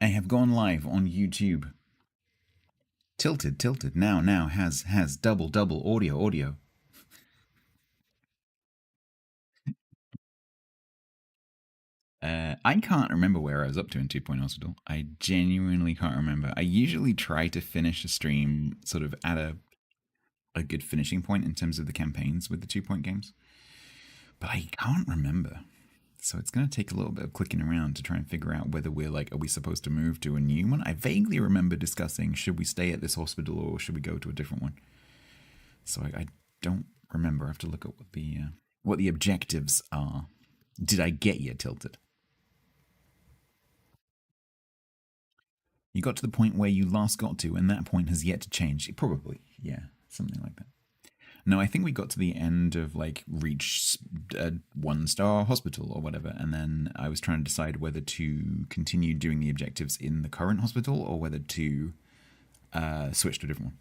I have gone live on YouTube. Tilted. Now has double audio. I can't remember where I was up to in 2 Hospital. I genuinely can't remember. I usually try to finish a stream sort of at a good finishing point in terms of the campaigns with the 2 games, but I can't remember. So it's going to take a little bit of clicking around to try and figure out whether we're like, are we supposed to move to a new one? I vaguely remember discussing, should we stay at this hospital or should we go to a different one? So I don't remember. I have to look at what the objectives are. Did I get you tilted? You got to the point where you last got to, and that point has yet to change. Probably, yeah, something like that. No, I think we got to the end of like reach a 1-star hospital or whatever, and then I was trying to decide whether to continue doing the objectives in the current hospital or whether to switch to a different one.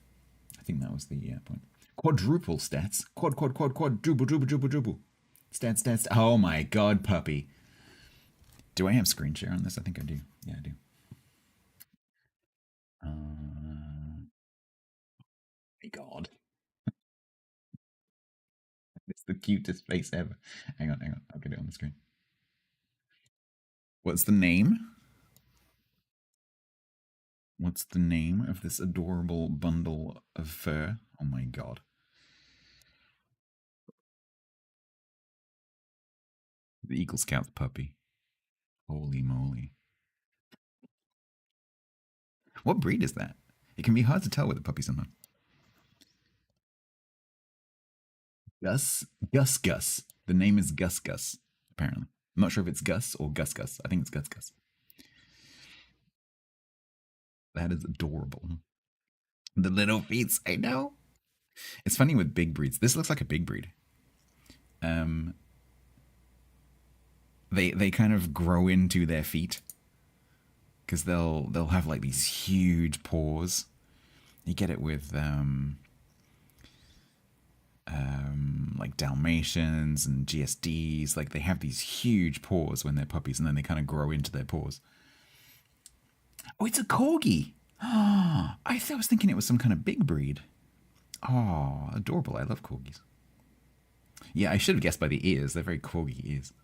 I think that was the point. Quadruple stats. Quad. Dribble. Stats. Oh my god, puppy. Do I have screen share on this? I think I do. Yeah, I do. My god. It's the cutest face ever. Hang on. I'll get it on the screen. What's the name? What's the name of this adorable bundle of fur? Oh my god. The Eagle Scout puppy. Holy moly. What breed is that? It can be hard to tell with a puppy sometimes. Gus. The name is Gus, apparently. I'm not sure if it's Gus or Gus. I think it's Gus. That is adorable. The little feet, I know. It's funny with big breeds. This looks like a big breed. They kind of grow into their feet because they'll have like these huge paws. You get it with like Dalmatians and GSDs. Like they have these huge paws when they're puppies, and then they kind of grow into their paws. Oh, it's a corgi. I was thinking it was some kind of big breed. Oh, adorable. I love corgis. Yeah, I should have guessed by the ears. They're very corgi ears.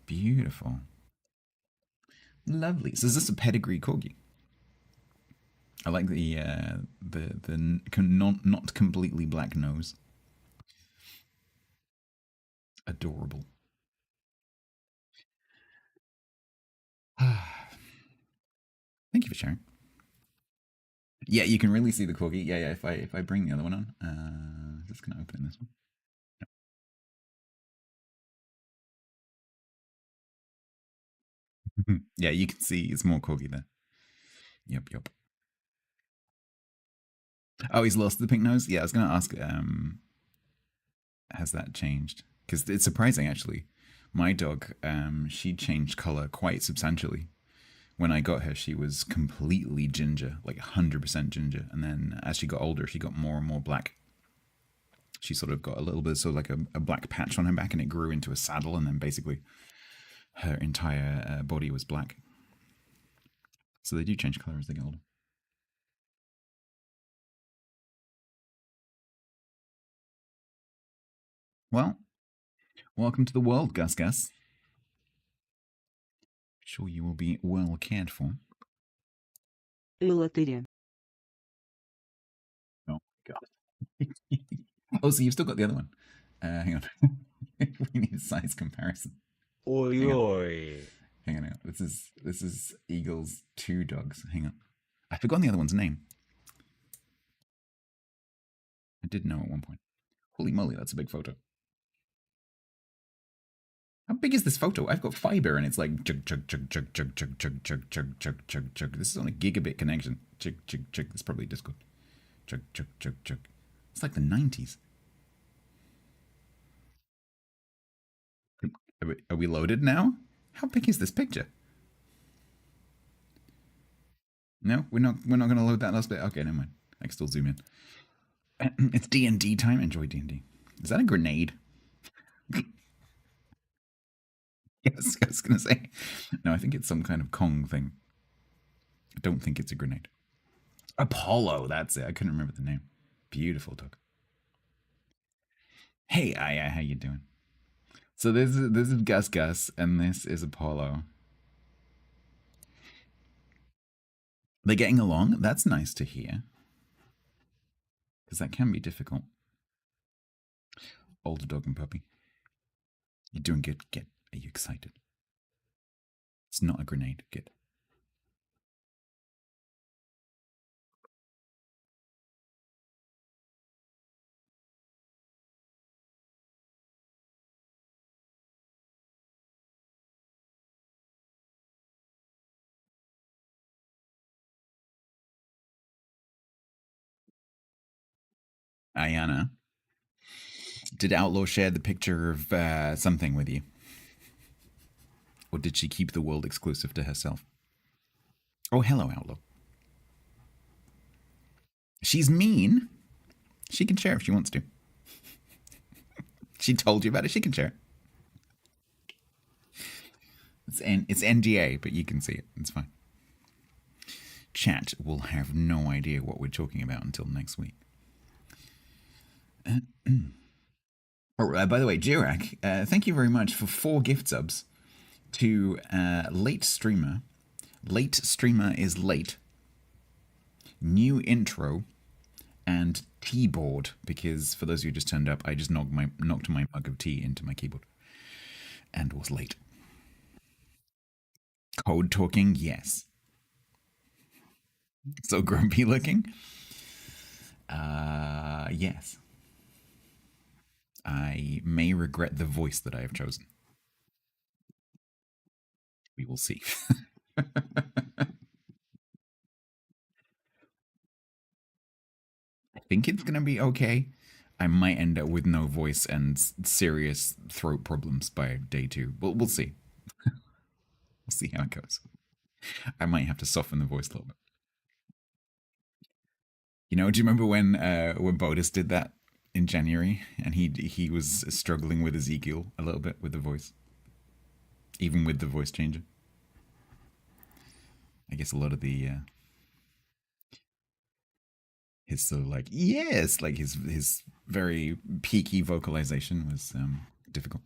Beautiful. Lovely. So is this a pedigree corgi? I like the not completely black nose. Adorable. Thank you for sharing. Yeah, you can really see the corgi. Yeah. If I bring the other one on, just gonna open this one. Yeah, you can see it's more corgi there. Yep. Oh, he's lost the pink nose. Yeah, I was gonna ask. Has that changed? Because it's surprising actually. My dog, she changed color quite substantially. When I got her, she was completely ginger, like 100% ginger. And then as she got older, she got more and more black. She sort of got a little bit, sort of like a black patch on her back, and it grew into a saddle. And then basically, her entire body was black. So they do change color as they get older. Well, welcome to the world, Gus. Sure you will be well cared for. Oh, God. Oh, so you've still got the other one. Hang on. We need a size comparison. Oi. Hang on. This is Eagle's 2 dogs. Hang on. I've forgotten the other one's name. I did know at one point. Holy moly, that's a big photo. How big is this photo? I've got fiber and it's like chug. This is on a gigabit connection. Chug. This is probably Discord. Chug. It's like the 90s. Are we loaded now? How big is this picture? No, we're not going to load that last bit. Okay, never mind. I can still zoom in. It's D&D time. Enjoy D&D. Is that a grenade? Yes, I was going to say. No, I think it's some kind of Kong thing. I don't think it's a grenade. Apollo, that's it. I couldn't remember the name. Beautiful dog. Hey, Aya, how you doing? So this is Gus Gus, and this is Apollo. They're getting along. That's nice to hear, because that can be difficult. Older dog and puppy. You're doing good. Get. Are you excited? It's not a grenade. Good. Ayana, did Outlaw share the picture of something with you? Or did she keep the world exclusive to herself? Oh, hello, Outlaw. She's mean. She can share if she wants to. She told you about it. She can share it. It's NDA, but you can see it. It's fine. Chat will have no idea what we're talking about until next week. Oh, by the way, Jirak, thank you very much for 4 gift subs to Late Streamer. Late Streamer is late. New intro and keyboard, because for those of you who just turned up, I just knocked my mug of tea into my keyboard and was late. Code talking, yes. So grumpy looking? Yes. I may regret the voice that I have chosen. We will see. I think it's going to be okay. I might end up with no voice and serious throat problems by day 2. We'll see. We'll see how it goes. I might have to soften the voice a little bit. You know, do you remember when Bodis did that in January, and he was struggling with Ezekiel a little bit with the voice, even with the voice changer? I guess a lot of the his sort of like yes, like his very peaky vocalization was difficult.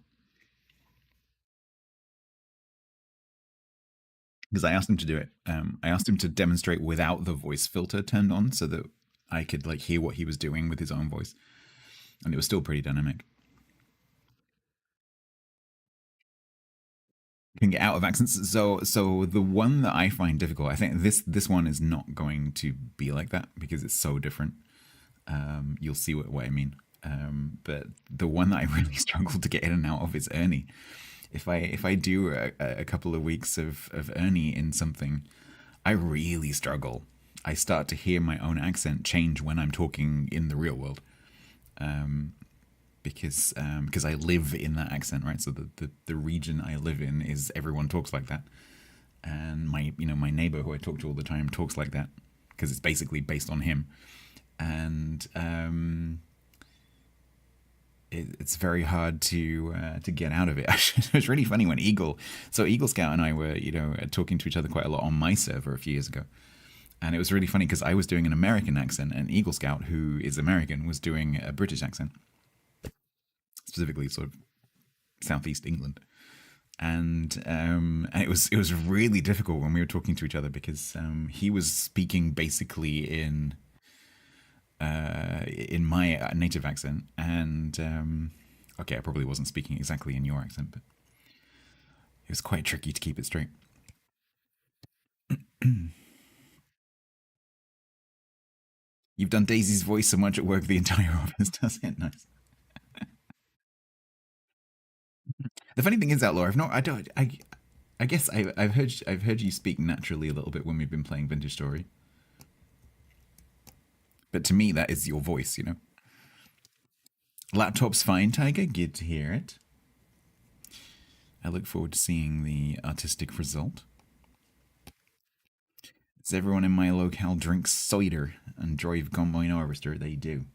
Because I asked him to do it. I asked him to demonstrate without the voice filter turned on, so that I could like hear what he was doing with his own voice, and it was still pretty dynamic. Can get out of accents. So the one that I find difficult, I think this one is not going to be like that because it's so different. You'll see what I mean. But the one that I really struggle to get in and out of is Ernie. If I do a couple of weeks of Ernie in something, I really struggle. I start to hear my own accent change when I'm talking in the real world. Because I live in that accent, right? So the region I live in is everyone talks like that, and my neighbor who I talk to all the time talks like that because it's basically based on him, and it's very hard to get out of it. It was really funny when Eagle Scout and I were talking to each other quite a lot on my server a few years ago. And it was really funny because I was doing an American accent, and Eagle Scout, who is American, was doing a British accent, specifically sort of southeast England, and it was really difficult when we were talking to each other because he was speaking basically in my native accent, and okay, I probably wasn't speaking exactly in your accent, but it was quite tricky to keep it straight. You've done Daisy's voice so much at work, the entire office does it. Nice. The funny thing is, Outlaw, I guess I've heard you speak naturally a little bit when we've been playing Vintage Story, but to me that is your voice, you know. Laptop's fine, Tiger. Good to hear it. I look forward to seeing the artistic result. Does everyone in my locale drink cider and drive combine harvester? They do.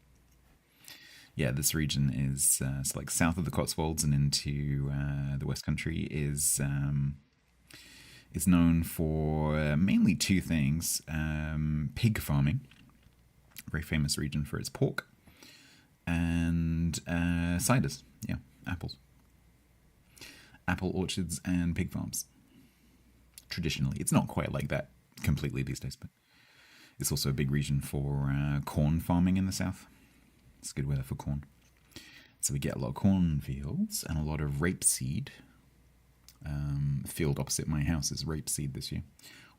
Yeah, this region is it's like south of the Cotswolds and into the West Country is known for mainly two things: pig farming, a very famous region for its pork, and ciders. Yeah, apples, apple orchards, and pig farms. Traditionally, it's not quite like that completely these days, but it's also a big region for corn farming in the south. It's good weather for corn. So we get a lot of cornfields and a lot of rapeseed. Field opposite my house is rapeseed this year,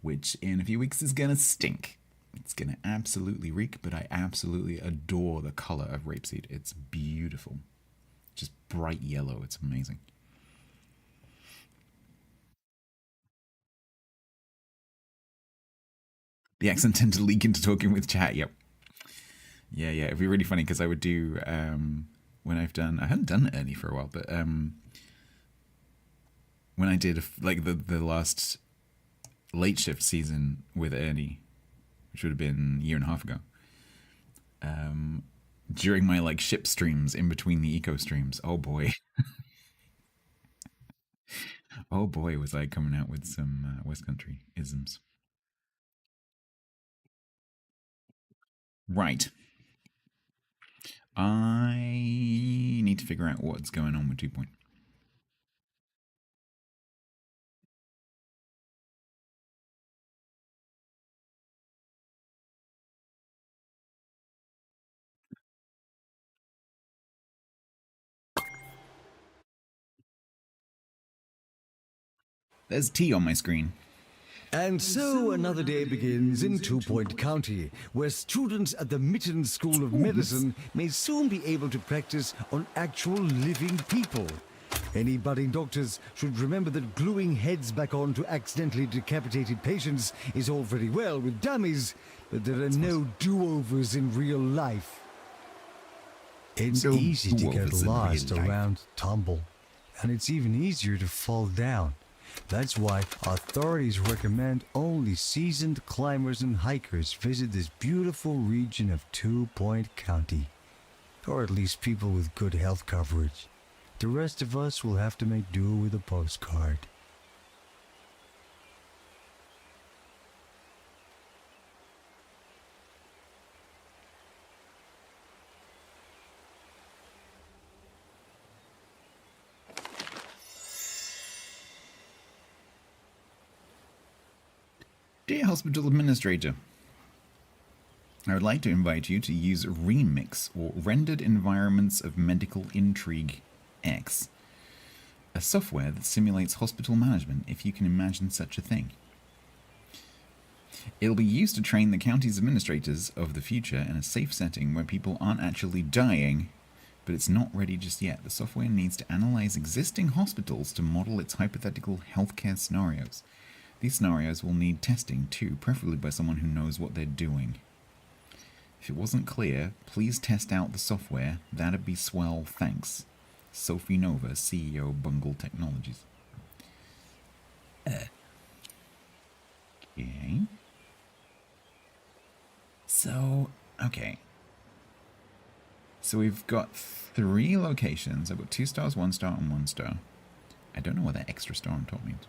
which in a few weeks is going to stink. It's going to absolutely reek, but I absolutely adore the color of rapeseed. It's beautiful. Just bright yellow. It's amazing. The accent tend to leak into talking with chat. Yep. Yeah, yeah. It'd be really funny because I would do when I hadn't done Ernie for a while, but when I did like the last late shift season with Ernie, which would have been a year and a half ago, during my like ship streams in between the eco streams, oh boy, oh boy, was I coming out with some West Country isms. Right. I need to figure out what's going on with 2 Point. There's T on my screen. And so another day begins in 2 Point County, where students at the Mitten School of Medicine may soon be able to practice on actual living people. Any budding doctors should remember that gluing heads back on to accidentally decapitated patients is all very well with dummies, but there are no do-overs in real life. It's No easy to get do-overs in real lost life. around Tumble, and it's even easier to fall down. That's why authorities recommend only seasoned climbers and hikers visit this beautiful region of 2 Point County. Or at least people with good health coverage. The rest of us will have to make do with a postcard. Dear Hospital Administrator, I would like to invite you to use Remix, or Rendered Environments of Medical Intrigue X, a software that simulates hospital management, if you can imagine such a thing. It'll be used to train the county's administrators of the future in a safe setting where people aren't actually dying, but it's not ready just yet. The software needs to analyze existing hospitals to model its hypothetical healthcare scenarios. These scenarios will need testing too, preferably by someone who knows what they're doing. If it wasn't clear, please test out the software. That'd be swell, thanks. Sophie Nova, CEO, Bungle Technologies. Okay. So, okay. So we've got 3 locations. I've got 2 stars, 1 star, and 1 star. I don't know what that extra star on top means.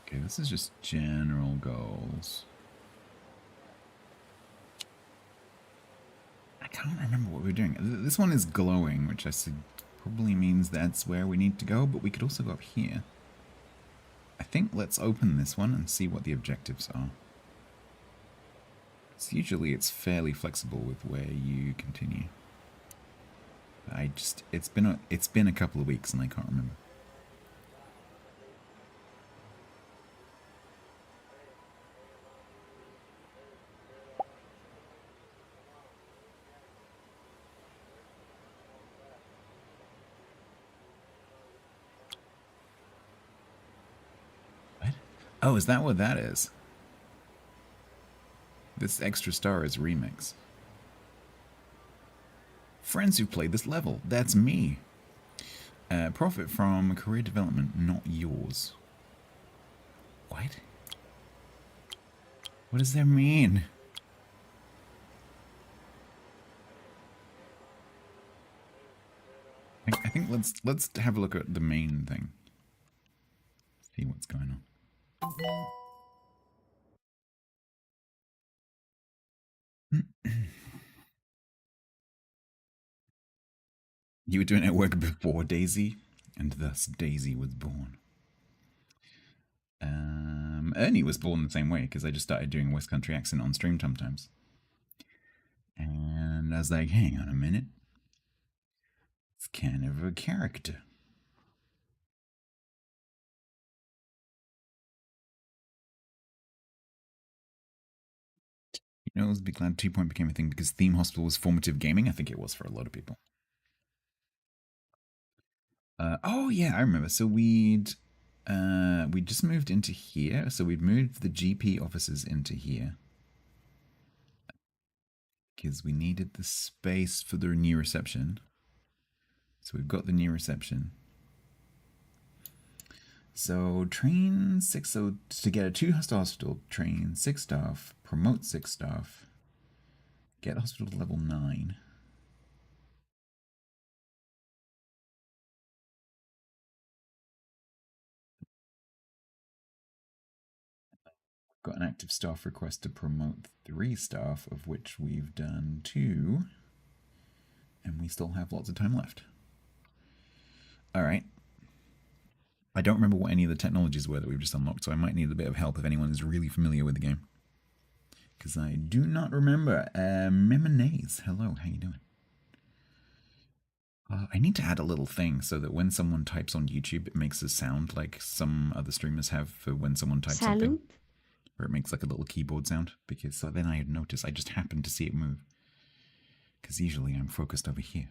Okay, this is just general goals. I can't remember what we're doing. This one is glowing, which I said probably means that's where we need to go, but we could also go up here. I think let's open this one and see what the objectives are. So usually it's fairly flexible with where you continue. It's been a couple of weeks and I can't remember. What? Oh, is that what that is? This extra star is Remix. Friends who played this level, that's me. Profit from career development, not yours. What? What does that mean? I think let's have a look at the main thing. See what's going on. You were doing it at work before Daisy, and thus Daisy was born. Ernie was born the same way because I just started doing a West Country accent on stream sometimes. And I was like, hang on a minute. It's kind of a character. You know, I was be glad 2 Point became a thing because Theme Hospital was formative gaming. I think it was for a lot of people. Oh yeah, I remember. So we just moved into here. So we'd moved the GP offices into here because we needed the space for the new reception. So we've got the new reception. So train 6, so to get a 2-star hospital, train 6 staff, promote 6 staff, get hospital to level 9. Got an active staff request to promote 3 staff, of which we've done 2. And we still have lots of time left. Alright. I don't remember what any of the technologies were that we've just unlocked, so I might need a bit of help if anyone is really familiar with the game. Because I do not remember. Memonaise, hello, how you doing? I need to add a little thing so that when someone types on YouTube, it makes a sound like some other streamers have for when someone types something. Where it makes like a little keyboard sound. Because then I notice I just happened to see it move. Because usually I'm focused over here.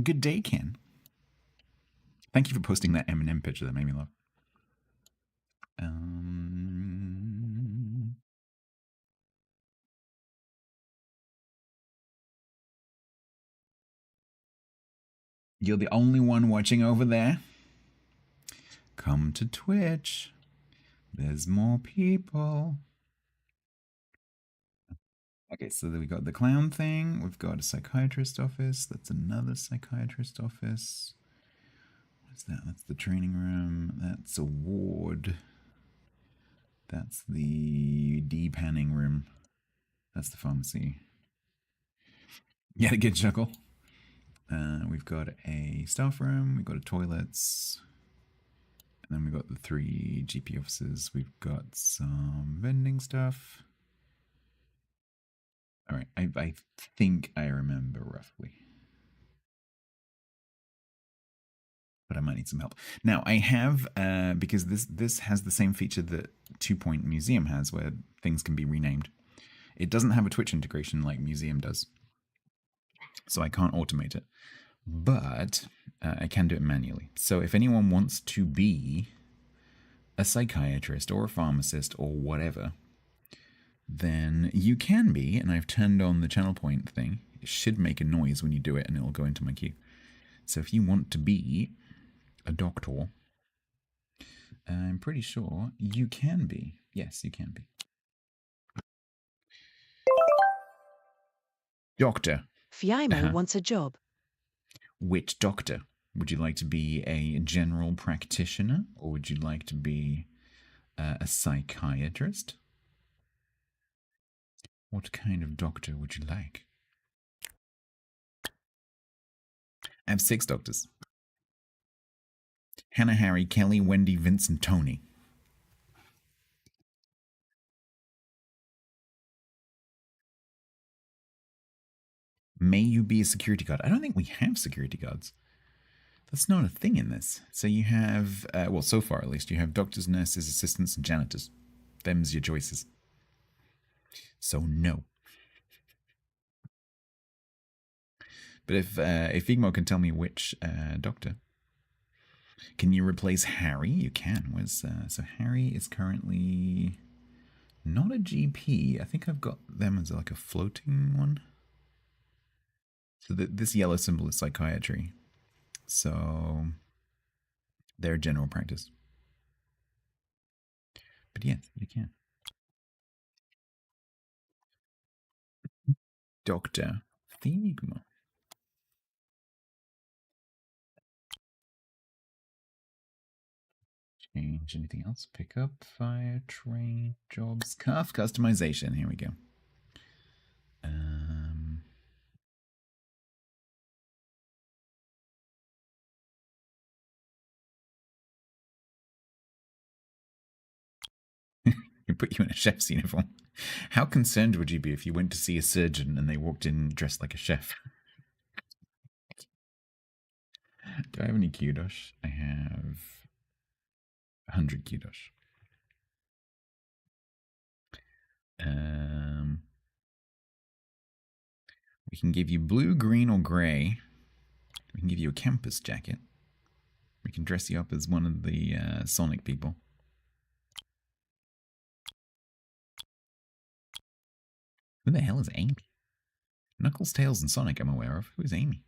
Good day, Ken. Thank you for posting that Eminem picture. That made me laugh. You're the only one watching over there. Come to Twitch. There's more people. Okay, so then we got the clown thing. We've got a psychiatrist office. That's another psychiatrist office. What's that? That's the training room. That's a ward. That's the depanning room. That's the pharmacy. Yeah, a good chuckle. We've got a staff room. We've got a toilets. And then we've got the 3 GP offices. We've got some vending stuff. All right, I think I remember roughly. But I might need some help. Now, I have, because this has the same feature that 2 Point Museum has, where things can be renamed. It doesn't have a Twitch integration like Museum does. So I can't automate it. But I can do it manually. So if anyone wants to be a psychiatrist or a pharmacist or whatever, then you can be, and I've turned on the channel point thing. It should make a noise when you do it, and it'll go into my queue. So if you want to be a doctor, I'm pretty sure you can be. Yes, you can be. Doctor. Fiaimo wants a job. Which doctor? Would you like to be a general practitioner, or would you like to be a psychiatrist? What kind of doctor would you like? I have 6 doctors. Hannah, Harry, Kelly, Wendy, Vince, and Tony. May you be a security guard? I don't think we have security guards. That's not a thing in this. So you have, well, so far at least, you have doctors, nurses, assistants, and janitors. Them's your choices. So no. But if Igmo can tell me which doctor. Can you replace Harry? You can. So Harry is currently not a GP. I think I've got them as like a floating one. So this yellow symbol is psychiatry. So they're general practice. But yes, you can. Dr. Thigma. Change anything else? Pick up, fire, train, jobs, cuff, customization. Here we go. You put you in a chef's uniform. How concerned would you be if you went to see a surgeon and they walked in dressed like a chef? Do I have any kudos? I have 100 kudos. We can give you blue, green, or grey. We can give you a campus jacket. We can dress you up as one of the Sonic people. Who the hell is Amy? Knuckles, Tails, and Sonic I'm aware of. Who is Amy?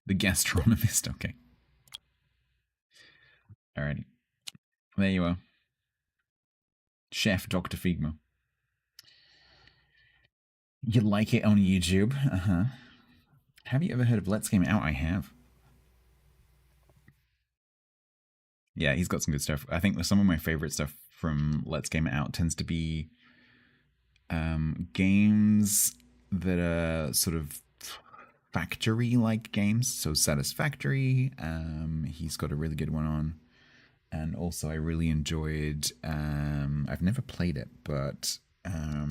The gastronomist, okay. Alrighty. There you are. Chef Dr. Figma. You like it on YouTube? Uh-huh. Have you ever heard of Let's Game Out? I have. Yeah, he's got some good stuff. I think some of my favorite stuff from Let's Game Out tends to be games that are sort of factory-like games. So Satisfactory, he's got a really good one on. And also I really enjoyed, I've never played it, but oh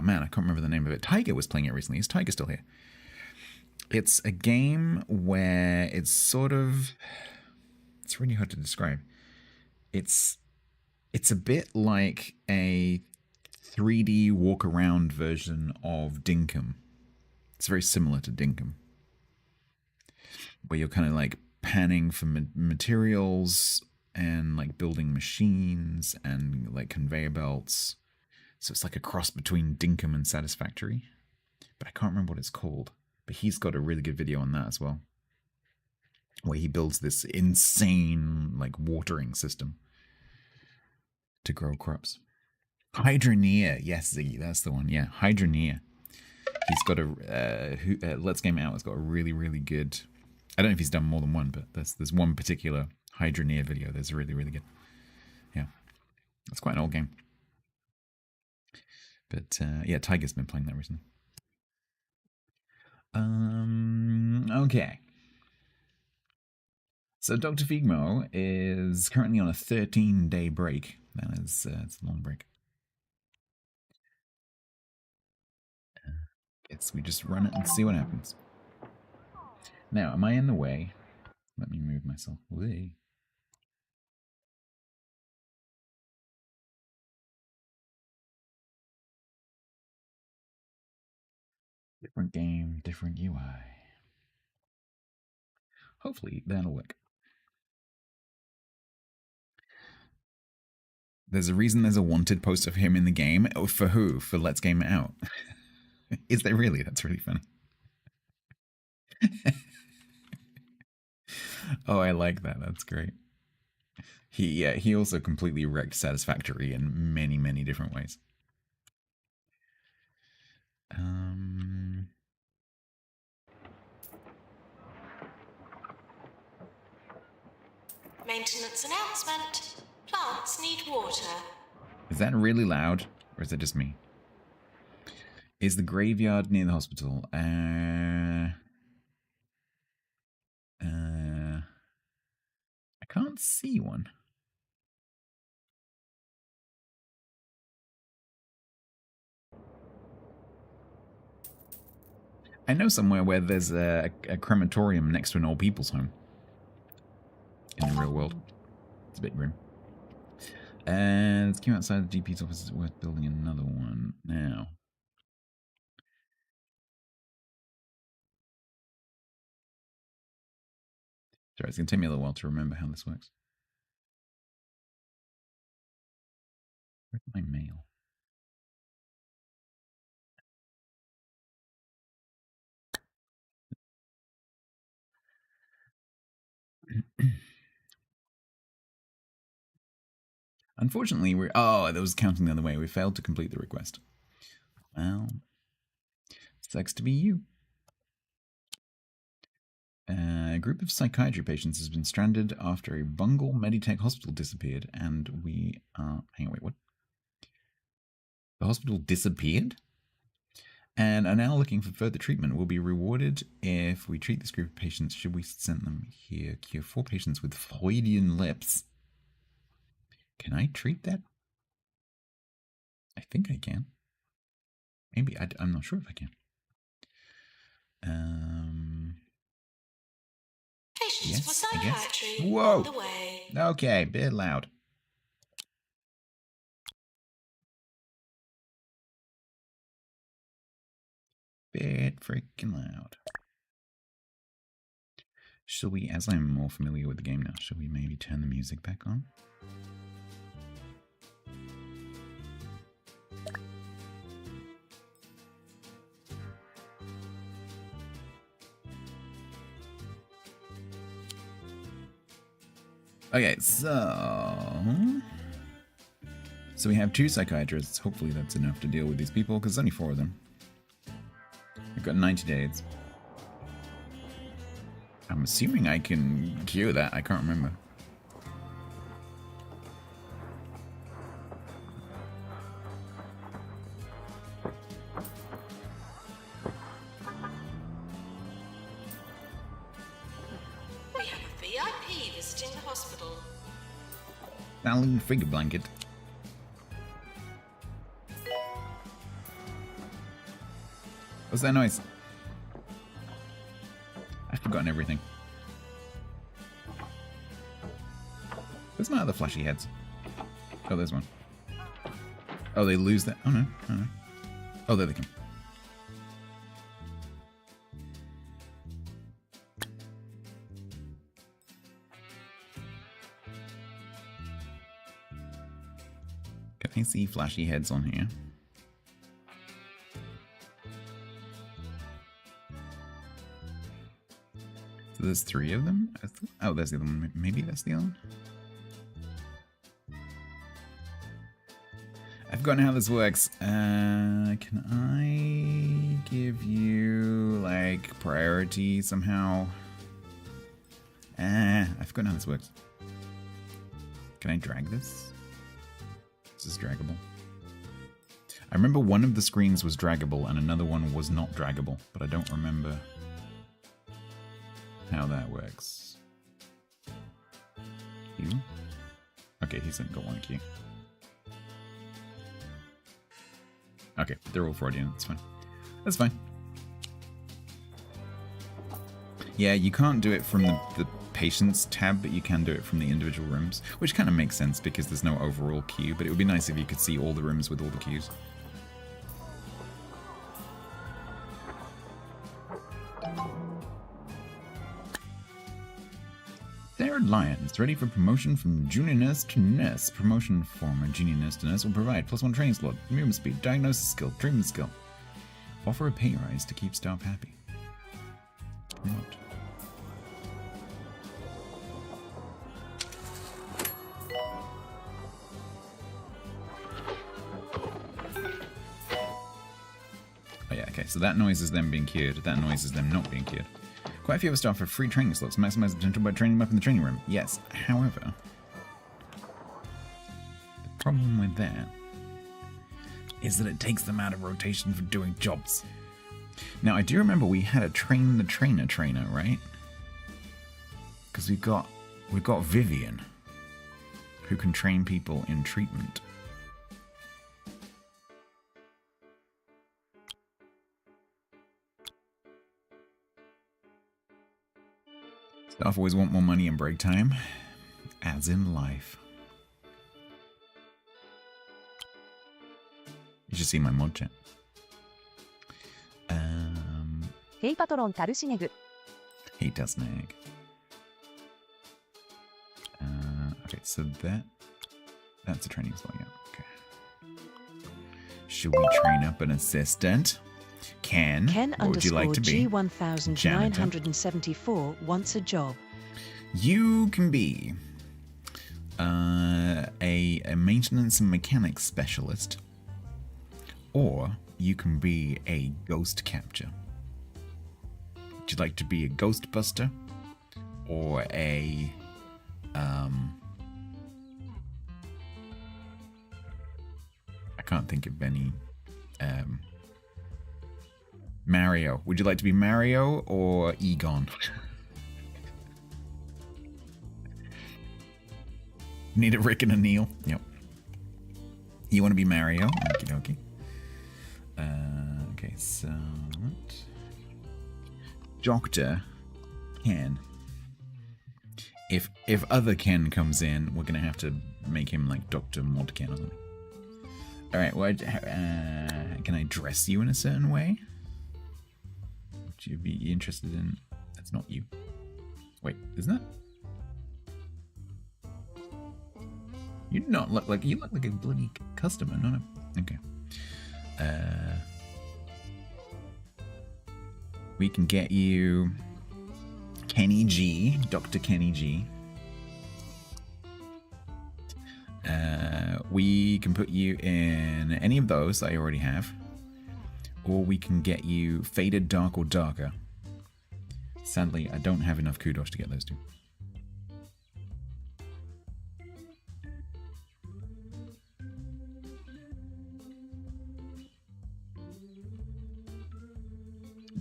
man, I can't remember the name of it. Tiger was playing it recently. Is Tiger still here? It's a game where it's sort of, it's really hard to describe. It's a bit like a 3D walk around version of Dinkum. It's very similar to Dinkum, where you're kind of like panning for materials and like building machines and like conveyor belts. So it's like a cross between Dinkum and Satisfactory, but I can't remember what it's called. But he's got a really good video on that as well, where he builds this insane like watering system to grow crops. Hydroneer, yes, Ziggy, that's the one. Yeah, Hydroneer. He's got a Let's Game Out has got a really, really good. I don't know if he's done more than one, but there's one particular Hydroneer video that's really, really good. Yeah, it's quite an old game. But yeah, Tiger's been playing that recently. Okay. So Dr. Figmo is currently on a 13-day break. That is, it's a long break. Guess we just run it and see what happens. Now, am I in the way? Let me move myself away. Different game, different UI. Hopefully that'll work. There's a reason there's a wanted poster of him in the game. Oh, for who? For Let's Game It Out. Is there really? That's really funny. Oh, I like that. That's great. He also completely wrecked Satisfactory in many, many different ways. Maintenance announcement. Plants need water. Is that really loud, or is it just me? Is the graveyard near the hospital? I can't see one. I know somewhere where there's a crematorium next to an old people's home. In the real world. It's a bit grim. Let's come outside the GP's office. It's worth building another one now. Sorry, it's going to take me a little while to remember how this works. My mail. Unfortunately, we're... Oh, that was counting the other way. We failed to complete the request. Well, sucks to be you. A group of psychiatry patients has been stranded after a Bungle Meditech hospital disappeared, and we are... Hang on, wait, what? The hospital disappeared? And are now looking for further treatment. Will be rewarded if we treat this group of patients. Should we send them here? Cure 4 patients with Freudian lips. Can I treat that? I think I can. Maybe. I'm not sure if I can. Patients Yes, for I guess. psychiatry Whoa. on the way. Okay, bit loud. Bit freaking loud. Shall we, as I'm more familiar with the game now, shall we maybe turn the music back on? Okay, so we have 2 psychiatrists. Hopefully that's enough to deal with these people, because there's only 4 of them. We've got 90 days. I'm assuming I can cure that. I can't remember. We have a VIP visiting the hospital. Darling figure blanket. What's that noise? I've forgotten everything. Where's my other flashy heads? Oh, there's one. Oh, they lose that. Oh, no. Oh, no. Oh, there they come. Can I see flashy heads on here? So there's 3 of them? Oh, there's the other one. Maybe that's the other one? I've forgotten how this works. Can I give you, like, priority somehow? I've forgotten how this works. Can I drag this? Is this draggable? I remember one of the screens was draggable and another one was not draggable, but I don't remember how that works. Q? Okay, he's got 1 Q. Okay, they're all Freudian, that's fine. That's fine. Yeah, you can't do it from the patients tab, but you can do it from the individual rooms, which kind of makes sense because there's no overall queue, but it would be nice if you could see all the rooms with all the queues. Third Lion is ready for promotion from junior nurse to nurse. Promotion from a junior nurse to nurse will provide +1 training slot, movement speed, diagnosis skill, treatment skill. Offer a pay rise to keep staff happy. Promote. Oh yeah, okay, so that noise is them being cured, that noise is them not being cured. Quite a few of our staff have free training slots. Maximize the potential by training them up in the training room. Yes, however, the problem with that is that it takes them out of rotation for doing jobs. Now, I do remember we had a train the trainer, right? Because we've got Vivian, who can train people in treatment. Staff always want more money and break time, as in life. You should see my mod chat. Hey Patron Tarushigegu. Hey Tasnag. Okay, so that's a training slot, yeah. Okay. Should we train up an assistant? Ken, Ken what would you like to be? G1974 wants a job. You can be a maintenance and mechanics specialist, or you can be a ghost capture. Would you like to be a ghostbuster, or a I can't think of any. Mario. Would you like to be Mario or Egon? Need a Rick and a Neil. Yep. You want to be Mario? Okie dokie. Okay, so Doctor Ken. If other Ken comes in, we're gonna have to make him like Dr. Mod Ken or something. All right. What? Can I dress you in a certain way? Would you be interested in? That's not you. Wait, isn't it? You do not look like, you look like a bloody customer, not a... Okay. We can get you Kenny G, Dr. Kenny G. We can put you in any of those that I already have. Or we can get you Faded Dark or Darker. Sadly, I don't have enough kudos to get those two.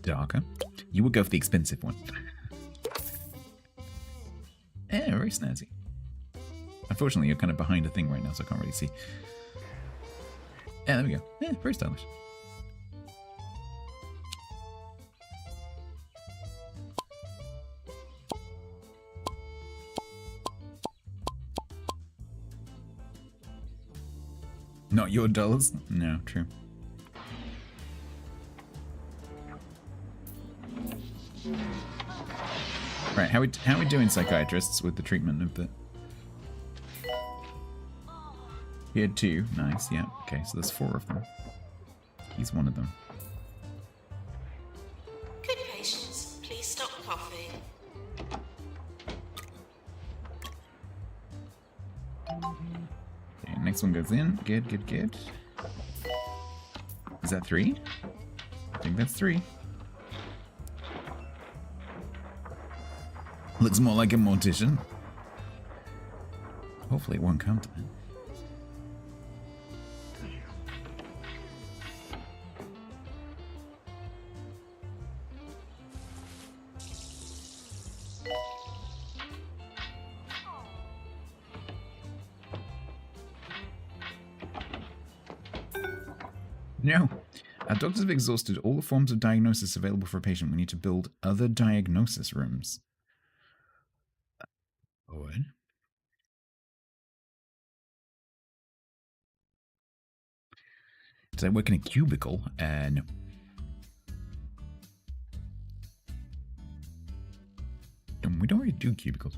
Darker. You would go for the expensive one. Yeah, very snazzy. Unfortunately, you're kind of behind a thing right now, so I can't really see. Yeah, there we go. Yeah, very stylish. Not your dollars? No, true. Right, how we doing, psychiatrists, with the treatment of the... You had 2, nice, yeah. Okay, so there's 4 of them. He's one of them. Good patients, please stop coughing. Okay, next one goes in. Good, good, good. Is that 3? I think that's 3. Looks more like a mortician. Hopefully it won't come to that. No. Our doctors have exhausted all the forms of diagnosis available for a patient. We need to build other diagnosis rooms. What? Did I work in a cubicle? No. We don't really do cubicles.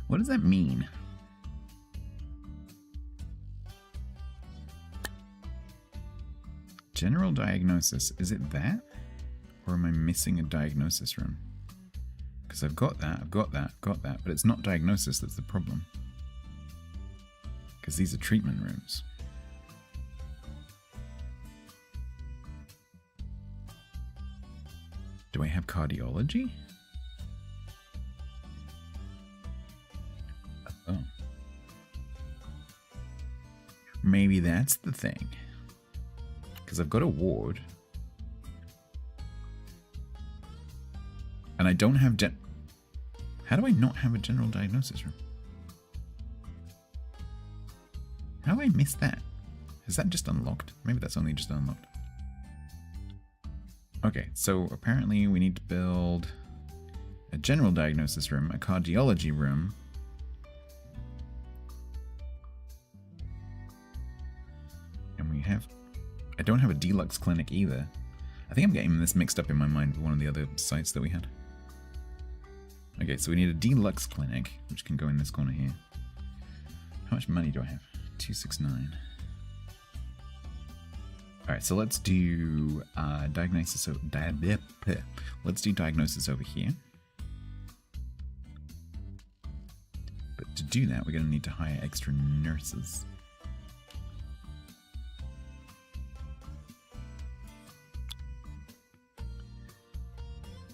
What does that mean? General diagnosis. Is it that? Or am I missing a diagnosis room? Because I've got that, I've got that, got that, but it's not diagnosis that's the problem. Because these are treatment rooms. Do I have cardiology? Oh. Maybe that's the thing. Because I've got a ward. And I don't have How do I not have a general diagnosis room? How do I miss that? Is that just unlocked? Maybe that's only just unlocked. Okay, so apparently we need to build a general diagnosis room, a cardiology room, and we I don't have a deluxe clinic either. I think I'm getting this mixed up in my mind with one of the other sites that we had. Okay, so we need a deluxe clinic, which can go in this corner here. How much money do I have? 269. Alright, so let's do diagnosis. Let's do diagnosis over here. But to do that, we're going to need to hire extra nurses.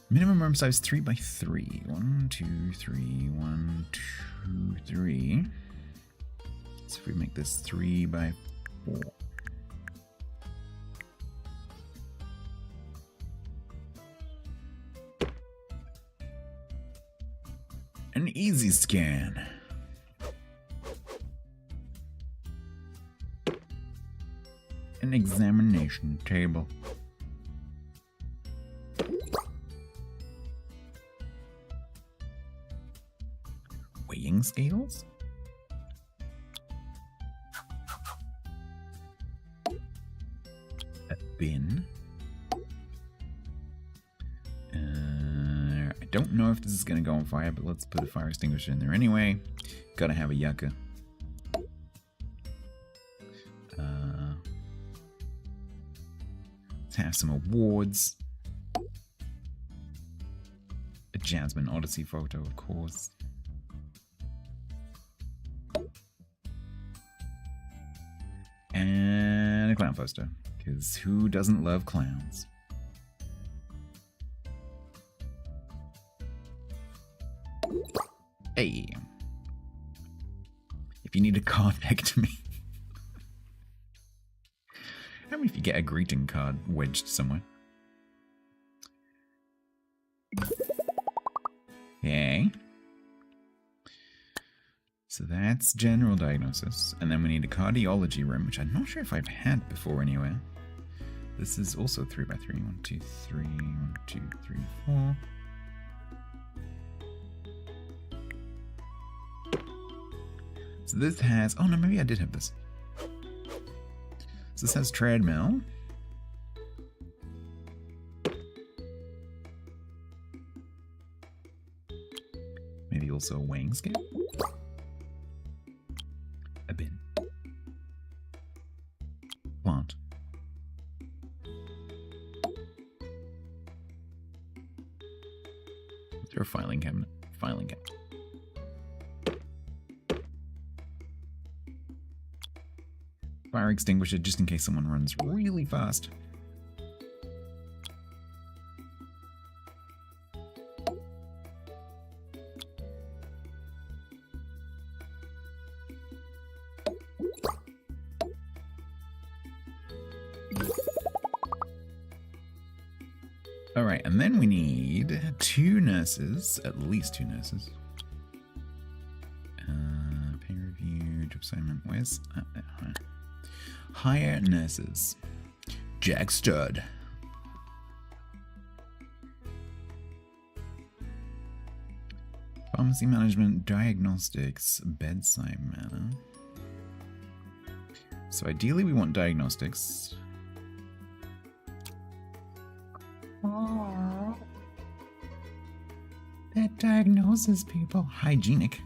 Minimum room size 3 by 3. 1, 2, 3, 1, 2, 3. So if we make this 3 by 4. An easy scan. An examination table. Weighing scales? A bin? I don't know if this is going to go on fire, but let's put a fire extinguisher in there anyway. Gotta have a yucca. Let's have some awards. A Jasmine Odyssey photo, of course. And a clown poster, because who doesn't love clowns? Hey. If you need a contact me. How many if you get a greeting card wedged somewhere? Okay. So that's general diagnosis. And then we need a cardiology room, which I'm not sure if I've had before anywhere. This is also 3 by 3. 1, 2, 3, 1, 2, 3, 4. So this has, oh no, maybe I did have this. So this has treadmill. Maybe also a weighing scale. A bin. Plant. Is there a filing cabinet? Filing cabinet. Fire extinguisher just in case someone runs really fast. Alright, and then we need 2 nurses, at least 2 nurses. Pay review, job assignment, where's... Hire nurses. Jack Stud. Pharmacy management, diagnostics, bedside manner. So ideally we want diagnostics. Oh, that diagnoses people. Hygienic.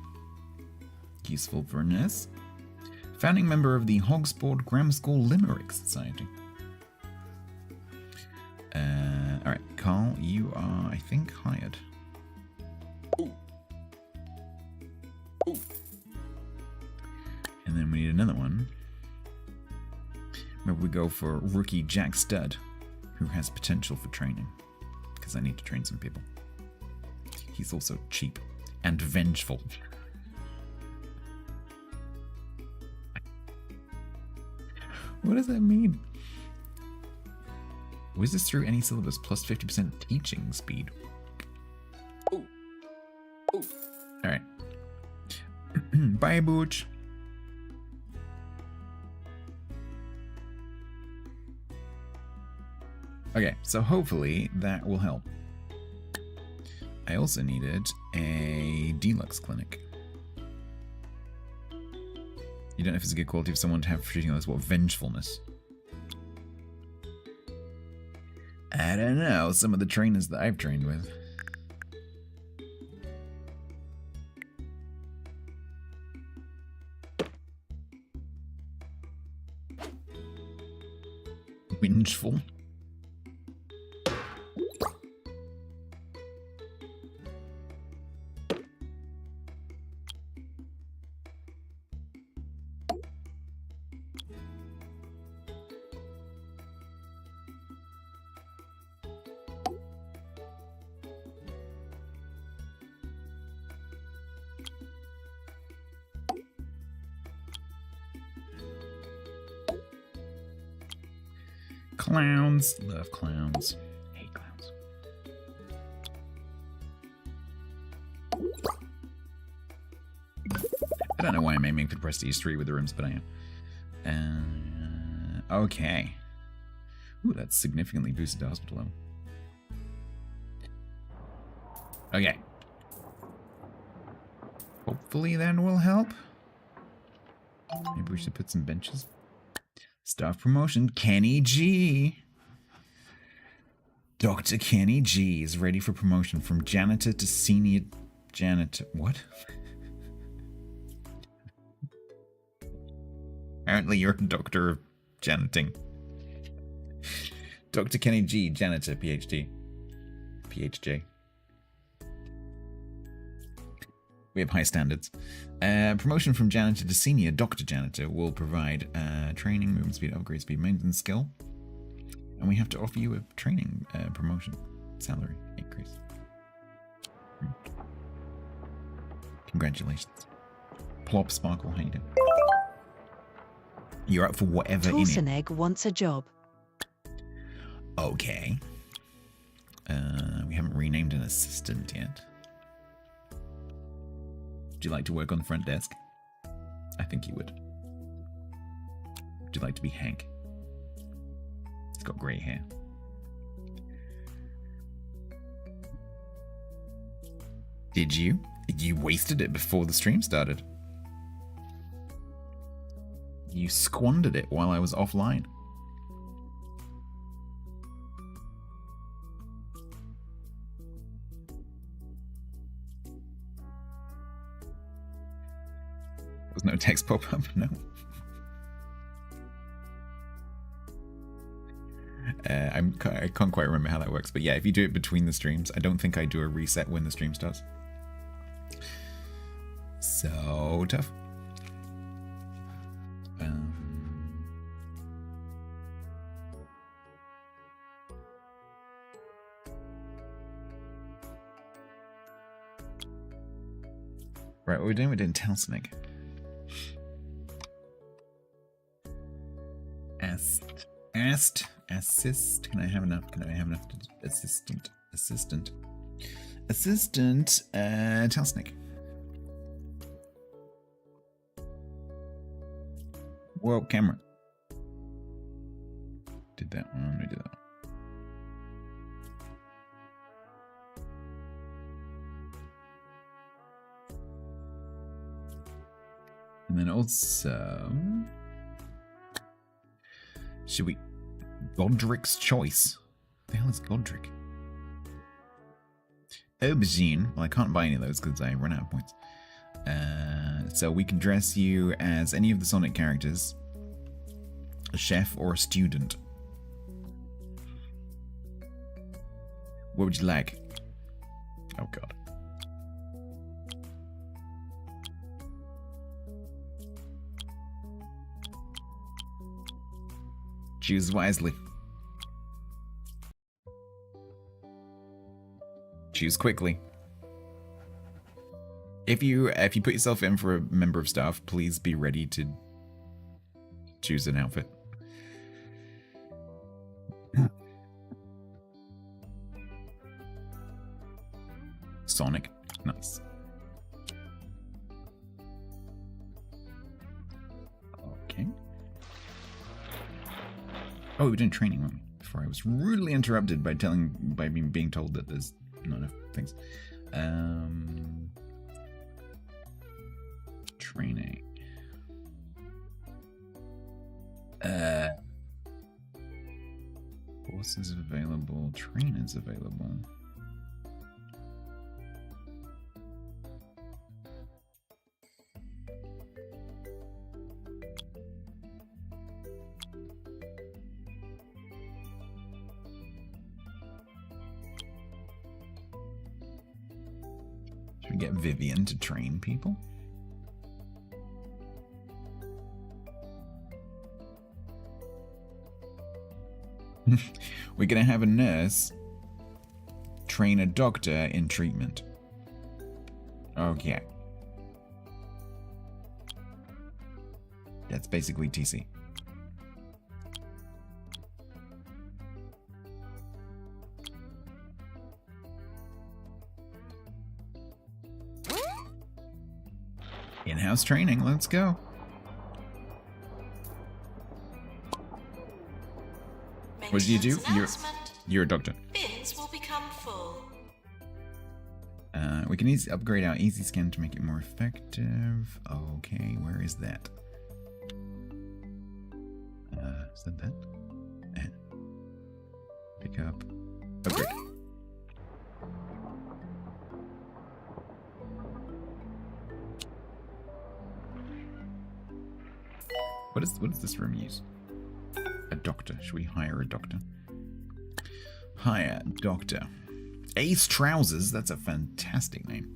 Useful for a nurse. Founding member of the Hogsport Grammar School Limerick Society. Alright, Carl, you are, I think, hired. And then we need another one. Maybe we go for rookie Jack Stud, who has potential for training. Because I need to train some people. He's also cheap and vengeful. What does that mean? Was this through any syllabus? Plus 50% teaching speed. Alright. Bye, Booch. Okay, so hopefully that will help. I also needed a deluxe clinic. You don't know if it's a good quality for someone to have treating others. What vengefulness? I don't know, some of the trainers that I've trained with. Wingeful. Clowns. Love clowns. Hate clowns. I don't know why I'm aiming for Prestige 3 with the rooms, but I am. Okay. Ooh, that's significantly boosted the hospital level. Okay. Hopefully that will help. Maybe we should put some benches. Staff promotion, Kenny G. Dr. Kenny G is ready for promotion from janitor to senior janitor. What? Apparently you're a doctor of janiting. Dr. Kenny G, janitor, PhD. PhJ. We have high standards. Promotion from janitor to senior doctor janitor will provide training, movement speed, upgrade speed, maintenance skill. And we have to offer you a training promotion. Salary increase. Congratulations. Plop Sparkle, how you doing? You're up for whatever in it. Torsenegg wants a job. Okay. We haven't renamed an assistant yet. Would you like to work on the front desk? I think you would. Would you like to be Hank? He's got grey hair. Did you? You wasted it before the stream started. You squandered it while I was offline. There's no text pop-up, no. I can't quite remember how that works, but yeah, if you do it between the streams, I don't think I do a reset when the stream starts. So tough. Right, what we're doing, Telsonic. Assist. Can I have enough? Assistant. Telsonic. Whoa, camera. Did that one, let me do that one. And then also, should we? Godric's Choice. What the hell is Godric? Aubergine. Well, I can't buy any of those because I run out of points. So we can dress you as any of the Sonic characters, a chef or a student. What would you like? Oh god. Choose wisely. Choose quickly. If you put yourself in for a member of staff, please be ready to choose an outfit. Sonic. Nice. Okay. Oh, we're doing training, weren't we? Before I was rudely interrupted by being told that there's not enough things. Training. Courses available, trainers available. Should we get Vivian to train people? We're going to have a nurse train a doctor in treatment. Okay. That's basically TC. In-house training, let's go. What do you do? You're a doctor. Bins will become full. We can easily upgrade our easy scan to make it more effective. Okay, where is that? Is that? Pick up. Upgrade. What does this room use? A doctor. Should we hire a doctor? Hire doctor. Ace Trousers. That's a fantastic name.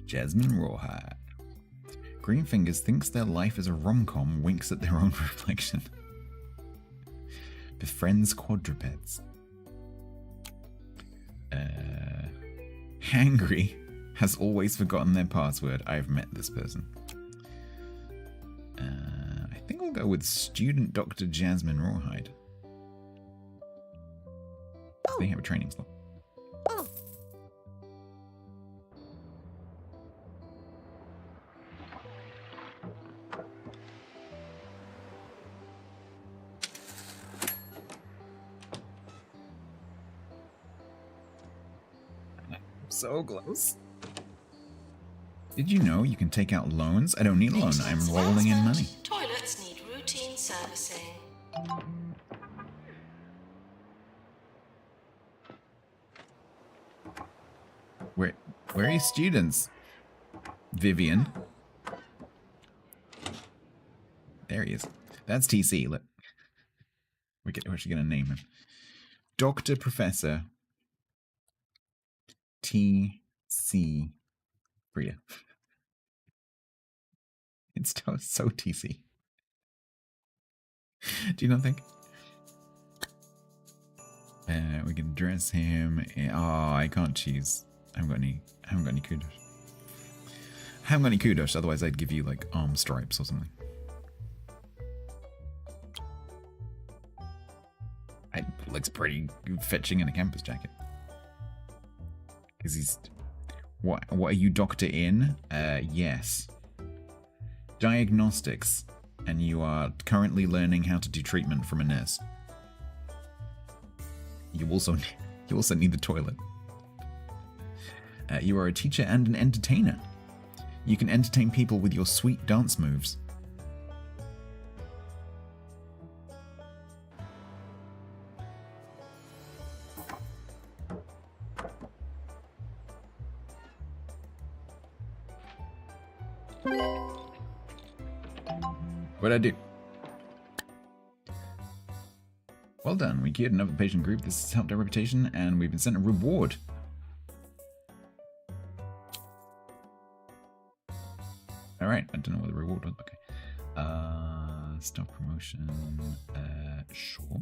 Jasmine Rawhide. Greenfingers thinks their life is a rom-com, winks at their own reflection. Befriends quadrupeds. Hangry has always forgotten their password. I've met this person. I think we'll go with student Dr. Jasmine Rawhide. They have a training slot. So close. Did you know you can take out loans? I don't need a loan. I'm rolling in money. Toilets need routine servicing. Where are your students? Vivian. There he is. That's TC. Look. We're actually going to name him. Dr. Professor TC Bria. It's so TC. Do you not think? We can dress him. Oh, I can't choose. I haven't got any kudos. I haven't got any kudos. Otherwise, I'd give you like arm stripes or something. It looks pretty fetching in a campus jacket. Because he's... What are you, doctor in? Yes. Diagnostics. And you are currently learning how to do treatment from a nurse. You also need the toilet. You are a teacher and an entertainer. You can entertain people with your sweet dance moves. What'd I do? Well done. We cured another patient group. This has helped our reputation, and we've been sent a reward. Alright, I don't know what the reward was. Okay. Stop promotion. Sure.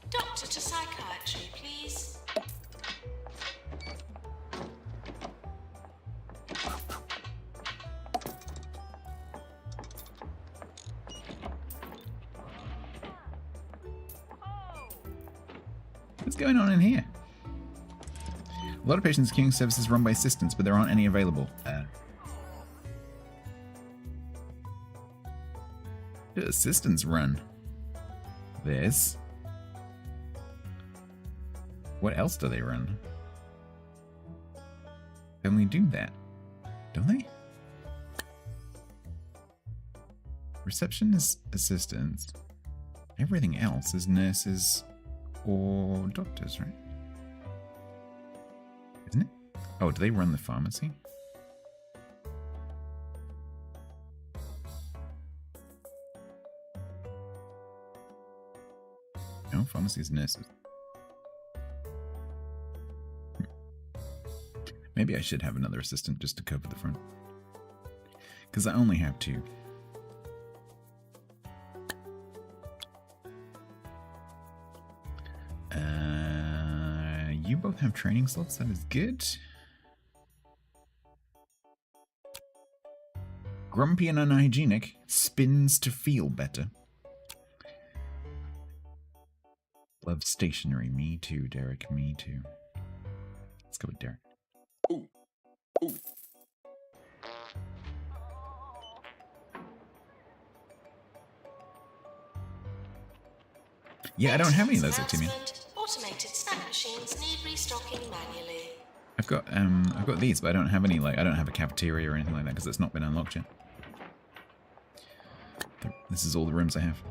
Doctor to psychiatry, please. What's going on in here? A lot of patients' queuing services run by assistants, but there aren't any available. Do assistants run? this. What else do they run? They only do that, don't they? Receptionist assistants. Everything else is nurses or doctors, right? Isn't it? Oh, do they run the pharmacy? No, pharmacy is nurses. Maybe I should have another assistant just to cover the front. Because I only have 2. You both have training slots, that is good. Grumpy and unhygienic, spins to feel better. Love stationery, me too, Derek, me too. Let's go with Derek. Ooh. Ooh. Yeah, I don't have any of those, Timmy. Automated snack machines need restocking manually. I've got these, but I don't have any, like, I don't have a cafeteria or anything like that because it's not been unlocked yet. This is all the rooms I have.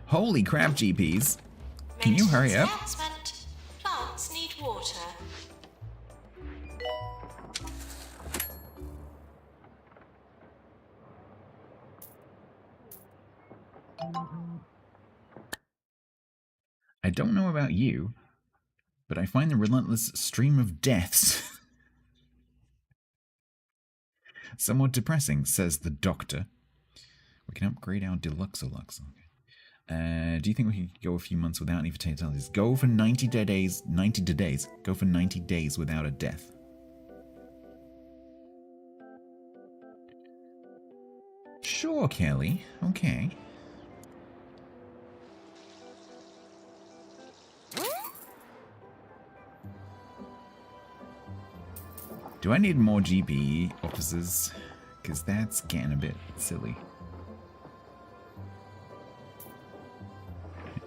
Holy crap, GPs. Can you hurry up? Announcement. Plants need water. I don't know about you, but I find the relentless stream of deaths somewhat depressing, says the doctor. We can upgrade our Deluxolux. Okay. Do you think we could go a few months without any fatalities? Go for 90 days. 90 days. Go for 90 days without a death. Sure, Kelly. Okay. Do I need more GP officers? Because that's getting a bit silly.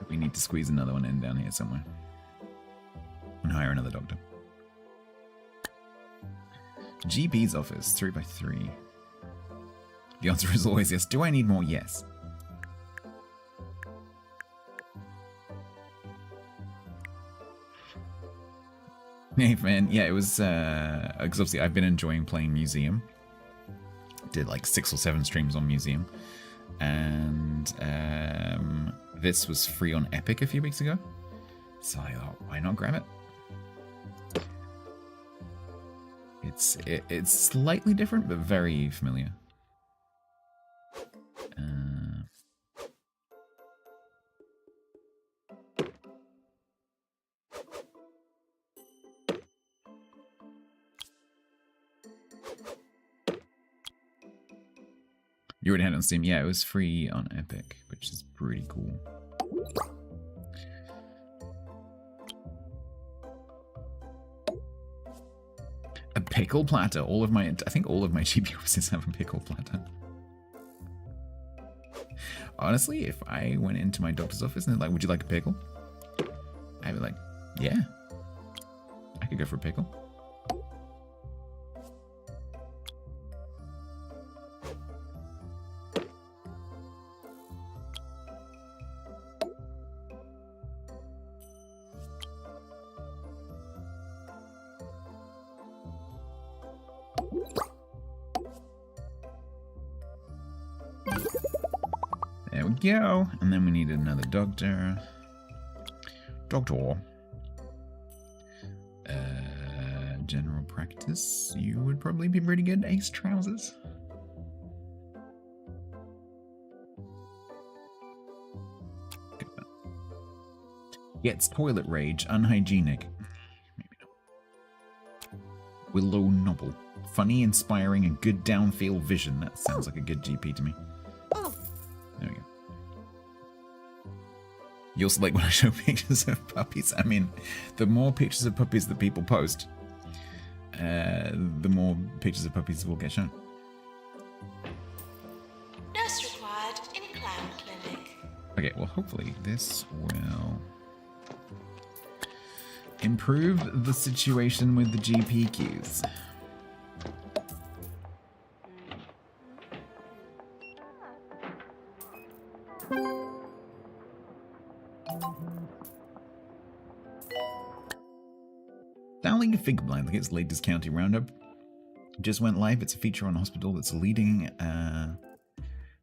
We need to squeeze another one in down here somewhere. And hire another doctor. GP's office, 3x3. The answer is always yes. Do I need more? Yes. Hey man, yeah, it was, because obviously I've been enjoying playing Museum. Did like 6 or 7 streams on Museum. And this was free on Epic a few weeks ago. So I thought, why not grab it? It's slightly different, but very familiar. You already had it on Steam? Yeah, it was free on Epic, which is pretty cool. A pickle platter. I think all of my GPUs have a pickle platter. Honestly, if I went into my doctor's office and they're like, would you like a pickle? I'd be like, yeah. I could go for a pickle. There we go. And then we need another doctor. Doctor. General practice. You would probably be pretty good. Ace trousers. Gets toilet rage. Unhygienic. Maybe not. Willow Noble. Funny, inspiring, and good downfield vision. That sounds like a good GP to me. There we go. You also like when I show pictures of puppies? I mean, the more pictures of puppies that people post, the more pictures of puppies will get shown. Nurse required in clown clinic. Okay, well, hopefully this will improve the situation with the GP queues. Downloading a figure blind, like its latest county roundup just went live. It's a feature on a hospital that's leading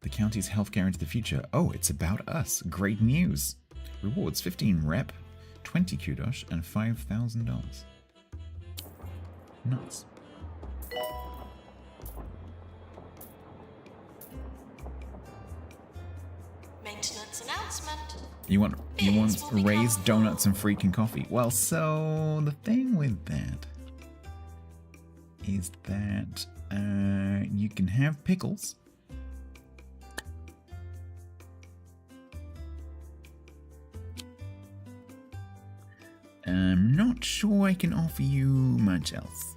the county's healthcare into the future. Oh, it's about us. Great news. Rewards 15 rep, 20 kudos, and $5,000. Nice. Maintenance announcement. You want raised donuts and freaking coffee. Well, so the thing with that is that you can have pickles. I'm not sure I can offer you much else.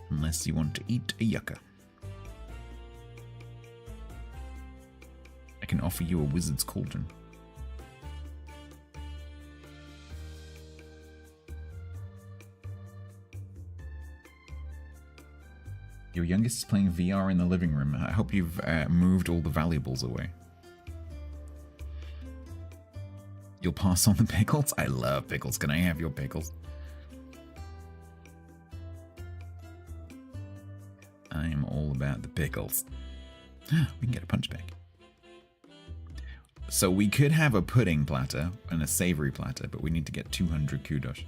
Unless you want to eat a yucca. I can offer you a wizard's cauldron. Your youngest is playing VR in the living room. I hope you've moved all the valuables away. You'll pass on the pickles? I love pickles. Can I have your pickles? I am all about the pickles. We can get a punch bag. So we could have a pudding platter and a savory platter, but we need to get 200 kudos.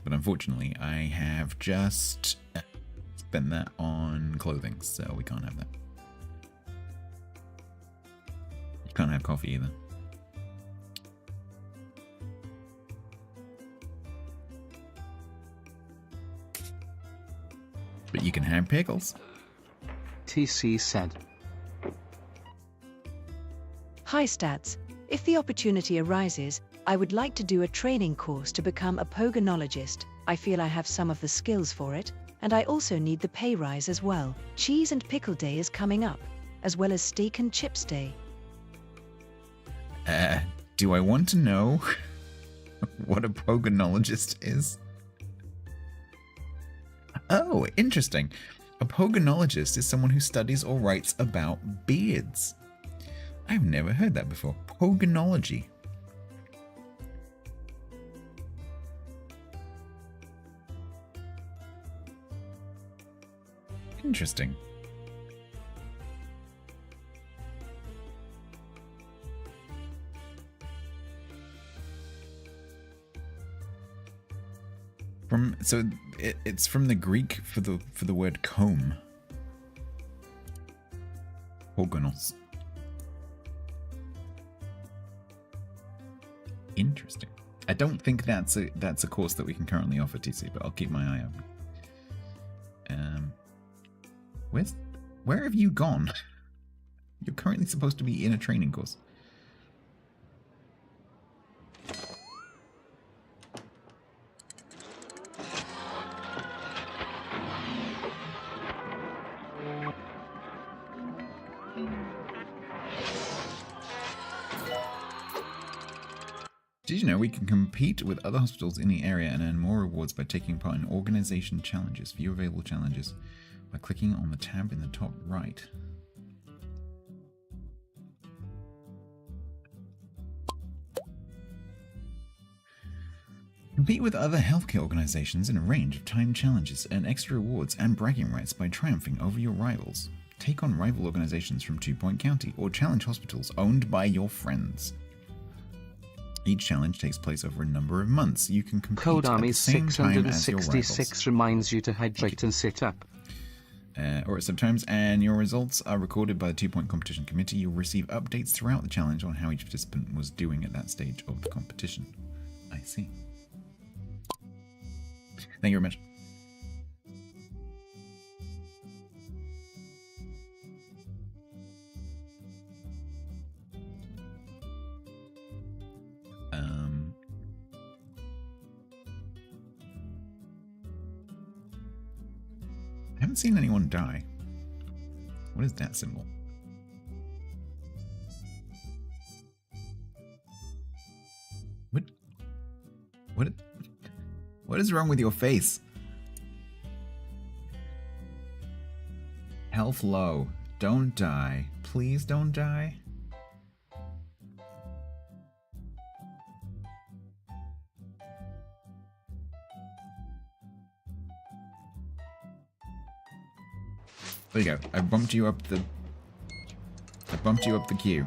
But unfortunately, I have just spent that on clothing, so we can't have that. You can't have coffee either. But you can have pickles. TC said. Hi Stats. If the opportunity arises, I would like to do a training course to become a pogonologist. I feel I have some of the skills for it, and I also need the pay rise as well. Cheese and pickle day is coming up, as well as steak and chips day. Do I want to know what a pogonologist is? Oh, interesting. A pogonologist is someone who studies or writes about beards. I've never heard that before. Pogonology. Interesting. It's from the Greek for the word comb. Pogonos. Interesting. I don't think that's a course that we can currently offer, TC, but I'll keep my eye out. Where have you gone? You're currently supposed to be in a training course. Did you know we can compete with other hospitals in the area and earn more rewards by taking part in organization challenges? View available challenges by clicking on the tab in the top right. Compete with other healthcare organizations in a range of timed challenges, earn extra rewards and bragging rights by triumphing over your rivals. Take on rival organizations from 2 Point County or challenge hospitals owned by your friends. Each challenge takes place over a number of months. You can compete Code at Army the same time as your rivals. 666 reminds you to hydrate and sit up. Or at sometimes, and your results are recorded by the 2 Point Competition Committee. You'll receive updates throughout the challenge on how each participant was doing at that stage of the competition. I see. Thank you very much. I haven't seen anyone die. What is that symbol? What? What is wrong with your face? Health low. Don't die. Please don't die. There you go. I bumped you up the queue.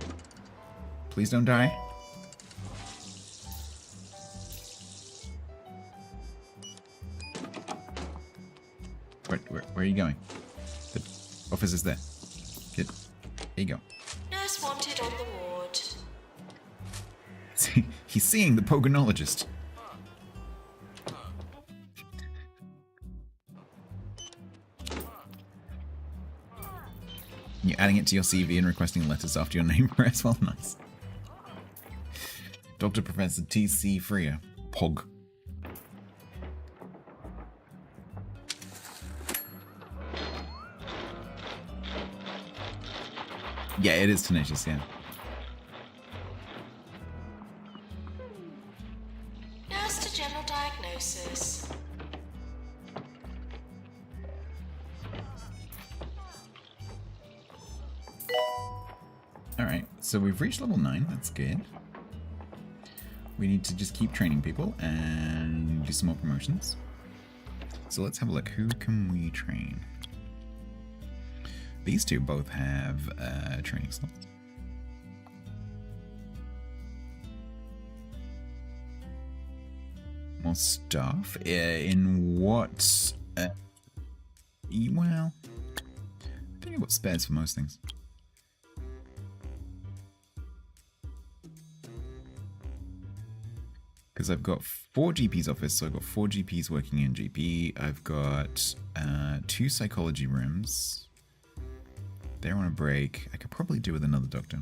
Please don't die. Where are you going? The office is there. Good. Here you go. Nurse wanted on the ward. See, he's seeing the pogonologist. You're adding it to your CV and requesting letters after your name as well. Nice. Dr. Professor T.C. Freer. Pog. Yeah, it is tenacious, yeah. Nurse to general diagnosis. Alright, so we've reached level 9, that's good. We need to just keep training people and do some more promotions. So let's have a look. Who can we train? These two both have training slots. More stuff? In what? Well, I think I've got spares for most things. Because I've got 4 GPs office, so I've got 4 GPs working in GP. I've got 2 psychology rooms. They're on a break. I could probably do with another doctor.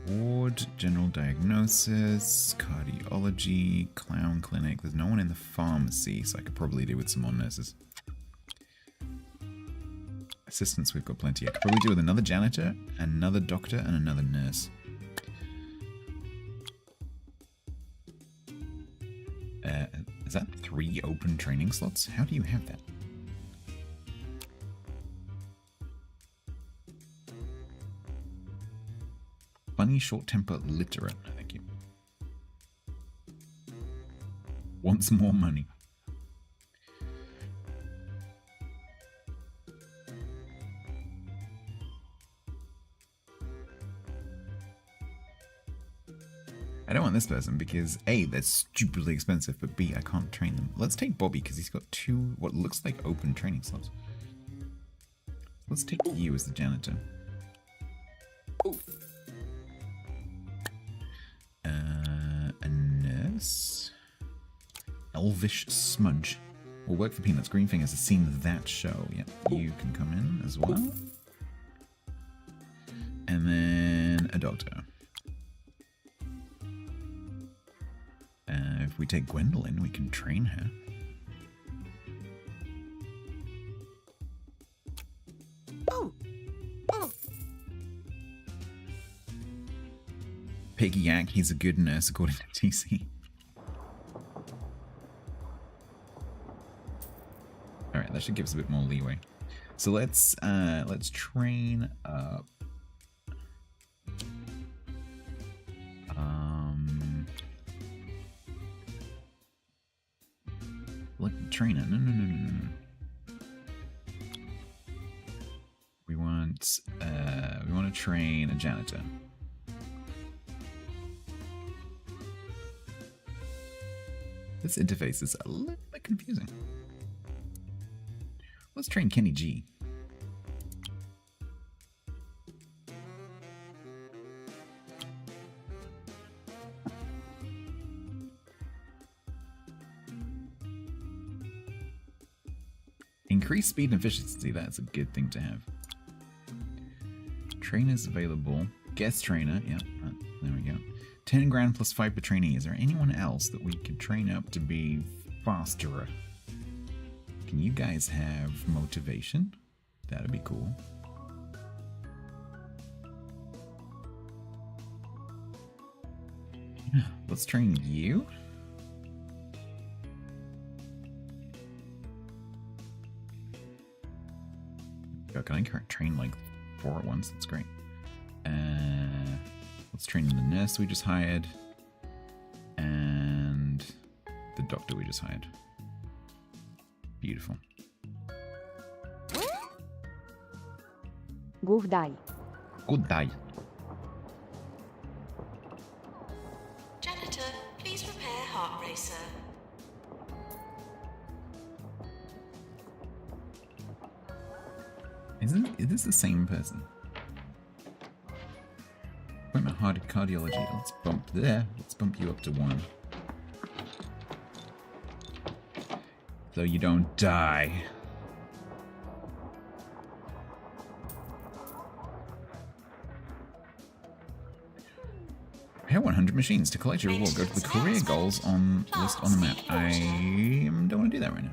Ward, general diagnosis, cardiology, clown clinic. There's no one in the pharmacy, so I could probably do with some more nurses. Assistants, we've got plenty. I could probably do with another janitor, another doctor, and another nurse. Is that 3 open training slots? How do you have that? Funny, short temper, literate. Thank you. Wants more money. I don't want this person because A, they're stupidly expensive, but B, I can't train them. Let's take Bobby because he's got 2 what looks like open training slots. Let's take you as the janitor. A nurse. Elvish Smudge. Will work for Peanuts. Greenfingers has seen that show. Yep, you can come in as well. And then a doctor. If we take Gwendolyn, we can train her. Piggy Yak, he's a good nurse according to TC. Alright, that should give us a bit more leeway. So let's train up. Like trainer. No. We want to train a janitor. This interface is a little bit confusing. Let's train Kenny G. Increase speed and efficiency, that's a good thing to have. Trainers available. Guest trainer, yeah, there we go. 10 grand plus 5 per trainee. Is there anyone else that we could train up to be faster? Can you guys have motivation? That'd be cool. Let's train you. Oh, can I train like 4 at once? That's great. Let's train the nurse we just hired. And the doctor we just hired. Beautiful. Good day. Good day. Janitor, please prepare heart racer. Is this the same person? Appointment heart cardiology. Let's bump there. Let's bump you up to 1. So you don't die. Repair 100 machines. To collect your reward, go to the career goals on list on the map. I don't want to do that right now.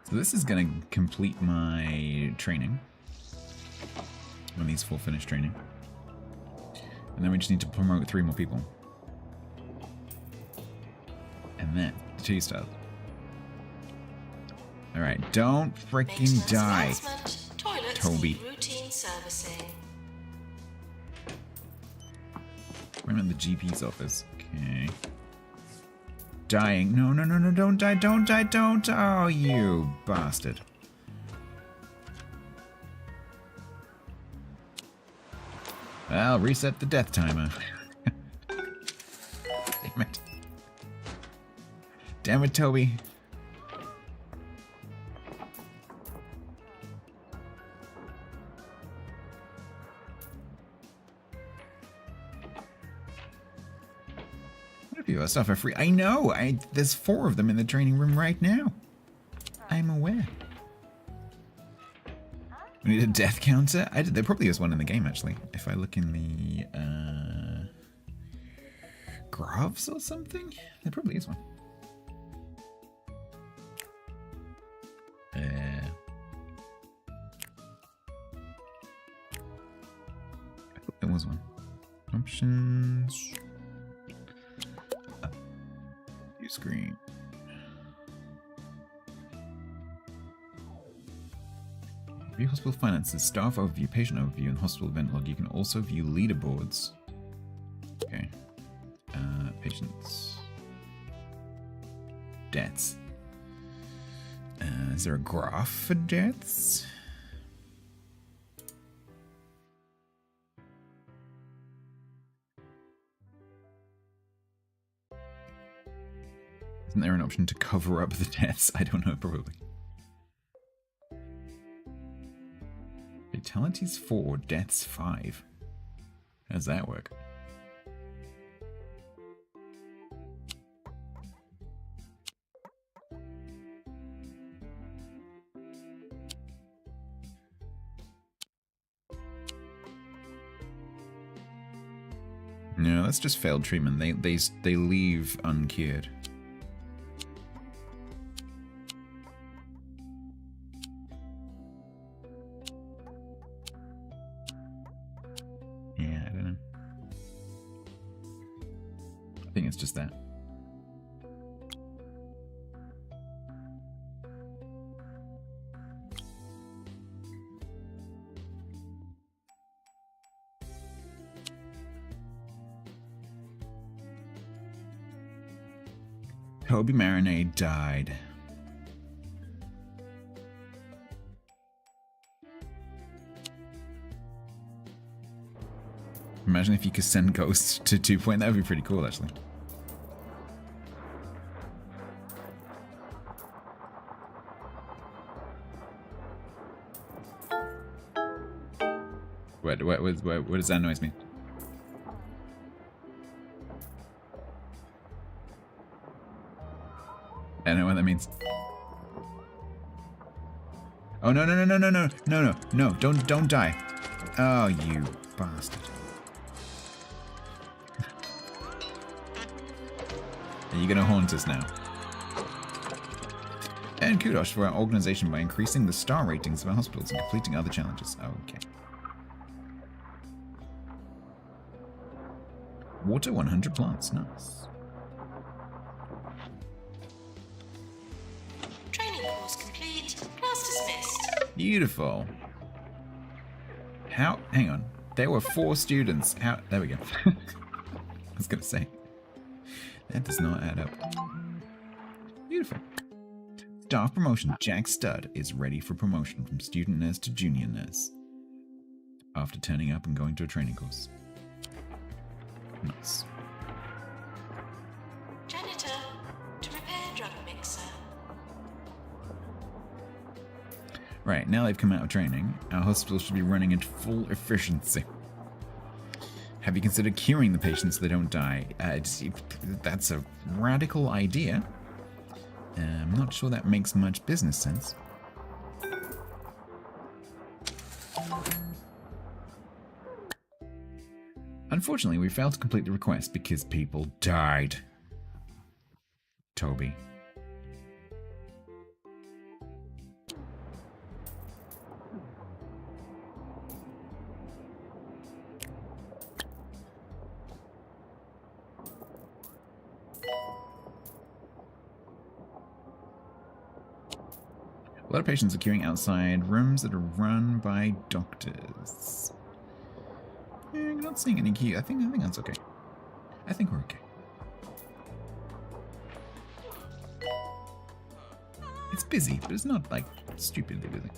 So this is going to complete my training. When these full finish training. And then we just need to promote 3 more people. And then 2 stars. Alright, don't freaking die, Toilets Toby. need routine servicing. I'm in the GP's office. Okay. Dying. No, no, no, no, don't die, don't die, don't. Oh, you bastard. I'll reset the death timer. Damn it. Damn it, Toby. What if you stuff are free? I know. There's 4 of them in the training room right now. I'm aware. We need a death counter? There probably is one in the game, actually. If I look in the graphs or something, there probably is one. I thought there was one. Options. View screen. View hospital finances, staff overview, patient overview, and hospital event log. You can also view leaderboards. Okay. Patients. Deaths. Is there a graph for deaths? Isn't there an option to cover up the deaths? I don't know, probably. Fatalities 4, deaths 5. How does that work? No, that's just failed treatment. They leave uncured. Yeah, I don't know. I think it's just that. Toby Marinade died. Imagine if you could send ghosts to 2 point. That would be pretty cool, actually. What does that noise mean? I don't know what that means. Oh, no, no, no, no, no, no, no, no, no, don't die. Oh, you bastard. Are you gonna haunt us now? And kudos for our organization by increasing the star ratings of our hospitals and completing other challenges. Okay. Water 100 plants. Nice. Training course complete. Class dismissed. Beautiful. How? Hang on. There were 4 students. How? There we go. I was gonna say. That does not add up. Beautiful. Staff promotion. Jack Stud is ready for promotion from student nurse to junior nurse. After turning up and going to a training course. Nice. Janitor, to repair drug mixer. Right, now they've come out of training, our hospital should be running at full efficiency. Have you considered curing the patients so they don't die? That's a radical idea. I'm not sure that makes much business sense. Unfortunately, we failed to complete the request because people died. Toby. A lot of patients are queuing outside rooms that are run by doctors. I'm not seeing any queue. I think that's okay. I think we're okay. It's busy, but it's not like stupidly busy.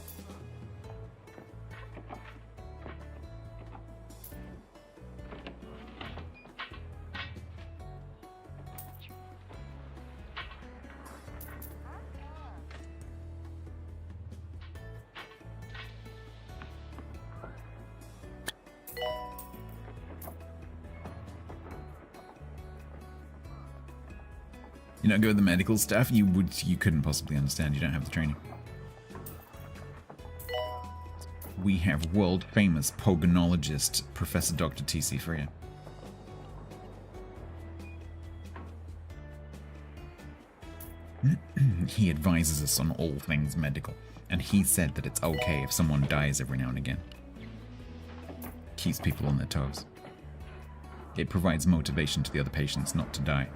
You're not good with the medical stuff. You couldn't possibly understand. You don't have the training. We have world famous pogonologist Professor Dr. T.C. Freer. He advises us on all things medical, and he said that it's okay if someone dies every now and again. Keeps people on their toes. It provides motivation to the other patients not to die.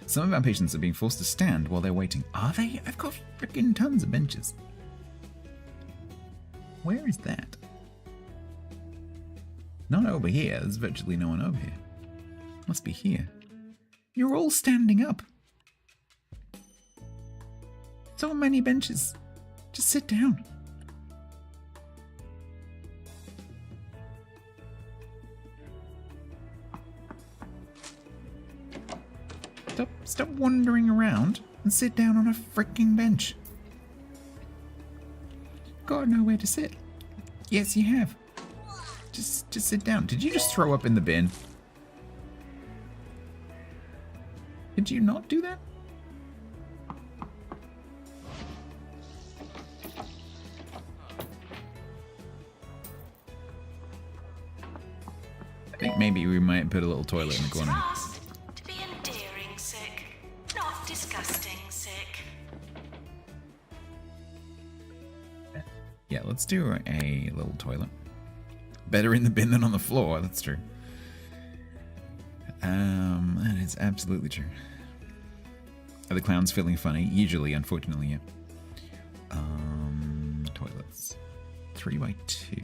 Some of our patients are being forced to stand while they're waiting. Are they? I've got freaking tons of benches. Where is that? Not over here. There's virtually no one over here. Must be here. You're all standing up. So many benches. Just sit down. Stop wandering around and sit down on a freaking bench. Got nowhere to sit. Yes, you have. Just sit down. Did you just throw up in the bin? Did you not do that? I think maybe we might put a little toilet in the corner. To be endearing sick, not disgusting sick. Yeah, let's do a little toilet. Better in the bin than on the floor, that's true. That is absolutely true. Are the clowns feeling funny? Usually, unfortunately, yeah. Toilets. 3x2.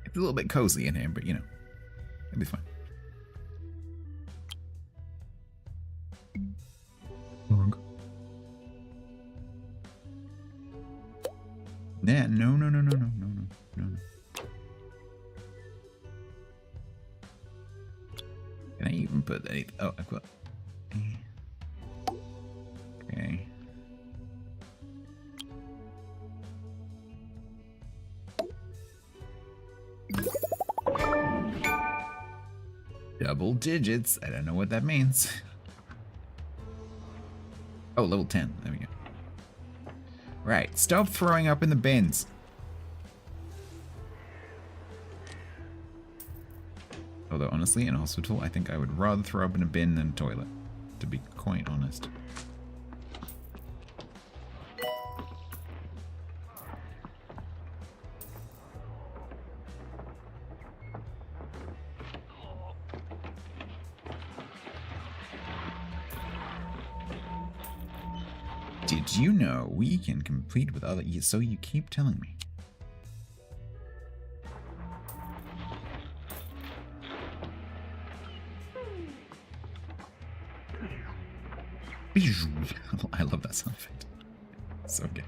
It's a little bit cozy in here, but you know, it'll be fine. Plug. Yeah, no. Can I even put that? Oh, I've got. Okay. Double digits. I don't know what that means. Oh, level 10. There we go. Right. Stop throwing up in the bins. Although, honestly, in a hospital, I think I would rather throw up in a bin than a toilet. To be quite honest. Did you know we can complete with other... So you keep telling me. Bijou. I love that sound effect. So good.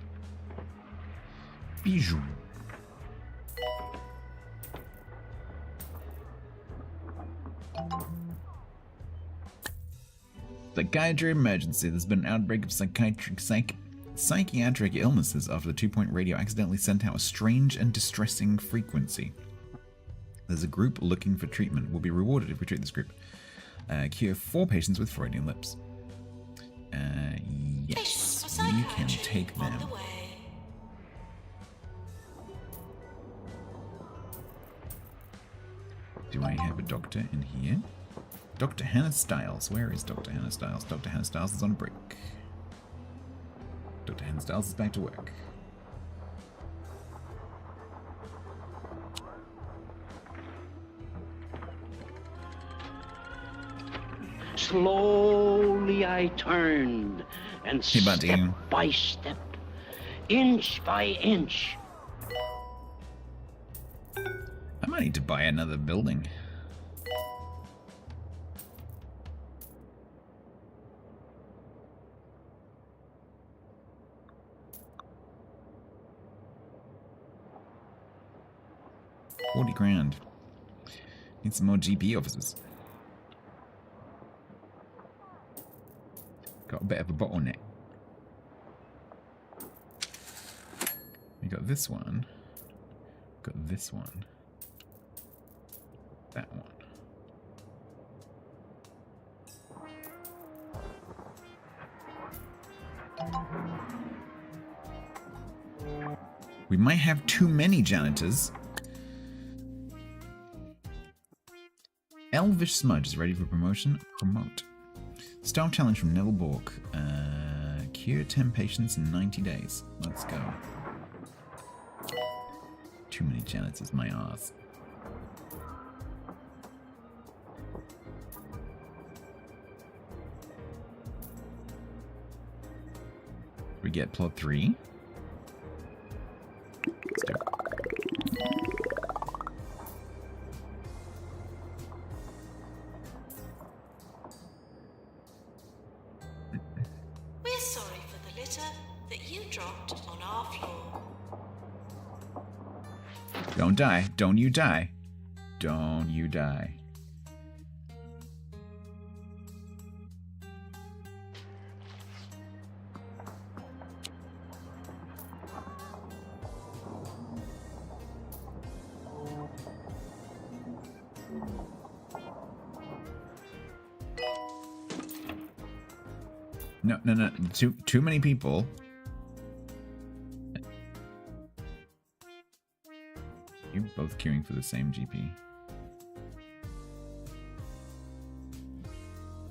Bijou. Psychiatry emergency. There's been an outbreak of psychiatric illnesses after the 2-point radio accidentally sent out a strange and distressing frequency. There's a group looking for treatment. Will be rewarded if we treat this group. Cure 4 patients with Freudian lips. Yes, we can take them. Do I have a doctor in here? Dr. Hannah Stiles. Where is Dr. Hannah Stiles? Dr. Hannah Stiles is on a break. Dr. Hannah Stiles is back to work. Slowly I turned, and Hey, buddy. step by step, inch by inch. I might need to buy another building. $40,000. Need some more GP officers. Got a bit of a bottleneck. We got this one. Got this one. That one. We might have too many janitors. Elvish Smudge is ready for promotion. Promote. Staff challenge from Neville Bork. Cure 10 patients in 90 days. Let's go. Too many janitors, my arse. We get plot 3. Let's do it. We're sorry for the litter that you dropped on our floor. Don't die. Don't you die. Don't you die. No. Too many people. You're both queuing for the same GP.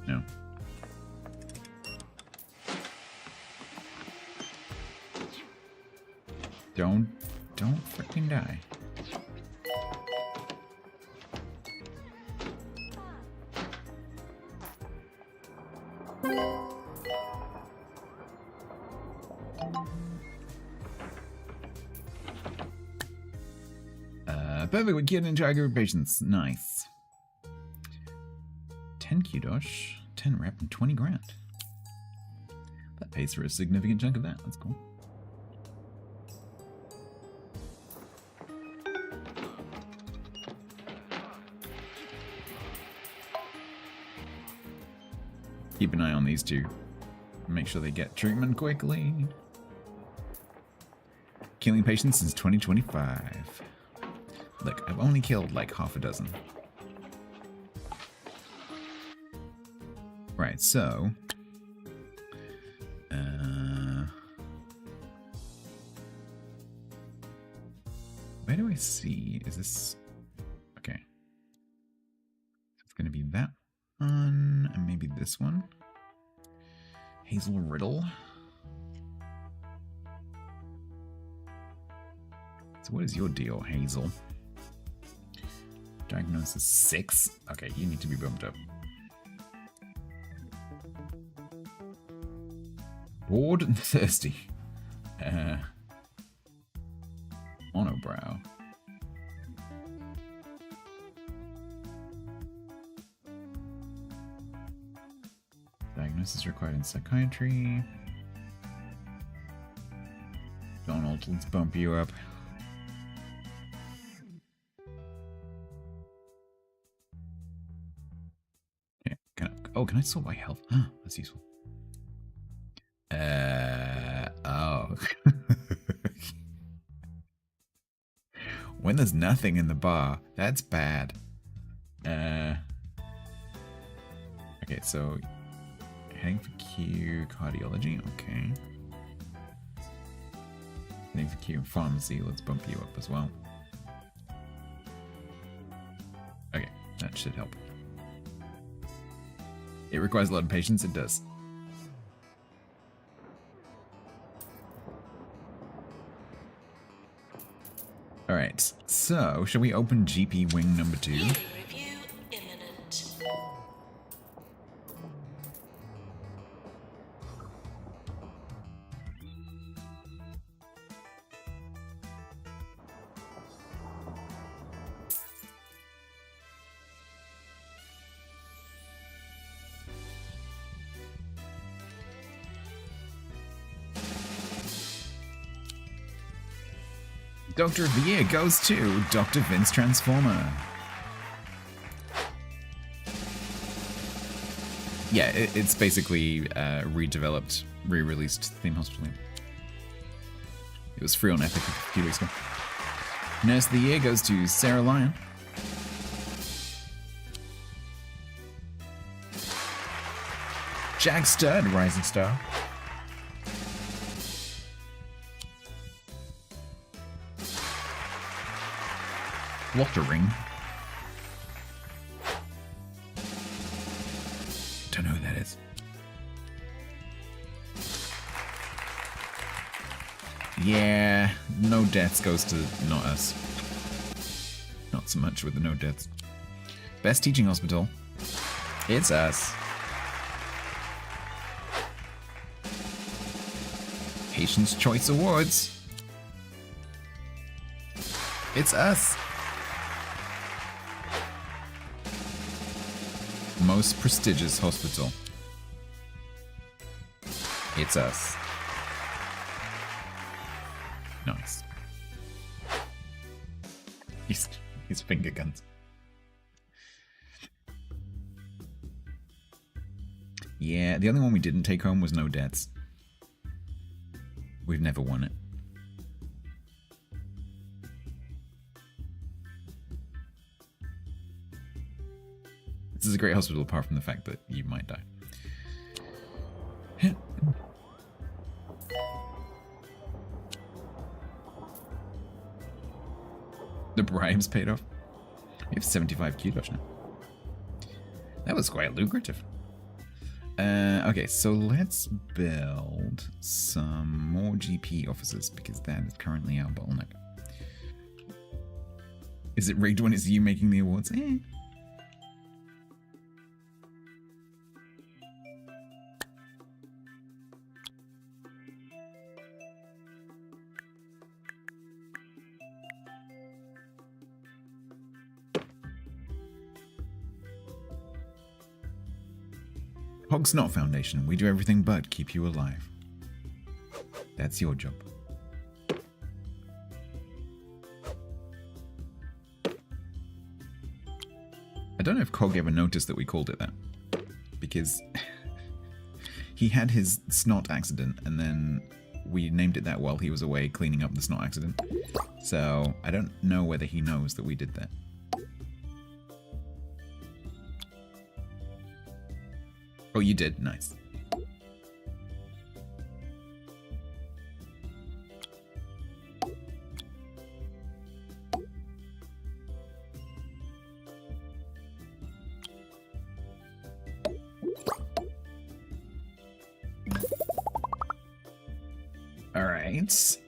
No. Don't freaking die. Perfect, we cured an entire group of patients. Nice. 10 Qdosh, 10 rep, and $20,000. That pays for a significant chunk of that. That's cool. Keep an eye on these two. Make sure they get treatment quickly. Killing patients since 2025. Look, I've only killed like half a dozen. Right, so... where do I see? Is this... okay. It's going to be that one, and maybe this one. Hazel Riddle. So what is your deal, Hazel? Diagnosis 6? Okay, you need to be bumped up. Bored and thirsty. Monobrow. Diagnosis required in psychiatry. Donald, let's bump you up. Yeah, can I sort by health? Huh, that's useful. Oh. When there's nothing in the bar, that's bad. Okay, so heading for Q, cardiology, okay. Heading for Q, pharmacy, let's bump you up as well. Okay, that should help. It requires a lot of patience, it does. Alright, so shall we open GP wing number 2? Review imminent. Doctor of the Year goes to Dr. Vince Transformer. Yeah, it's basically redeveloped, re-released Theme Hospital. It was free on Epic a few weeks ago. Nurse of the Year goes to Sarah Lyon. Jack Stud, Rising Star. Lottering. Don't know who that is. Yeah, no deaths goes to not us. Not so much with the no deaths. Best teaching hospital. It's us. Patient's Choice Awards. It's us. Most prestigious hospital. It's us. Nice. His finger guns. Yeah, the only one we didn't take home was No Deaths. We've never won it. This is a great hospital apart from the fact that you might die. The bribes paid off. We have 75 kudos now. That was quite lucrative. Okay, so let's build some more GP officers because that is currently our bottleneck. Is it rigged when it's you making the awards? Eh. Hog Snot Foundation. We do everything but keep you alive. That's your job. I don't know if Cog ever noticed that we called it that. Because he had his snot accident and then we named it that while he was away cleaning up the snot accident. So I don't know whether he knows that we did that. Oh, you did? Nice. Alright,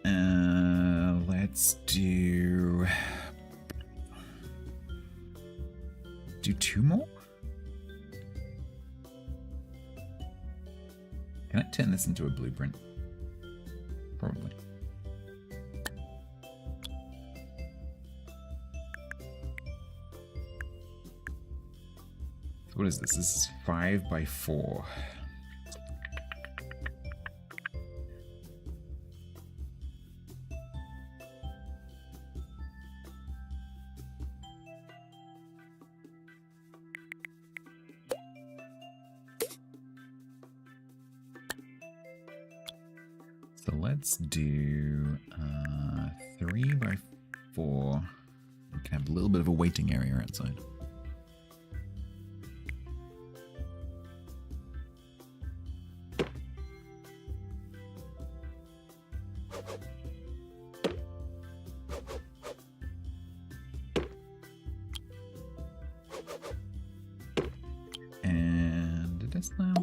let's do 2 more? Can I turn this into a blueprint? Probably. So what is this? This is 5 by 4. So let's do 3 by 4. We can have a little bit of a waiting area outside. And it is now.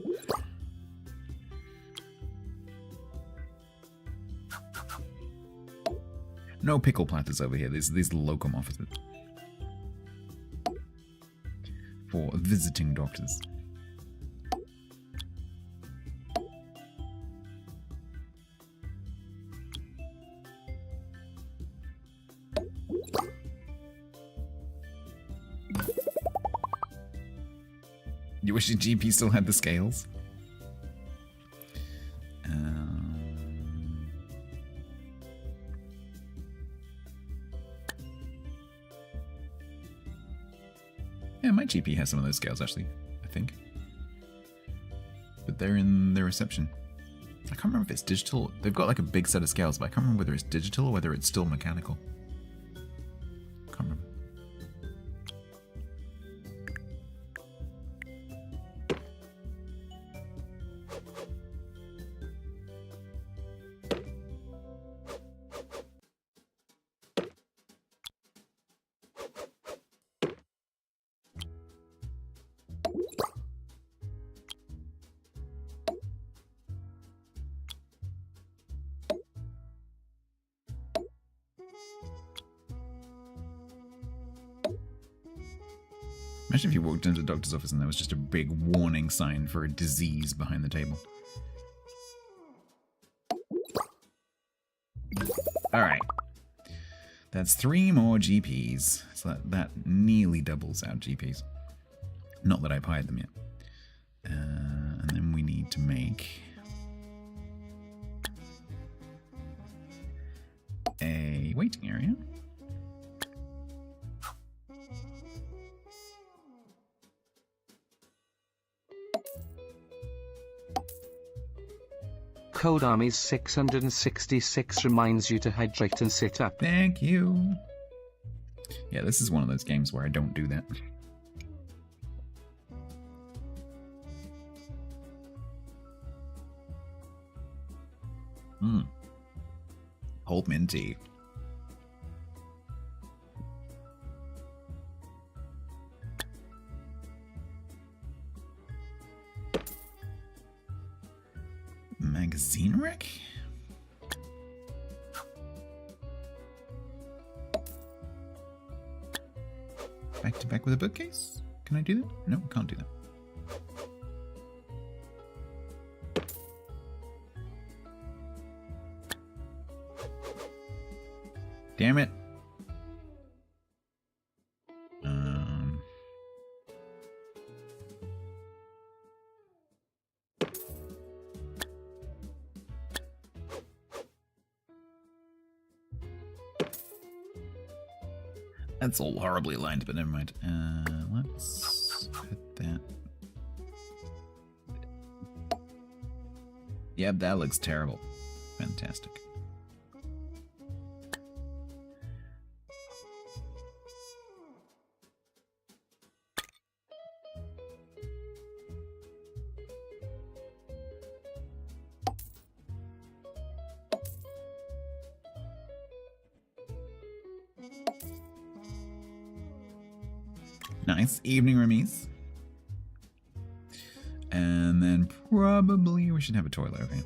No pickle platters over here. These locum offices. For visiting doctors. You wish your GP still had the scales? Yeah, my GP has some of those scales, actually, I think. But they're in the reception. I can't remember if it's digital. They've got like a big set of scales, but I can't remember whether it's digital or whether it's still mechanical. Can't remember. Imagine if you walked into the doctor's office and there was just a big warning sign for a disease behind the table. Alright. That's 3 more GPs. So that nearly doubles our GPs. Not that I've hired them yet. And then we need to make a waiting area. Code Armies 666 reminds you to hydrate and sit up. Thank you. Yeah, this is one of those games where I don't do that. Hold minty. Magazine rack? Back to back with a bookcase? Can I do that? No, I can't do that. Damn it. That's all horribly aligned, but never mind. Let's put that. Yep, that looks terrible. Fantastic. Nice. Evening Remise. And then probably we should have a toilet over here.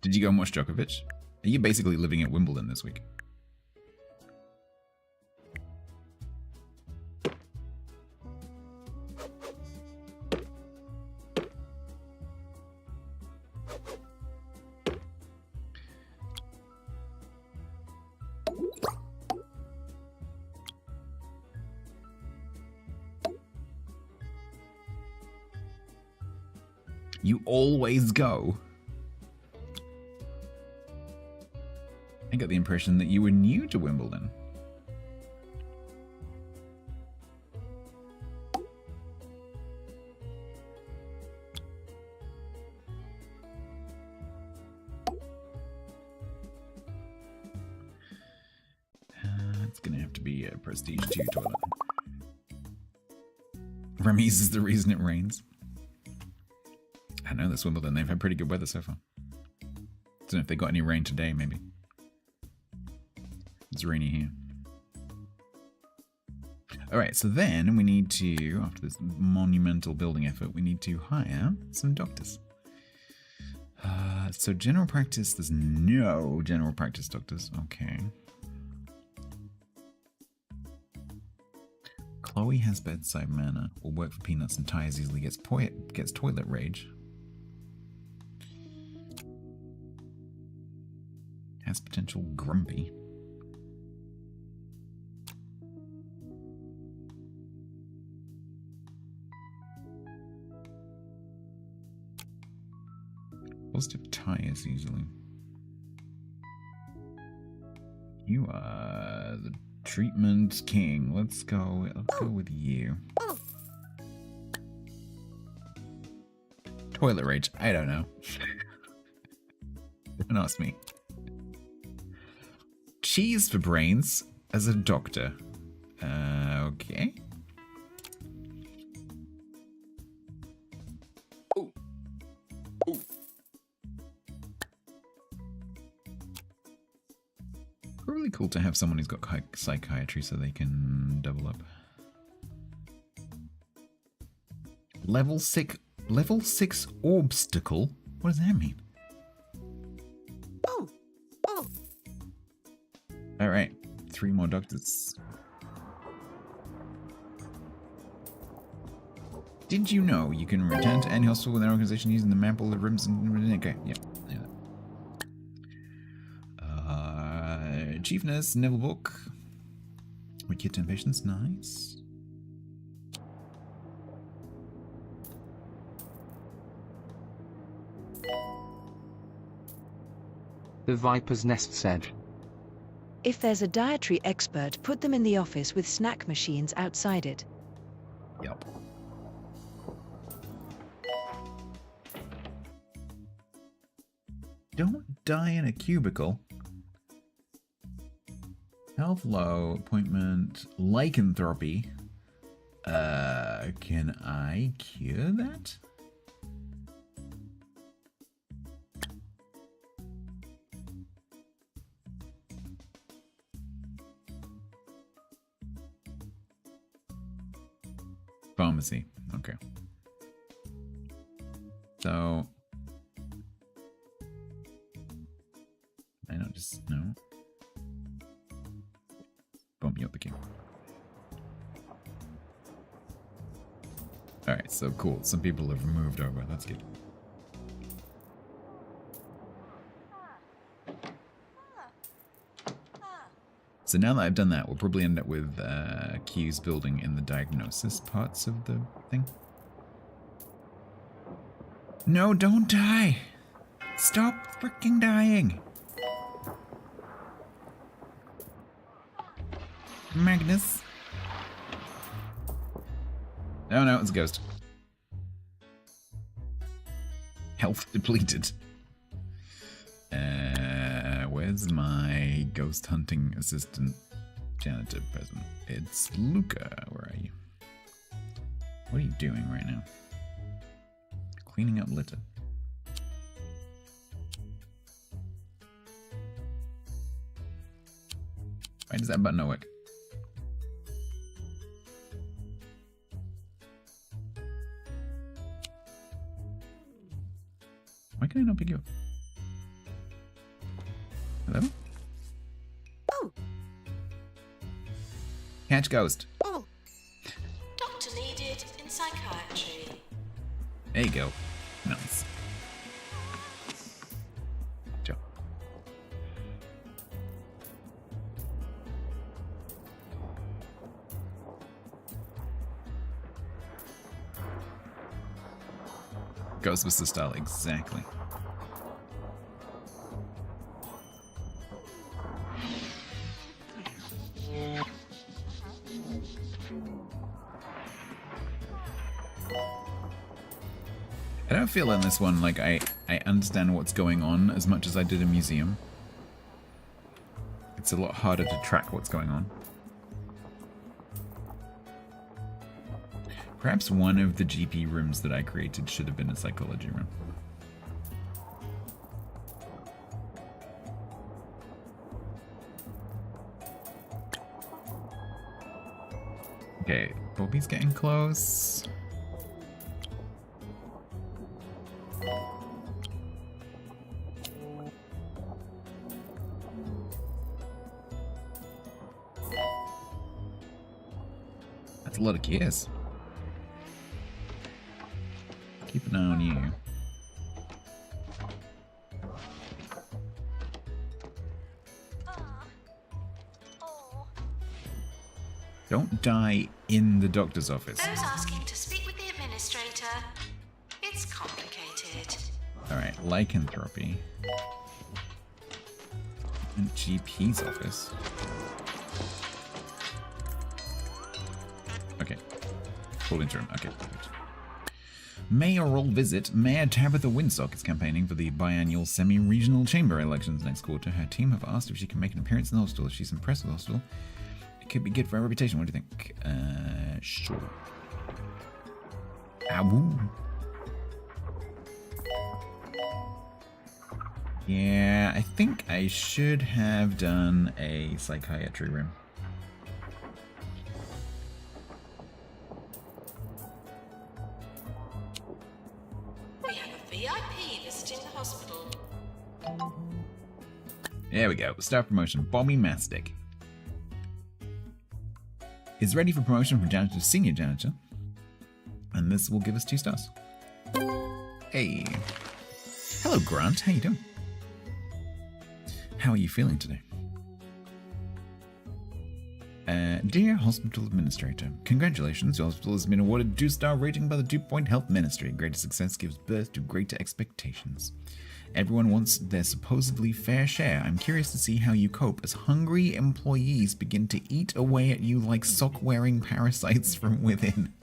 Did you go and watch Djokovic? Are you basically living at Wimbledon this week? You always go. I got the impression that you were new to Wimbledon. It's gonna have to be a Prestige 2 toilet. Remise is the reason it rains. I know this Wimbledon, they've had pretty good weather so far. Don't know if they got any rain today, maybe. It's rainy here. Alright, so then we need to, after this monumental building effort, we need to hire some doctors. So general practice, there's no general practice doctors. Okay. Chloe has bedside manner, will work for peanuts and tires easily, gets toilet rage. Has potential grumpy. Positive tires easily. You are the treatment king. Let's go with you. Toilet rage. I don't know. Don't ask me. Cheese for brains as a doctor. Okay. Really cool to have someone who's got psychiatry so they can double up. Level 6 obstacle? What does that mean? Alright, 3 more doctors. Did you know you can return to any hospital within an organization using the map, all the rooms and... Okay, yeah. Chief Nurse, Neville Book. We get 10 patients, nice. The Viper's Nest said. If there's a dietary expert, put them in the office with snack machines outside it. Yep. Don't die in a cubicle. Health low, appointment, lycanthropy. Can I cure that? Pharmacy. Okay. So I don't just no. Bump you up the queue. Alright, so cool. Some people have moved over. That's good. So now that I've done that, we'll probably end up with queues building in the diagnosis parts of the thing. No, don't die. Stop freaking dying. Magnus. Oh no, it's a ghost. Health depleted. Where's my ghost hunting assistant janitor present? It's Luca. Where are you? What are you doing right now? Cleaning up litter. Why does that button not work? Why can I not pick you up? Hello? Oh. Catch ghost. Oh. Doctor needed in psychiatry. There you go. Nice. Joe. Ghostbuster style, exactly. I don't feel in this one like I understand what's going on as much as I did in Museum. It's a lot harder to track what's going on. Perhaps one of the GP rooms that I created should have been a psychology room. Okay, Bobby's getting close. That's a lot of gears. Keep an eye on you. Don't die in the doctor's office. Those asking to speak with the administrator. It's complicated. Alright, lycanthropy. And GP's office. Okay. Full interim. Okay, perfect. Mayoral visit. Mayor Tabitha Winstock is campaigning for the biannual semi-regional chamber elections next quarter. Her team have asked if she can make an appearance in the hospital. If she's impressed with the hospital, it could be good for her reputation. What do you think? Sure. Ow. Yeah, I think I should have done a psychiatry room. We have a VIP visiting the hospital. There we go. Staff promotion. Bobby Mastic is ready for promotion from janitor to senior janitor. And this will give us 2 stars. Hey. Hello, Grant. How you doing? How are you feeling today? Dear Hospital Administrator, congratulations. Your hospital has been awarded 2-star rating by the 2-Point Health Ministry. Greater success gives birth to greater expectations. Everyone wants their supposedly fair share. I'm curious to see how you cope as hungry employees begin to eat away at you like sock-wearing parasites from within.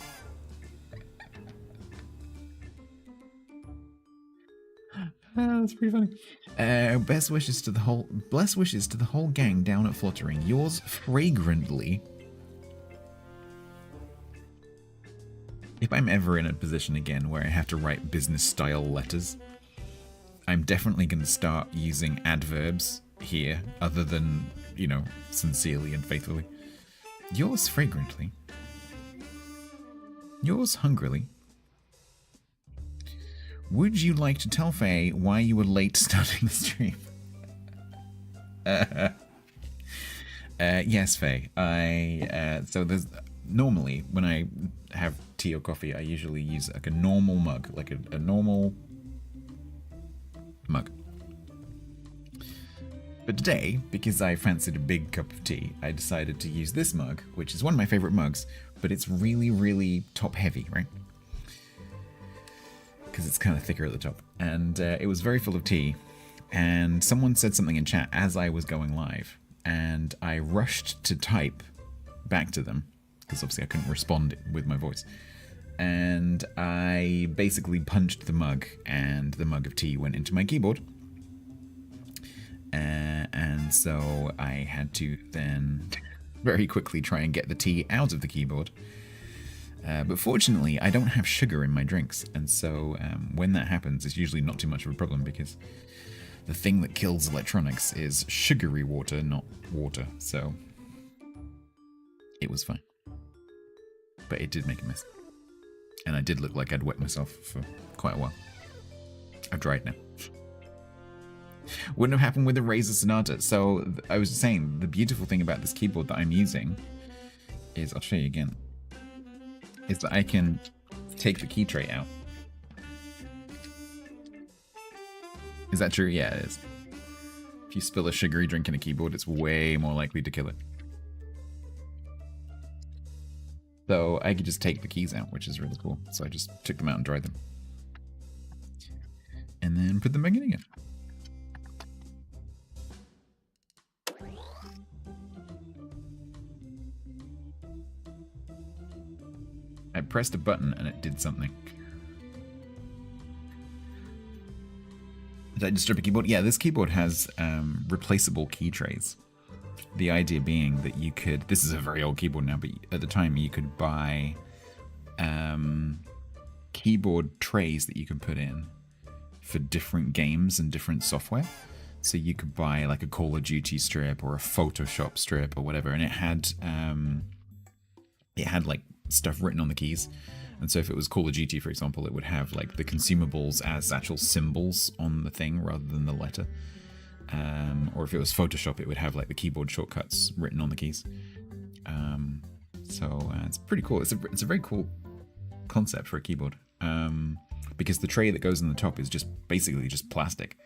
That's pretty funny. Best wishes to the whole gang down at Fluttering. Yours fragrantly. If I'm ever in a position again where I have to write business style letters, I'm definitely going to start using adverbs here other than, you know, sincerely and faithfully. Yours fragrantly. Yours hungrily. Would you like to tell Faye why you were late starting the stream? Yes, Faye. So there's normally when I have tea or coffee, I usually use like a normal mug, like a normal mug. But today, because I fancied a big cup of tea, I decided to use this mug, which is one of my favorite mugs, but it's really, really top heavy, right? because it's kind of thicker at the top. And it was very full of tea. And someone said something in chat as I was going live. And I rushed to type back to them, because obviously I couldn't respond with my voice. And I basically punched the mug, and the mug of tea went into my keyboard. And so I had to then very quickly try and get the tea out of the keyboard. But fortunately, I don't have sugar in my drinks, and so when that happens, it's usually not too much of a problem, because the thing that kills electronics is sugary water, not water, so it was fine. But it did make a mess. And I did look like I'd wet myself for quite a while. I've dried now. Wouldn't have happened with the Razer Sonata. So I was saying, the beautiful thing about this keyboard that I'm using is, I'll show you again, is that I can take the key tray out. Is that true? Yeah, it is. If you spill a sugary drink in a keyboard, it's way more likely to kill it. So I could just take the keys out, which is really cool. So I just took them out and dried them. And then put them back in again. I pressed a button and it did something. Did I disturb a keyboard? Yeah, this keyboard has replaceable key trays. The idea being that you could, this is a very old keyboard now, but at the time you could buy keyboard trays that you can put in for different games and different software. So you could buy like a Call of Duty strip or a Photoshop strip or whatever, and it had like stuff written on the keys. And so if it was Call of Duty, for example, it would have like the consumables as actual symbols on the thing rather than the letter. Or if it was Photoshop, it would have like the keyboard shortcuts written on the keys. So it's pretty cool. It's a very cool concept for a keyboard, because the tray that goes on the top is just basically just plastic.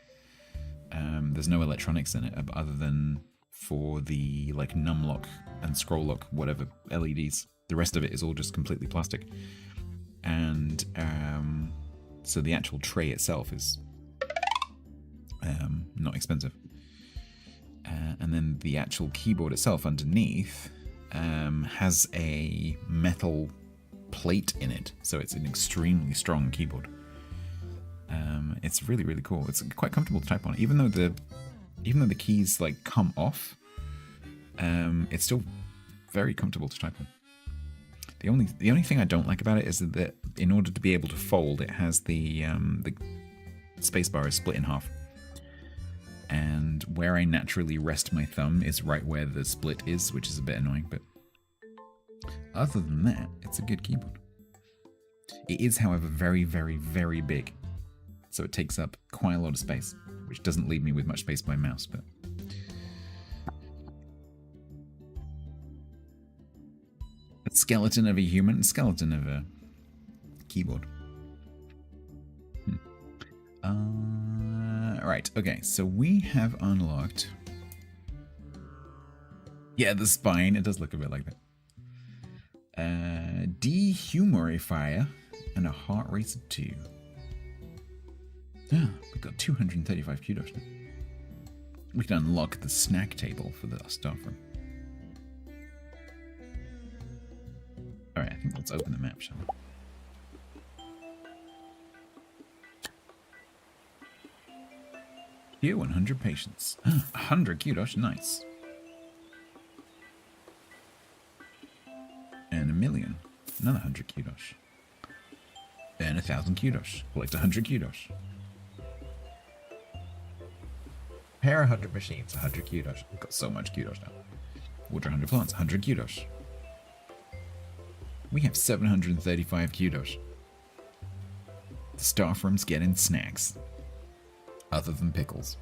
There's no electronics in it other than for the like numlock and scroll lock, whatever LEDs. The rest of it is all just completely plastic. And so the actual tray itself is not expensive. And then the actual keyboard itself underneath has a metal plate in it. So it's an extremely strong keyboard. It's really, really cool. It's quite comfortable to type on. Even though the keys like come off, it's still very comfortable to type on. The only thing I don't like about it is that in order to be able to fold, it has the spacebar is split in half. And where I naturally rest my thumb is right where the split is, which is a bit annoying, but other than that, it's a good keyboard. It is, however, very, very, very big. So it takes up quite a lot of space, which doesn't leave me with much space by mouse, but a skeleton of a human, skeleton of a keyboard. Right, okay, so we have unlocked... Yeah, the spine, it does look a bit like that. Dehumidifier and a heart rate of 2. Ah, we've got 235 kudos now. We can unlock the snack table for the staff room. Alright, I think let's open the map, shall we? Here, 100 patients. 100 kudos, nice. And 1,000,000. Another 100 kudos. And 1,000 kudos. Collect 100 kudos. Pair 100 machines, 100 kudos. We've got so much kudos now. Water 100 plants, 100 kudos. We have 735 kudos. The staff room's getting snacks. Other than pickles.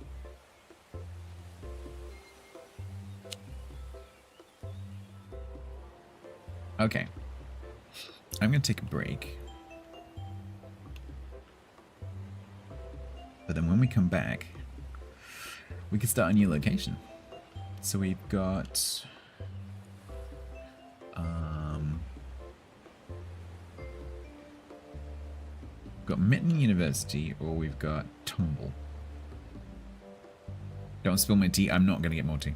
Okay. I'm going to take a break. But then when we come back, we can start a new location. So we've got... got Mitten University or we've got Tumble. Don't spill my tea. I'm not going to get more tea.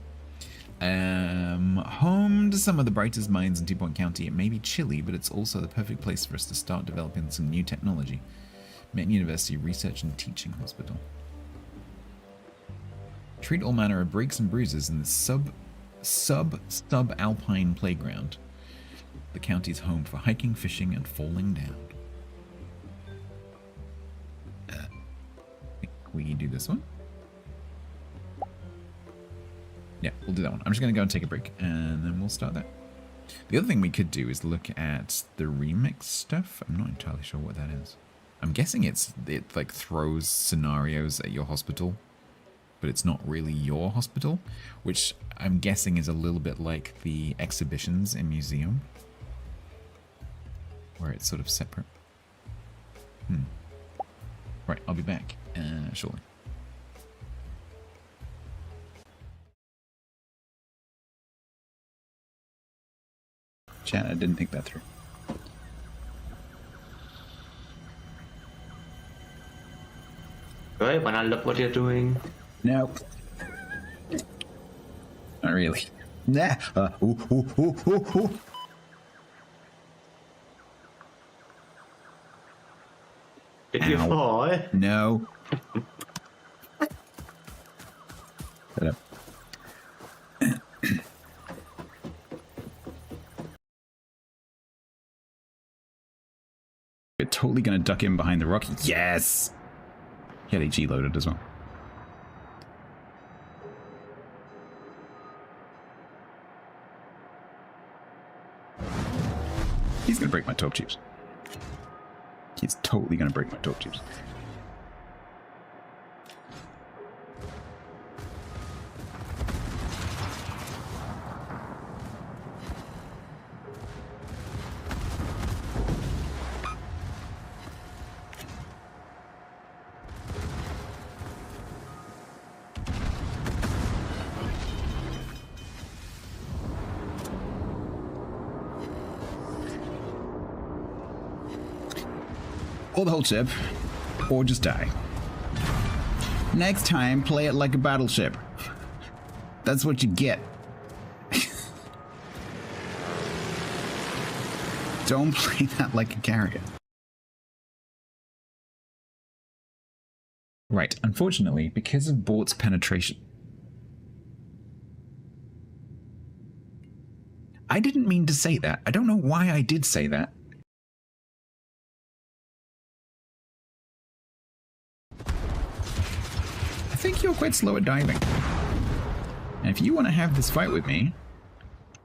Home to some of the brightest minds in 2 Point County. It may be chilly, but it's also the perfect place for us to start developing some new technology. Mitten University Research and Teaching Hospital. Treat all manner of breaks and bruises in the sub-alpine playground. The county's home for hiking, fishing, and falling down. We do this one. Yeah, we'll do that one. I'm just going to go and take a break, and then we'll start that. The other thing we could do is look at the remix stuff. I'm not entirely sure what that is. I'm guessing it like throws scenarios at your hospital, but it's not really your hospital, which I'm guessing is a little bit like the exhibitions in museum, where it's sort of separate. Right, I'll be back shortly. Chat, I didn't think that through. Right, when I look what you're doing. No. Not really. Nah. Ooh. Did you fall? No. Shut up. We're totally gonna duck in behind the rock. Yes! He had HE loaded as well. He's gonna break my torque tubes. He's totally gonna break my torque tubes. Or the whole ship, or just die. Next time, play it like a battleship. That's what you get. Don't play that like a carrier. Right, unfortunately, because of Bort's penetration. I didn't mean to say that. I don't know why I did say that. I think you're quite slow at diving. And if you want to have this fight with me,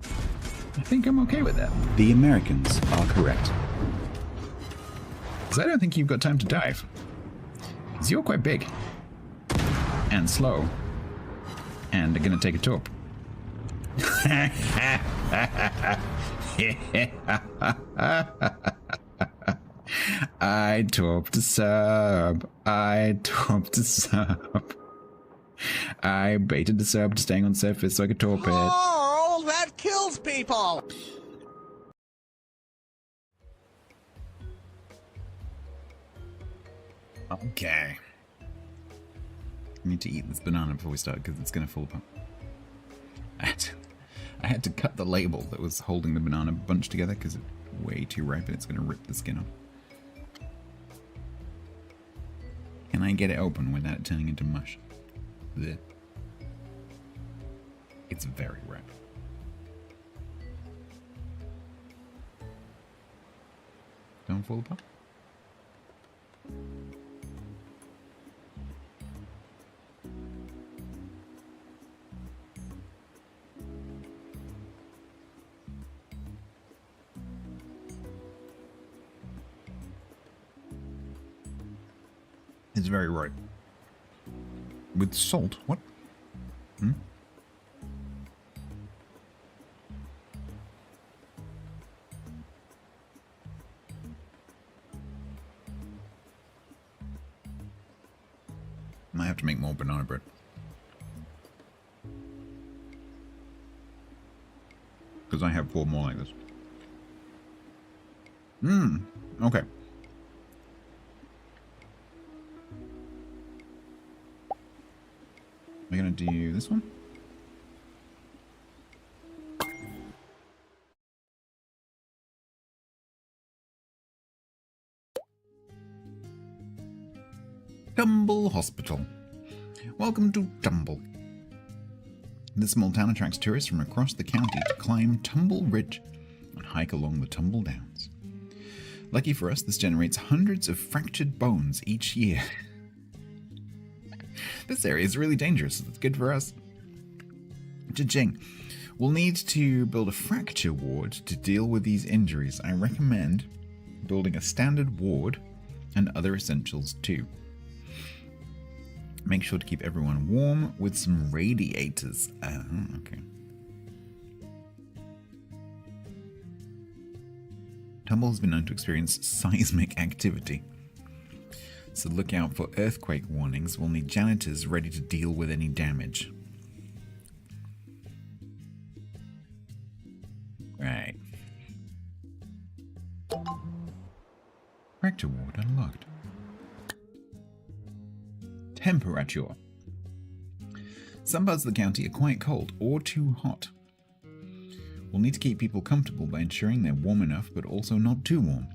I think I'm okay with that. The Americans are correct. Because I don't think you've got time to dive. Because you're quite big. And slow. And are going to take a torp. I torped a sub. I torped a sub. I baited the sub to staying on surface so I could torp it. Oh, that kills people! Okay. I need to eat this banana before we start because it's going to fall apart. I had to cut the label that was holding the banana bunch together because it's way too ripe and it's going to rip the skin off. Can I get it open without it turning into mush? Blech. It's very ripe. Don't fall apart. It's very ripe. With salt? What? I have to make more banana bread. Because I have 4 more like this. Okay. We're going to do this one. Tumble Hospital. Welcome to Tumble. This small town attracts tourists from across the county to climb Tumble Ridge and hike along the Tumble Downs. Lucky for us, this generates hundreds of fractured bones each year. This area is really dangerous, so that's good for us. Cha-ching. We'll need to build a fracture ward to deal with these injuries. I recommend building a standard ward and other essentials too. Make sure to keep everyone warm with some radiators. Okay. Tumble has been known to experience seismic activity, so look out for earthquake warnings. We'll need janitors ready to deal with any damage. Right. Fracture ward unlocked. Temperature. Some parts of the county are quite cold or too hot. We'll need to keep people comfortable by ensuring they're warm enough but also not too warm.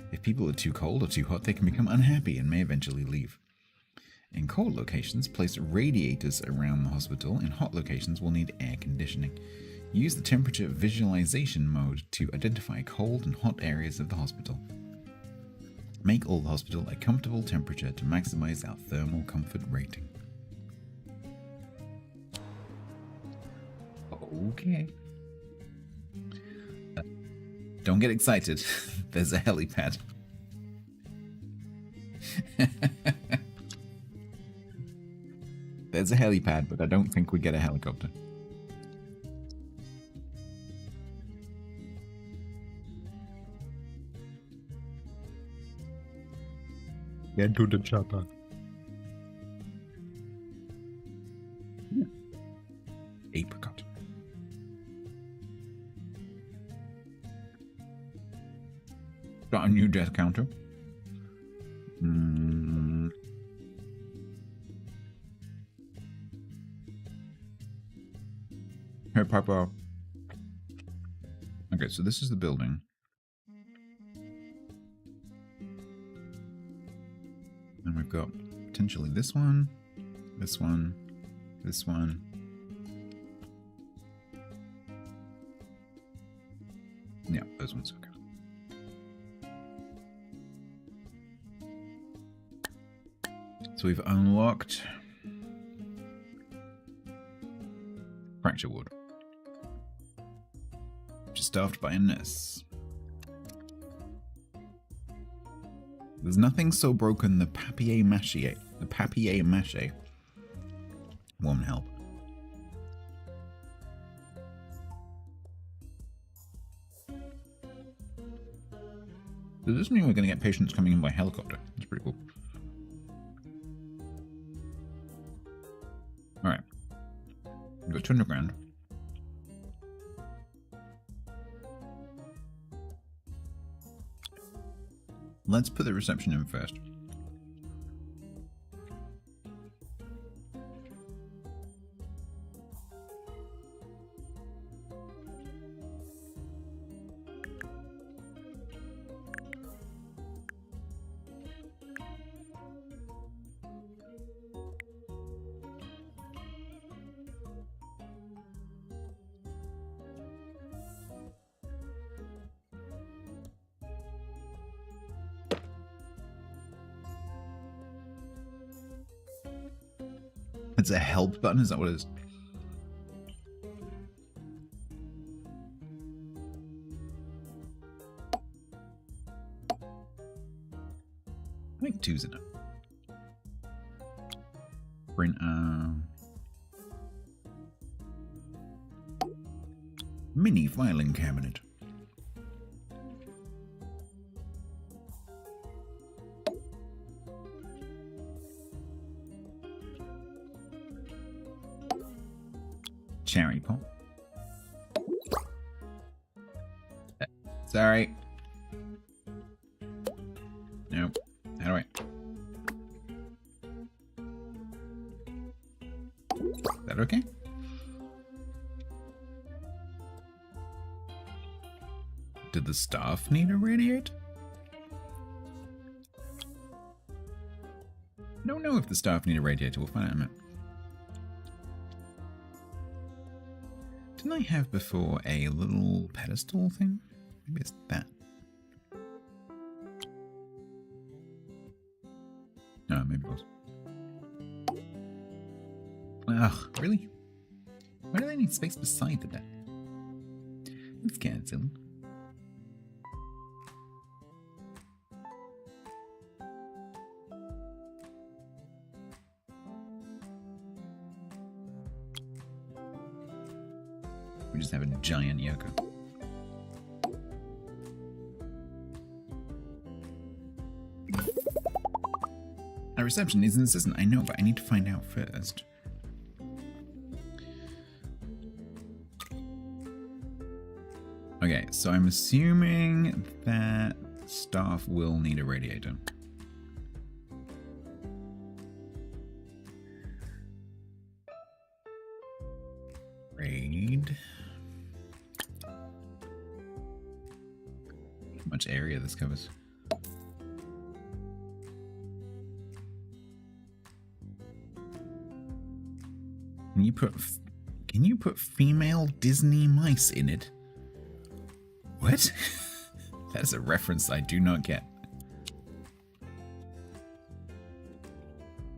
If people are too cold or too hot, they can become unhappy and may eventually leave. In cold locations, place radiators around the hospital. In hot locations, we'll need air conditioning. Use the temperature visualization mode to identify cold and hot areas of the hospital. Make all the hospital a comfortable temperature to maximize our thermal comfort rating. Okay. Don't get excited. There's a helipad. There's a helipad, but I don't think we get a helicopter. Get to the chopper. Apricot. Got a new death counter. Here, Papa. Okay, so this is the building. And we've got potentially this one, this one, this one. Yeah, those ones are good. So we've unlocked fracture ward, which is staffed by a nurse. There's nothing so broken the papier-mâché won't help. Does this mean we're going to get patients coming in by helicopter? That's pretty cool. Alright. We've got 200 grand. Let's put the reception in first. It's a help button, is that what it is? I think 2's enough. Printer. Mini filing cabinet. Cherry pop. Sorry. Nope. How do I? Is that okay? Did the staff need a radiator? I don't know if the staff need a radiator. We'll find out in a minute. Didn't I have before a little pedestal thing? Maybe it's that. No, maybe it was. Ugh, really? Why do they need space beside the deck? It's kind of silly. We just have a giant Yoko. Our reception is an assistant. I know, but I need to find out first. Okay, so I'm assuming that staff will need a radiator. Raid. How much area this covers? Can you put female Disney mice in it? What? That's a reference I do not get.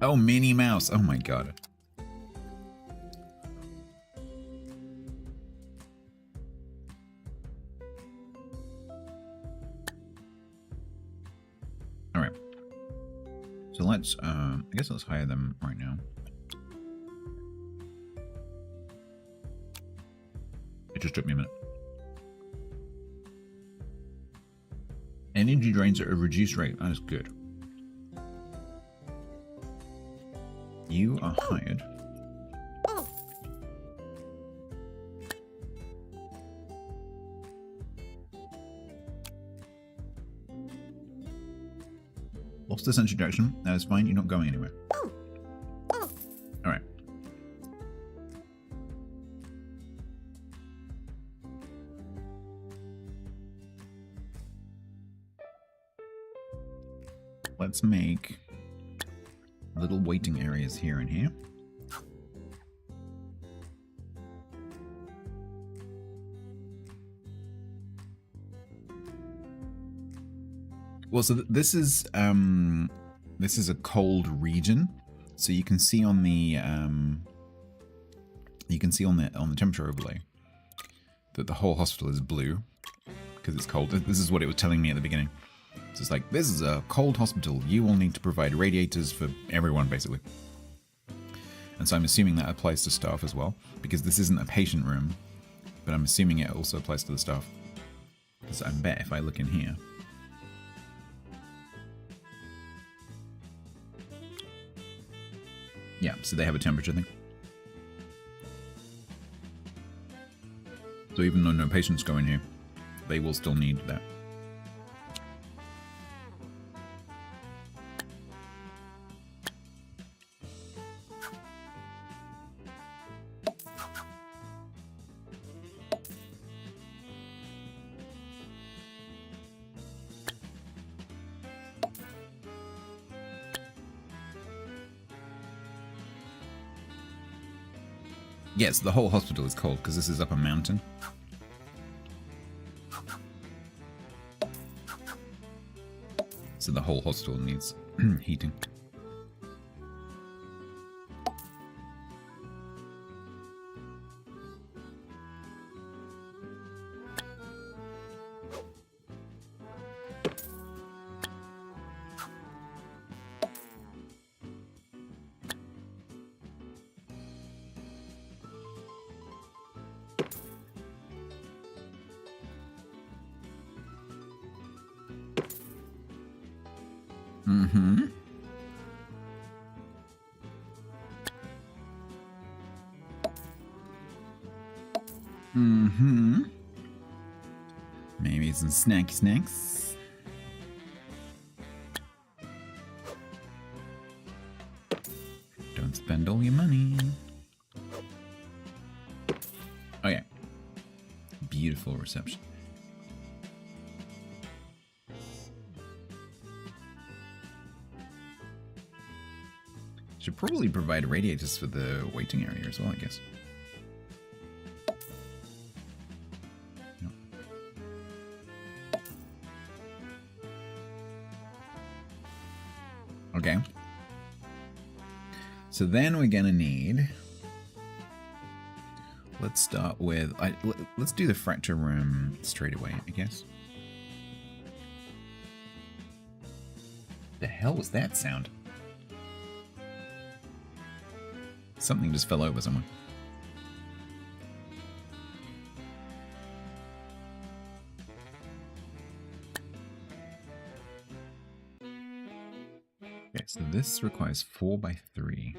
Oh, Minnie Mouse. Oh my god. Alright. So let's, I guess let's hire them right now. It just took me a minute. Energy drains at a reduced rate. That is good. You are hired. Lost the sense injection. That is fine. You're not going anywhere. Alright. Let's make little waiting areas here and here. Well, so this is a cold region, so you can see on the temperature overlay that the whole hospital is blue because it's cold. This is what it was telling me at the beginning. So it's like, this is a cold hospital. You will need to provide radiators for everyone, basically. And so I'm assuming that applies to staff as well, because this isn't a patient room, but I'm assuming it also applies to the staff. Because I bet if I look in here, yeah, so they have a temperature thing. So even though no patients go in here, they will still need that. Yes, the whole hospital is cold because this is up a mountain. So the whole hospital needs heating. Mm-hmm. Mm-hmm. Maybe some snacky snacks. Don't spend all your money. Oh yeah. Beautiful reception. Should probably provide radiators for the waiting area as well, I guess. Yep. Okay. So then we're gonna need... Let's start with... let's do the fracture room straight away, I guess. The hell was that sound? Something just fell over somewhere. Okay, so this requires 4 by 3.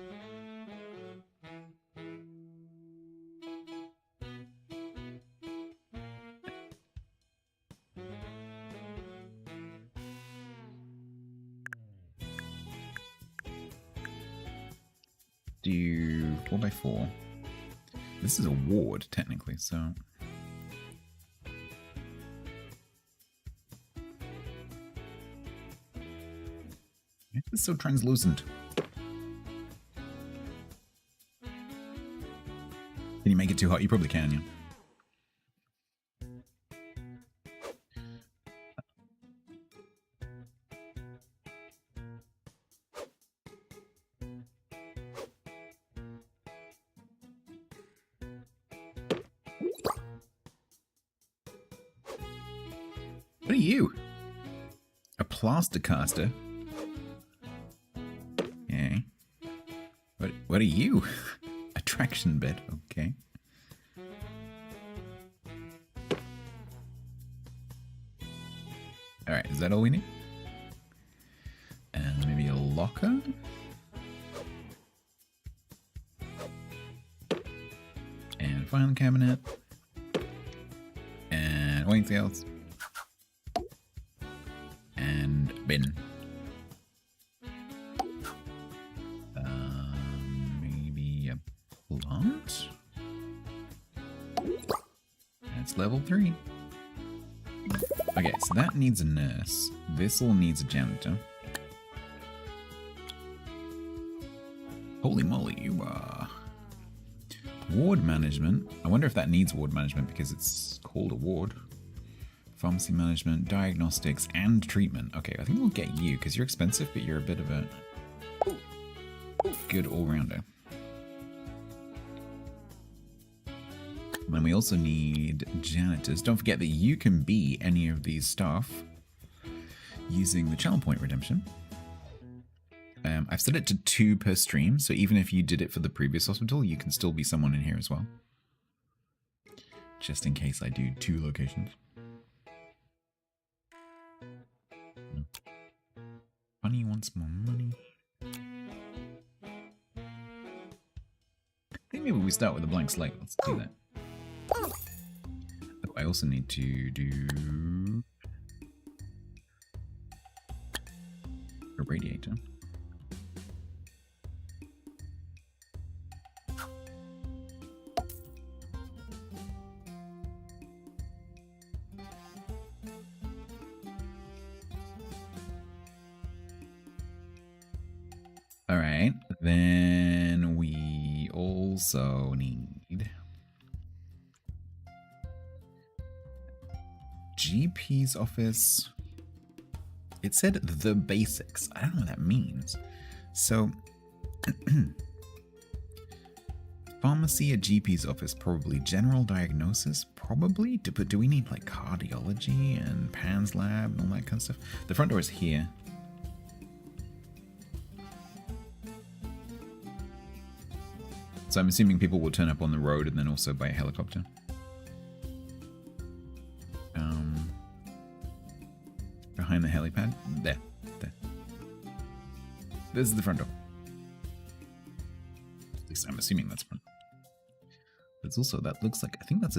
Do 4 by 4. This is a ward, technically, so... It's so translucent. Can you make it too hot? You probably can, yeah. What are you? A plaster caster? Okay. What are you? A traction bed, okay. Alright, is that all we need? And maybe a locker? And filing cabinet. And anything else? And bin. Maybe a plant? That's level 3. Okay, so that needs a nurse. This all needs a janitor. Holy moly, you are... Ward management. I wonder if that needs ward management because it's called a ward. Pharmacy management, diagnostics, and treatment. Okay, I think we'll get you because you're expensive, but you're a bit of a good all-rounder. And then we also need janitors. Don't forget that you can be any of these staff using the channel point redemption. I've set it to 2 per stream, so even if you did it for the previous hospital, you can still be someone in here as well. Just in case I do 2 locations. Bunny wants more money. I think maybe we start with a blank slate. Let's do that. Oh, I also need to do a radiator. Alright, then we also need GP's office. It said the basics. I don't know what that means. So, pharmacy at GP's office, probably. General diagnosis, probably. But do we need like cardiology and PANS lab and all that kind of stuff? The front door is here. So I'm assuming people will turn up on the road and then also by helicopter. Behind the helipad? There. This is the front door. At least I'm assuming that's front. But it's also, that looks like, I think that's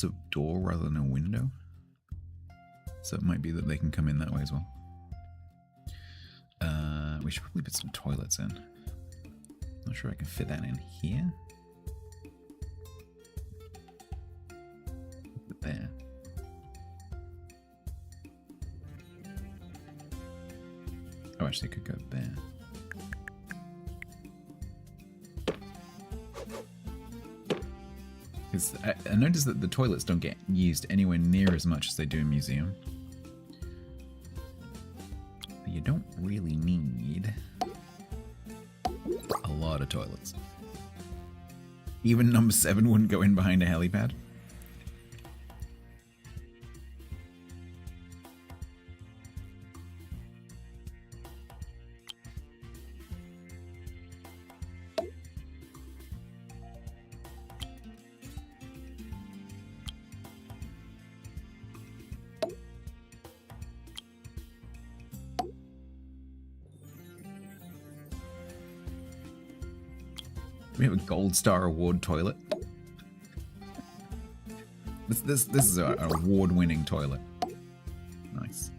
a door rather than a window. So it might be that they can come in that way as well. We should probably put some toilets in. Not sure I can fit that in here. Oh, actually, I could go there. Because I noticed that the toilets don't get used anywhere near as much as they do in museum. But you don't really need a lot of toilets. Even number 7 wouldn't go in behind a helipad. We have a gold star award toilet. This is an award-winning toilet. Nice.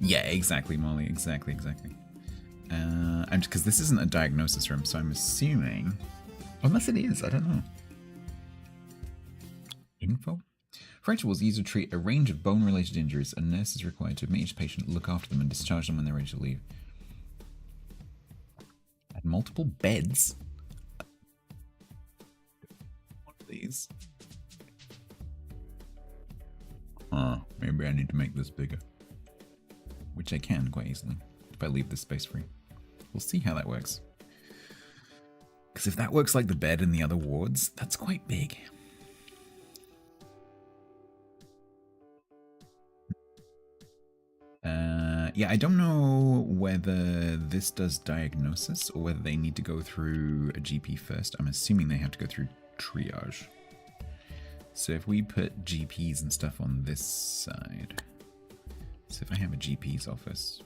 Yeah, exactly, Molly. Exactly. And because this isn't a diagnosis room, so I'm assuming, unless it is, I don't know. Info. For rituals, used to treat a range of bone-related injuries. A nurse is required to admit each patient, look after them, and discharge them when they're ready to leave. At multiple beds. One of these. Maybe I need to make this bigger. Which I can quite easily if I leave this space free. We'll see how that works. Because if that works like the bed in the other wards, that's quite big. Yeah, I don't know whether this does diagnosis or whether they need to go through a GP first. I'm assuming they have to go through triage. So if we put GPs and stuff on this side. So if I have a GP's office.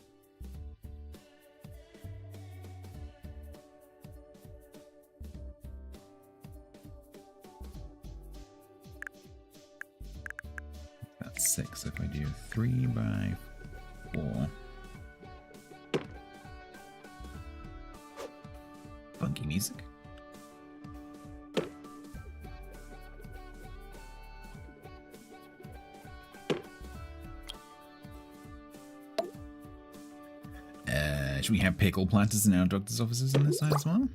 That's 6. If I do 3 by 4. Funky music. Should we have pickle planters in our doctor's offices in this side as well?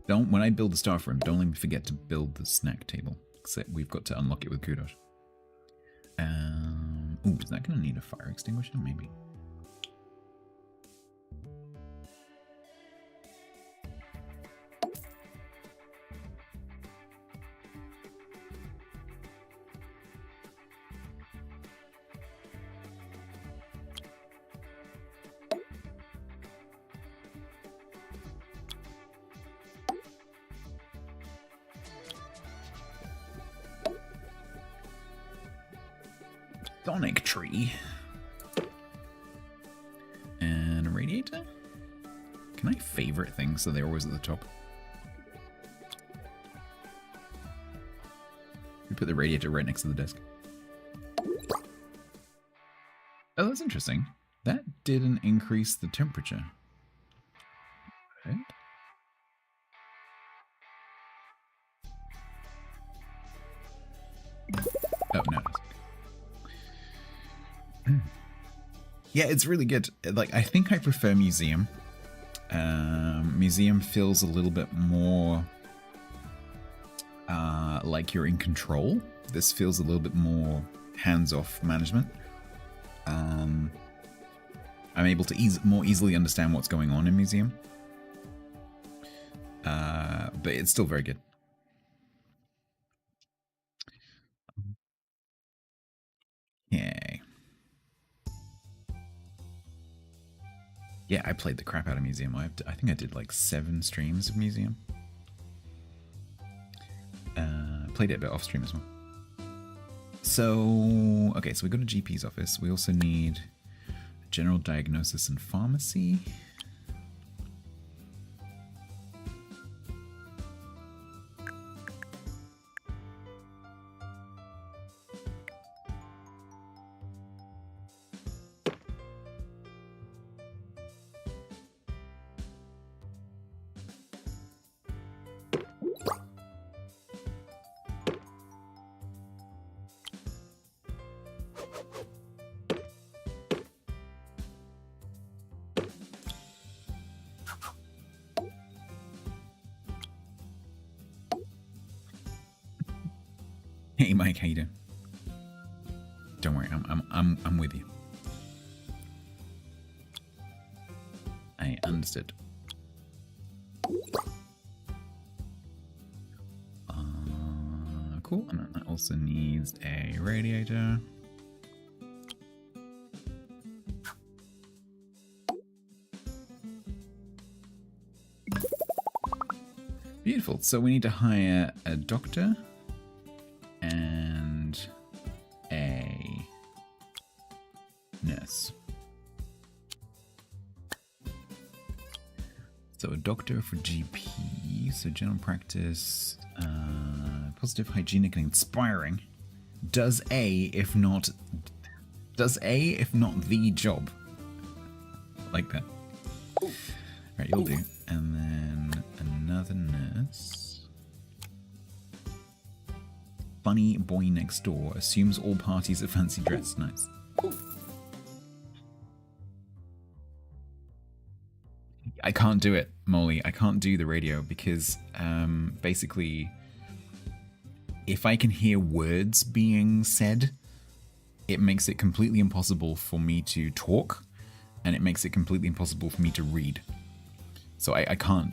When I build the staff room, don't let me forget to build the snack table. Except we've got to unlock it with kudos. Ooh, is that going to need a fire extinguisher? Maybe. Sonic tree. And a radiator? Can I favorite things so they're always at the top? We put the radiator right next to the desk. Oh, that's interesting. That didn't increase the temperature. Right? Oh, no. Yeah, it's really good. Like, I think I prefer museum. Museum feels a little bit more like you're in control. This feels a little bit more hands-off management. I'm able to more easily understand what's going on in museum. But it's still very good. Yay. Yeah, I played the crap out of Museum. I think I did like 7 streams of Museum. Played it a bit off stream as well. So, okay, so we go to GP's office. We also need general diagnosis and pharmacy. Hey Mike, how you doing? Don't worry, I'm with you. I understood. Cool, and then that also needs a radiator. Beautiful. So we need to hire a doctor and a nurse. So a doctor for GP, so general practice, positive, hygienic, and inspiring. Does A, if not the job. Like that. Right, you'll do. And then another nurse. Funny boy next door assumes all parties are fancy dressed. Nice. I can't do it, Molly. I can't do the radio because basically, if I can hear words being said, it makes it completely impossible for me to talk, and it makes it completely impossible for me to read. So I can't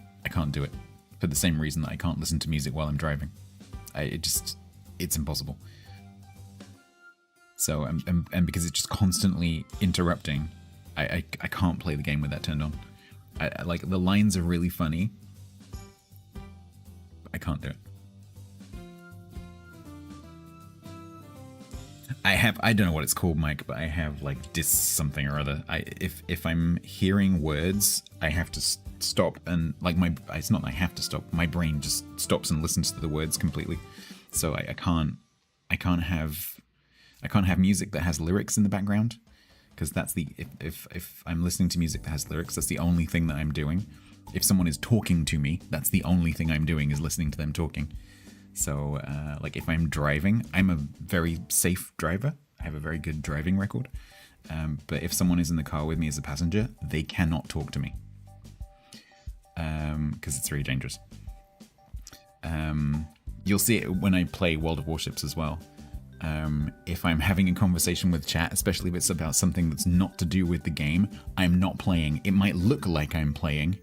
do it for the same reason that I can't listen to music while I'm driving. It's impossible. So and because it's just constantly interrupting, I can't play the game with that turned on. I like, the lines are really funny. I can't do it. I don't know what it's called, Mike, but I have like something or other. If I'm hearing words, I have to stop and like it's not that I have to stop. My brain just stops and listens to the words completely. So I can't have music that has lyrics in the background, because that's if I'm listening to music that has lyrics, that's the only thing that I'm doing. If someone is talking to me, that's the only thing I'm doing, is listening to them talking. So, like, if I'm driving, I'm a very safe driver. I have a very good driving record. But if someone is in the car with me as a passenger, they cannot talk to me. Because it's very dangerous. You'll see it when I play World of Warships as well. If I'm having a conversation with chat, especially if it's about something that's not to do with the game, I'm not playing. It might look like I'm playing,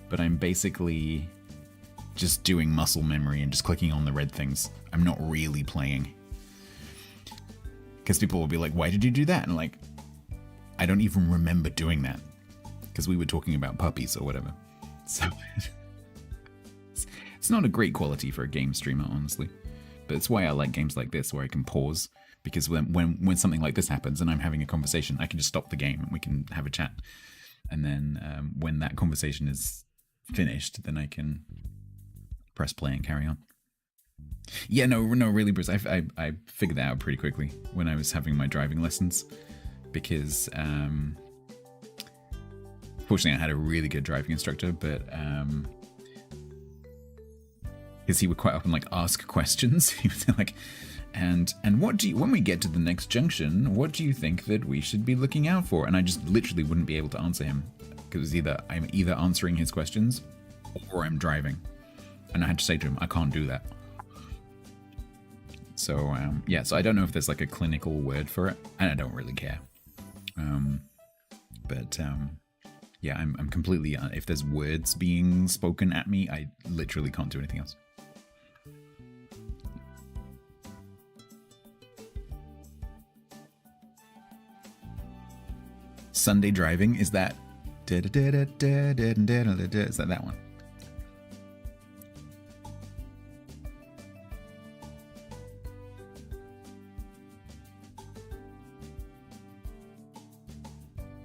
but I'm basically just doing muscle memory and just clicking on the red things. I'm not really playing. Because people will be like, why did you do that? And like, I don't even remember doing that. Because we were talking about puppies or whatever. So it's not a great quality for a game streamer, honestly. But it's why I like games like this, where I can pause. Because when something like this happens and I'm having a conversation, I can just stop the game and we can have a chat. And then when that conversation is finished, then I can press play and carry on. Yeah, no, really, Bruce. I figured that out pretty quickly when I was having my driving lessons, because fortunately I had a really good driving instructor, but because he would quite often like ask questions. He would say like, and what do you, when we get to the next junction, what do you think that we should be looking out for? And I just literally wouldn't be able to answer him, because I'm either answering his questions or I'm driving. And I had to say to him, I can't do that. So, yeah, so I don't know if there's like a clinical word for it, and I don't really care. Yeah, I'm completely, if there's words being spoken at me, I literally can't do anything else. Sunday driving, is that? Is that one?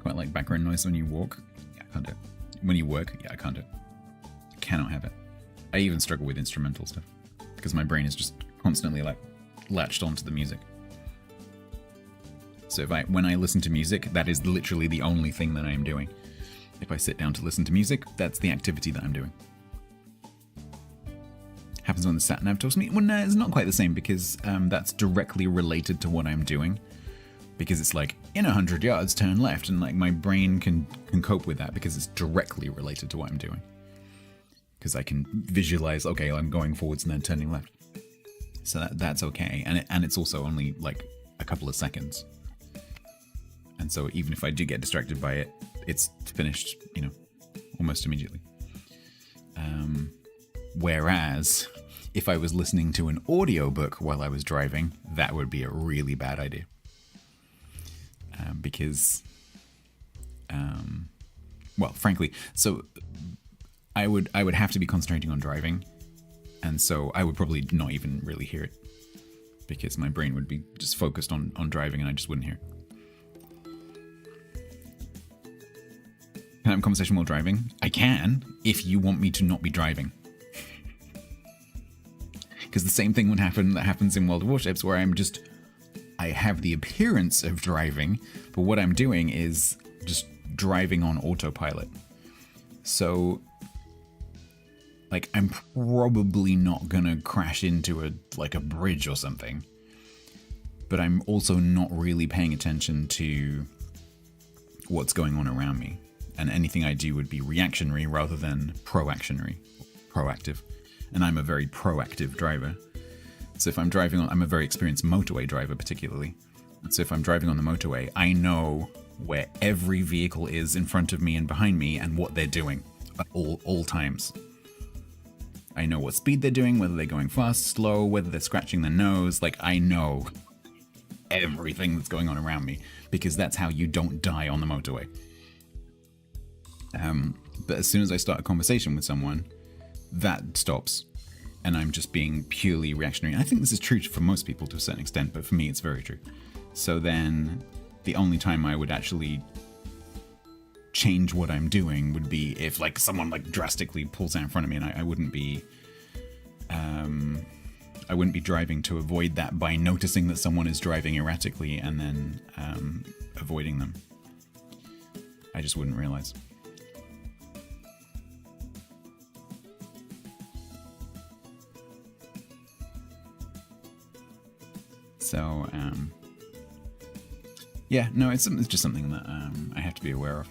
Quite like background noise when you walk. Yeah, I can't do it. When you work, yeah, I can't do it. I cannot have it. I even struggle with instrumental stuff because my brain is just constantly like latched onto the music. So when I listen to music, that is literally the only thing that I am doing. If I sit down to listen to music, that's the activity that I'm doing. Happens when the sat nav talks to me. Well, no, it's not quite the same, because that's directly related to what I'm doing. Because it's like, in 100 yards, turn left, and like my brain can cope with that because it's directly related to what I'm doing. Because I can visualize, okay, I'm going forwards and then turning left. So that's okay. And it's also only like a couple of seconds. And so even if I do get distracted by it, it's finished, you know, almost immediately. Whereas if I was listening to an audiobook while I was driving, that would be a really bad idea. Because, well, frankly, so I would have to be concentrating on driving, and so I would probably not even really hear it, because my brain would be just focused on driving, and I just wouldn't hear it. Can I have a conversation while driving? I can, if you want me to not be driving. Because the same thing would happen that happens in World of Warships, where I have the appearance of driving, but what I'm doing is just driving on autopilot. So, like, I'm probably not gonna crash into a bridge or something, but I'm also not really paying attention to what's going on around me. And anything I do would be reactionary rather than proactive. And I'm a very proactive driver. So if I'm driving on, I'm a very experienced motorway driver particularly. And so if I'm driving on the motorway, I know where every vehicle is in front of me and behind me and what they're doing at all times. I know what speed they're doing, whether they're going fast, slow, whether they're scratching their nose. Like, I know everything that's going on around me, because that's how you don't die on the motorway. But as soon as I start a conversation with someone, that stops, and I'm just being purely reactionary. And I think this is true for most people to a certain extent, but for me it's very true. So then the only time I would actually change what I'm doing would be if like someone like drastically pulls out in front of me, and I wouldn't be driving to avoid that by noticing that someone is driving erratically and then avoiding them. I just wouldn't realize. So, yeah, no, it's just something that I have to be aware of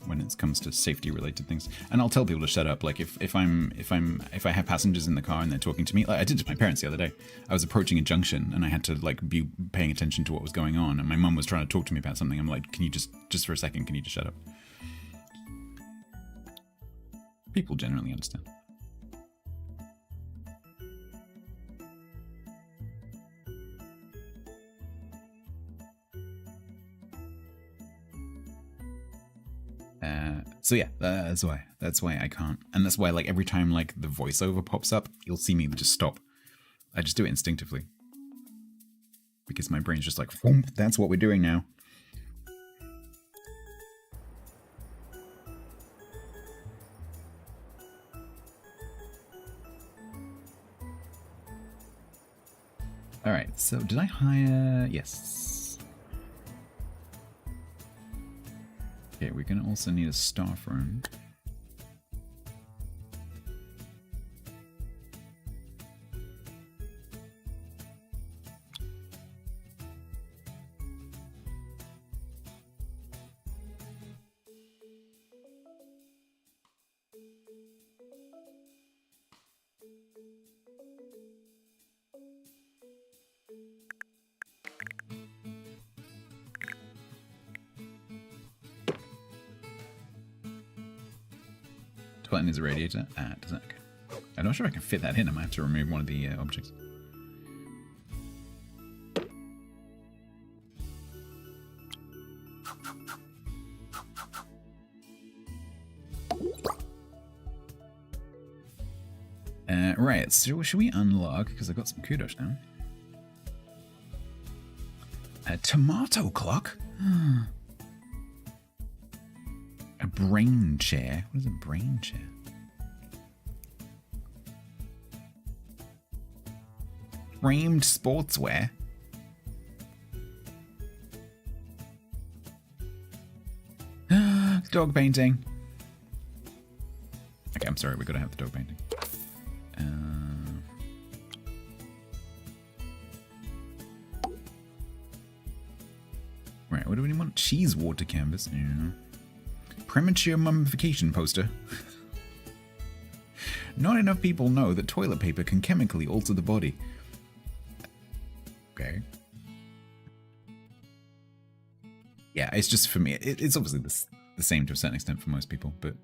when it comes to safety-related things. And I'll tell people to shut up. Like if I have passengers in the car and they're talking to me, like I did to my parents the other day. I was approaching a junction and I had to like be paying attention to what was going on. And my mum was trying to talk to me about something. I'm like, can you just for a second, can you just shut up? People generally understand. So yeah, that's why I can't. And that's why like every time like the voiceover pops up, you'll see me just stop. I just do it instinctively. Because my brain's just like, that's what we're doing now. Alright, so did I hire... Yes. Okay, we're going to also need a staff room. Button is a radiator. Does that? I'm not sure I can fit that in. I might have to remove one of the objects. Right. So should we unlock? Because I've got some kudos now. A tomato clock. A brain chair. What is a brain chair? Framed sportswear. Dog painting. Okay, I'm sorry, we gotta have the dog painting. Right, what do we want? Cheese water canvas. Yeah. Premature mummification poster. Not enough people know that toilet paper can chemically alter the body. Okay. Yeah, it's just for me. It's obviously the same to a certain extent for most people, but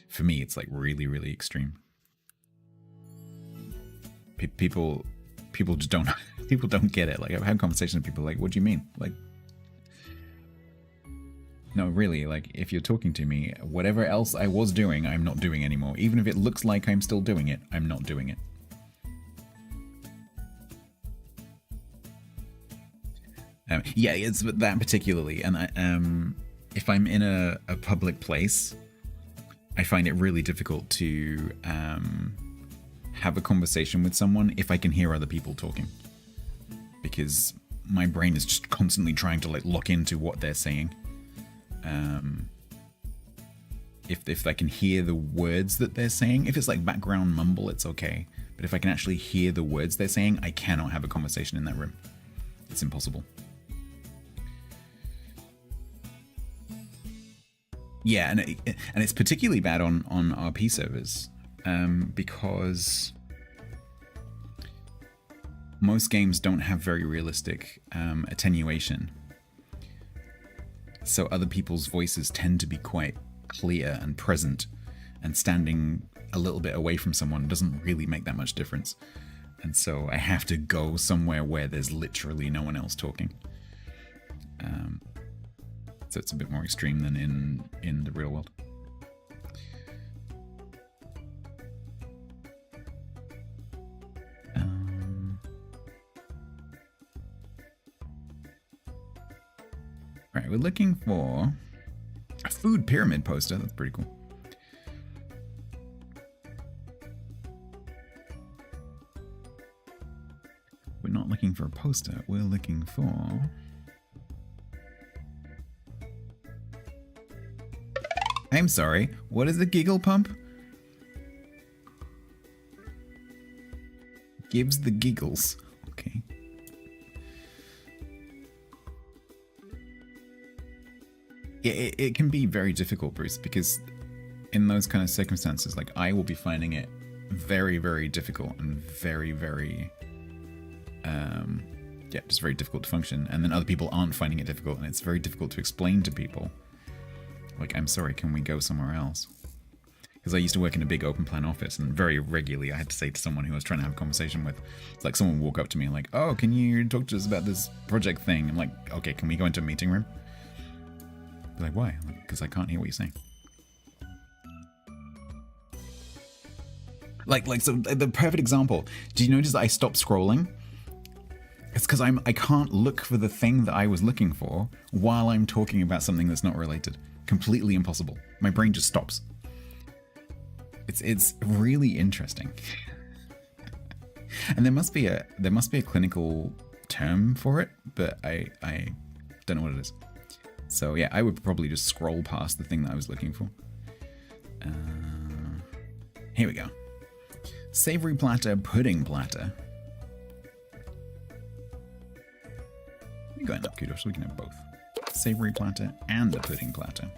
for me, it's like really, really extreme. People just don't. People don't get it. Like I've had conversations with people like, "What do you mean?" Like, no, really. Like if you're talking to me, whatever else I was doing, I'm not doing anymore. Even if it looks like I'm still doing it, I'm not doing it. Yeah, it's that particularly, and if I'm in a public place, I find it really difficult to have a conversation with someone if I can hear other people talking, because my brain is just constantly trying to like lock into what they're saying. If I can hear the words that they're saying, if it's like background mumble, it's okay. But if I can actually hear the words they're saying, I cannot have a conversation in that room. It's impossible. Yeah, and it's particularly bad on RP servers because most games don't have very realistic attenuation. So other people's voices tend to be quite clear and present, and standing a little bit away from someone doesn't really make that much difference. And so I have to go somewhere where there's literally no one else talking. So it's a bit more extreme than in the real world. Right, we're looking for a food pyramid poster. That's pretty cool. We're not looking for a poster. We're looking for... I'm sorry, what is the giggle pump? Gives the giggles. Okay. Yeah, it can be very difficult, Bruce, because in those kind of circumstances, like I will be finding it very, very difficult and very, very, yeah, just very difficult to function. And then other people aren't finding it difficult, and it's very difficult to explain to people. Like, I'm sorry, can we go somewhere else? Because I used to work in a big open plan office, and very regularly I had to say to someone who I was trying to have a conversation with, it's like someone would walk up to me and like, oh, can you talk to us about this project thing? I'm like, okay, can we go into a meeting room? They're like, why? Because I can't hear what you're saying. Like, so the perfect example, do you notice that I stopped scrolling? It's because I can't look for the thing that I was looking for while I'm talking about something that's not related. Completely impossible. My brain just stops. It's really interesting. And there must be a clinical term for it, but I don't know what it is. So yeah, I would probably just scroll past the thing that I was looking for. Here we go. Savory platter, pudding platter. You got enough kudos, so we can have both. Savory platter and the pudding platter.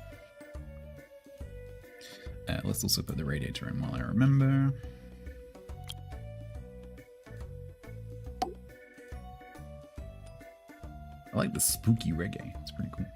Let's also put the radiator in while I remember. I like the spooky reggae. It's pretty cool.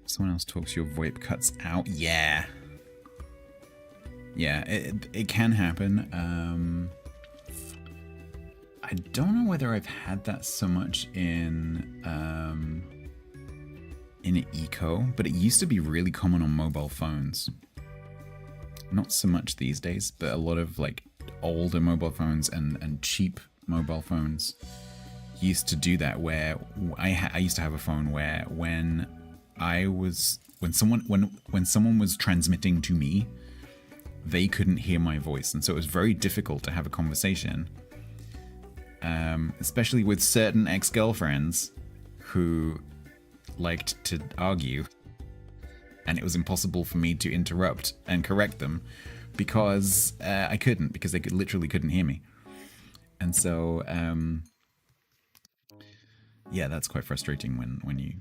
Someone else talks, your VoIP cuts out. Yeah. Yeah, it can happen. I don't know whether I've had that so much in Eco, but it used to be really common on mobile phones. Not so much these days, but a lot of like older mobile phones and cheap mobile phones used to do that, where I used to have a phone where when someone was transmitting to me, they couldn't hear my voice, and so it was very difficult to have a conversation, especially with certain ex-girlfriends who liked to argue, and it was impossible for me to interrupt and correct them because I couldn't, because they literally couldn't hear me. And so, yeah, that's quite frustrating when you...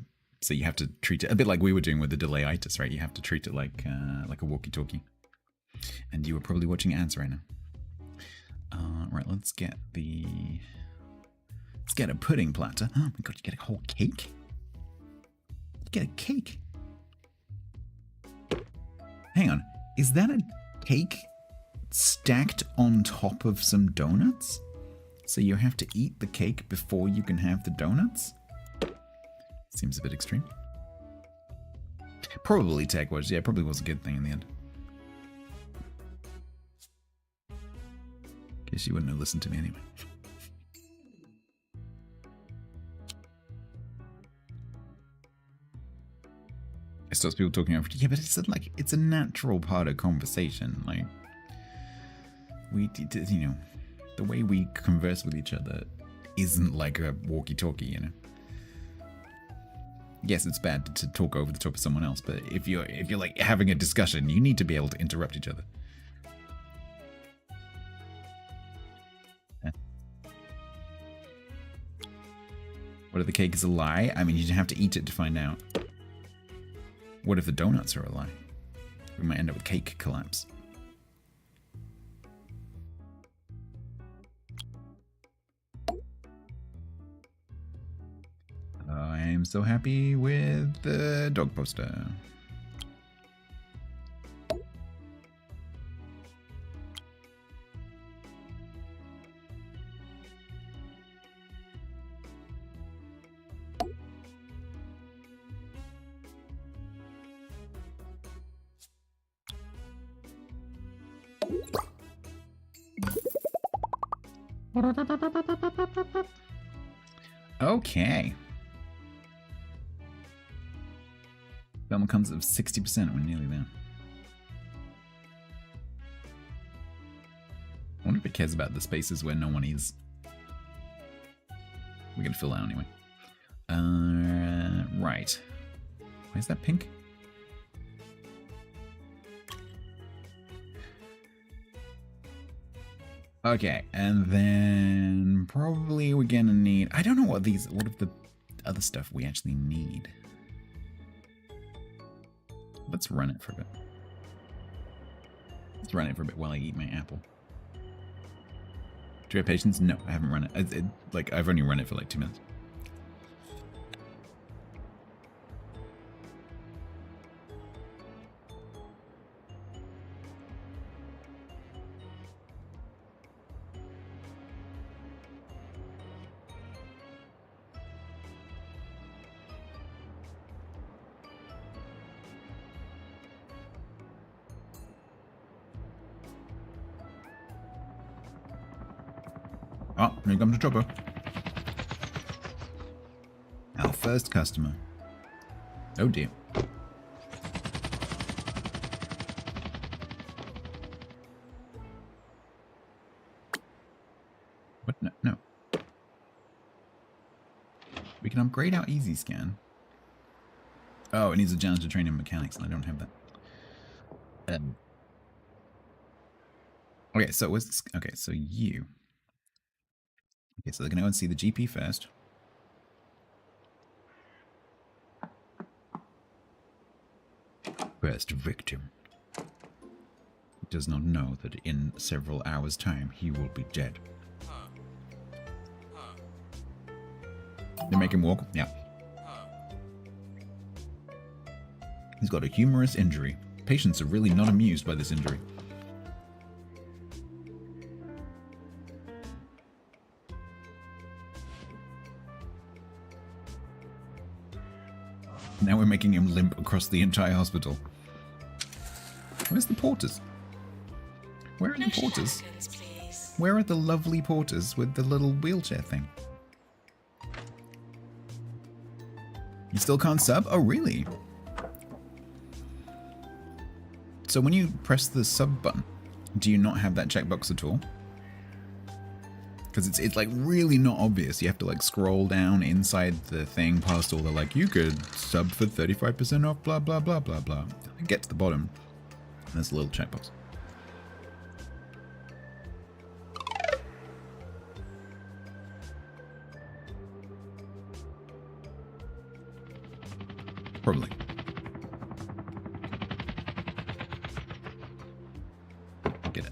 So you have to treat it a bit like we were doing with the delay-itis, right? You have to treat it like a walkie-talkie. And you were probably watching ads right now. Right, let's get a pudding platter. Oh my god, you get a whole cake? You get a cake? Hang on, is that a cake stacked on top of some donuts? So you have to eat the cake before you can have the donuts? Seems a bit extreme. Probably tech was, yeah, probably was a good thing in the end. Guess you wouldn't have listened to me anyway. It stops people talking over. Yeah, but it's a natural part of conversation. Like you know, the way we converse with each other isn't like a walkie-talkie, you know. Yes, it's bad to talk over the top of someone else, but if you're like having a discussion, you need to be able to interrupt each other. Yeah. What if the cake is a lie? I mean, you have to eat it to find out. What if the donuts are a lie? We might end up with cake collapse. I am so happy with the dog poster. Okay. Film comes of 60%. We're nearly there. I wonder if it cares about the spaces where no one is. We're gonna fill out anyway. Right. Where's that pink? Okay, and then probably we're gonna need... I don't know what of the other stuff we actually need. Let's run it for a bit. Let's run it for a bit while I eat my apple. Do you have patience? No, I haven't run it. Like, I've only run it for like 2 minutes. Oh, here comes the chopper. Our first customer. Oh dear. What? No, no. We can upgrade our easy scan. Oh, it needs a challenge to train in mechanics, and I don't have that. Okay, so what's... Okay, so you... Okay, so they're going to go and see the GP first. First victim. He does not know that in several hours' time he will be dead. They make him walk? Yeah. He's got a humorous injury. Patients are really not amused by this injury. Now we're making him limp across the entire hospital. Where's the porters? Where are the porters? Where are the lovely porters with the little wheelchair thing? You still can't sub? Oh, really? So when you press the sub button, do you not have that checkbox at all? Because it's like really not obvious. You have to like scroll down inside the thing past all the like, you could sub for 35% off, blah, blah, blah, blah, blah. Get to the bottom. And there's a little checkbox.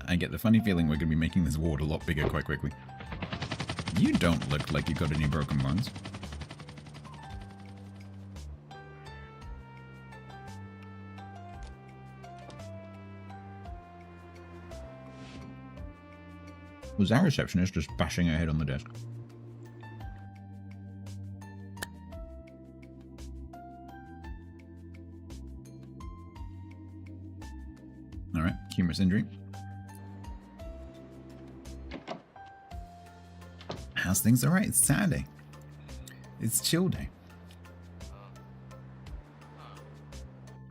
I get the funny feeling we're going to be making this ward a lot bigger quite quickly. You don't look like you got any broken bones. Was our receptionist just bashing her head on the desk? Alright, humorous injury. How's things? Alright, it's Saturday. It's chill day.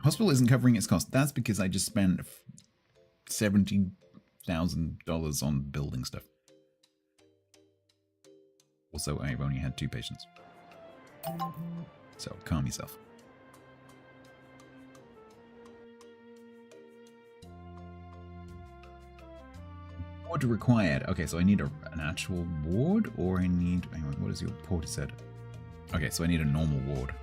Hospital isn't covering its cost. That's because I just spent $70,000 on building stuff. Also, I've only had 2 patients. So, calm yourself. Ward required. Okay, so I need an actual ward, or I need... Hang on, what is your porter said? Okay, so I need a normal ward.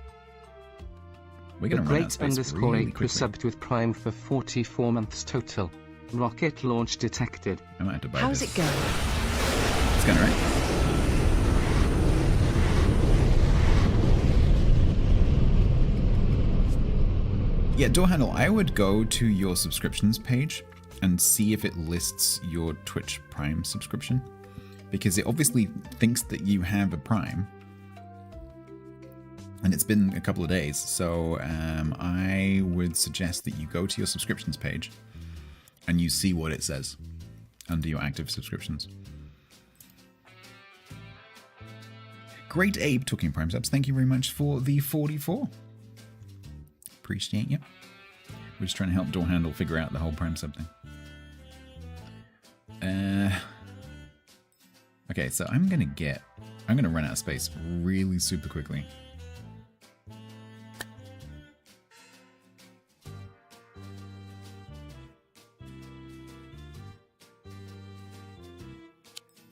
We're going to run out of space really quickly. Subbed with Prime for 44 months total. Rocket launch detected. I might have to buy How's this. it going? It's going alright. Yeah, door handle, I would go to your subscriptions page and see if it lists your Twitch Prime subscription. Because it obviously thinks that you have a Prime. And it's been a couple of days, so I would suggest that you go to your subscriptions page and you see what it says under your active subscriptions. Great Abe, talking Prime subs, thank you very much for the 44. Appreciate you. We're just trying to help Door Handle figure out the whole Prime sub thing. Okay, so I'm gonna run out of space really super quickly.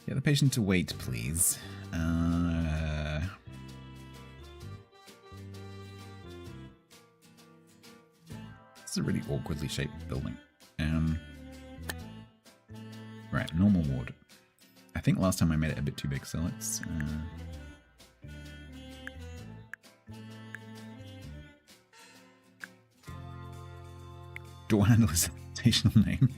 Get the patient to wait, please. This is a really awkwardly shaped building. Right, normal ward. I think last time I made it a bit too big, so let's... Door handle is a rotational name.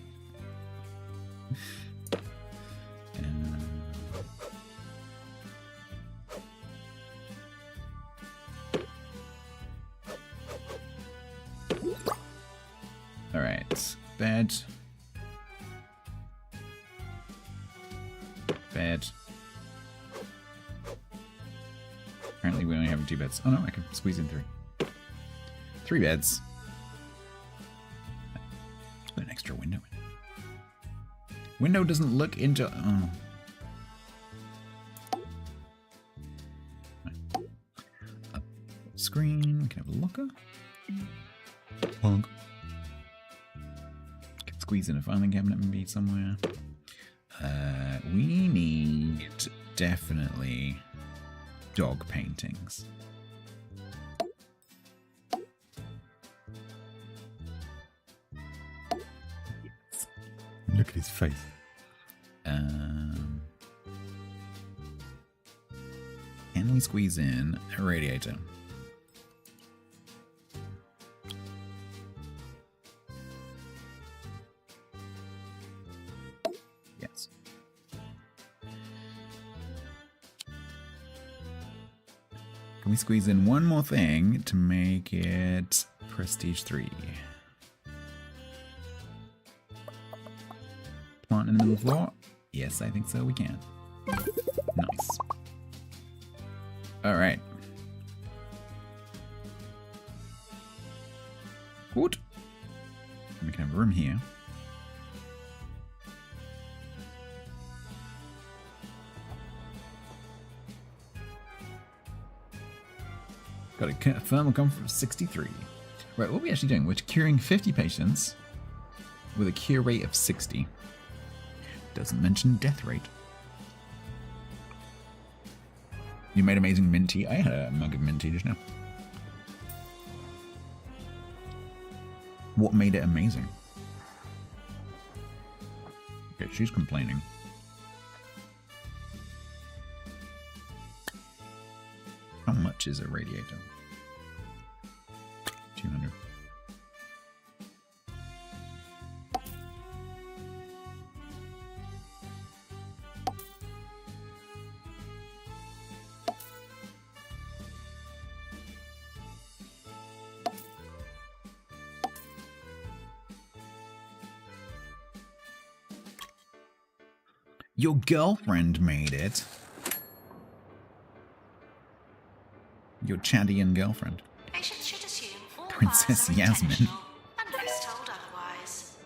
Alright, bed. Bed. Apparently we only have 2 beds. Oh no, I can squeeze in 3. 3 beds. Put an extra window in. Window doesn't look into... Oh. Up screen. We can have a locker. Plug. Can squeeze in a filing cabinet maybe somewhere. We need definitely dog paintings. Look at his face. Can we squeeze in a radiator? Yes. Can we squeeze in one more thing to make it Prestige 3? Plant in the middle of the floor? Yes, I think so, we can. Nice. Alright. Good. We can have a room here. Got a thermal comfort of 63. Right, what are we actually doing? We're curing 50 patients with a cure rate of 60. Doesn't mention death rate. You made amazing mint tea. I had a mug of mint tea just now. What made it amazing? she's complaining. How much is a radiator? 200. Your girlfriend made it. Your Chadian girlfriend. Patients should assume all Princess fires are Yasmin. intentional, unless told otherwise.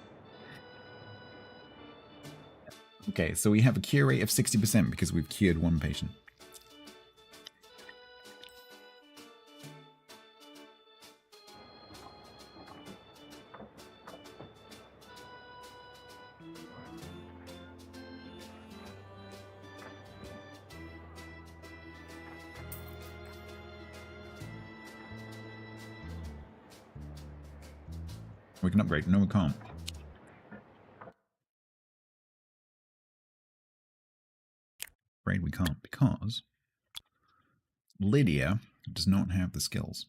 Okay, so we have a cure rate of 60% because we've cured one patient. We can upgrade. No, we can't. Afraid we can't because Lydia does not have the skills.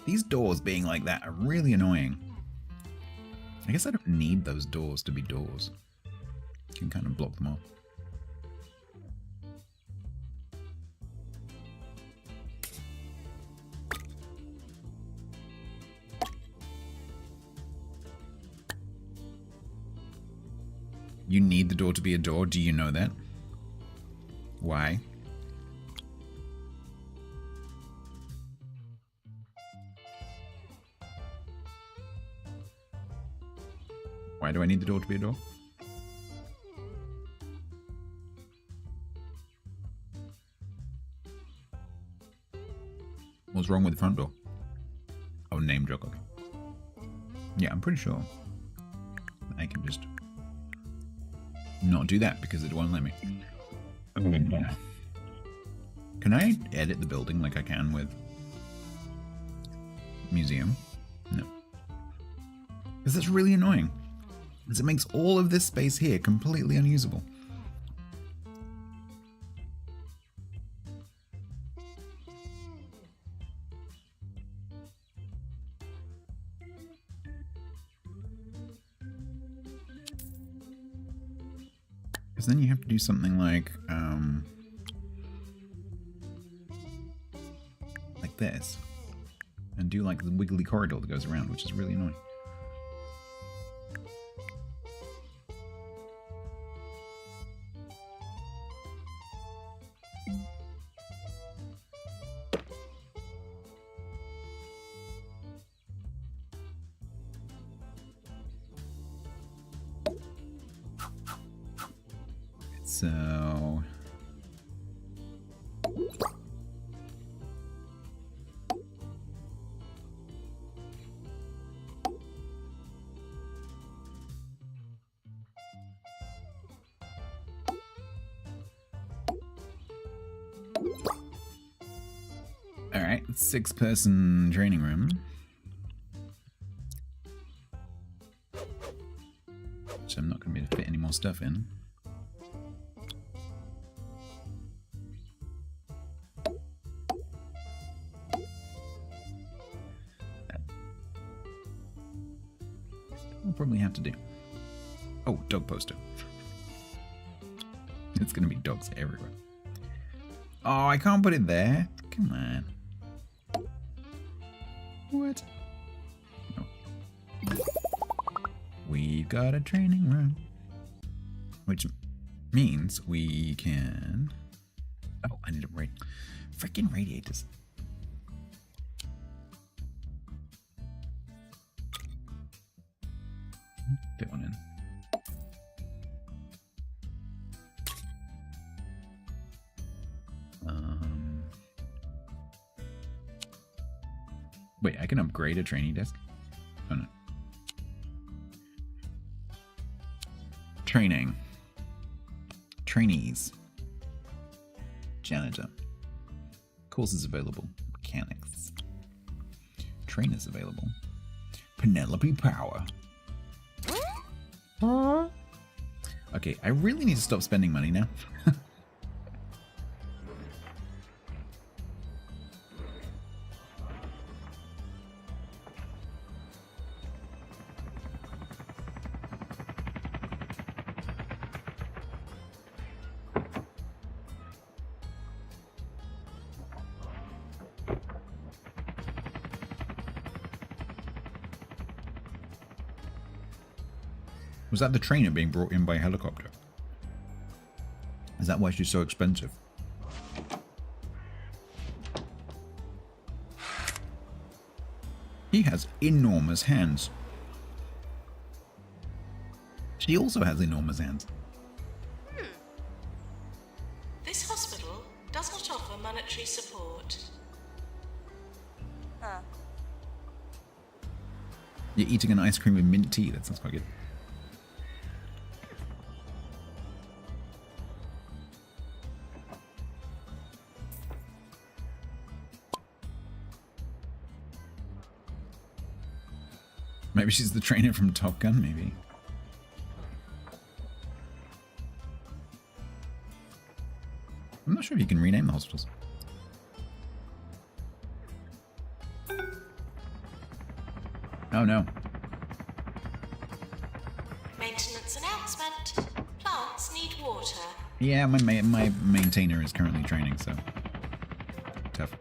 These doors being like that are really annoying. I guess I don't need those doors to be doors. You can kind of block them off. You need the door to be a door. Do you know that? Why? Why do I need the door to be a door? What's wrong with the front door? Oh, name drop. Okay. Yeah, I'm pretty sure I can just not do that because it won't let me. Can I edit the building like I can with museum? No. Because that's really annoying. Because it makes all of this space here completely unusable. Because then you have to do something like this. And do like the wiggly corridor that goes around, which is really annoying. So all right, 6-person training room. Which I'm not going to be able to fit any more stuff in. I'll probably have to do. Oh, dog poster. It's going to be dogs everywhere. Oh, I can't put it there. Come on. What? No. We've got a training room. Which means we can... Oh, I need a freaking radiators. Fit one in. Wait, I can upgrade a training desk? Oh no. Training. Trainees. Janitor. Courses available. Mechanics. Trainers available. Penelope Power. Okay, I really need to stop spending money now. Was that the trainer being brought in by helicopter? Is that why she's so expensive? He has enormous hands. She also has enormous hands. This hospital does not offer monetary support. You're eating an ice cream with mint tea. That sounds quite good. Maybe she's the trainer from Top Gun, maybe. I'm not sure if you can rename the hospitals. Oh no. Maintenance announcement. Plants need water. Yeah, my maintainer is currently training, so tough.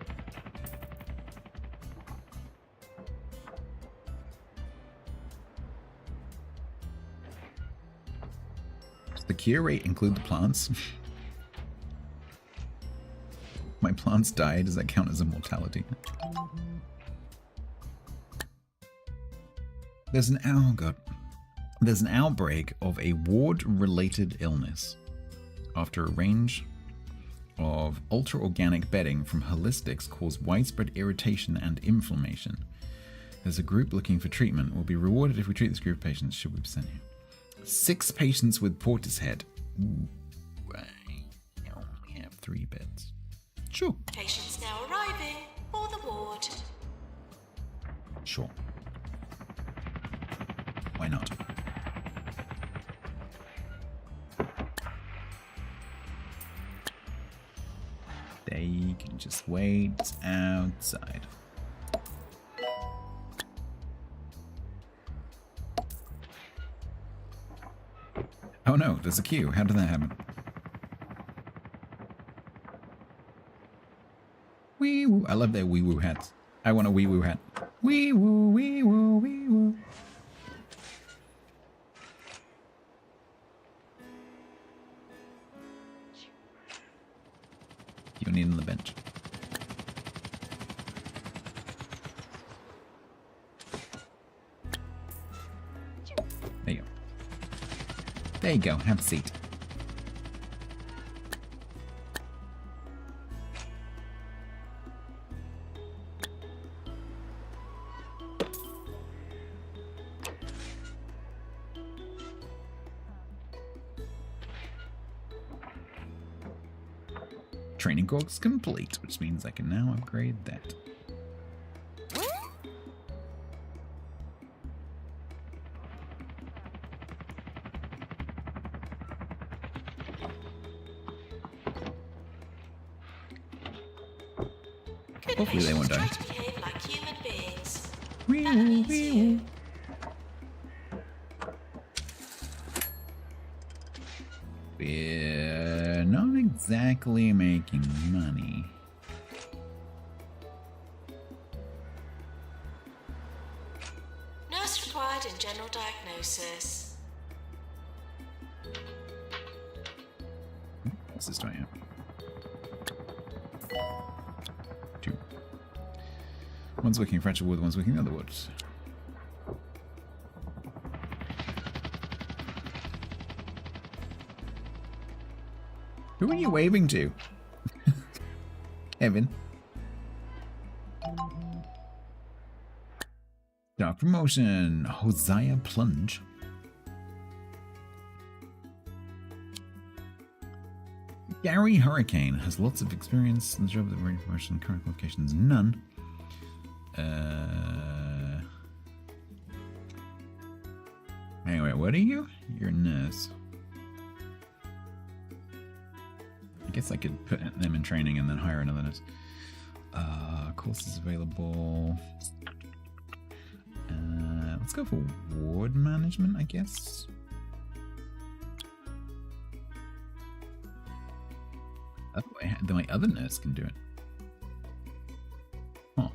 Does the cure rate include the plants? My plants die. Does that count as a mortality? There's an There's an outbreak of a ward-related illness after a range of ultra-organic bedding from holistics caused widespread irritation and inflammation. There's a group looking for treatment. We'll be rewarded if we treat this group of patients. Should we send you? 6 patients with Portishead. Ooh, I only have 3 beds. Sure. Patients now arriving for the ward. Sure. Why not? They can just wait outside. Oh no, there's a queue. How did that happen? Wee woo. I love their wee woo hats. I want a wee woo hat. Wee woo, wee woo, wee woo. You need on the bench. There you go. There you go. Have a seat. Training course complete, which means I can now upgrade that. Hopefully they won't die. Try to behave like human beings. Wee That woo, means wee you. woo. We're not exactly making money. Nurse required in general diagnosis. What's this doing? 2. One's working fractured wood, one's working the other wood. Who are you waving to? Evan. Dark promotion. Hosea Plunge. Gary Hurricane has lots of experience in the job of the radio promotion. Current qualifications, none. Anyway, what are you? You're a nurse. I guess I could put them in training and then hire another nurse. Courses available. Let's go for ward management, I guess. Oh, then my other nurse can do it. Huh.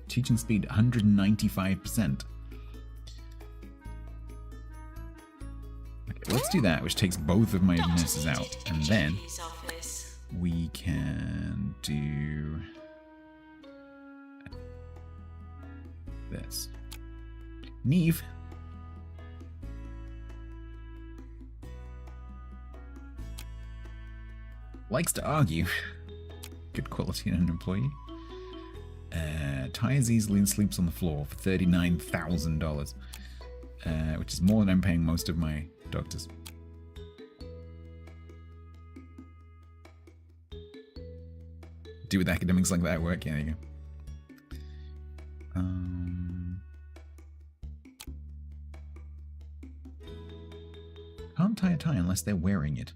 Teaching speed 195%. Okay, let's do that, which takes both of my nurses out. And then we can do this. Neve. Likes to argue. Good quality in an employee. Tires easily and sleeps on the floor for $39,000. Which is more than I'm paying most of my doctors. Do with academics like that work? Yeah, there you go. Can't tie a tie unless they're wearing it.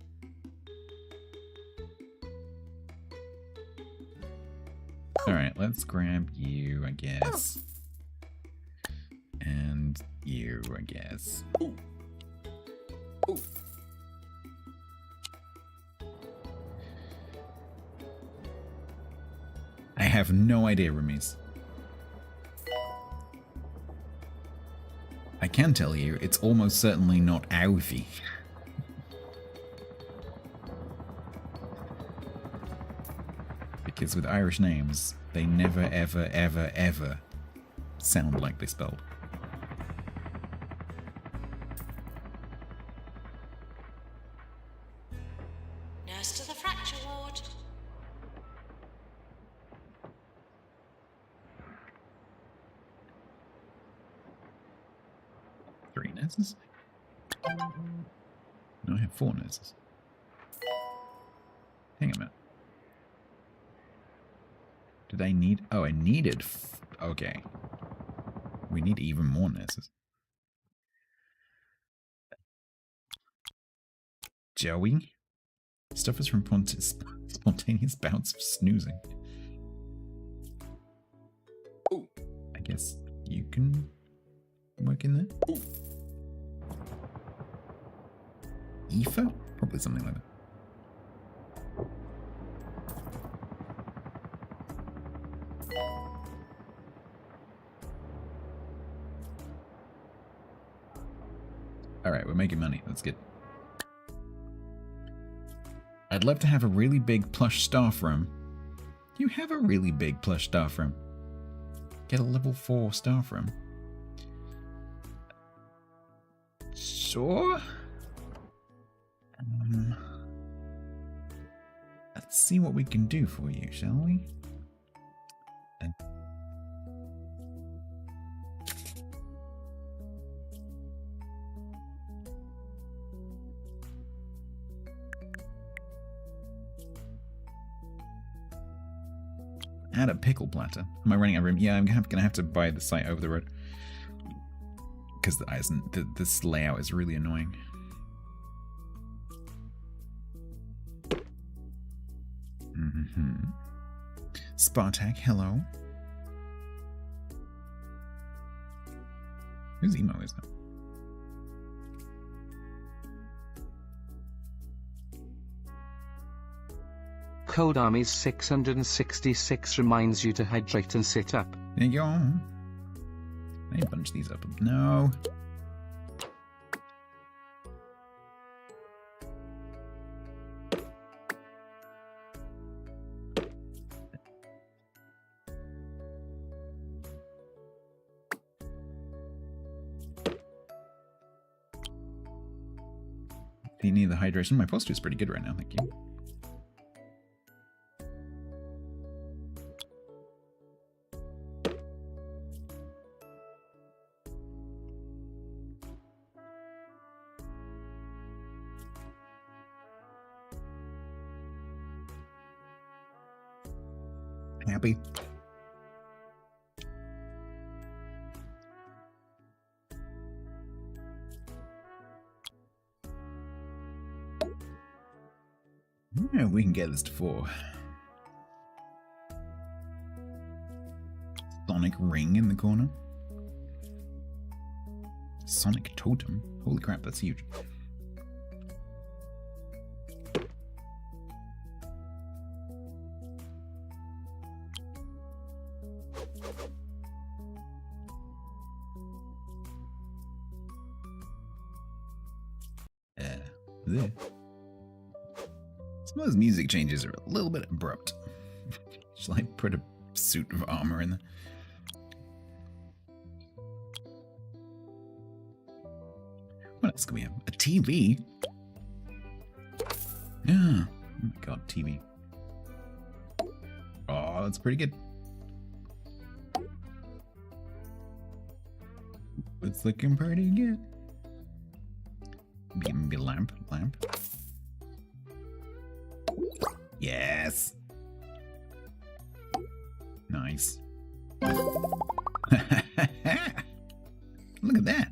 Alright, let's grab you, I guess. And you, I guess. Ooh. Ooh. I have no idea, Ramis. I can tell you, it's almost certainly not Alfie. Because with Irish names, they never, ever, ever, ever sound like they spelled. Nurse to the fracture ward. Three nurses? No, I have 4 nurses. Hang on a minute. Did I need... Oh, I needed... Okay. We need even more nurses. Joey? Suffers from spontaneous bouts of snoozing. Ooh. I guess you can work in there? Ooh. Aoife? Probably something like that. Alright, we're making money. That's good. I'd love to have a really big plush staff room. You have a really big plush staff room. Get a level 4 staff room. Sure. Let's see what we can do for you, shall we? Add a pickle platter. Am I running out of room? Yeah, I'm gonna have to buy the site over the road. Because this layout is really annoying. Spartak, hello. Whose emo is that? Cold Army's 666 reminds you to hydrate and sit up. There you go. I bunch these up. No. If you need the hydration, my posture is pretty good right now, thank you. happy. Yeah, we can get this to 4. Sonic ring in the corner. Sonic totem. Holy crap, that's huge. There. Some of those music changes are a little bit abrupt. Shall I put a suit of armor in there? What else can we have? A TV? Yeah. Oh my god, TV. Oh, that's pretty good. It's looking pretty good. Maybe lamp. Yes. Nice. Look at that.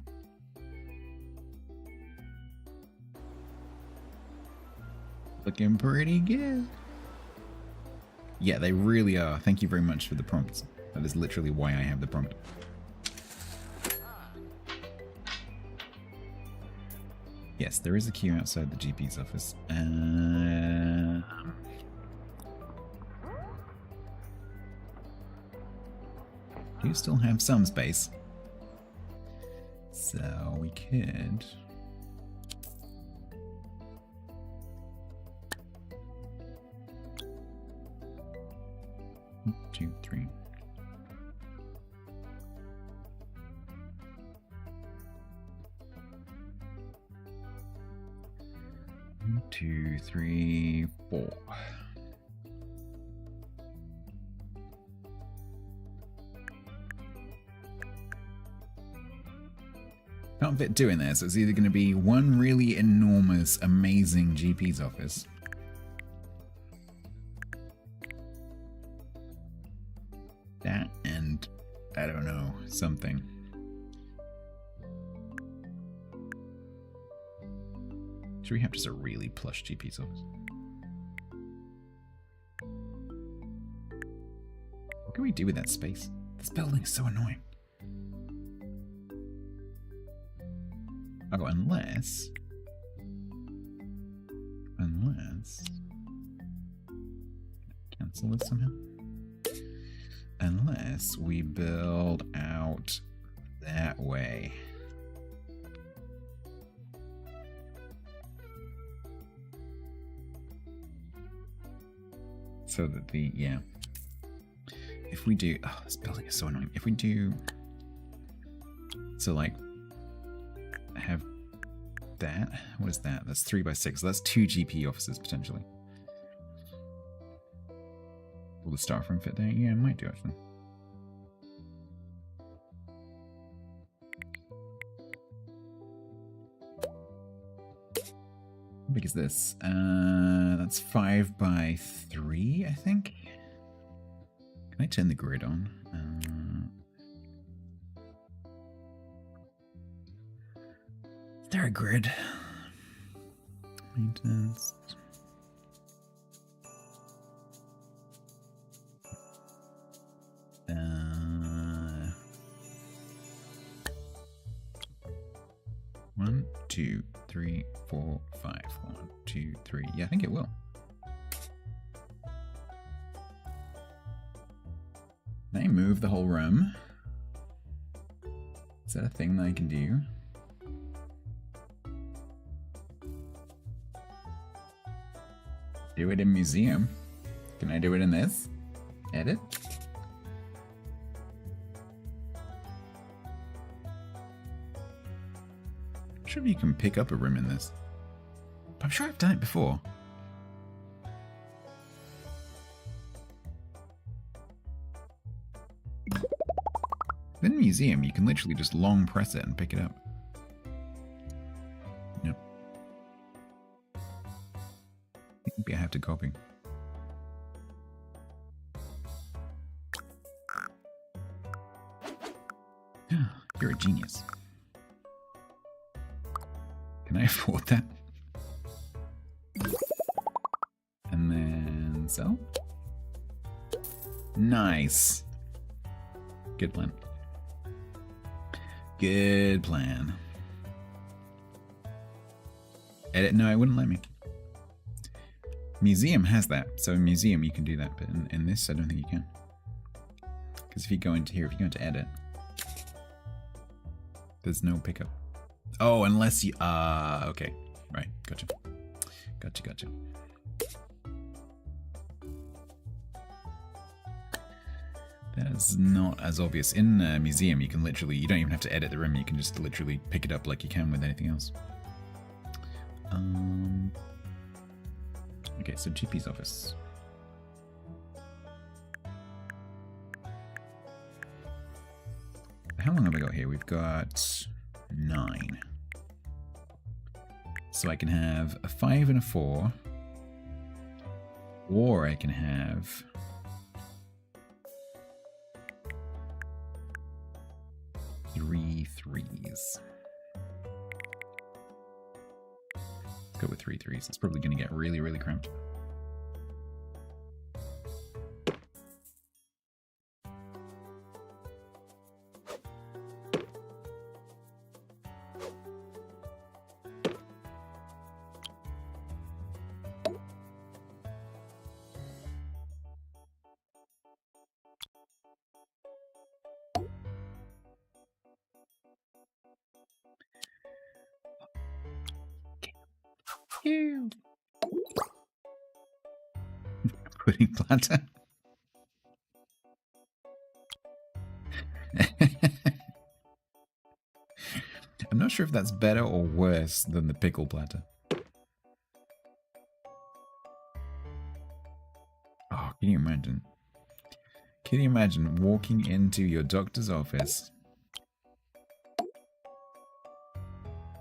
Looking pretty good. Yeah, they really are. Thank you very much for the prompts. That is literally why I have the prompt. Yes, there is a queue outside the GP's office. Do still have some space. So we could... One, 2, 3. One, 2, 3, 4. Can't fit 2 in there, so it's either going to be one really enormous, amazing GP's office. That and, I don't know, something. Should we have just a really plush GP's office? What can we do with that space? This building is so annoying. Oh, unless... Cancel this somehow? Unless we build out that way. So that the, yeah. If we do, oh, this building is so annoying. If we do, so like, have that, what is that? That's 3 by 6, so that's 2 GP offices potentially. Will the start from fit there? Yeah, it might do actually. How big is this? That's 5 by 3, I think. Can I turn the grid on? Is there a grid? Maintenance. One, 2, 3, 4, 5. 1, 2, 3. Yeah, I think it will. Can I move the whole room? Is that a thing that I can do? Do it in museum. Can I do it in this? Edit? I'm sure you can pick up a room in this. But I'm sure I've done it before. In a museum, you can literally just long press it and pick it up. Yep. Maybe I have to copy. Genius. Can I afford that? And then sell? Nice. Good plan. Good plan. Edit? No, it wouldn't let me. Museum has that. So in museum you can do that, but in this I don't think you can. Because if you go into here, if you go into edit, there's no pickup. Oh, unless you... okay. Right. Gotcha. Gotcha. That's not as obvious. In museum, you can literally... You don't even have to edit the room. You can just literally pick it up like you can with anything else. Okay, so GP's office. How long have I got here? We've got 9. So I can have a 5 and a 4. Or I can have... three 3s. Let's go with 3 3s. It's probably going to get really, really cramped. Pudding platter. I'm not sure if that's better or worse than the pickle platter. Oh, can you imagine? Can you imagine walking into your doctor's office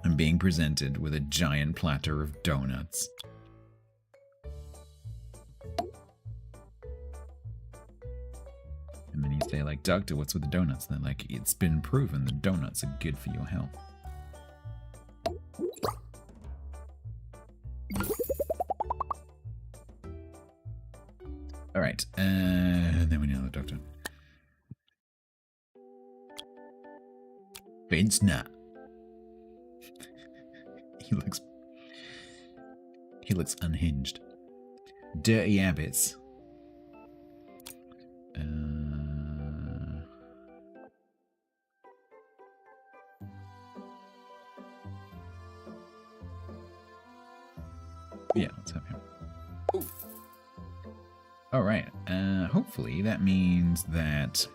and being presented with a giant platter of donuts? And then you say, like, doctor, what's with the donuts? And they're like, it's been proven that donuts are good for your health. Alright, then we need another doctor. Vince Nut. He looks unhinged. Dirty habits. Yeah, let's have him. Alright, hopefully that means that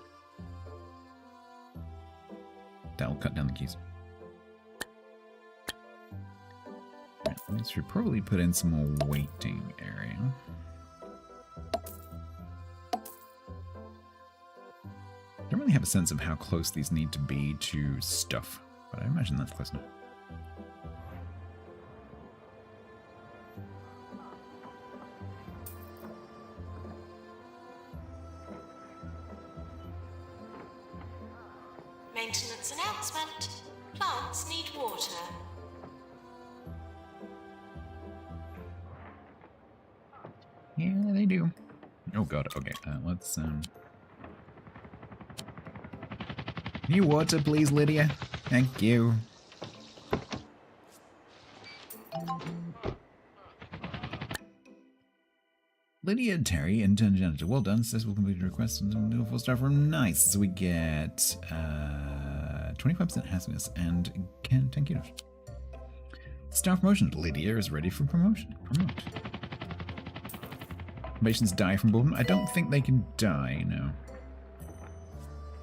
will cut down the keys. Right, we should probably put in some more waiting area. Don't really have a sense of how close these need to be to stuff, but I imagine that's close enough. Maintenance announcement. Plants need water. Yeah, they do. Oh god, okay, let's, New water, please, Lydia. Thank you. Lydia, Terry, intern janitor. Well done. Successful completed request and do a full staff room. Nice. So we get 25% happiness and 10 kudos. Staff promotion. Lydia is ready for promotion. Promote. Probations die from boredom. I don't think they can die, no.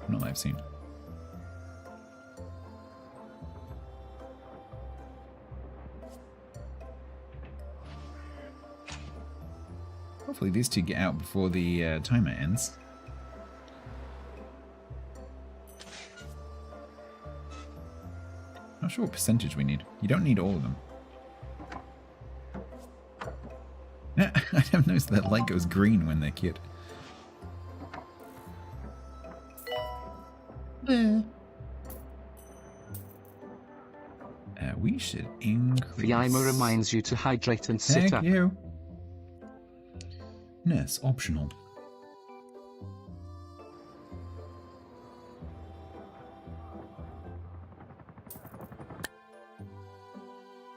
Not that I've seen. Hopefully these two get out before the timer ends. Not sure what percentage we need. You don't need all of them. I have noticed that light goes green when they're cute. We should increase... Fiaima reminds you to hydrate and sit up. Thank you. Nurse, optional.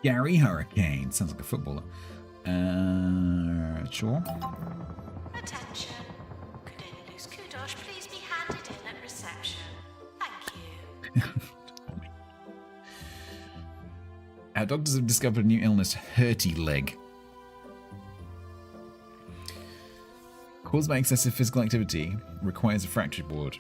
Gary Hurricane. Sounds like a footballer. Sure. Attention. Could any loose kudosh please be handed in at reception? Thank you. Our doctors have discovered a new illness, hurty leg. Caused by excessive physical activity, requires a fracture board.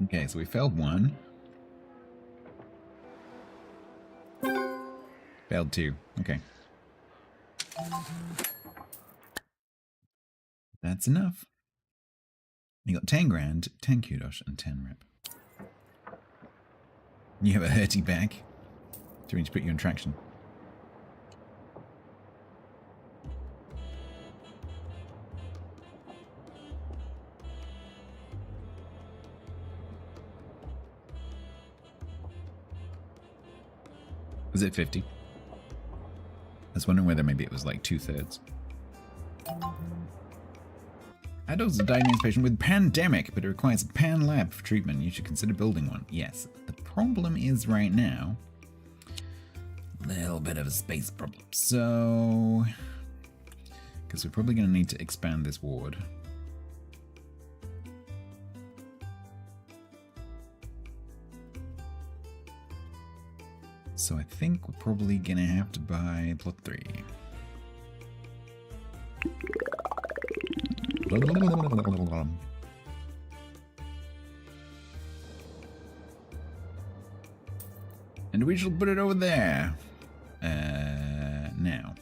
Okay, so we failed one. Failed two. Okay. That's enough. You got 10 grand, 10 kudos, and 10 rep. You have a hurty back. Do we need to put you in traction? Was it 50? I was wondering whether maybe it was like 2/3. Adults are diagnosed patient with pandemic, but it requires a pan lab for treatment. You should consider building one. Yes. The problem is right now, a little bit of a space problem. So, because we're probably going to need to expand this ward. So I think we're probably going to have to buy plot 3. And we shall put it over there. Now.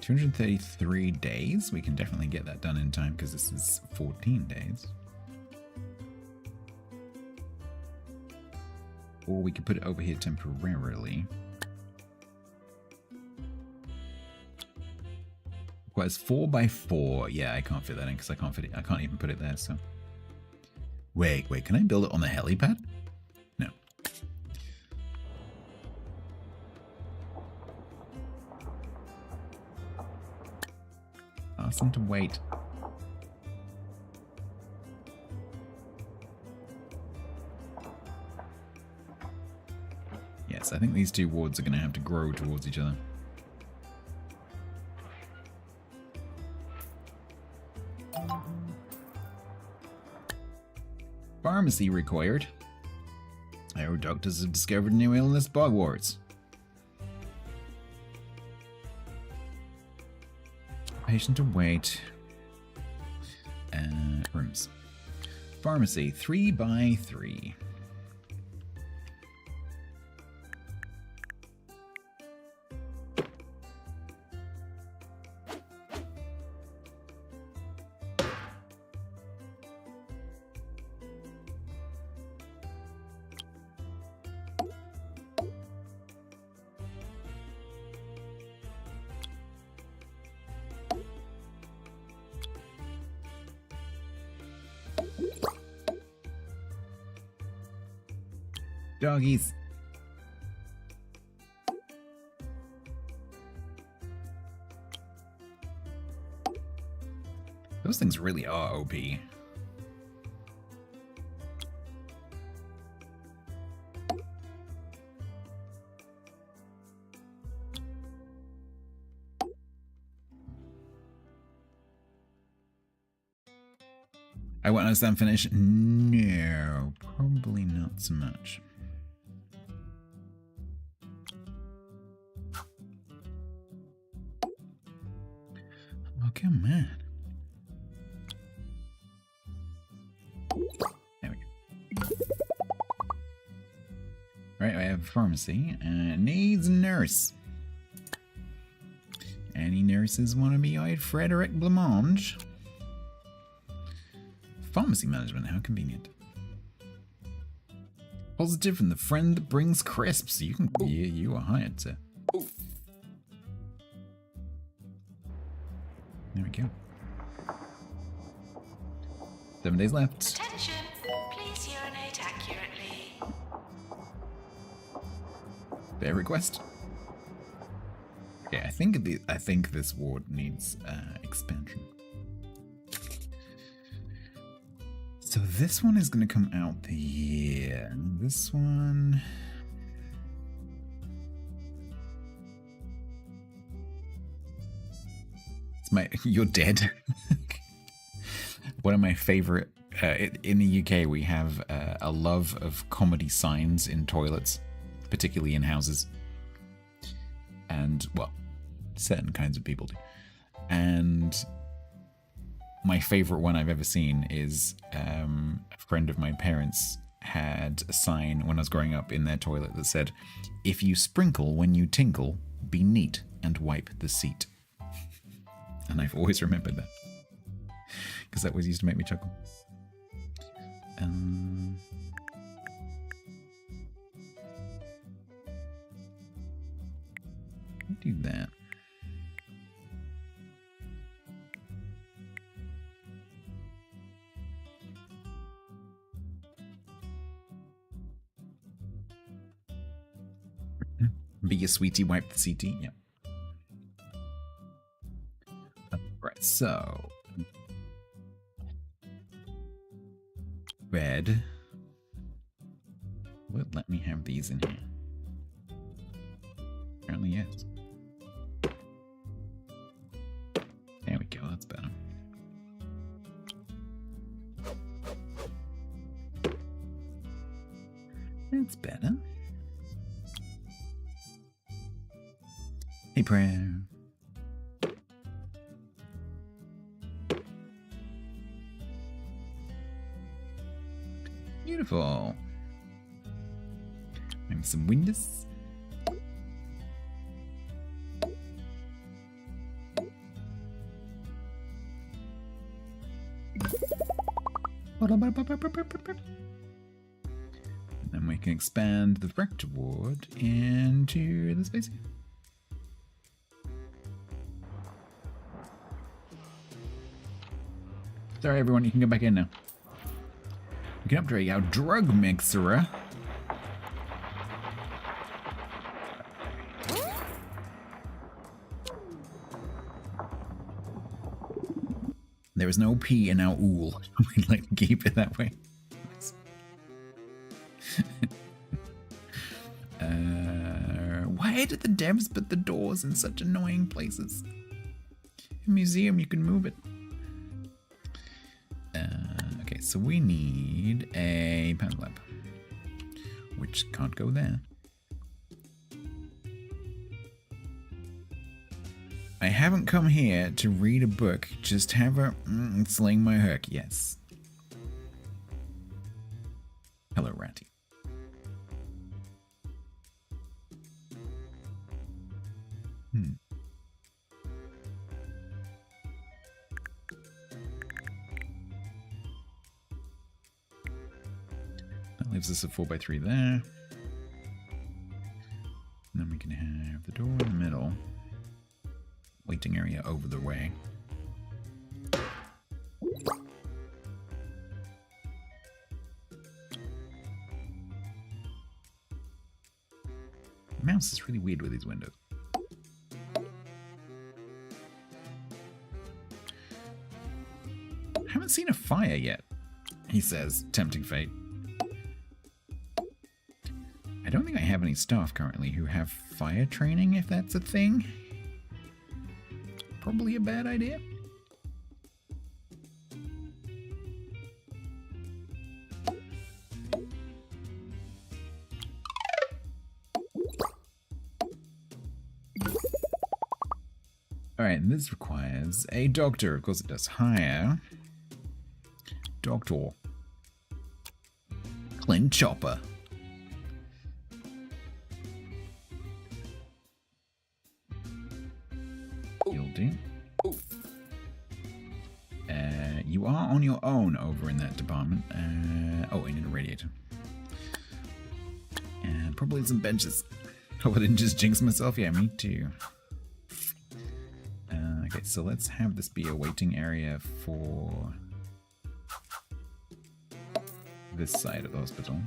233 days. We can definitely get that done in time because this is 14 days. Or we could put it over here temporarily. Requires 4x4. Yeah, I can't fit that in because I can't fit it. I can't even put it there. So, wait. Can I build it on the helipad? No. Ask them to wait. Yes, I think these two wards are going to have to grow towards each other. Pharmacy required. Our doctors have discovered a new illness, bogwarts. Patient to wait. Rooms. Pharmacy, 3x3. Doggies. Those things really are OP. I won't understand finish. No, probably not so much. Oh, come on. There we go. Right, I have pharmacy. Needs a nurse. Any nurses want to be eyed? Frederick Blancmange. Pharmacy management, how convenient. Positive from the friend that brings crisps. You are hired, sir. There we go. 7 days left. Attention, please urinate accurately. Fair request. Okay, I think this ward needs expansion. So this one is going to come out here. This one. You're dead. One of my favorite. In the UK, we have a love of comedy signs in toilets, particularly in houses. And, well, certain kinds of people do. And my favorite one I've ever seen is a friend of my parents had a sign when I was growing up in their toilet that said, "If you sprinkle when you tinkle, be neat and wipe the seat." And I've always remembered that. Because that always used to make me chuckle. Do that. Be a sweetie, wipe the CT. Yeah. Right, so red would let me have these in here. Apparently, yes. There we go, that's better. That's better. Hey, prayer. Beautiful. Maybe some windows. And then we can expand the fracture ward into the space here. Sorry everyone, you can go back in now. We can upgrade our drug mixer. There is no P in our ool. We'd like to keep it that way. Why did the devs put the doors in such annoying places? In a museum, you can move it. Okay, so we need a pen lab, which can't go there. I haven't come here to read a book, just have a sling my hook. Yes. Hello, Ratty. That leaves us a 4x3 there. And then we can have the door in the middle. Waiting area over the way. The mouse is really weird with these windows. Haven't seen a fire yet, he says, tempting fate. I don't think I have any staff currently who have fire training, if that's a thing. Probably a bad idea. Alright, and this requires a doctor. Of course it does. Hire Doctor Clint Chopper. You'll do. you are on your own over in that department. Oh, I need a radiator. And probably some benches. Hope I didn't just jinx myself. Yeah, me too. Okay, so let's have this be a waiting area for this side of the hospital.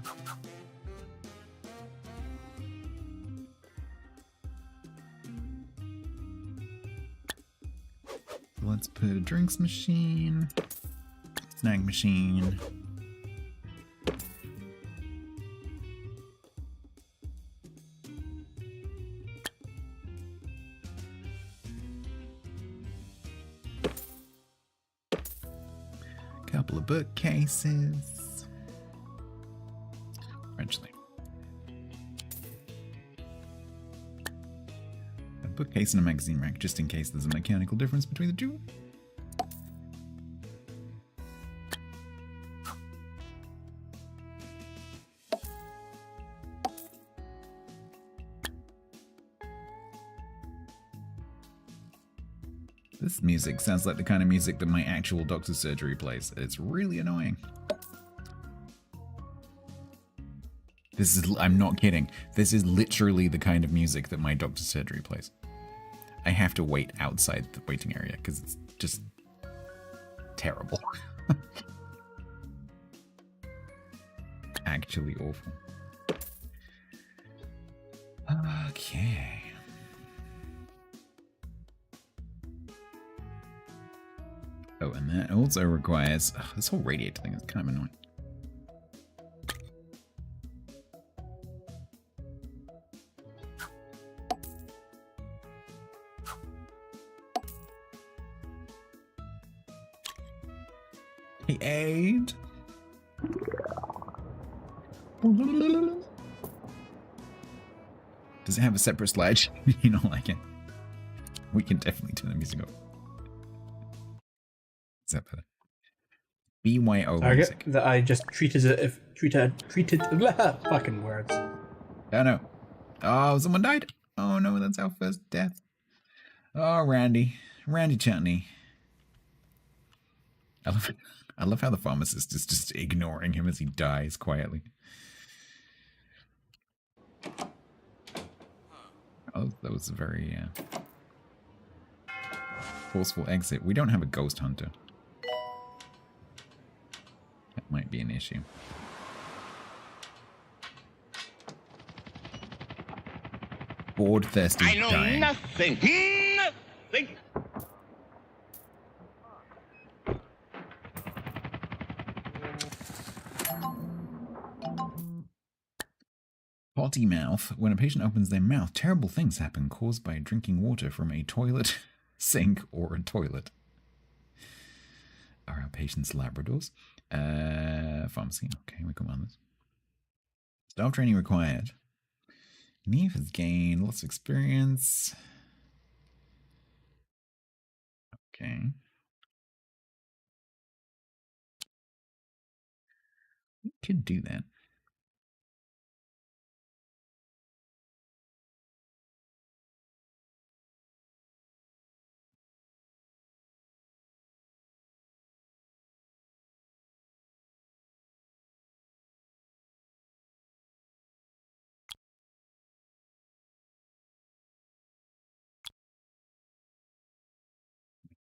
Let's put a drinks machine, snack machine. Couple of bookcases. Eventually. A bookcase and a magazine rack, just in case there's a mechanical difference between the two. This music sounds like the kind of music that my actual doctor's surgery plays. It's really annoying. This is, I'm not kidding. This is literally the kind of music that my doctor's surgery plays. I have to wait outside the waiting area because it's just terrible. Actually awful. Okay. Oh, and that also requires... Ugh, this whole radiator thing is kind of annoying. Hey, Aid. Does it have a separate slide? You don't like it? We can definitely turn the music off. Is that better? BYO music. That I just treated it if treated fucking words. Oh no. Oh, someone died. Oh no, that's our first death. Oh, Randy Chutney. I love how the pharmacist is just ignoring him as he dies quietly. Oh, that was a very forceful exit. We don't have a ghost hunter. That might be an issue. Bored, thirsty, I know dying. nothing. Nothing. Potty mouth. When a patient opens their mouth, terrible things happen caused by drinking water from a toilet, sink, or a toilet. Are our patients Labradors? Pharmacy. Okay, we come on this. Staff training required. Neve has gained lots of experience. Okay. We could do that.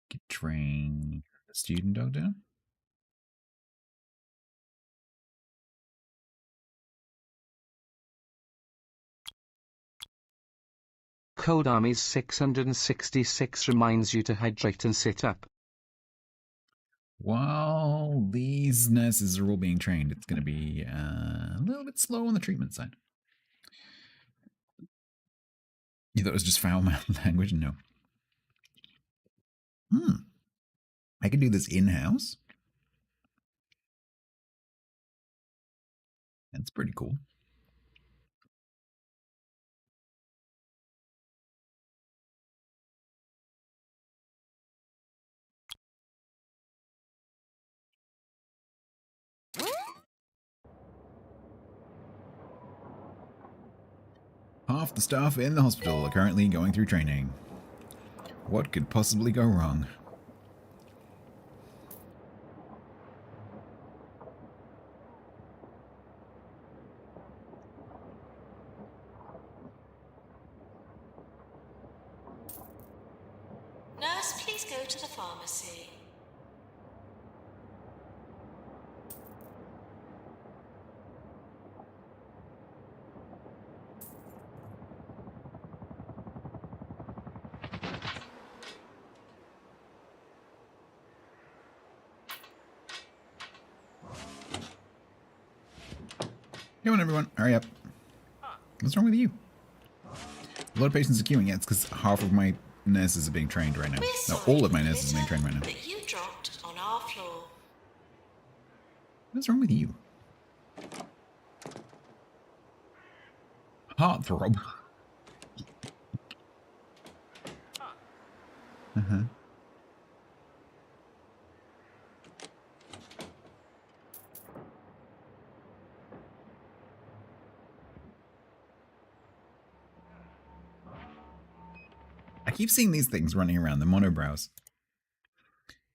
Could train the student doctor. Cold Army's 666 reminds you to hydrate and sit up. While these nurses are all being trained, it's going to be a little bit slow on the treatment side. You thought it was just foul mouth language? No. I can do this in-house. That's pretty cool. Half the staff in the hospital are currently going through training. What could possibly go wrong? First, please go to the pharmacy. Come on, everyone. Hurry up. What's wrong with you? A lot of patients are queuing. Yeah, it's because half of my nurses are being trained right now. No, all of my nurses are being trained right now. That you dropped on our floor. What's wrong with you? Heartthrob. Uh-huh. I keep seeing these things running around, the monobrows.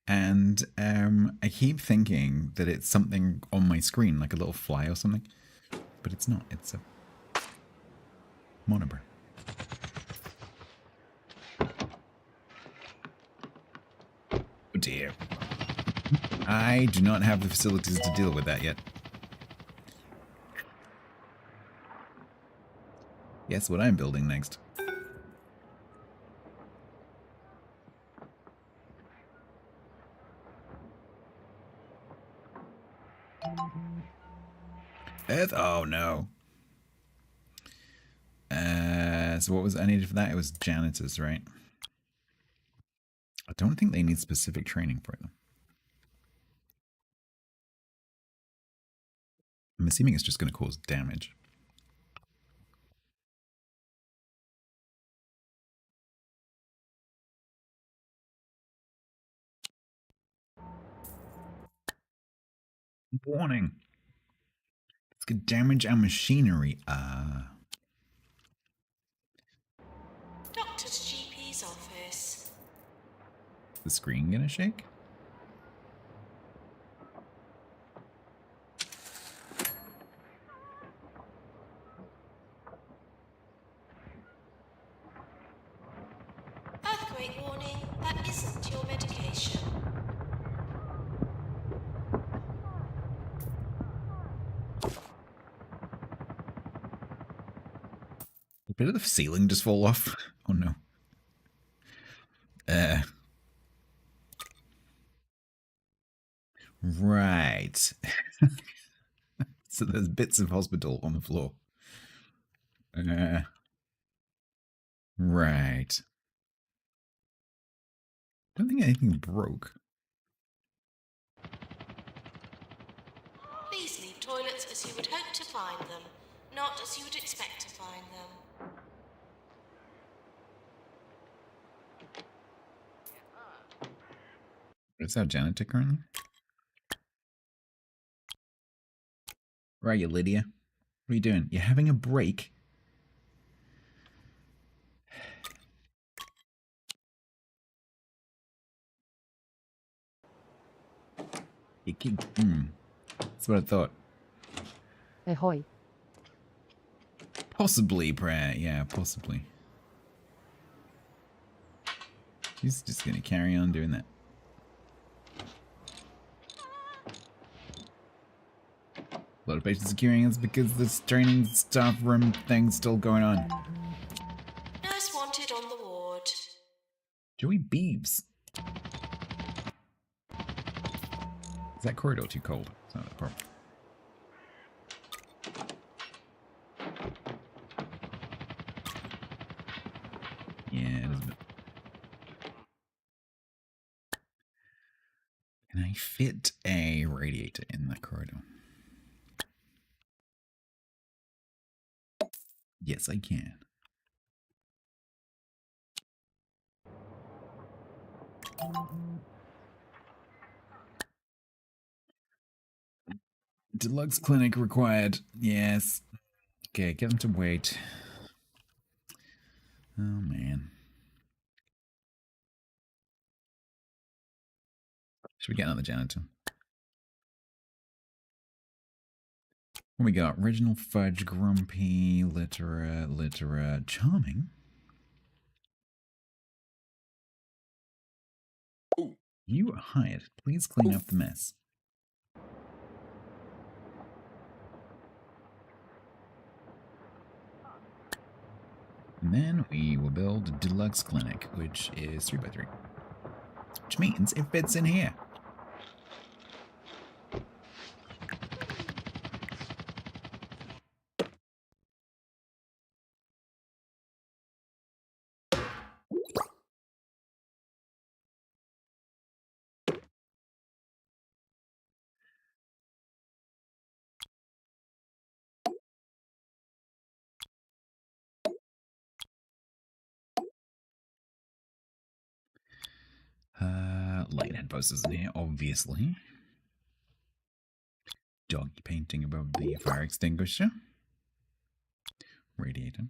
And I keep thinking that it's something on my screen, like a little fly or something. But it's not. It's a monobrow. Oh dear. I do not have the facilities to deal with that yet. Guess what I'm building next? Earth? Oh no. So what was I needed for that? It was janitors, right? I don't think they need specific training for it. I'm assuming it's just going to cause damage. Warning. It's going to damage our machinery. Doctor's GP's office. The screen going to shake? Earthquake warning. That isn't your medication. A bit of the ceiling just fall off. Oh no. Right. So there's bits of hospital on the floor. Right. Don't think anything broke. Please leave toilets as you would hope to find them, not as you would expect to find them. What's our janitor currently? Where are you, Lydia? What are you doing? You're having a break? You keep... That's what I thought. Ahoy. Possibly, Prayer. Yeah, possibly. He's just going to carry on doing that. A lot of patients are queuing us because this training staff room thing's still going on. Nurse wanted on the ward. Joey Beebs. Is that corridor too cold? It's not a problem. Yeah, it is a bit. Can I fit a radiator in that corridor? Yes, I can. Deluxe clinic required. Yes. Okay, get them to wait. Oh, man. Should we get another janitor? What we got? Reginald Fudge, Grumpy, Littera, Charming. You are hired. Please clean up the mess. And then we will build a deluxe clinic, which is 3x3. Which means it fits in here. Light head posters in here, obviously. Doggy painting above the fire extinguisher. Radiator.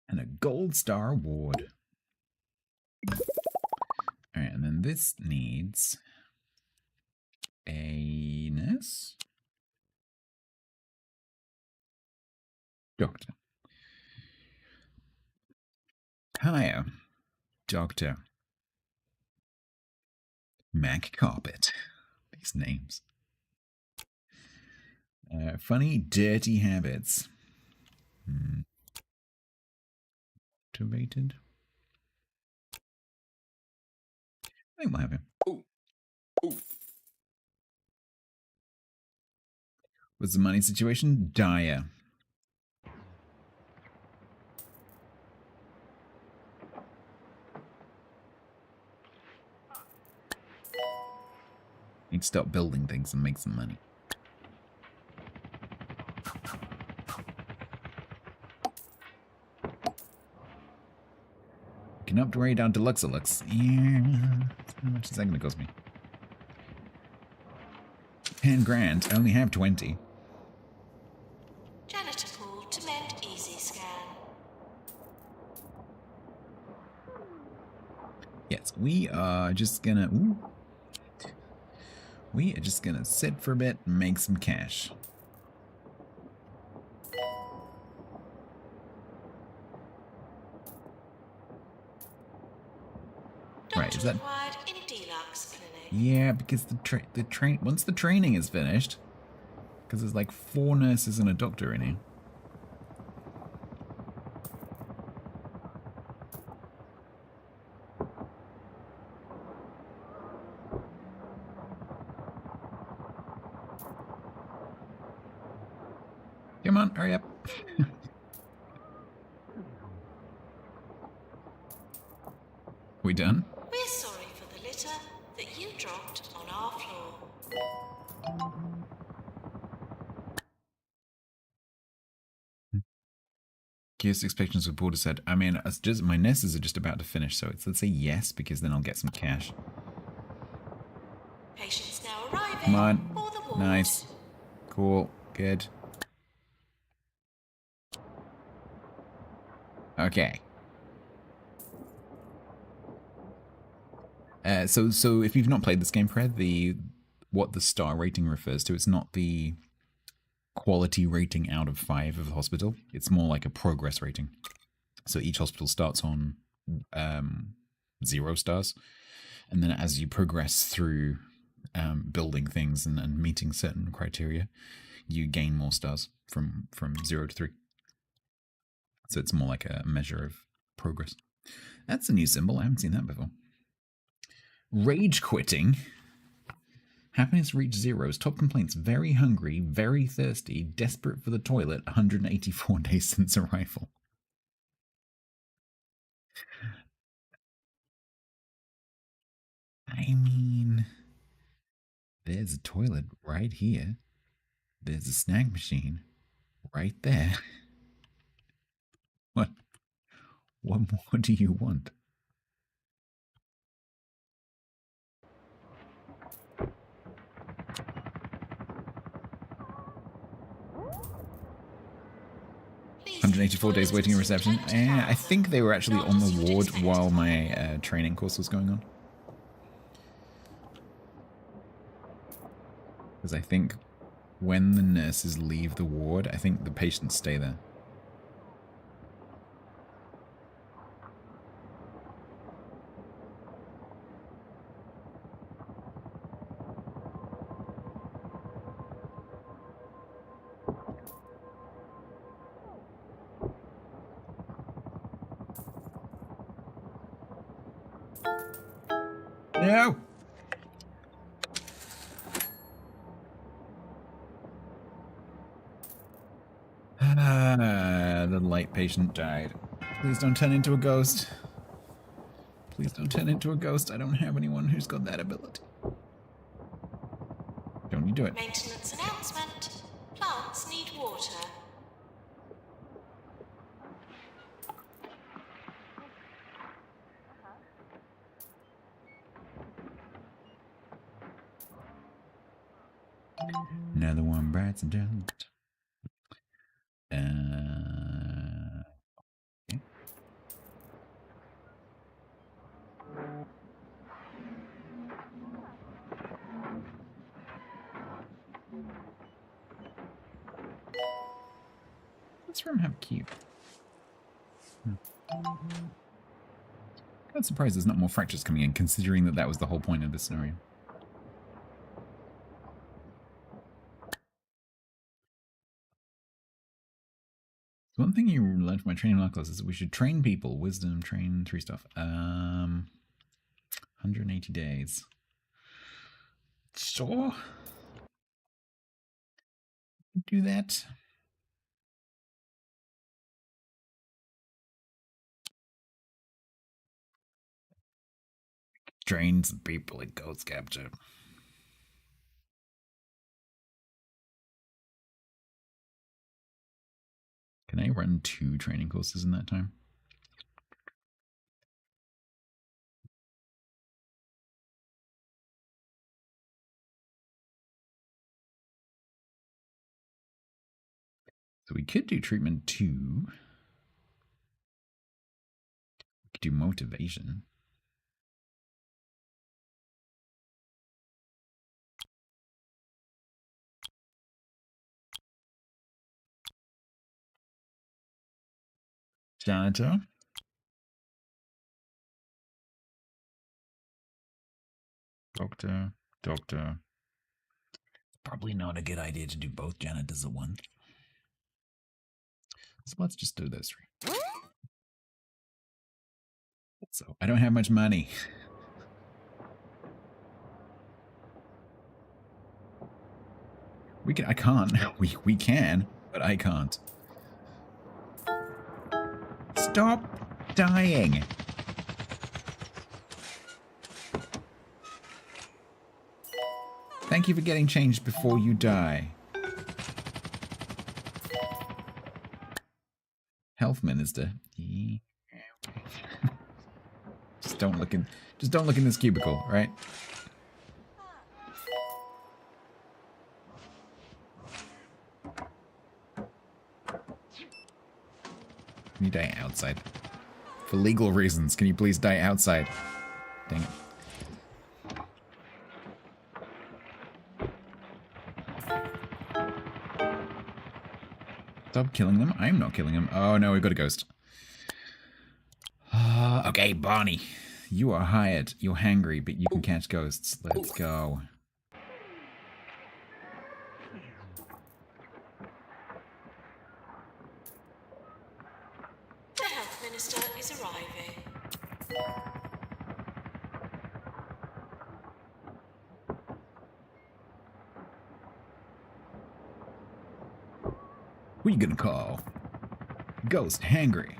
And a gold star award. Alright, and then this needs a nurse. Doctor. Hire. Doctor. Mac Carpet. These names. Funny, dirty habits. Motivated. I think we'll have him. Ooh. Ooh. What's the money situation? Dire. Need to stop building things and make some money. Can upgrade our deluxe. Yeah. How much is that going to cost me? 10 grand. I only have 20. Janitor pool to mend easy scan. Yes, we are just gonna. Ooh. We are just gonna sit for a bit and make some cash. Right, is that? Required in deluxe clinic. Yeah, because the train once the training is finished, because there's like 4 nurses and a doctor in here. Come on, hurry up. We done? We're sorry for the litter that you dropped on our floor. Gears expectations reporter said, I mean, my nurses are just about to finish, so let's say yes, because then I'll get some cash. Patients now arriving. Come on. For the ward. Nice. Cool. Good. Okay. So if you've not played this game, Fred, what the star rating refers to, it's not the quality rating out of 5 of the hospital. It's more like a progress rating. So each hospital starts on 0 stars, and then as you progress through building things and meeting certain criteria, you gain more stars from 0 to 3. So it's more like a measure of progress. That's a new symbol. I haven't seen that before. Rage quitting. Happiness reached zeros. Top complaints: very hungry, very thirsty, desperate for the toilet. 184 days since arrival. I mean, there's a toilet right here. There's a snack machine right there. What more do you want? Please 184 days waiting in reception. Yeah, I think they were actually on the ward while my training course was going on. Because I think when the nurses leave the ward, I think the patients stay there. No! The light patient died. Please don't turn into a ghost. Please don't turn into a ghost. I don't have anyone who's got that ability. Don't you do it. Maintenance announcement. Plants need water. Another one bites and doesn't. Okay. This room have a cube. I'm surprised there's not more fractures coming in, considering that was the whole point of this scenario. So one thing you learned from my training class is that we should train people. Wisdom, train 3 stuff. 180 days. So do that. Train some people at Ghost Capture. Can I run 2 training courses in that time? So we could do treatment 2. We could do motivation. Janitor. Doctor. Probably not a good idea to do both janitors at once. So let's just do those 3. So I don't have much money. I can't. We can, but I can't. Stop dying. Thank you for getting changed before you die. Health Minister. Just don't look in this cubicle, right? Can you die outside? For legal reasons, can you please die outside? Dang it. Stop killing them. I'm not killing them. Oh no, we've got a ghost. Okay, Barney. You are hired. You're hangry, but you can catch ghosts. Let's go. The health minister is arriving. Who are you gonna call? Ghost hangry.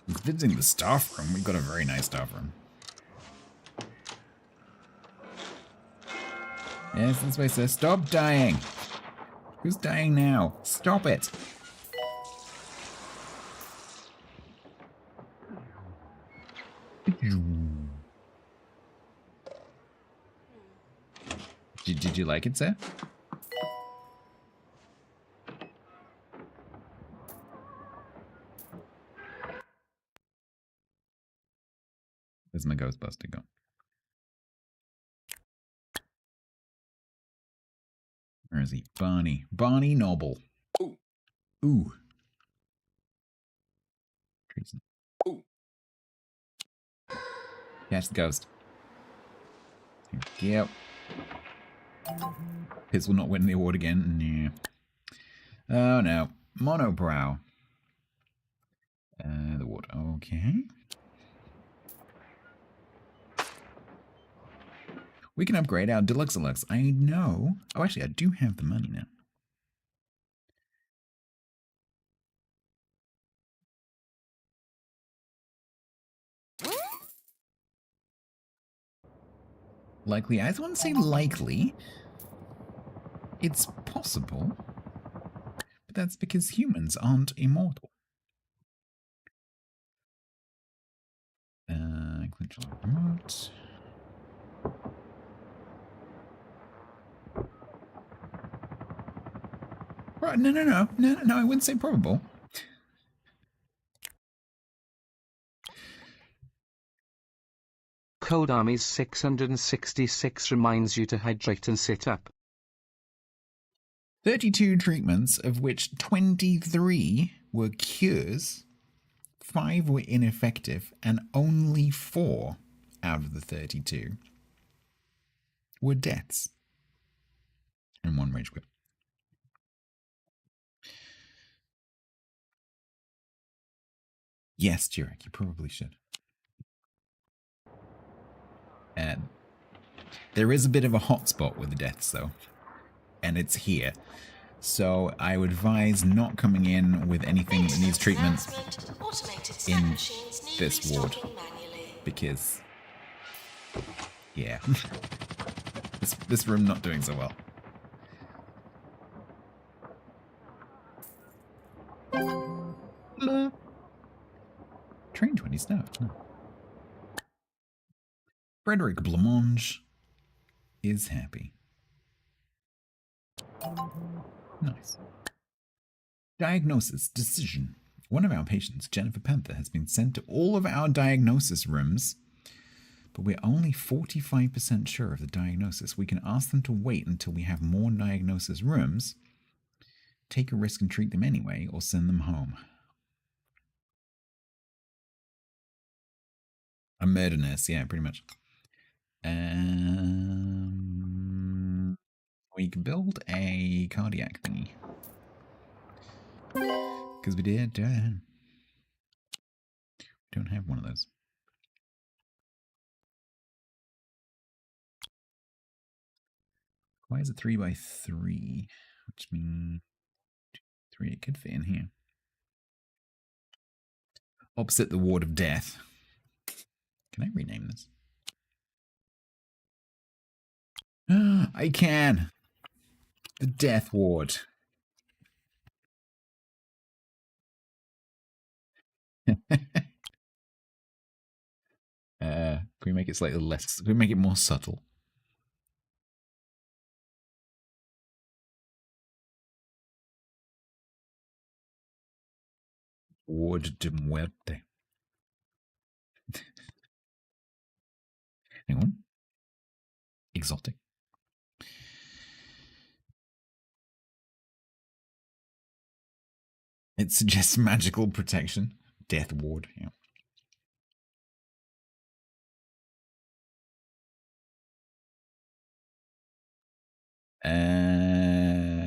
Visiting the staff room. We've got a very nice staff room. Yes, this way, sir. Stop dying. Who's dying now? Stop it. Did you like it, sir? Where's my Ghostbuster go? Where is he? Barney. Barney Noble. Ooh. Ooh. Treason. Ooh. Catch the ghost. Yep. Piz will not win the award again. No. Oh no. Monobrow. The award. Okay. We can upgrade our Deluxe. I know. Oh, actually, I do have the money now. Likely. I wouldn't say likely. It's possible. But that's because humans aren't immortal. Glitch remote. Right, no, I wouldn't say probable. Cold Army's 666 reminds you to hydrate and sit up. 32 treatments, of which 23 were cures, 5 were ineffective, and only 4 out of the 32 were deaths. And 1 rage quit. Yes, Jurek, you probably should. And there is a bit of a hotspot with the deaths, though. And it's here. So I would advise not coming in with anything that needs treatment in this ward. Because, yeah. this room not doing so well. Train 20 staff. No. Frederick Blancmange is happy. Nice. Diagnosis decision. One of our patients, Jennifer Panther, has been sent to all of our diagnosis rooms, but we're only 45% sure of the diagnosis. We can ask them to wait until we have more diagnosis rooms, take a risk and treat them anyway, or send them home. A murder nurse, yeah, pretty much. We can build a cardiac thingy. Because we did. We don't have one of those. Why is it 3x3? Which means 3, it could fit in here. Opposite the ward of death. Can I rename this? I can. The death ward. Can we make it slightly less? Can we make it more subtle? Ward de muerte. Hang on. Exotic. It suggests magical protection. Death ward, yeah.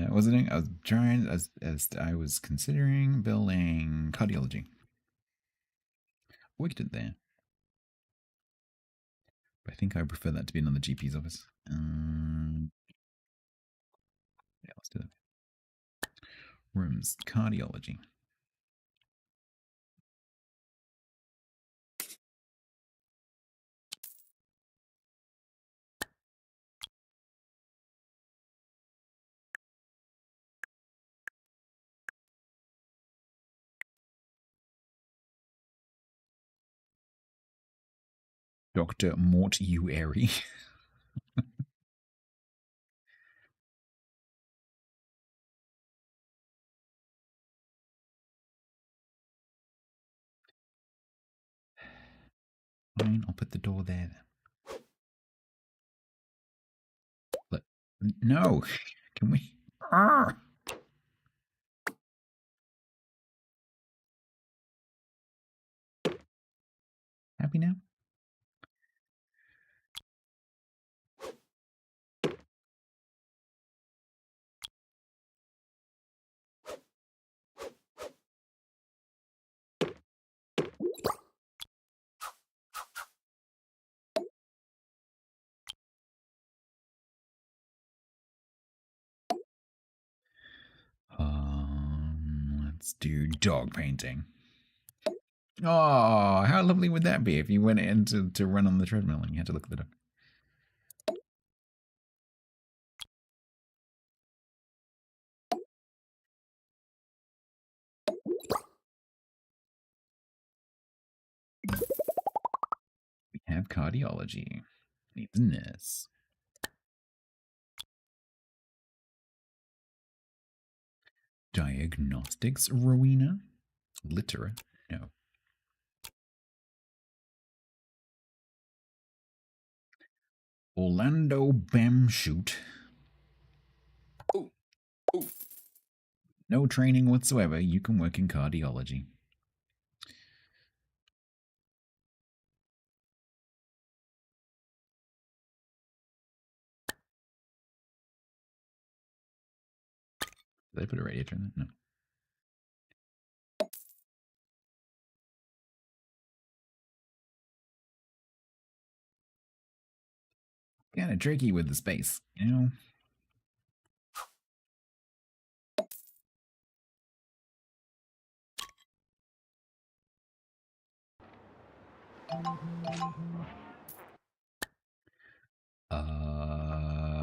What was I doing? I was trying, as I was considering building cardiology. We did there. But I think I prefer that to be another GP's office. Yeah, let's do that. Rooms, cardiology. Dr. Mortuary. Fine, I'll put the door there. Look, no, can we? Arr! Happy now? Let's do dog painting. Oh, how lovely would that be if you went in to run on the treadmill and you had to look at the dog? We have cardiology. Needs a nurse. Diagnostics, Rowena? Littera? No. Orlando Bamshoot. Oh. Oh. No training whatsoever. You can work in cardiology. Did I put a radiator in there? No. Kind of tricky with the space, you know?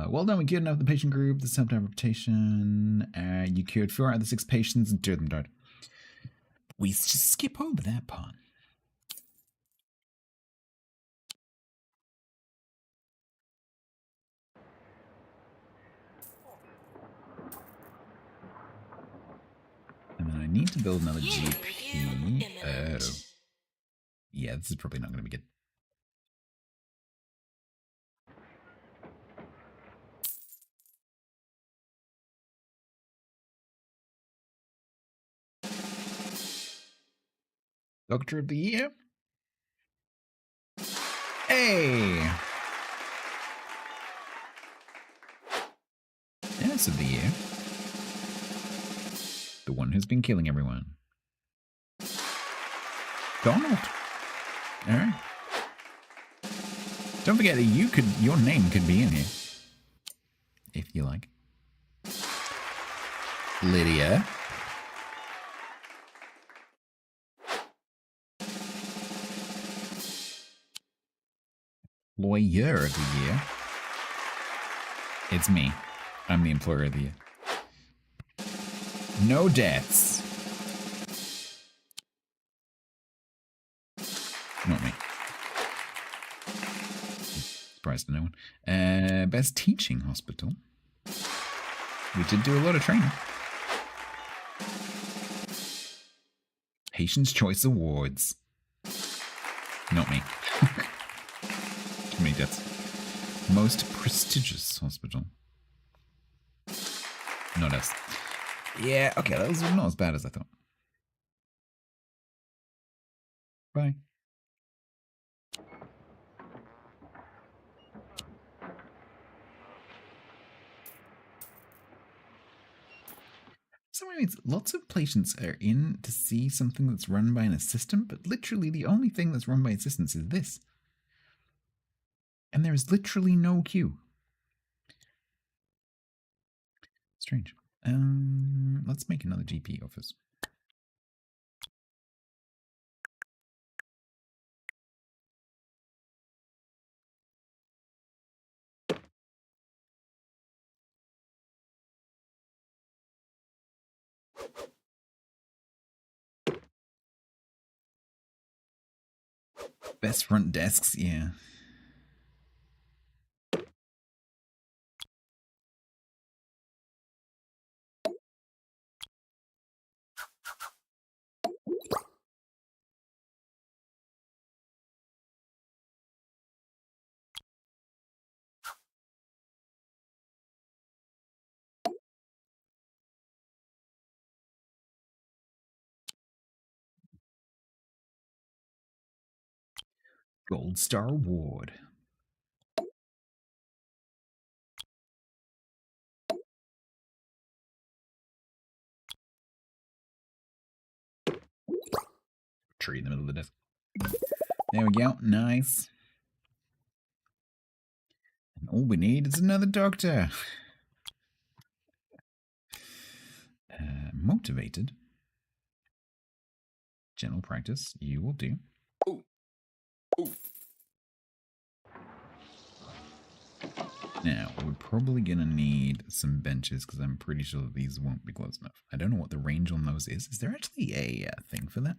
Well done. We cured enough of the patient group. This helped our reputation. You cured 4 out of the 6 patients and 2 of them died. We just skip over that part. And then I need to build another GP. Oh. Yeah, this is probably not going to be good. Doctor of the Year? Hey! Nurse of the Year. The one who's been killing everyone. Donald. Alright. Don't forget that your name could be in here. If you like. Lydia. Lawyer of the Year. It's me. I'm the employer of the year. No deaths. Not me. Surprised to no one. Best teaching hospital. We did do a lot of training. Patient's Choice Awards. Not me. Too many deaths. Most prestigious hospital. Not us. Yeah, okay, that was not as bad as I thought. Bye. So anyways, lots of patients are in to see something that's run by an assistant, but literally the only thing that's run by assistants is this. And there is literally no queue. Strange. Let's make another GP office. Best front desks, yeah. Gold Star Award. Tree in the middle of the desk. There we go. Nice. And all we need is another doctor. Motivated. General practice. You will do. Ooh. Ooh. Now, we're probably going to need some benches because I'm pretty sure that these won't be close enough. I don't know what the range on those is. Is there actually a thing for that?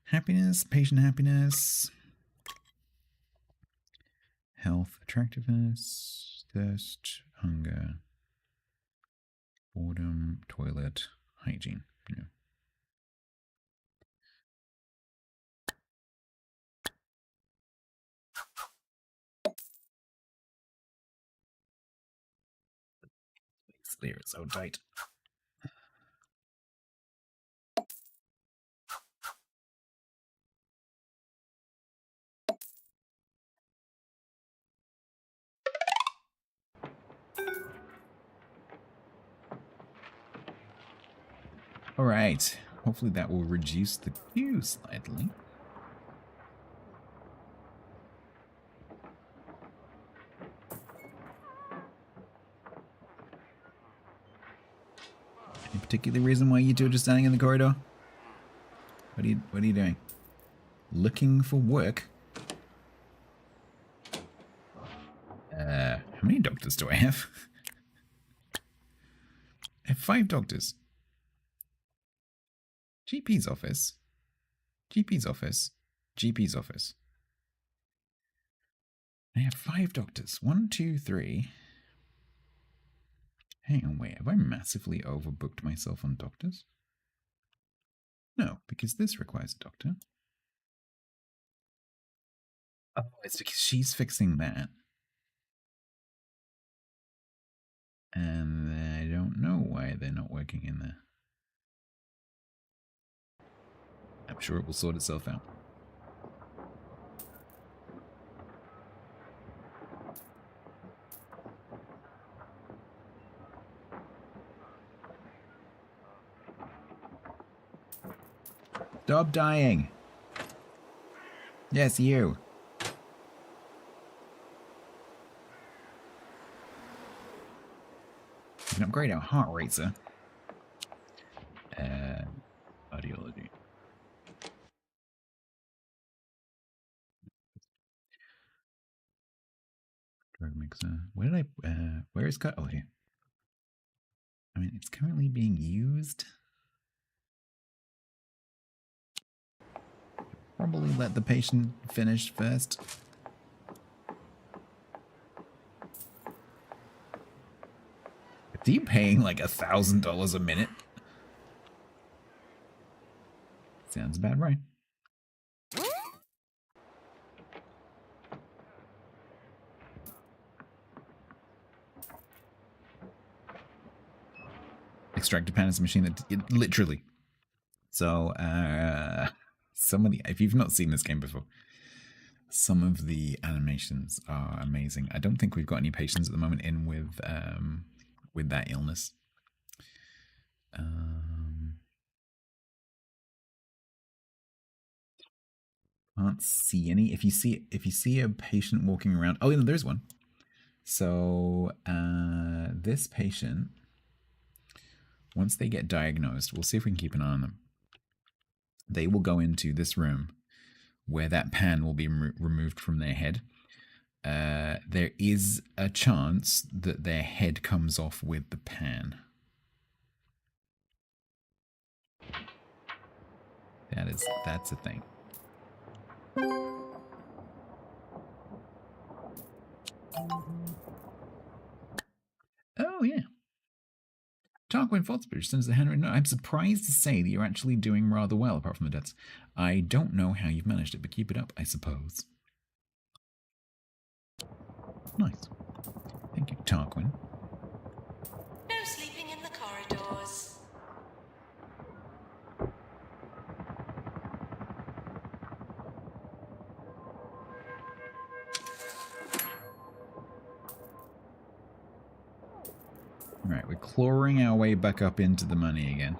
Happiness, patient happiness, health, attractiveness, thirst, hunger, boredom, toilet, hygiene. Yeah. There, it's so tight. All right. Hopefully that will reduce the queue slightly. Any particular reason why you two are just standing in the corridor? What are you doing? Looking for work? How many doctors do I have? I have 5 doctors. GP's office. GP's office. GP's office. I have 5 doctors. 1, 2, 3. Hang on, wait. Have I massively overbooked myself on doctors? No, because this requires a doctor. Oh, it's because she's fixing that. And I don't know why they're not working in there. I'm sure it will sort itself out. Stop dying. Yes, you. We can upgrade our heart rate, sir. Audiology. Drug mixer. Where did I... where is cut? Oh, here. I mean, it's currently being used. Probably let the patient finish first. Is he paying like $1,000 a minute? Sounds about right. Extractor pan is a machine that literally. So, some of the, if you've not seen this game before, some of the animations are amazing. I don't think we've got any patients at the moment in with that illness. Can't see any. If you see a patient walking around, oh, yeah, there's one. So this patient, once they get diagnosed, we'll see if we can keep an eye on them. They will go into this room where that pan will be removed from their head. There is a chance that their head comes off with the pan. That's a thing. Oh, yeah. Tarquin Foxbridge sends the handwritten note. I'm surprised to say that you're actually doing rather well, apart from the debts. I don't know how you've managed it, but keep it up, I suppose. Nice. Thank you, Tarquin. No sleeping in the corridors. Alright, we're clawing our way back up into the money again.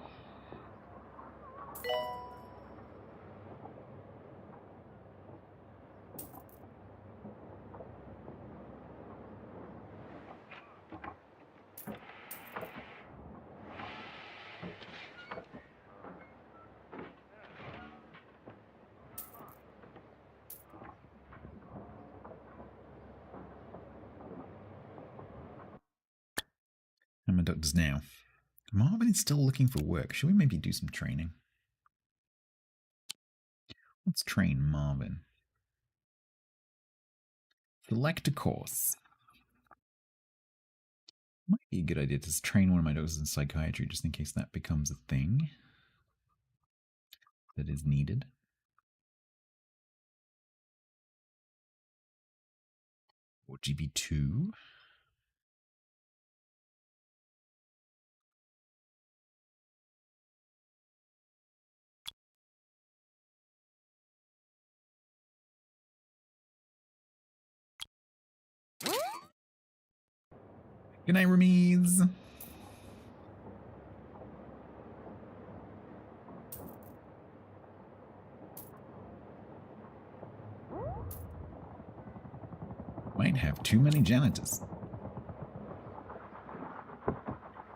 How many doctors now? Marvin is still looking for work. Should we maybe do some training? Let's train Marvin. Select a course. Might be a good idea to train one of my doctors in psychiatry just in case that becomes a thing that is needed. Or GB2. Good night, Ramiz. Might have too many janitors.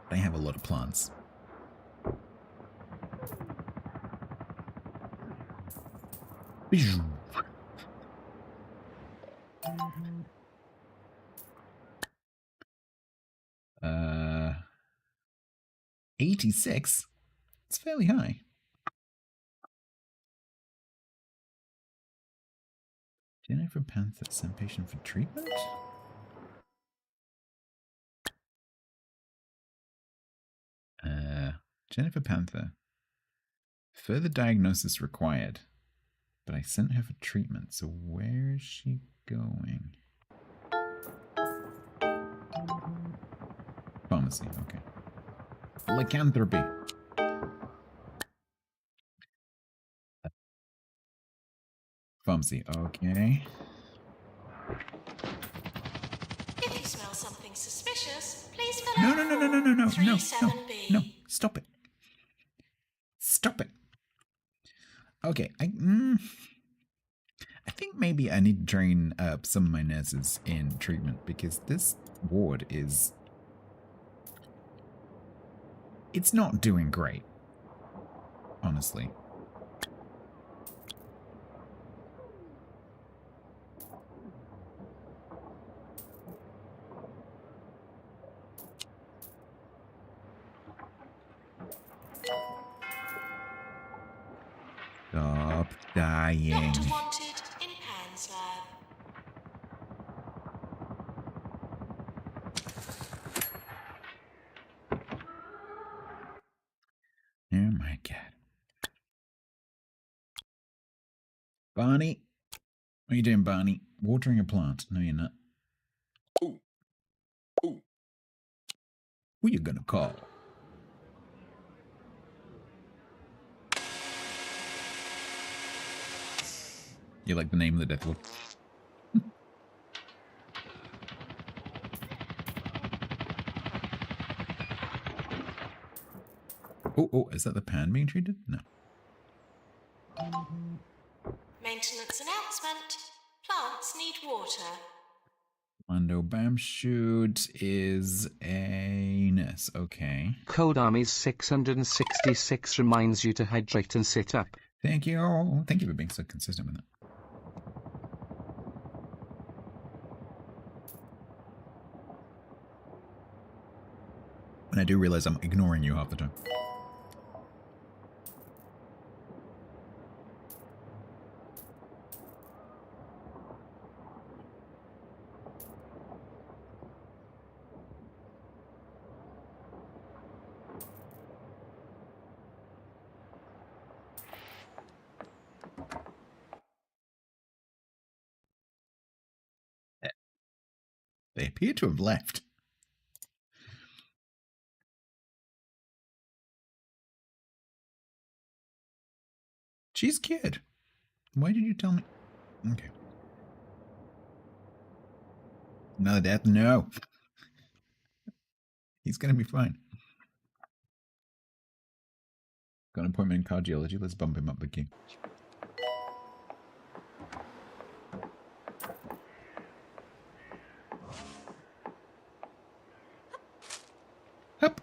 They have a lot of plants. Bijou. 86? It's fairly high. Jennifer Panther, sent patient for treatment? Jennifer Panther. Further diagnosis required. But I sent her for treatment, so where is she going? Pharmacy, okay. Lycanthropy. Pharmacy, okay. If you smell something suspicious, please fill No, out no, no, no, no, no, no, no, no, 37B. no, stop it. Stop it. Okay, I think maybe I need to train up some of my nurses in treatment because this ward is... It's not doing great, honestly. Stop dying. Doctor wanted in Pan's lab. Oh my god. Barney? What are you doing, Barney? Watering a plant. No, you're not. Ooh. Ooh. Who you gonna call? You like the name of the Death Wolf? Oh, is that the pan being treated? No. Maintenance announcement. Plants need water. Lando Bamshoot is a nurse. Okay. Cold Army's 666 reminds you to hydrate and sit up. Thank you. Thank you for being so consistent with it. And I do realize I'm ignoring you half the time. They appear to have left. She's cured. Why did you tell me? Okay. Another death? No. He's going to be fine. Got an appointment in cardiology. Let's bump him up the queue. Hup.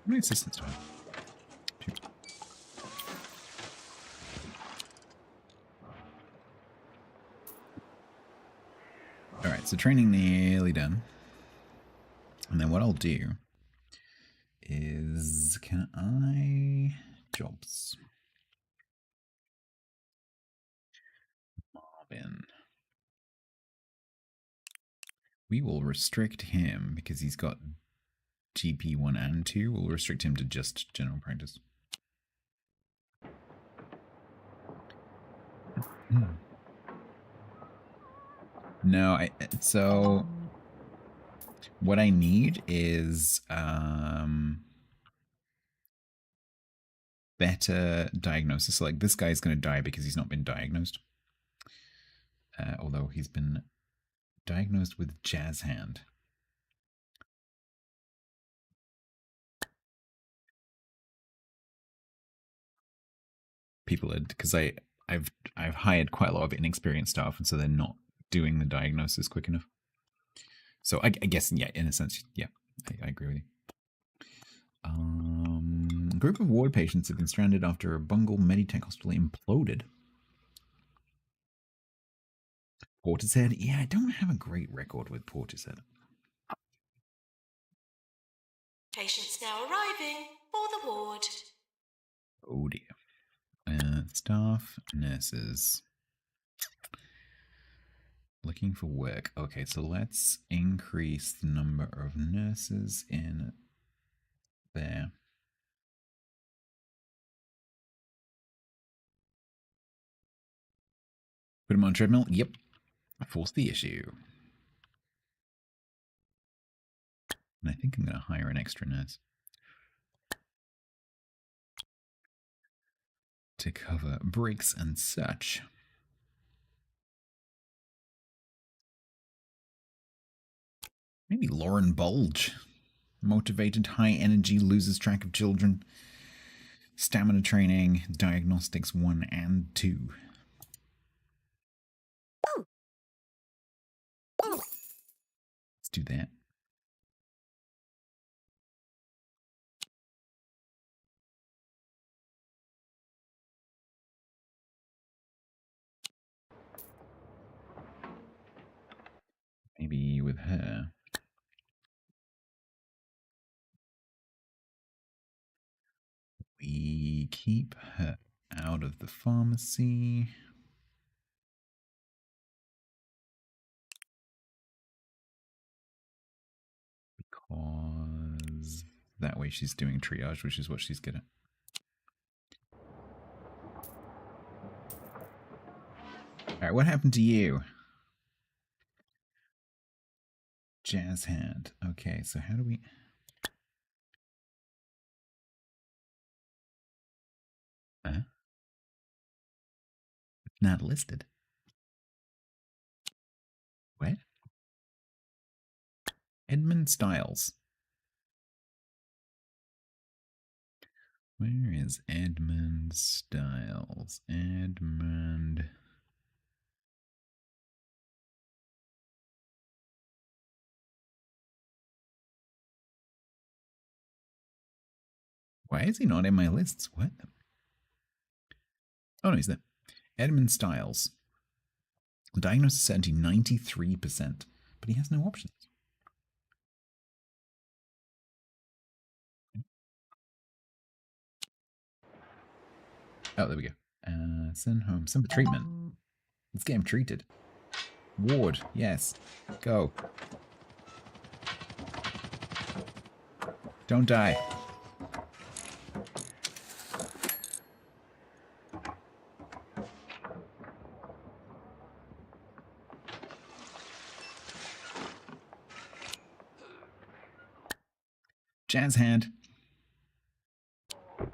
How many assistants do I have? 2. Alright, so training nearly done. And then what I'll do is, can I... Jobs. Marvin. We will restrict him because he's got GP 1 and 2. We'll restrict him to just general practice. No, so what I need is better diagnosis. So like this guy's going to die because he's not been diagnosed. Although he's been diagnosed with jazz hand. People are, because I've hired quite a lot of inexperienced staff, and so they're not doing the diagnosis quick enough. So I guess, yeah, in a sense, yeah, I agree with you. A group of ward patients have been stranded after a Bungle Meditech hospital imploded. Portishead? Yeah, I don't have a great record with Portishead. Patients now arriving for the ward. Oh dear. Staff, nurses. Looking for work. Okay, so let's increase the number of nurses in there. Put them on treadmill? Yep. Force the issue. And I think I'm going to hire an extra nurse to cover breaks and such. Maybe Lauren Bulge. Motivated, high energy, loses track of children. Stamina training, diagnostics 1 and 2. Let's do that. Maybe with her. We keep her out of the pharmacy. Because that way she's doing triage, which is what she's good at. Alright, what happened to you? Jazz hand. Okay, so how do we... It's not listed. What? Edmund Styles. Where is Edmund Styles? Edmund... Why is he not in my lists? What? Oh no, he's there. Edmund Styles. Diagnosis certainty 93%, but he has no options. Oh, there we go. Send home. Send for treatment. Let's get him treated. Ward, yes. Go. Don't die. Jazz hand. I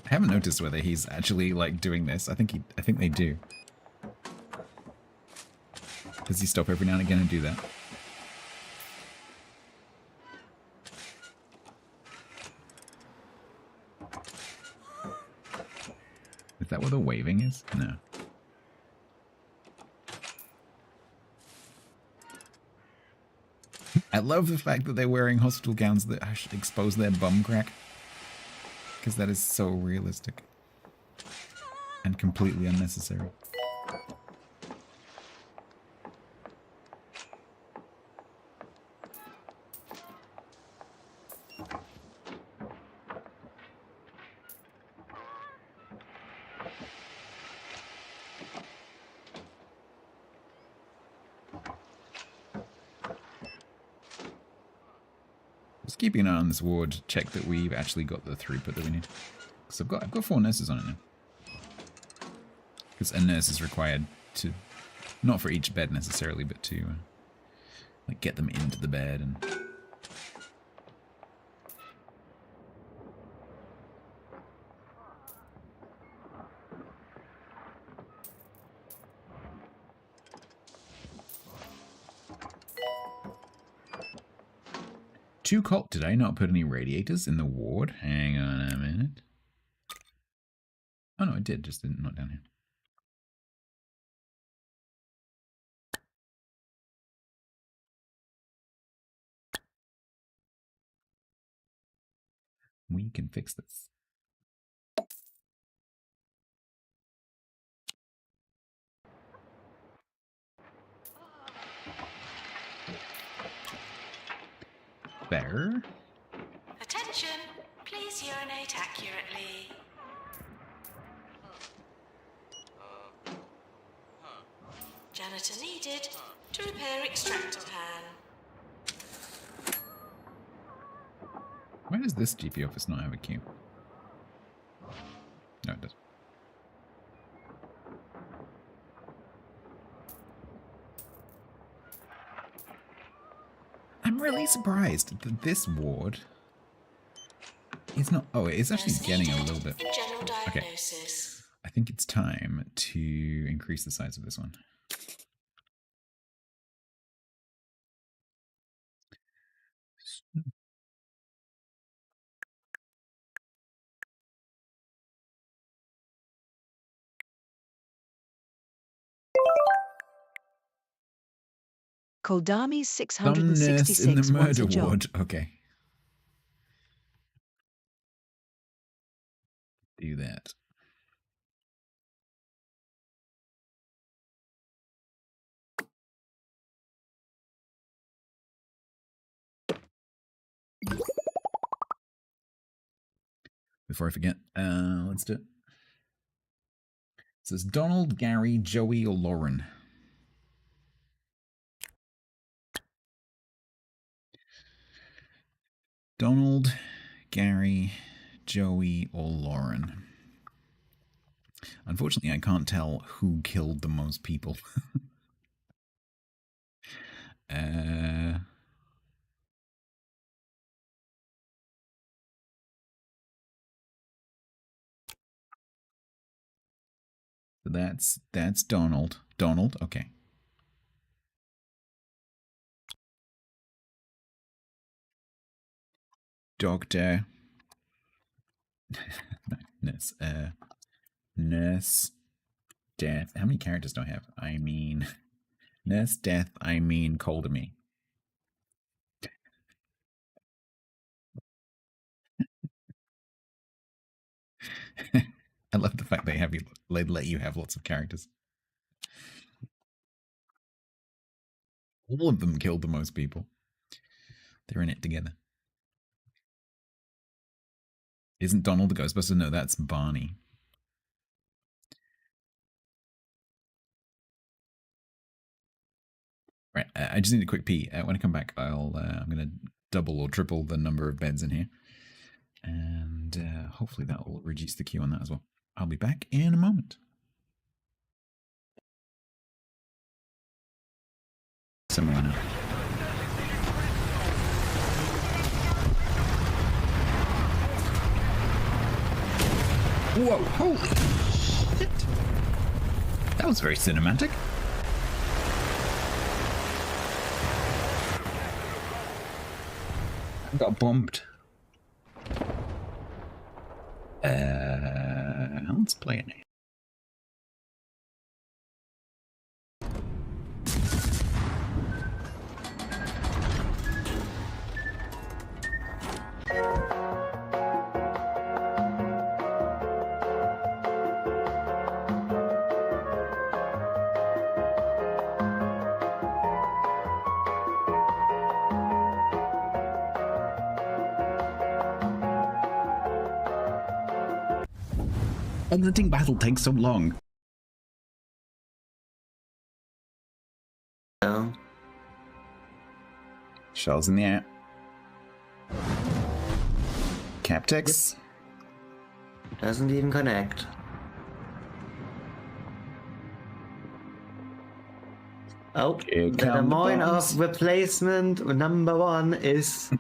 haven't noticed whether he's actually like doing this. I think they do. Does he stop every now and again and do that? Is that what the waving is? No. I love the fact that they're wearing hospital gowns that expose their bum crack. Because that is so realistic. And completely unnecessary. Just keeping an eye on this ward to check that we've actually got the throughput that we need. Because I've got 4 nurses on it now. Because a nurse is required to, not for each bed necessarily, but to like get them into the bed and. Too cold. Did I not put any radiators in the ward? Hang on a minute. Oh no, I did. Just didn't, not down here. We can fix this. Better. Attention, please urinate accurately. Janitor needed to repair extractor pan. Why does this GP office not have a queue? No, it does. I'm really surprised that this ward is not. Oh, it's actually getting a little bit. Okay. I think it's time to increase the size of this one. Koldami Some nurse in the 666 wants murder a job. ward. Okay. Do that. Before I forget, let's do it. So it's Donald, Gary, Joey, or Lauren. Donald, Gary, Joey, or Lauren. Unfortunately, I can't tell who killed the most people. So that's Donald. Donald, okay. Doctor. Nurse. Nurse. Death. How many characters do I have? I mean, Nurse, Death, I mean, Coldamy. I love the fact they let you have lots of characters. All of them killed the most people. They're in it together. Isn't Donald the Ghostbuster? No, that's Barney. Right, I just need a quick pee. When I come back, I'm going to double or triple the number of beds in here. And hopefully that will reduce the queue on that as well. I'll be back in a moment. Similar now. Whoa, holy shit. That was very cinematic. I got bumped. Let's play it. Exiting battle takes so long. No. Shells in the air. Captex. Doesn't even connect. Oh, Here the come the Moine bombs. of replacement number 1 is...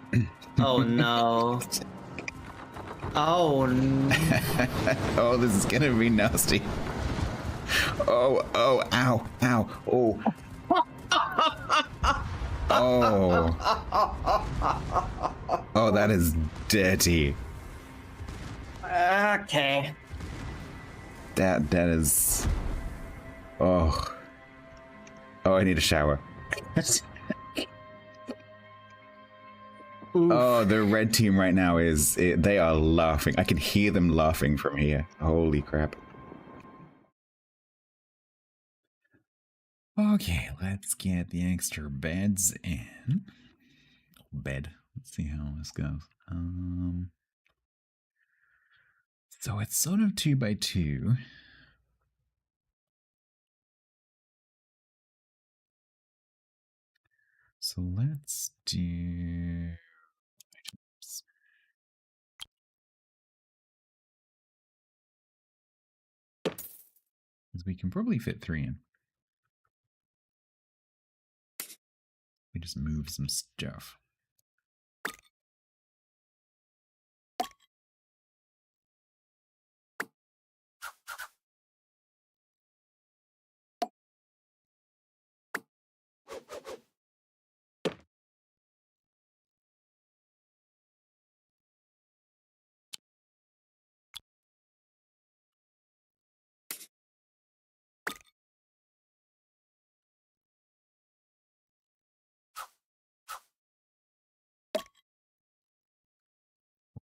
Oh no. Oh no. Oh, this is gonna be nasty. Oh, oh, ow, ow, oh. Oh. Oh, that is dirty. Okay. That is... Oh. Oh, I need a shower. Oh, the red team right now they are laughing. I can hear them laughing from here. Holy crap. Okay, let's get the extra beds in. Bed. Let's see how this goes. So it's sort of 2x2. So let's do... Because we can probably fit 3 in. We just move some stuff.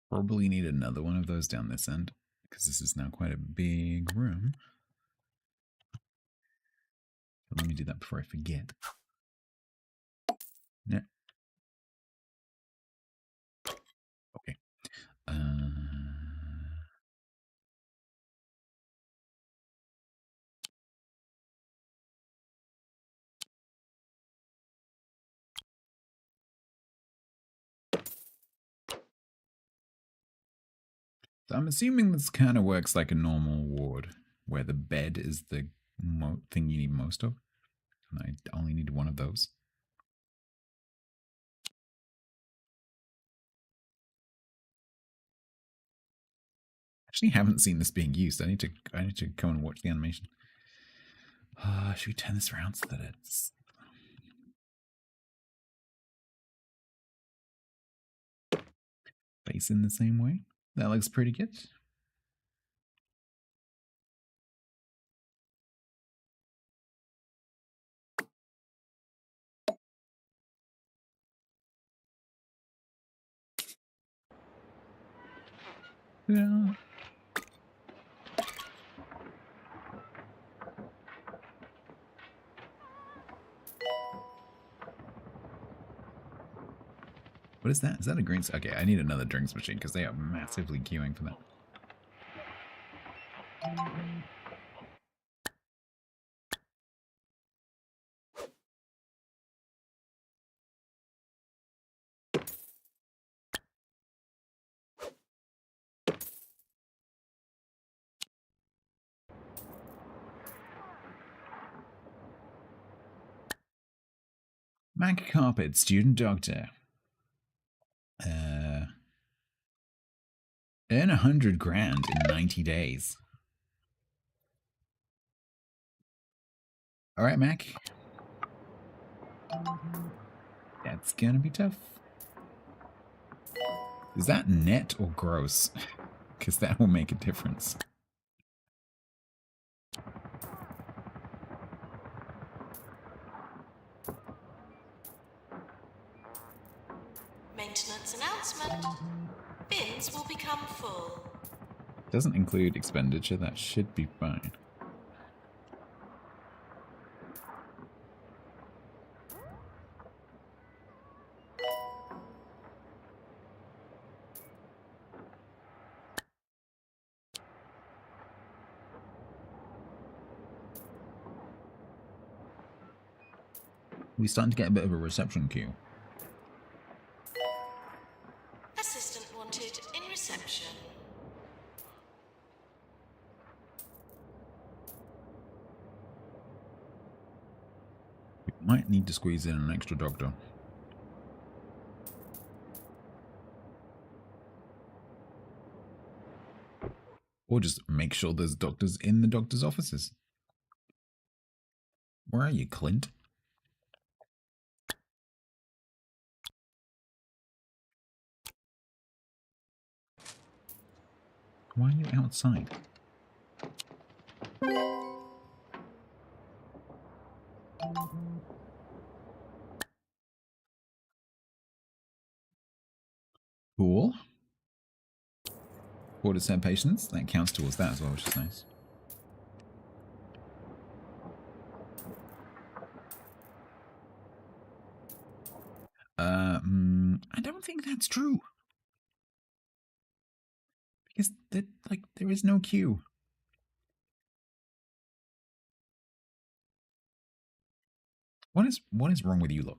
Probably need another one of those down this end, because this is now quite a big room. But let me do that before I forget. Yeah. Okay. So I'm assuming this kind of works like a normal ward, where the bed is the thing you need most of. And I only need one of those. Actually haven't seen this being used. I need to go and watch the animation. Should we turn this around so that it's... facing the same way? That looks pretty good. Yeah. What is that? Is that a green... Okay, I need another drinks machine because they are massively queuing for that. Mac Carpet, student doctor. Earn 100 grand in 90 days. All right, Mac. That's gonna be tough. Is that net or gross? Because that will make a difference. Maintenance announcement. Bins will become full. Doesn't include expenditure, that should be fine. We're starting to get a bit of a reception queue. Assistant wanted in reception. We might need to squeeze in an extra doctor. Or just make sure there's doctors in the doctor's offices. Where are you, Clint? Why are you outside? Cool. 4% patients. That counts towards that as well, which is nice. I don't think that's true. Because there is no queue. What is wrong with you lot?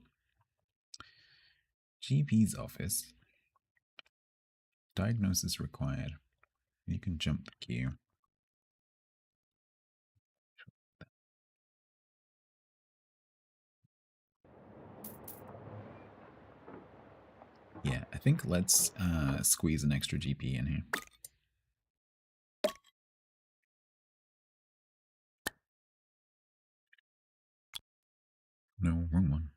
GP's office. Diagnosis required. You can jump the queue. Yeah, I think let's squeeze an extra GP in here. No, wrong one.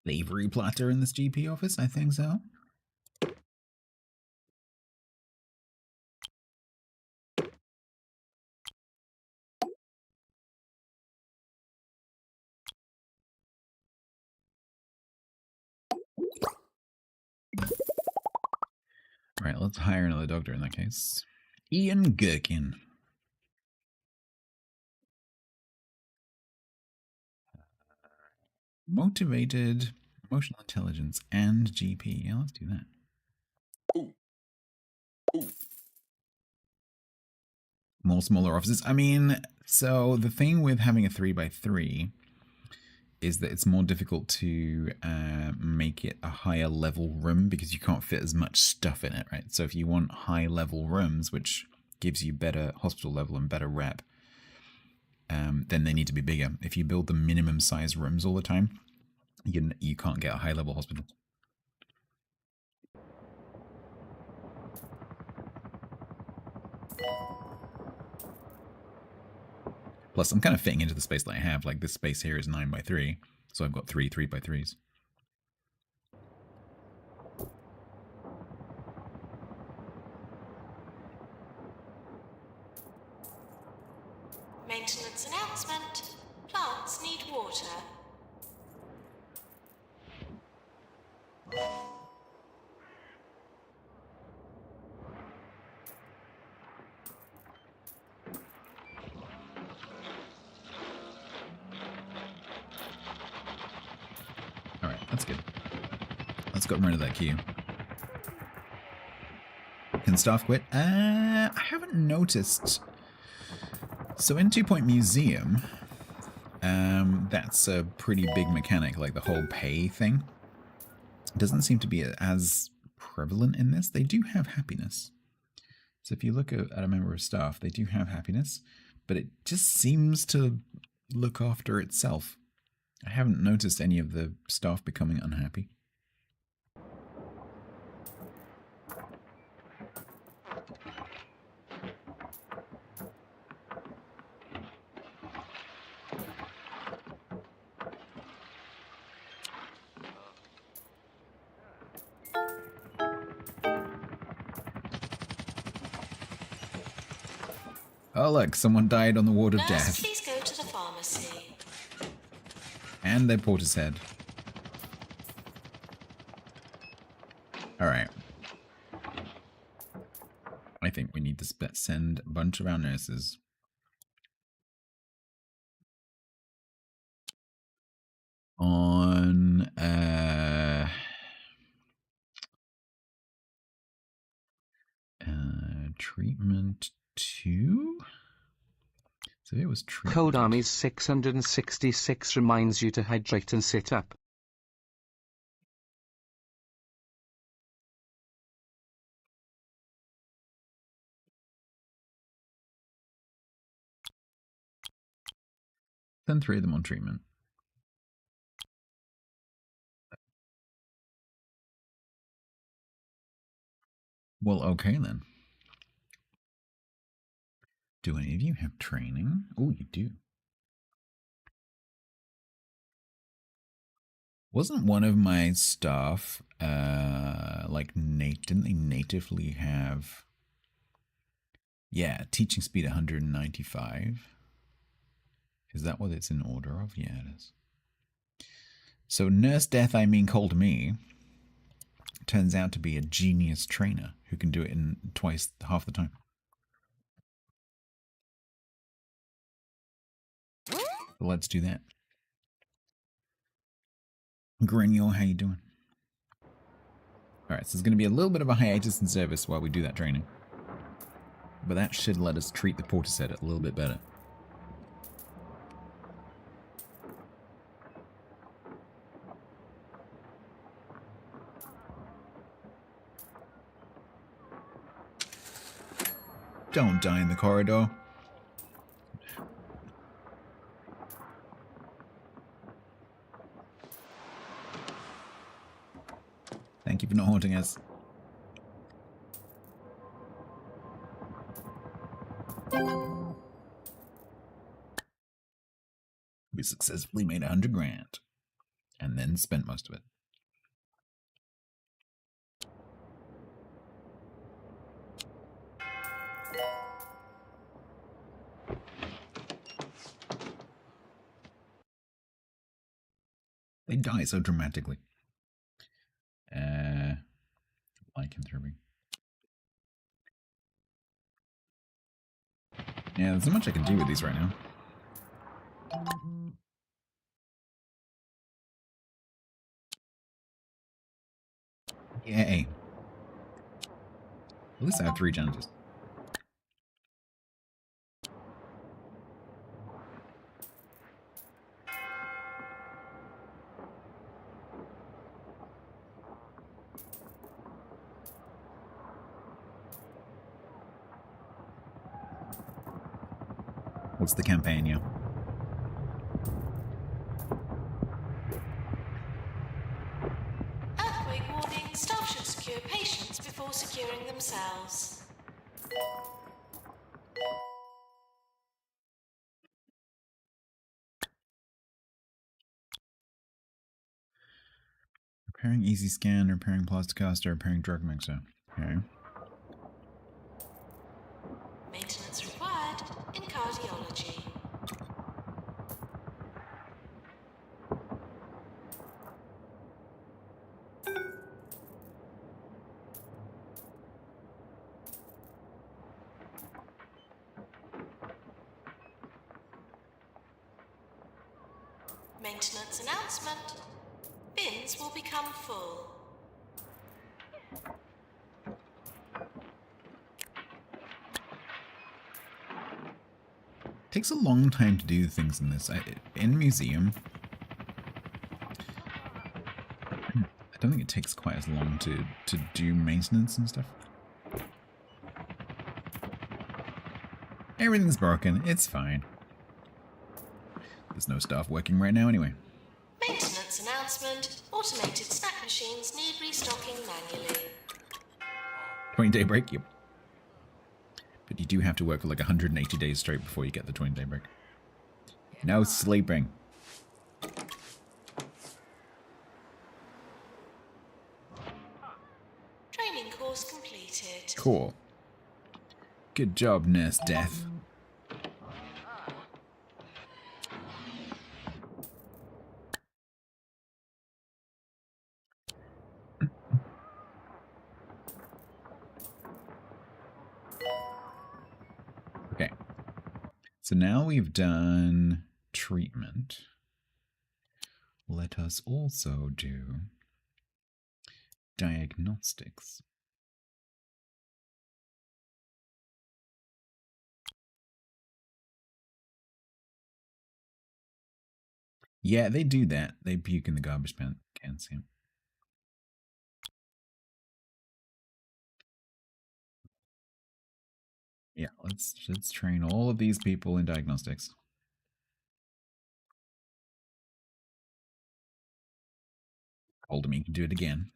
Slavery plotter in this GP office? I think so. Alright, let's hire another doctor in that case. Ian Gherkin. Motivated, emotional intelligence, and GP. Yeah, let's do that. More smaller offices. I mean, so the thing with having a 3x3 is that it's more difficult to make it a higher level room because you can't fit as much stuff in it, right? So if you want high level rooms, which gives you better hospital level and better rep, then they need to be bigger. If you build the minimum size rooms all the time, you can't get a high level hospital. Plus, I'm kind of fitting into the space that I have. Like, this space here is 9x3, so I've got 3 3x3s. Maintenance announcement. Plants need water. Alright, that's good. Let's get rid of that queue. Can staff quit? I haven't noticed. So in 2 Point Museum, That's a pretty big mechanic, like the whole pay thing. Doesn't seem to be as prevalent in this. They do have happiness. So if you look at a member of staff, they do have happiness, but it just seems to look after itself. I haven't noticed any of the staff becoming unhappy. Oh look, someone died on the ward of Nurse, death. please go to the pharmacy. And they porter's head. Alright. I think we need to send a bunch of our nurses on treatment 2. So it was treatment. Cold Army's 666 reminds you to hydrate and sit up. Send 3 of them on treatment. Well, okay then. Do any of you have training? Oh, you do. Wasn't one of my staff, didn't they natively have, teaching speed 195? Is that what it's in order of? Yeah, it is. So Nurse Death, called me, turns out to be a genius trainer who can do it in half the time. But let's do that. Grenier, how you doing? Alright, so there's going to be a little bit of a hiatus in service while we do that training. But that should let us treat the porter set a little bit better. Don't die in the corridor. Thank you for not haunting us. We successfully made 100 grand. And then spent most of it. They die so dramatically. Lycanthropy. Yeah, there's not much I can do with these right now. Yay. At least I have 3 janitors. What's the campaign, yeah? Earthquake warning. Staff should secure patients before securing themselves. Repairing easy scan, repairing plasticaster, repairing drug mixer. Okay. Maintenance required in cardiology. Maintenance announcement. Bins will become full. takes a long time to do things in this. In museum, I don't think it takes quite as long to do maintenance and stuff. Everything's broken. It's fine. There's no staff working right now anyway. Maintenance announcement. Automated snack machines need restocking manually. 20-day break? Yep. But you do have to work for like 180 days straight before you get the 20-day break. No sleeping. Training course completed. Cool. Good job, Nurse Death. Okay. So now we've done treatment. Let us also do diagnostics. Yeah, they do that. They puke in the garbage cans. Yeah. Yeah, let's train all of these people in diagnostics. Told him he can do it again.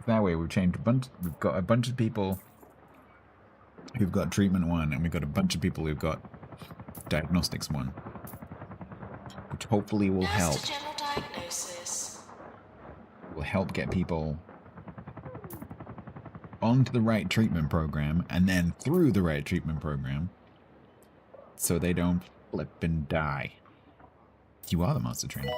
That way we've changed a bunch. We've got a bunch of people who've got treatment 1, and we've got a bunch of people who've got diagnostics 1, which hopefully will help. General diagnosis. Will help get people onto the right treatment program and then through the right treatment program, so they don't flip and die. You are the master trainer.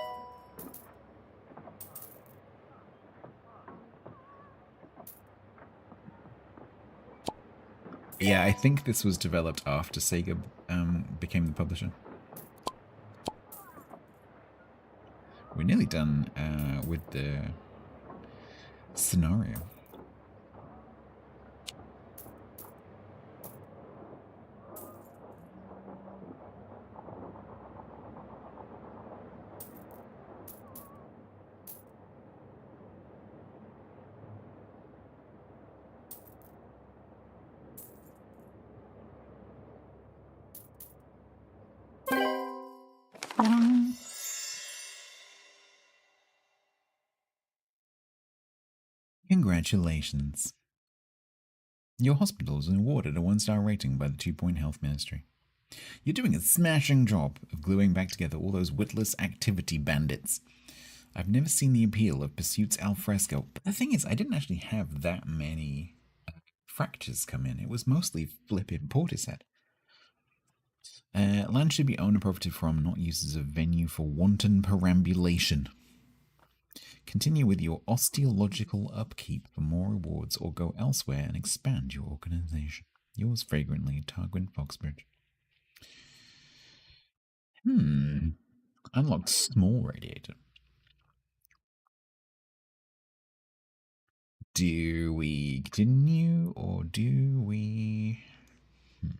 Yeah, I think this was developed after Sega became the publisher. We're nearly done with the scenario. Congratulations. Your hospital was awarded a 1-star rating by the 2-Point Health Ministry. You're doing a smashing job of gluing back together all those witless activity bandits. I've never seen the appeal of Pursuits al fresco, but the thing is, I didn't actually have that many fractures come in. It was mostly flippin' Portishead. Land should be owned and profited from, not used as a venue for wanton perambulation. Continue with your osteological upkeep for more rewards, or go elsewhere and expand your organization. Yours fragrantly, Targwin Foxbridge. Unlocked small radiator. Do we continue or do we... I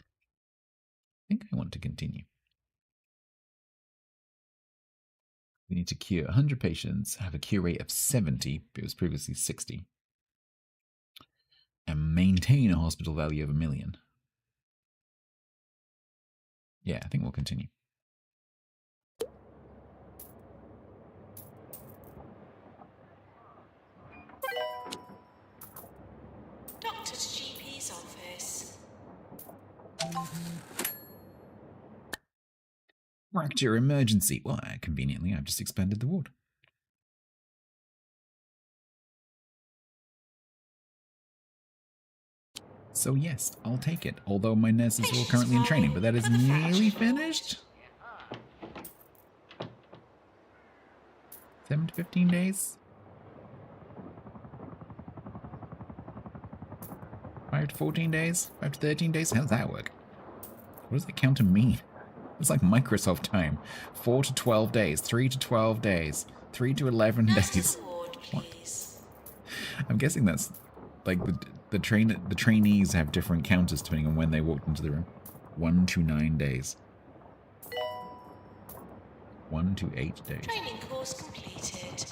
think I want to continue. We need to cure 100 patients, have a cure rate of 70, it was previously 60, and maintain a hospital value of $1 million. Yeah, I think we'll continue. Doctor to GP's office. Fracture emergency. Well, conveniently, I've just expanded the ward. So yes, I'll take it, although my nurses are all currently in training, but that is nearly finished. 7 to 15 days? 5 to 14 days? 5 to 13 days? How does that work? What does that counter mean? It's like Microsoft time. 4 to 12 days, 3 to 12 days, 3 to 11 Nurse's days. award, What? please. I'm guessing that's like the trainees have different counters depending on when they walked into the room. 1 to 9 days. 1 to 8 days. Training course completed.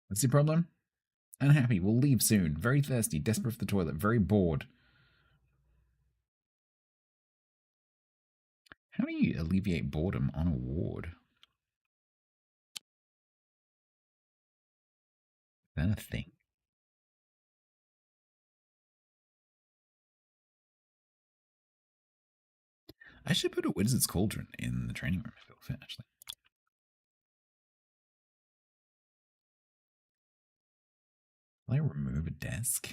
What's the problem? Unhappy, will leave soon. Very thirsty, desperate for the toilet, very bored. How do you alleviate boredom on a ward? Is that a thing? I should put a wizard's cauldron in the training room if it'll fit, actually. Will I remove a desk?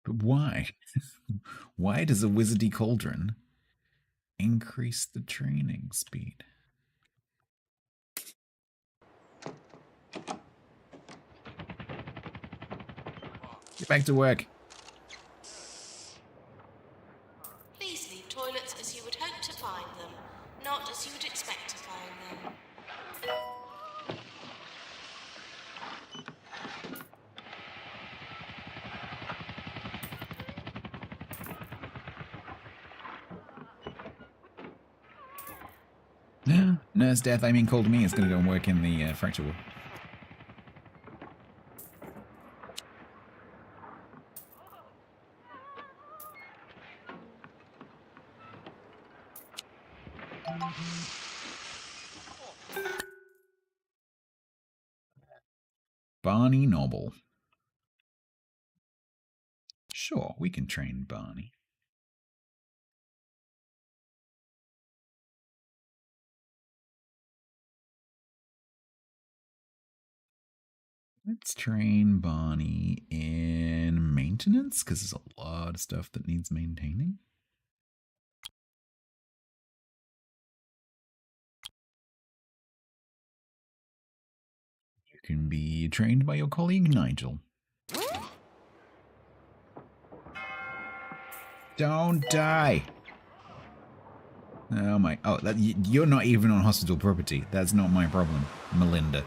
But why? Why does a wizardy cauldron increase the training speed? Get back to work. Please leave toilets as you would hope to find them, not as you would expect to find them. Nurse Death, I mean called me, is going to go and work in the fracture ward. Barney Noble. Sure, we can train Barney. Let's train Barney in maintenance, because there's a lot of stuff that needs maintaining. You can be trained by your colleague Nigel. Don't die! Oh my... Oh, you're not even on hospital property. That's not my problem, Melinda.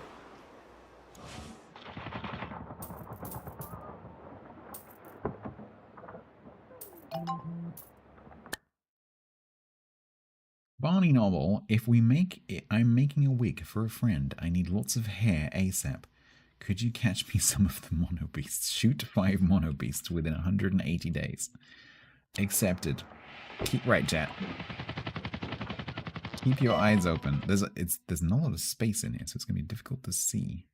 Barney Novel, if we make it, I'm making a wig for a friend. I need lots of hair ASAP. Could you catch me some of the mono beasts? Shoot 5 mono beasts within 180 days. Accepted. Keep right, chat. Keep your eyes open. There's not a lot of space in here, so it's gonna be difficult to see.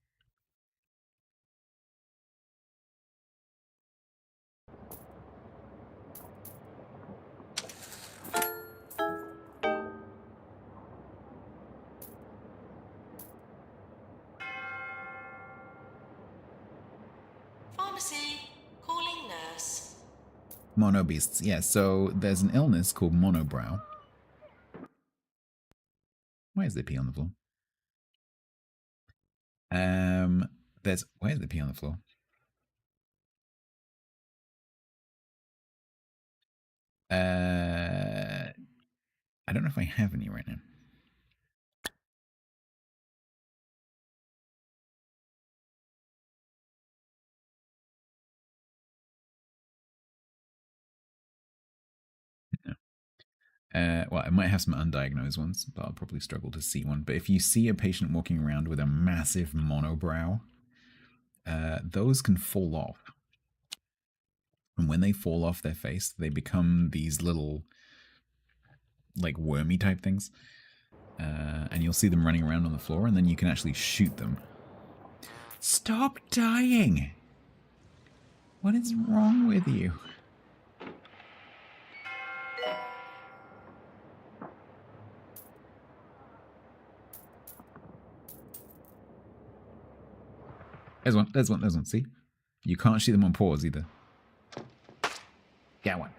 Pharmacy, calling nurse. Mono beasts, yeah, so there's an illness called monobrow. Why is there pee on the floor? Why is there pee on the floor? I don't know if I have any right now. No. Well, I might have some undiagnosed ones, but I'll probably struggle to see one. But if you see a patient walking around with a massive monobrow, those can fall off. And when they fall off their face, they become these little, like, wormy type things. And you'll see them running around on the floor, and then you can actually shoot them. Stop dying! What is wrong with you? There's one, see? You can't shoot them on pause either. Get one.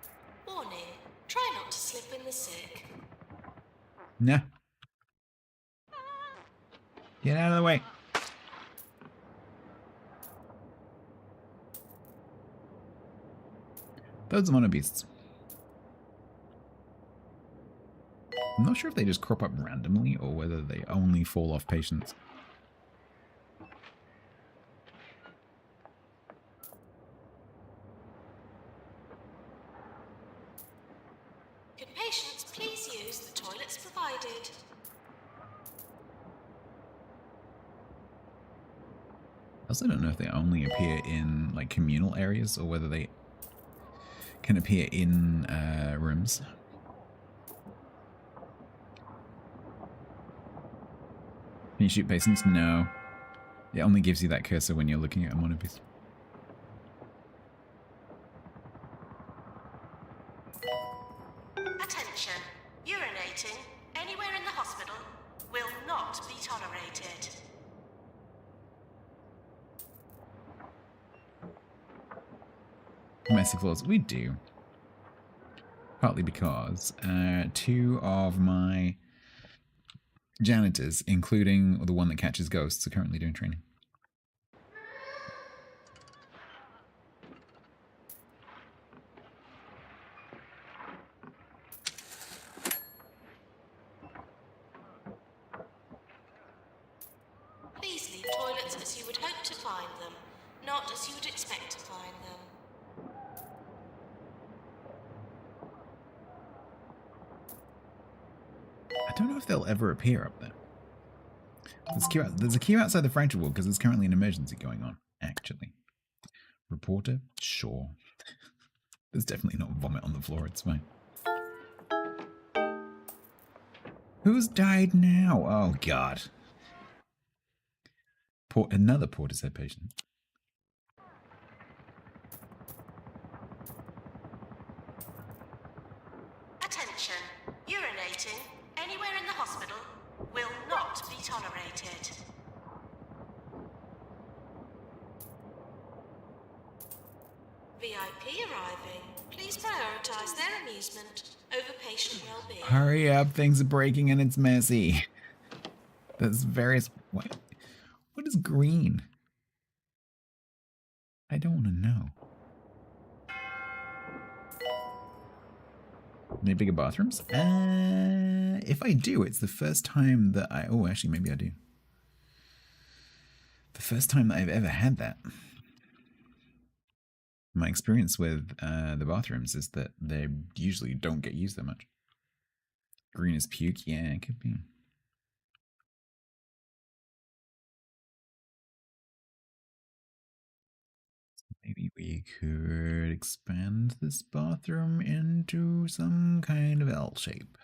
Warning, try not to slip in the sick. Nah. Get out of the way. Those are mono beasts. I'm not sure if they just crop up randomly or whether they only fall off patients. Could patients please use the toilets provided? I also don't know if they only appear in like communal areas or whether they can appear in rooms. Can you shoot patients? No. It only gives you that cursor when you're looking at a monobeast. Attention. Urinating anywhere in the hospital will not be tolerated. Messy floors. We do. Partly because 2 of my janitors, including the one that catches ghosts, are currently doing training. Please leave toilets as you would hope to find them, not as you would expect to find them. I don't know if they'll ever appear up there. There's a queue outside the fracture wall because there's currently an emergency going on, actually. Reporter? Sure. There's definitely not vomit on the floor, it's fine. Who's died now? Oh, God. Another portishead patient. Attention. Urinating anywhere in the hospital will not be tolerated. VIP arriving. Please prioritize their amusement over patient well-being. Hurry up, things are breaking and it's messy. There's various... What is green? I don't want to know. Any bigger bathrooms? If I do, it's the first time that I... Oh, actually, maybe I do. The first time that I've ever had that. My experience with the bathrooms is that they usually don't get used that much. Green as puke? Yeah, it could be. Maybe we could expand this bathroom into some kind of L shape.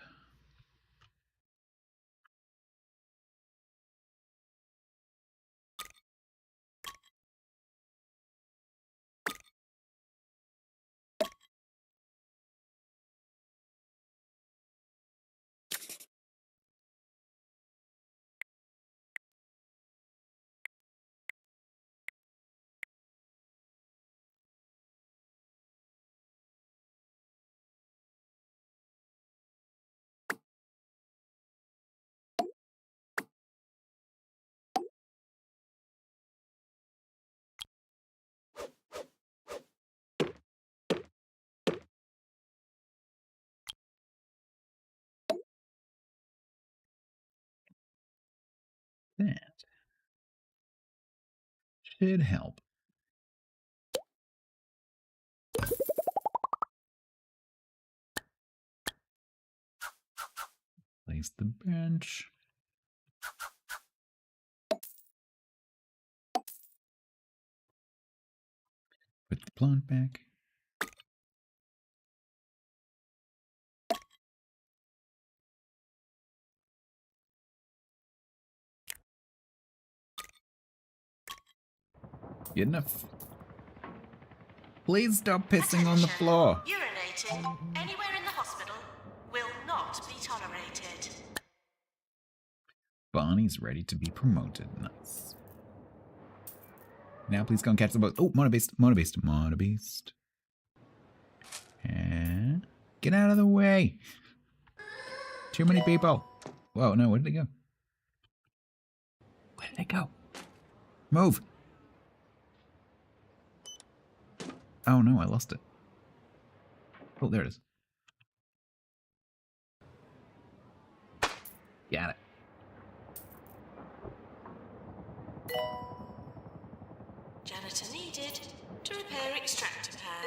That should help. Place the bench. Put the plant back. Good enough. Please stop pissing on the floor. Urinating anywhere in the hospital will not be tolerated. Barney's ready to be promoted. Nice. Now please go and catch the boat. Oh, monobeast, monobeast, monobeast. And get out of the way. Too many people. Whoa, no, where did they go? Hey, go. Move. Oh no, I lost it. Oh, there it is. Got it. Janitor needed to repair extractor pan.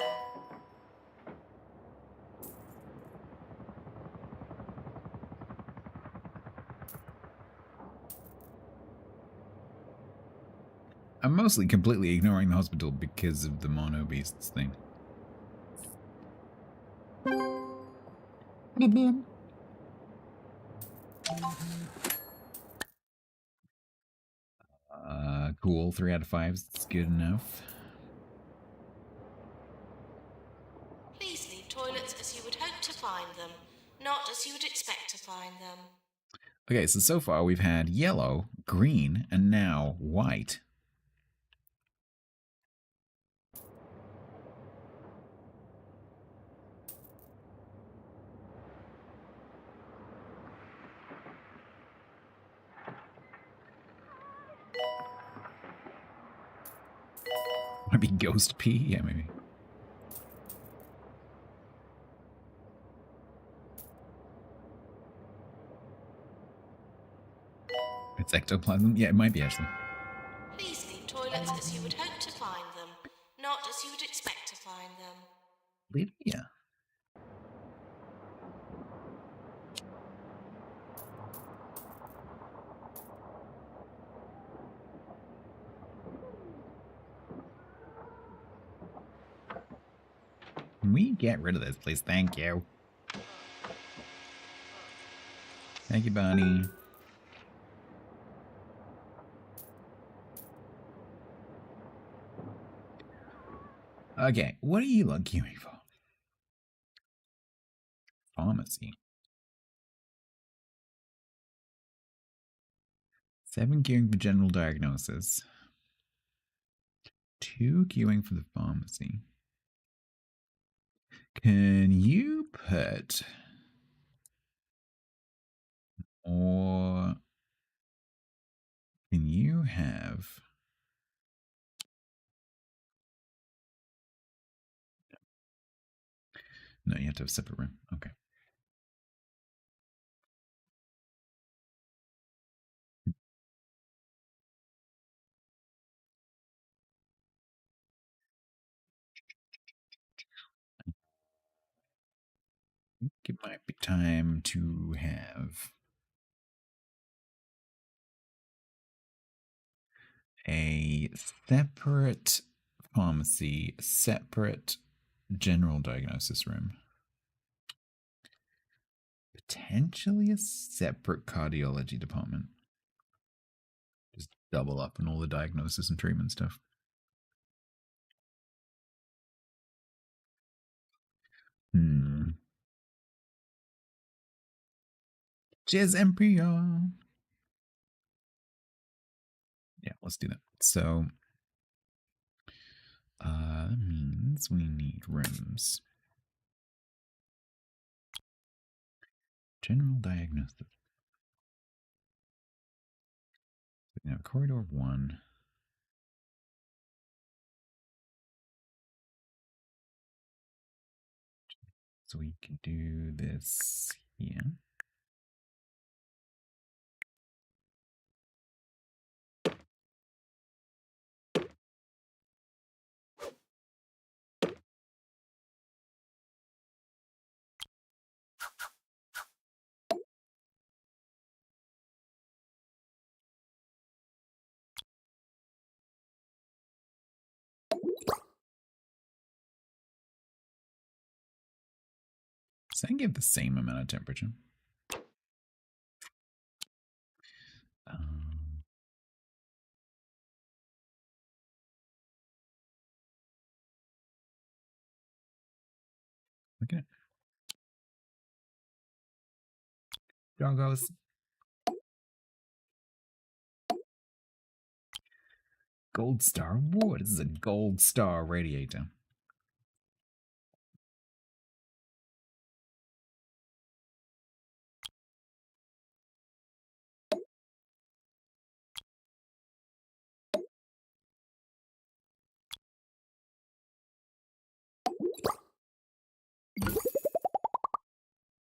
I'm mostly completely ignoring the hospital because of the mono beasts thing. Cool. 3 out of 5. That's good enough. Please leave toilets as you would hope to find them, not as you would expect to find them. Okay, so far we've had yellow, green, and now white. Might be ghost pee? Yeah, maybe. It's ectoplasm? Yeah, it might be actually. Please leave toilets as you would hope to find them, not as you would expect to find them. Lydia. Can we get rid of this, please? Thank you. Thank you, Bonnie. Okay, what are you queuing for? Pharmacy. 7 queuing for general diagnosis. 2 queuing for the pharmacy. Can you put... Or... Can you have... No, you have to have a separate room. Okay. I think it might be time to have a separate pharmacy, separate general diagnosis room. Potentially a separate cardiology department. Just double up on all the diagnosis and treatment stuff. Cheers, Emperor. Yeah, let's do that. So, that means we need rooms. General diagnosis. We have corridor 1. So we can do this here. So I can give the same amount of temperature. Look at it. Doggos. Gold star. What is a gold star radiator?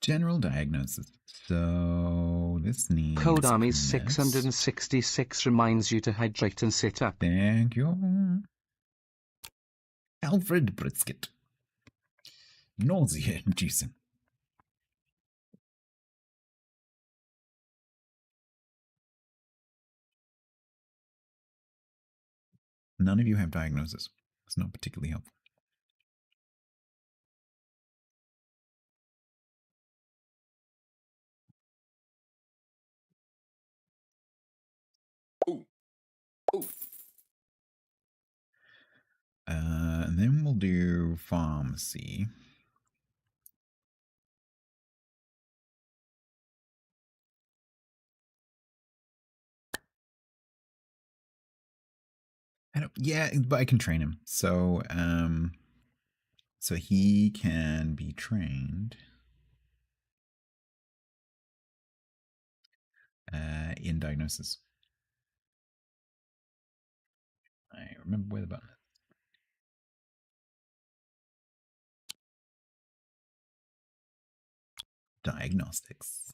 General diagnosis. So this needs Cold Army's finesse. 666 reminds you to hydrate and sit up. Thank you. Alfred Brisket. Nausea inducing. None of you have diagnosis. It's not particularly helpful. And then we'll do pharmacy. Yeah, but I can train him. So, so he can be trained in diagnosis. I remember where the button is. Diagnostics.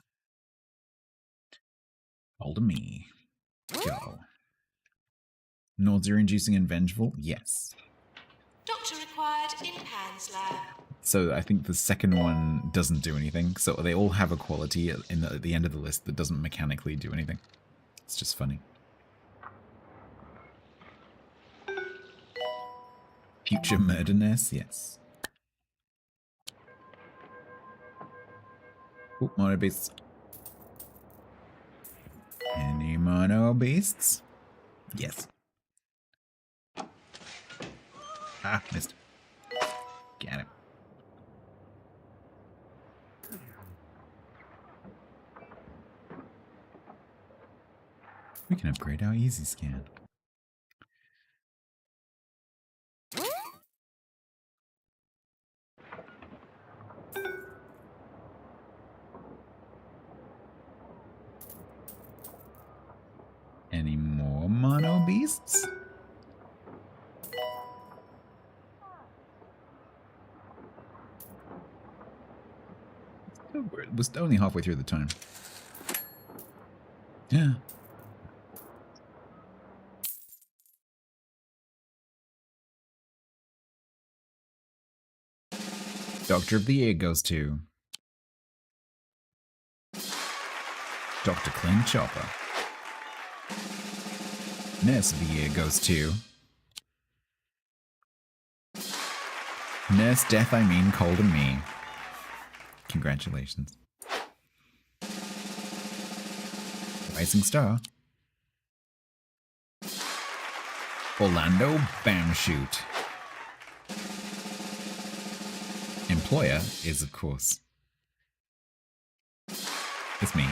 Hold of me. Go. Nausea-inducing and vengeful? Yes. Doctor required in Pan's lab. So I think the second one doesn't do anything. So they all have a quality at the end of the list that doesn't mechanically do anything. It's just funny. Future murder nurse? Yes. Oh, mono beasts. Any mono beasts? Yes. Ah, missed. Got him. We can upgrade our easy scan. Any more mono beasts? We're only halfway through the time. Yeah. Doctor of the Year goes to Dr. Clint Chopper. Nurse of the Year goes to Nurse Death, I mean, Cold and Me. Congratulations. Rising Star. Orlando Bamshoot. Employer is, of course, it's me.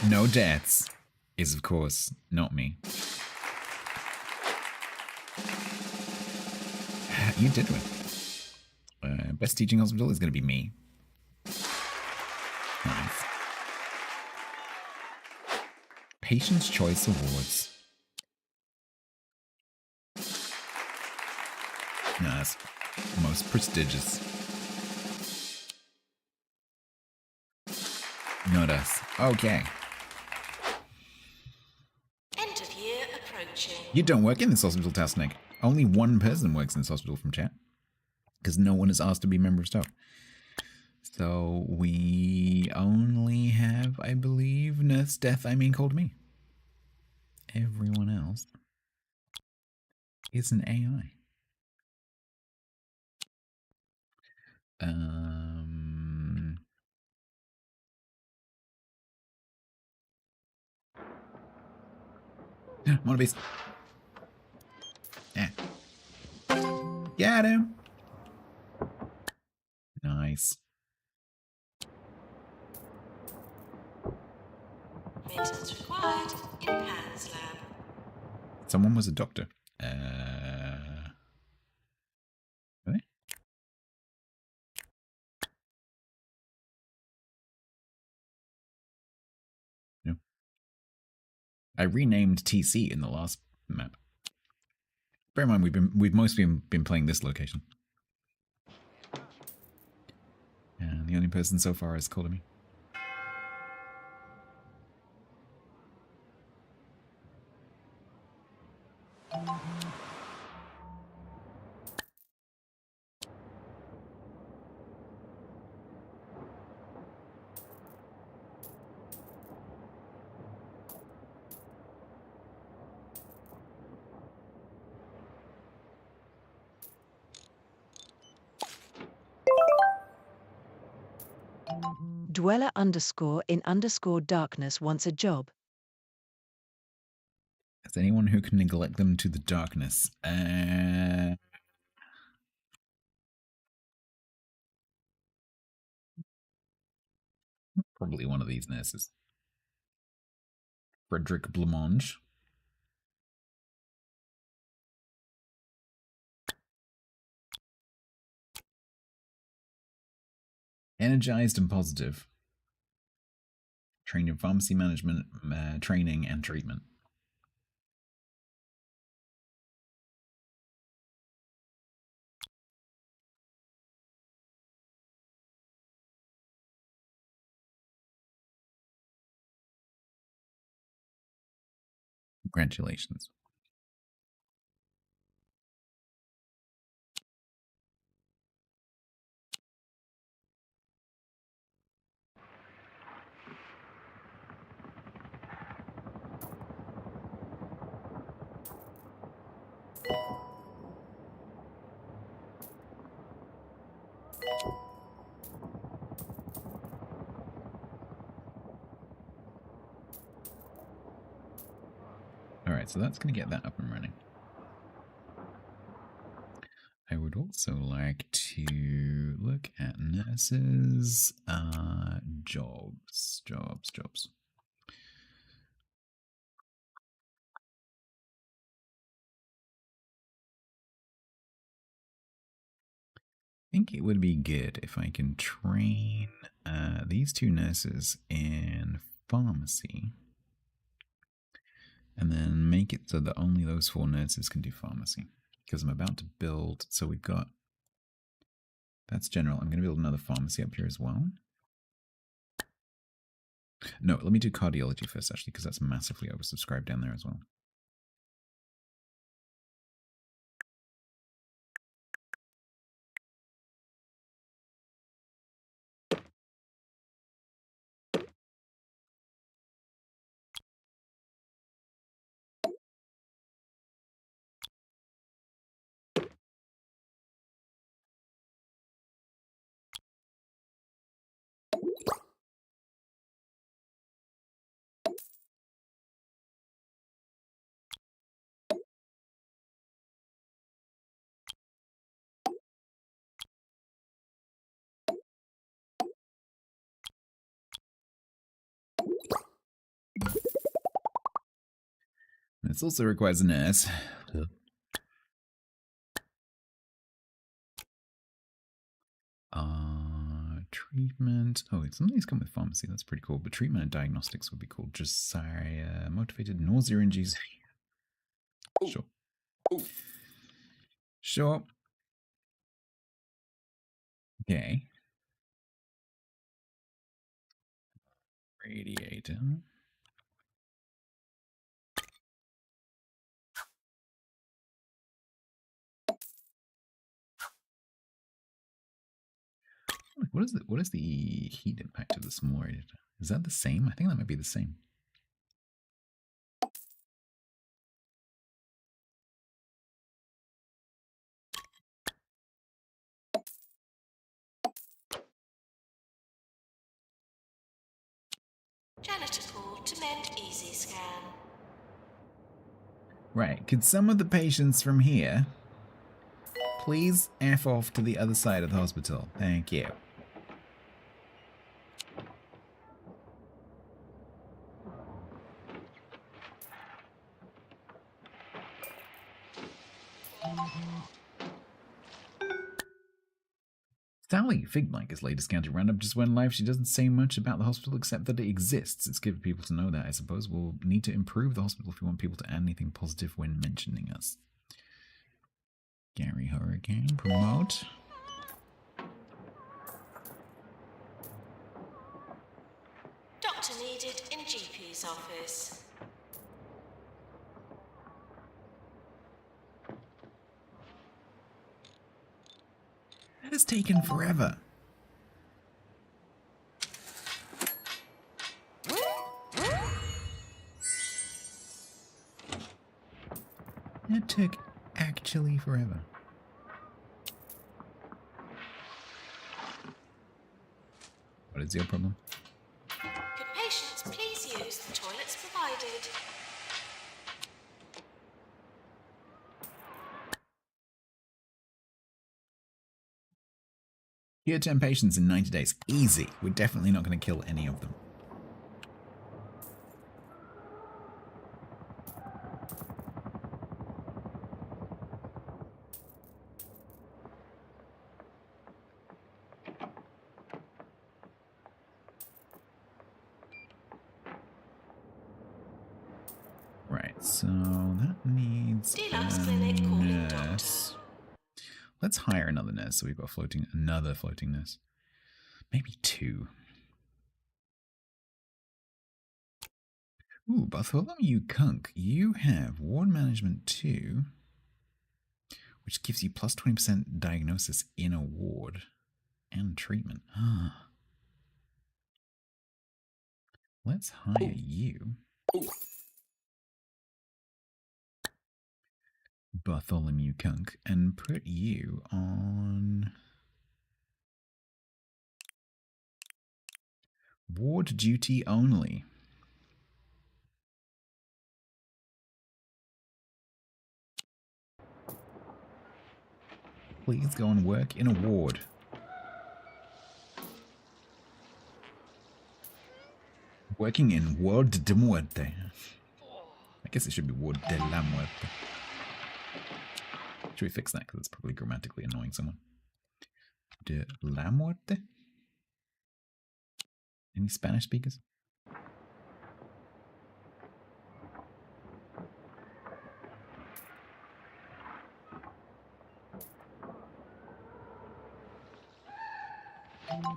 No deaths is, of course, not me. You did win. Best teaching hospital is going to be me. Nice. Patient's Choice Awards. Nice. Most prestigious. Not us. Okay. End of year approaching. You don't work in this hospital, Tasnik. Only one person works in this hospital from chat. Because no one is asked to be a member of staff. So we only have, I believe, Nurse Death, I mean, Cold Me. Everyone else is an AI. One of these. Yeah. Got him. Nice. Maintenance required in Pan's lab. Someone was a doctor. Were they? No. I renamed TC in the last map. Bear in mind, we've mostly been playing this location. And the only person so far is calling me. Dweller underscore in underscore darkness wants a job. Is anyone who can neglect them to the darkness? Probably one of these nurses. Frederick Blancmange. Energized and positive. Trained in pharmacy management, training, and treatment. Congratulations. Alright, so that's going to get that up and running. I would also like to look at nurses, jobs. I think it would be good if I can train these two nurses in pharmacy and then make it so that only those 4 nurses can do pharmacy. Because I'm about to build, so we've got, that's general. I'm going to build another pharmacy up here as well. No, let me do cardiology first, actually, because that's massively oversubscribed down there as well. This also requires a nurse. Treatment. Oh, some of these come with pharmacy. That's pretty cool. But treatment and diagnostics would be cool. Just sorry, motivated nausea and GZ. Sure. Sure. Okay. Radiator. What is the heat impact of the small radiator? Is that the same? I think that might be the same. Janitor pool to mend easy scan. Right. Could some of the patients from here please F off to the other side of the hospital? Thank you. Sally Figmike's latest county roundup just went live. She doesn't say much about the hospital except that it exists. It's good for people to know that, I suppose. We'll need to improve the hospital if we want people to add anything positive when mentioning us. Gary Hurricane, promote. GP's office. That has taken forever. It took actually forever. What is your problem? Could patients please use the toilets provided? Cure 10 patients in 90 days. Easy. We're definitely not going to kill any of them. Right, so that needs Deluxe a clinic calling nurse. doctor. Let's hire another nurse. So we've got another floating nurse. Maybe two. Ooh, Bartholomew Kunk, you have ward management 2, which gives you plus 20% diagnosis in a ward and treatment. Let's hire you. Bartholomew Kunk, and put you on ward duty only. Please go and work in a ward. Working in Ward de Muerte. I guess it should be Ward de la Muerte. Should we fix that? Because it's probably grammatically annoying someone. De la Muerte? Any Spanish speakers?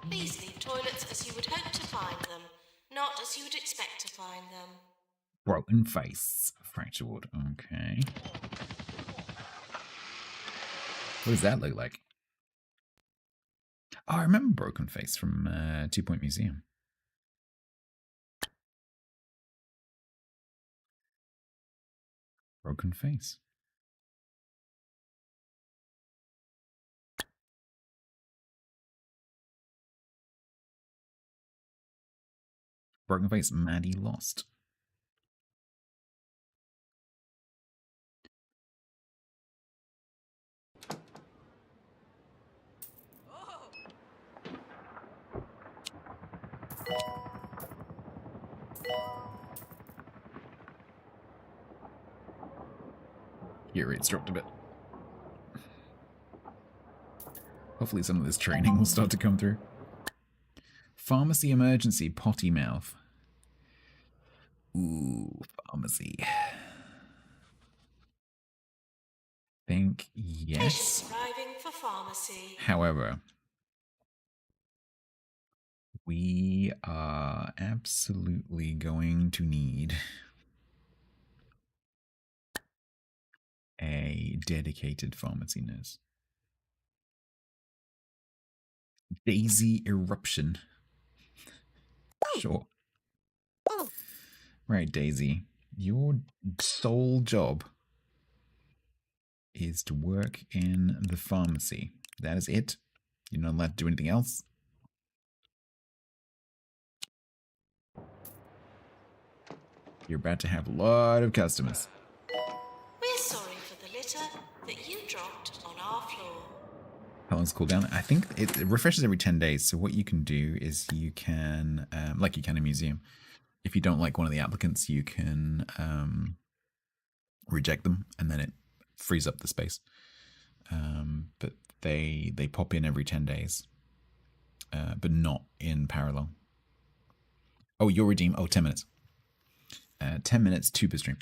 Please leave toilets as you would hope to find them, not as you would expect to find them. Broken face. Fracture ward. Okay. What does that look like? Oh, I remember Broken Face from 2 Point Museum. Broken Face. Broken Face, Maddie lost. Your rate's dropped a bit. Hopefully some of this training will start to come through. Pharmacy emergency, potty mouth. Ooh, pharmacy. Think yes. Patients arriving for pharmacy. However, we are absolutely going to need a dedicated pharmacy nurse. Daisy Eruption. Sure. Right, Daisy. Your sole job is to work in the pharmacy. That is it. You're not allowed to do anything else. You're about to have a lot of customers. We're sorry for the litter that you dropped on our floor. How long's cooldown? I think it refreshes every 10 days. So what you can do is you can, like you can in a museum, if you don't like one of the applicants, you can reject them and then it frees up the space. But they pop in every 10 days, but not in parallel. Oh, you'll redeem. Oh, 10 minutes. 10 minutes, 2 per stream.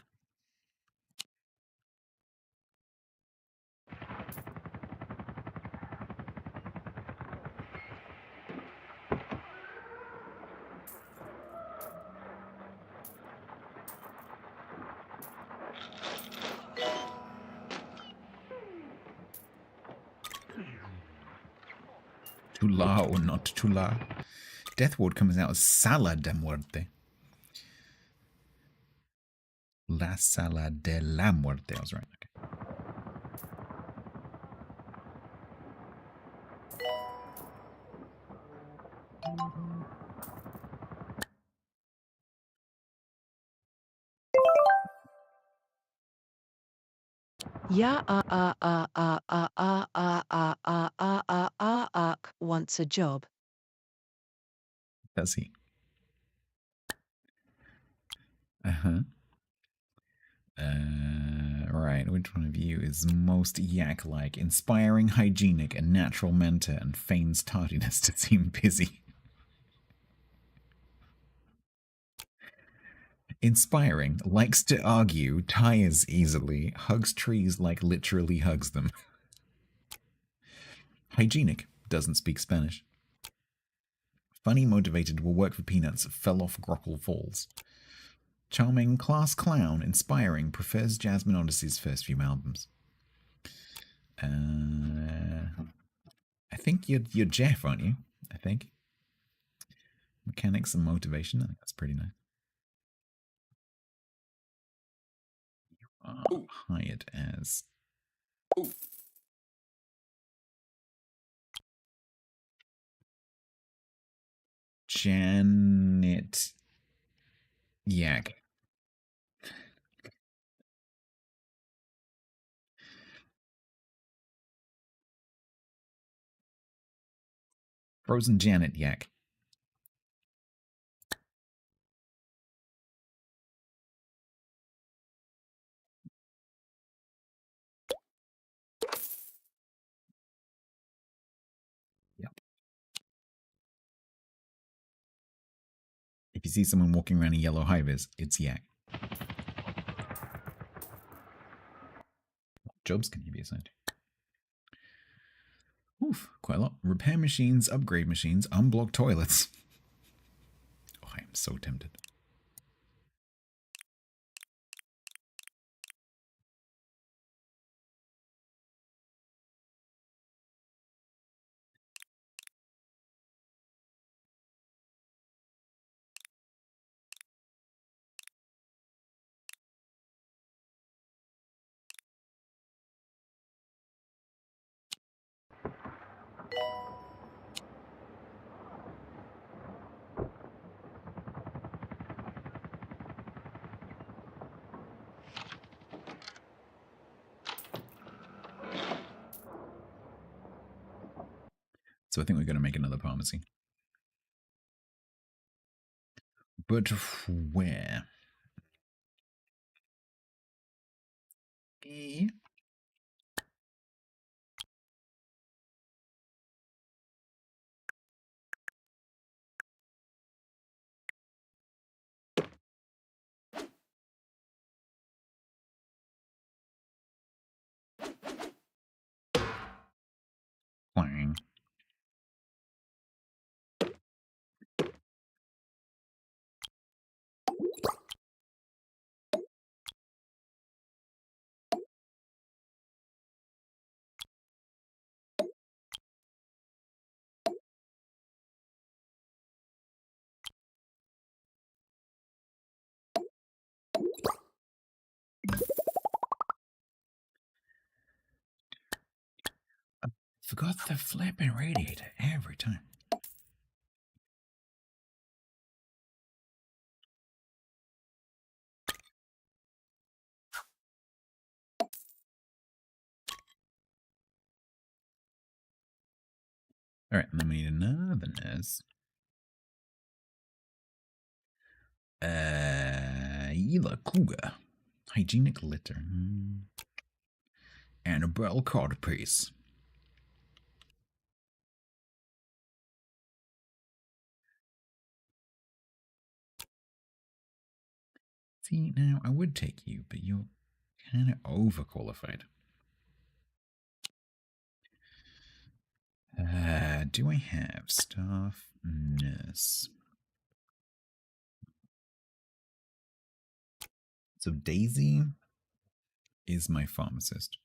Tula or not Tula. Death Ward comes out as Sala de Muerte. La Sala de la Muerte. I was right. Okay. Wants a job. Does he? Uh-huh. Right, which one of you is most yak-like? Inspiring, hygienic, a natural mentor, and feigns tardiness to seem busy. Inspiring, likes to argue, tires easily, hugs trees like literally hugs them. Hygienic, doesn't speak Spanish. Funny, motivated, will work for peanuts, fell off Grockle Falls. Charming, class clown, inspiring, prefers Jasmine Odyssey's first few albums. I think you're Jeff, aren't you? I think. Mechanics and motivation, I think that's pretty nice. You are hired as... Janet Yak. Frozen Janet Yak. Yep. If you see someone walking around in yellow high-vis, it's Yak. What jobs can you be assigned to? Oof, quite a lot. Repair machines, upgrade machines, unblock toilets. Oh, I am so tempted. So I think we're going to make another pharmacy. But where? Clang. Forgot the flipping radiator every time. All right, and then we need another nurse. Yila Kuga. Hygienic litter. Annabelle Codpiece. See, now I would take you, but you're kind of overqualified. Do I have staff nurse? So Daisy is my pharmacist.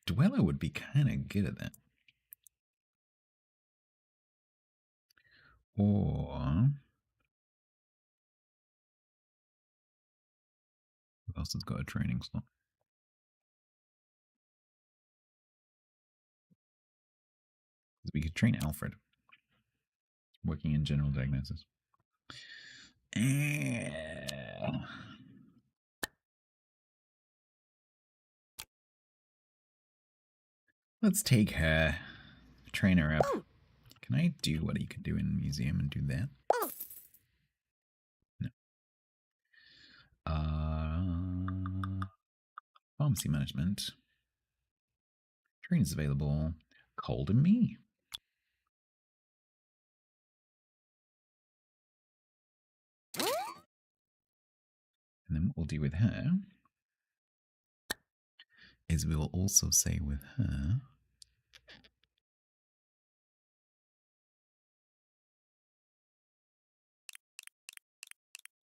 Dweller would be kind of good at that. Or who else has got a training slot? We could train Alfred, working in general diagnosis. Let's take her, train her up. Can I do what you could do in a museum and do that? No. Pharmacy management. Train is available. Cold and me. And then what we'll do with her is we will also say with her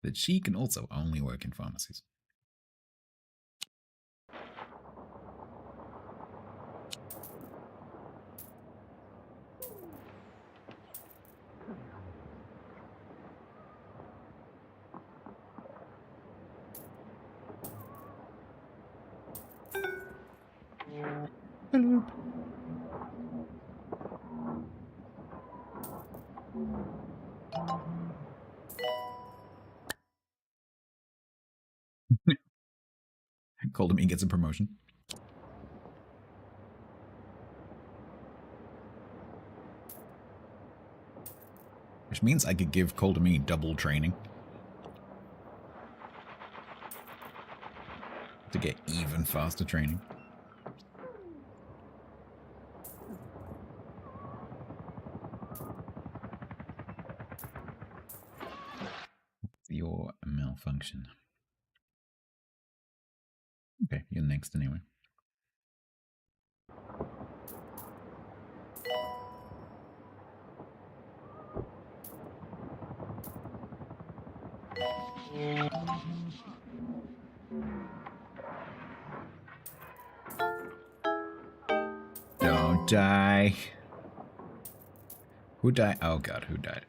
that she can also only work in pharmacies. Hello. Cold and me gets a promotion. Which means I could give Cold and me double training. To get even faster training. Your malfunction. Okay, you're next anyway. Don't die. Who died? Oh god, who died?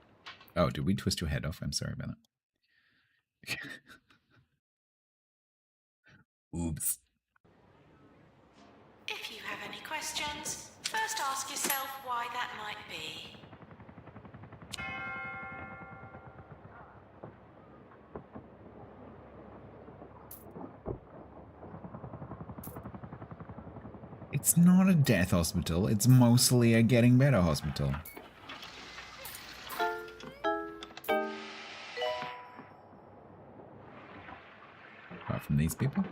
Oh, did we twist your head off? I'm sorry about that. Oops. If you have any questions, first ask yourself why that might be. It's not a death hospital, it's mostly a getting better hospital. Apart from these people.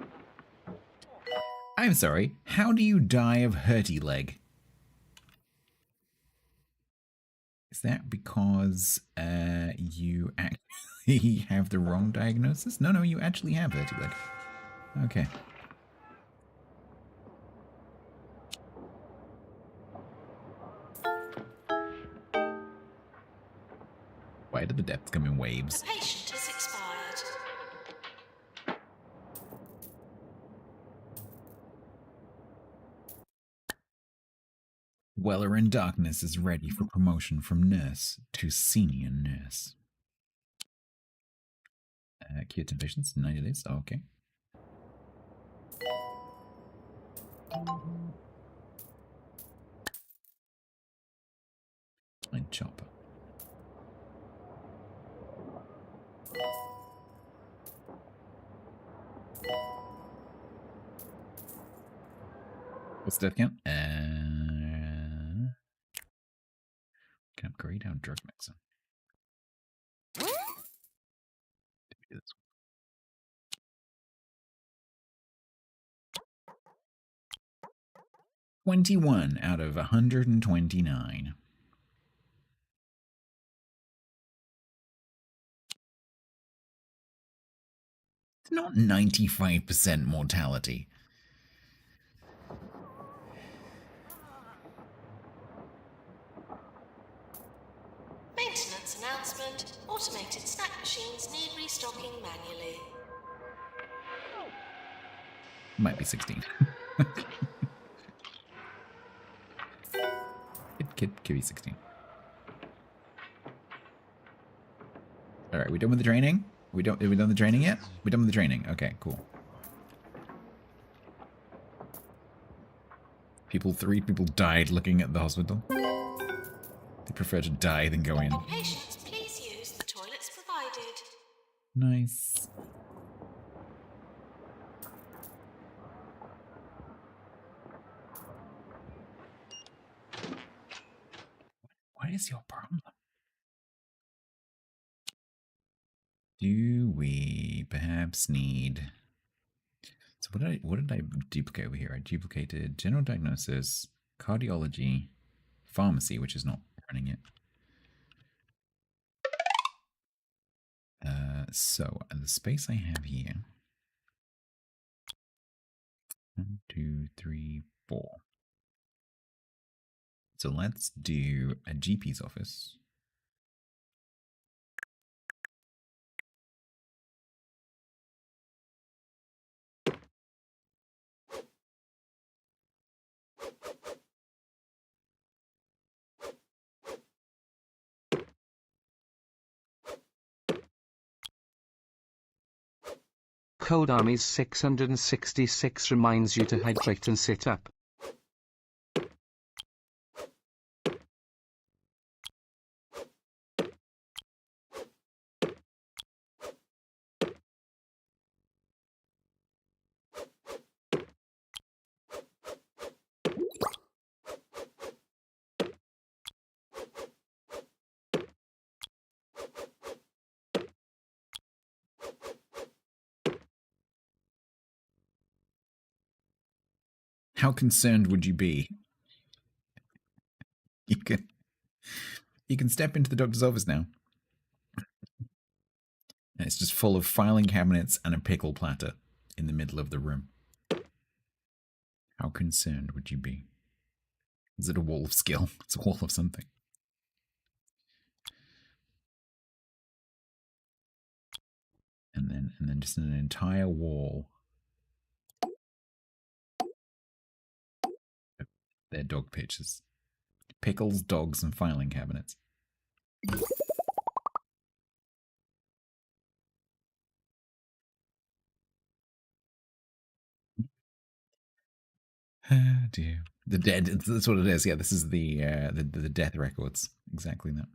I'm sorry, how do you die of hurty leg? Is that because you actually have the wrong diagnosis? No, you actually have hurty leg. Okay. Why did the depths come in waves? The patient has expired. Weller in Darkness is ready for promotion from nurse to senior nurse. Cure temptations, 90 days. Oh, okay. And chopper. What's death count? Can upgrade our drug mixer. 21 out of 129. It's not 95% mortality. Maintenance announcement. Automated snack machines need restocking manually. Might be 16. Could be 16. Alright, we done with the training? Are we done the training yet? We done with the training. Okay, cool. Three people died looking at the hospital. They prefer to die than go in. Patients, please use the toilets provided. Nice. What is your problem? Do we perhaps need... So what did I duplicate over here? I duplicated general diagnosis, cardiology, pharmacy, which is not running it. So the space I have here. 1, 2, 3, 4. So let's do a GP's office. Cold Army's 666 reminds you to hydrate and sit up. How concerned would you be? You can step into the doctor's office now. And it's just full of filing cabinets and a pickle platter in the middle of the room. How concerned would you be? Is it a wall of skill? It's a wall of something. And then just an entire wall. They're dog pictures. Pickles, dogs, and filing cabinets. Oh dear. The dead, that's what it is. Yeah, this is the death records. Exactly that.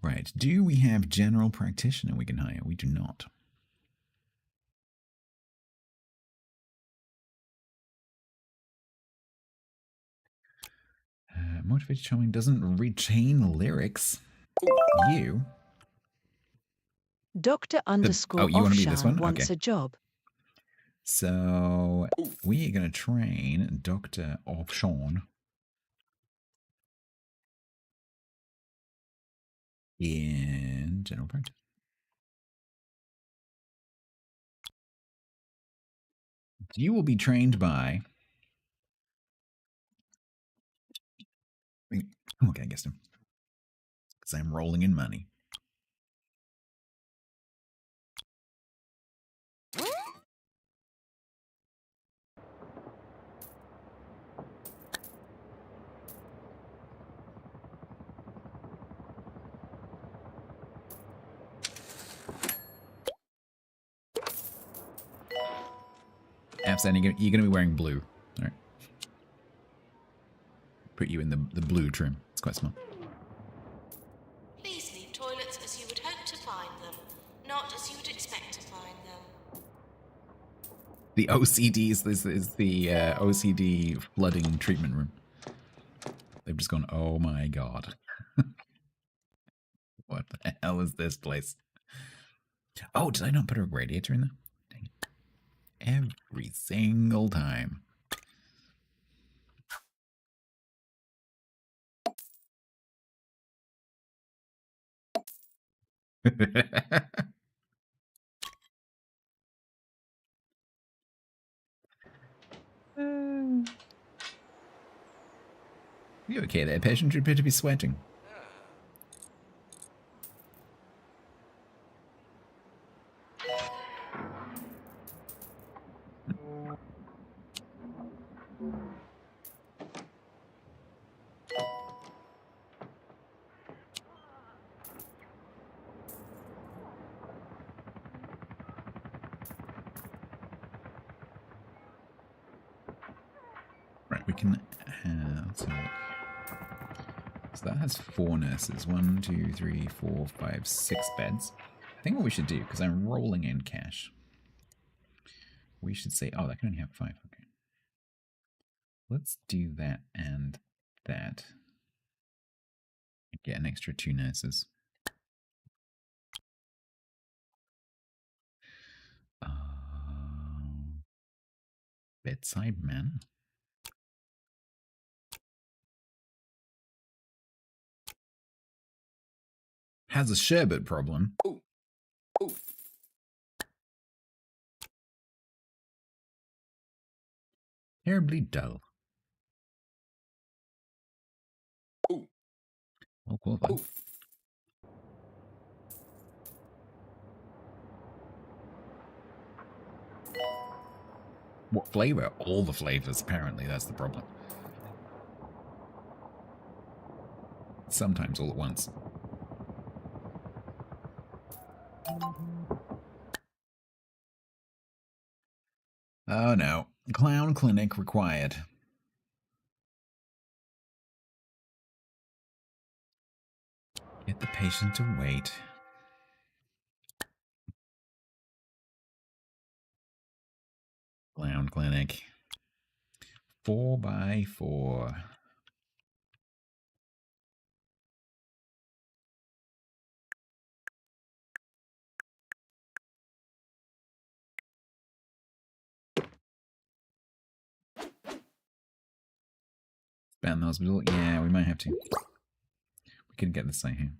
Right. Do we have general practitioner we can hire? We do not. Motivated charming doesn't retain lyrics. You. Dr. underscore you want to be this one? wants Okay. a job. So we are going to train Dr. Offshawn in general practice. You will be trained by... Okay, I guessed him. Because I'm rolling in money. Absolutely, you're going to be wearing blue. All right. Put you in the blue trim. It's quite small. Please leave toilets as you would hope to find them, not as you would expect to find them. The OCDs, this is the OCD flooding treatment room. They've just gone, oh my god. What the hell is this place? Oh, did I not put a radiator in there? Dang it. Every single time. You okay there, patient? You appear to be sweating. can have... Let's have a look. So that has 4 nurses. 1, 2, 3, 4, 5, 6 beds. I think what we should do, because I'm rolling in cash, we should say... Oh, that can only have 5. Okay. Let's do that and that. Get an extra 2 nurses. Bedside manner. Has a sherbet problem. Ooh. Ooh. Terribly dull. Ooh. Well qualified. Ooh. What flavor? All the flavors, apparently. That's the problem. Sometimes all at once. Oh no. Clown clinic required. Get the patient to wait. Clown clinic. 4x4. Span the hospital? Yeah, we might have to. We can get this site here.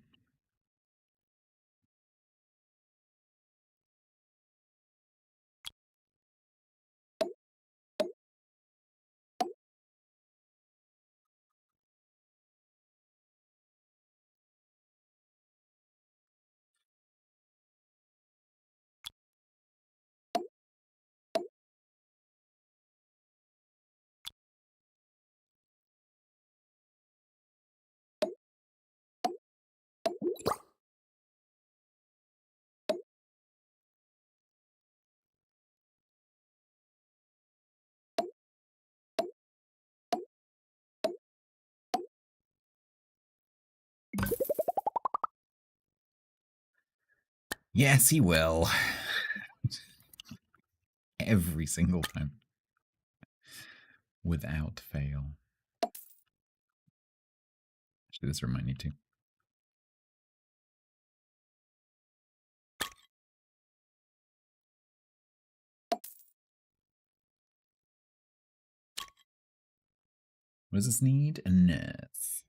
Yes, he will. Every single time. Without fail. Actually, this remind me too. What does this need? A nurse.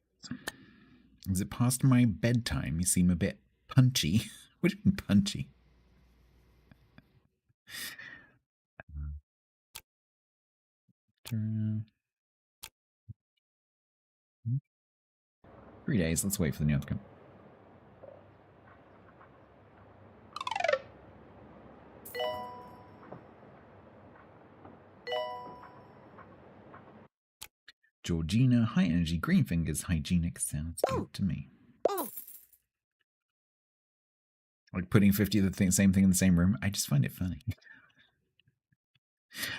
Is it past my bedtime? You seem a bit punchy. What do you mean punchy? 3 days. Let's wait for the new outcome. Georgina, high energy, green fingers, hygienic. Sounds good to me. Like putting 50 of the same thing in the same room. I just find it funny.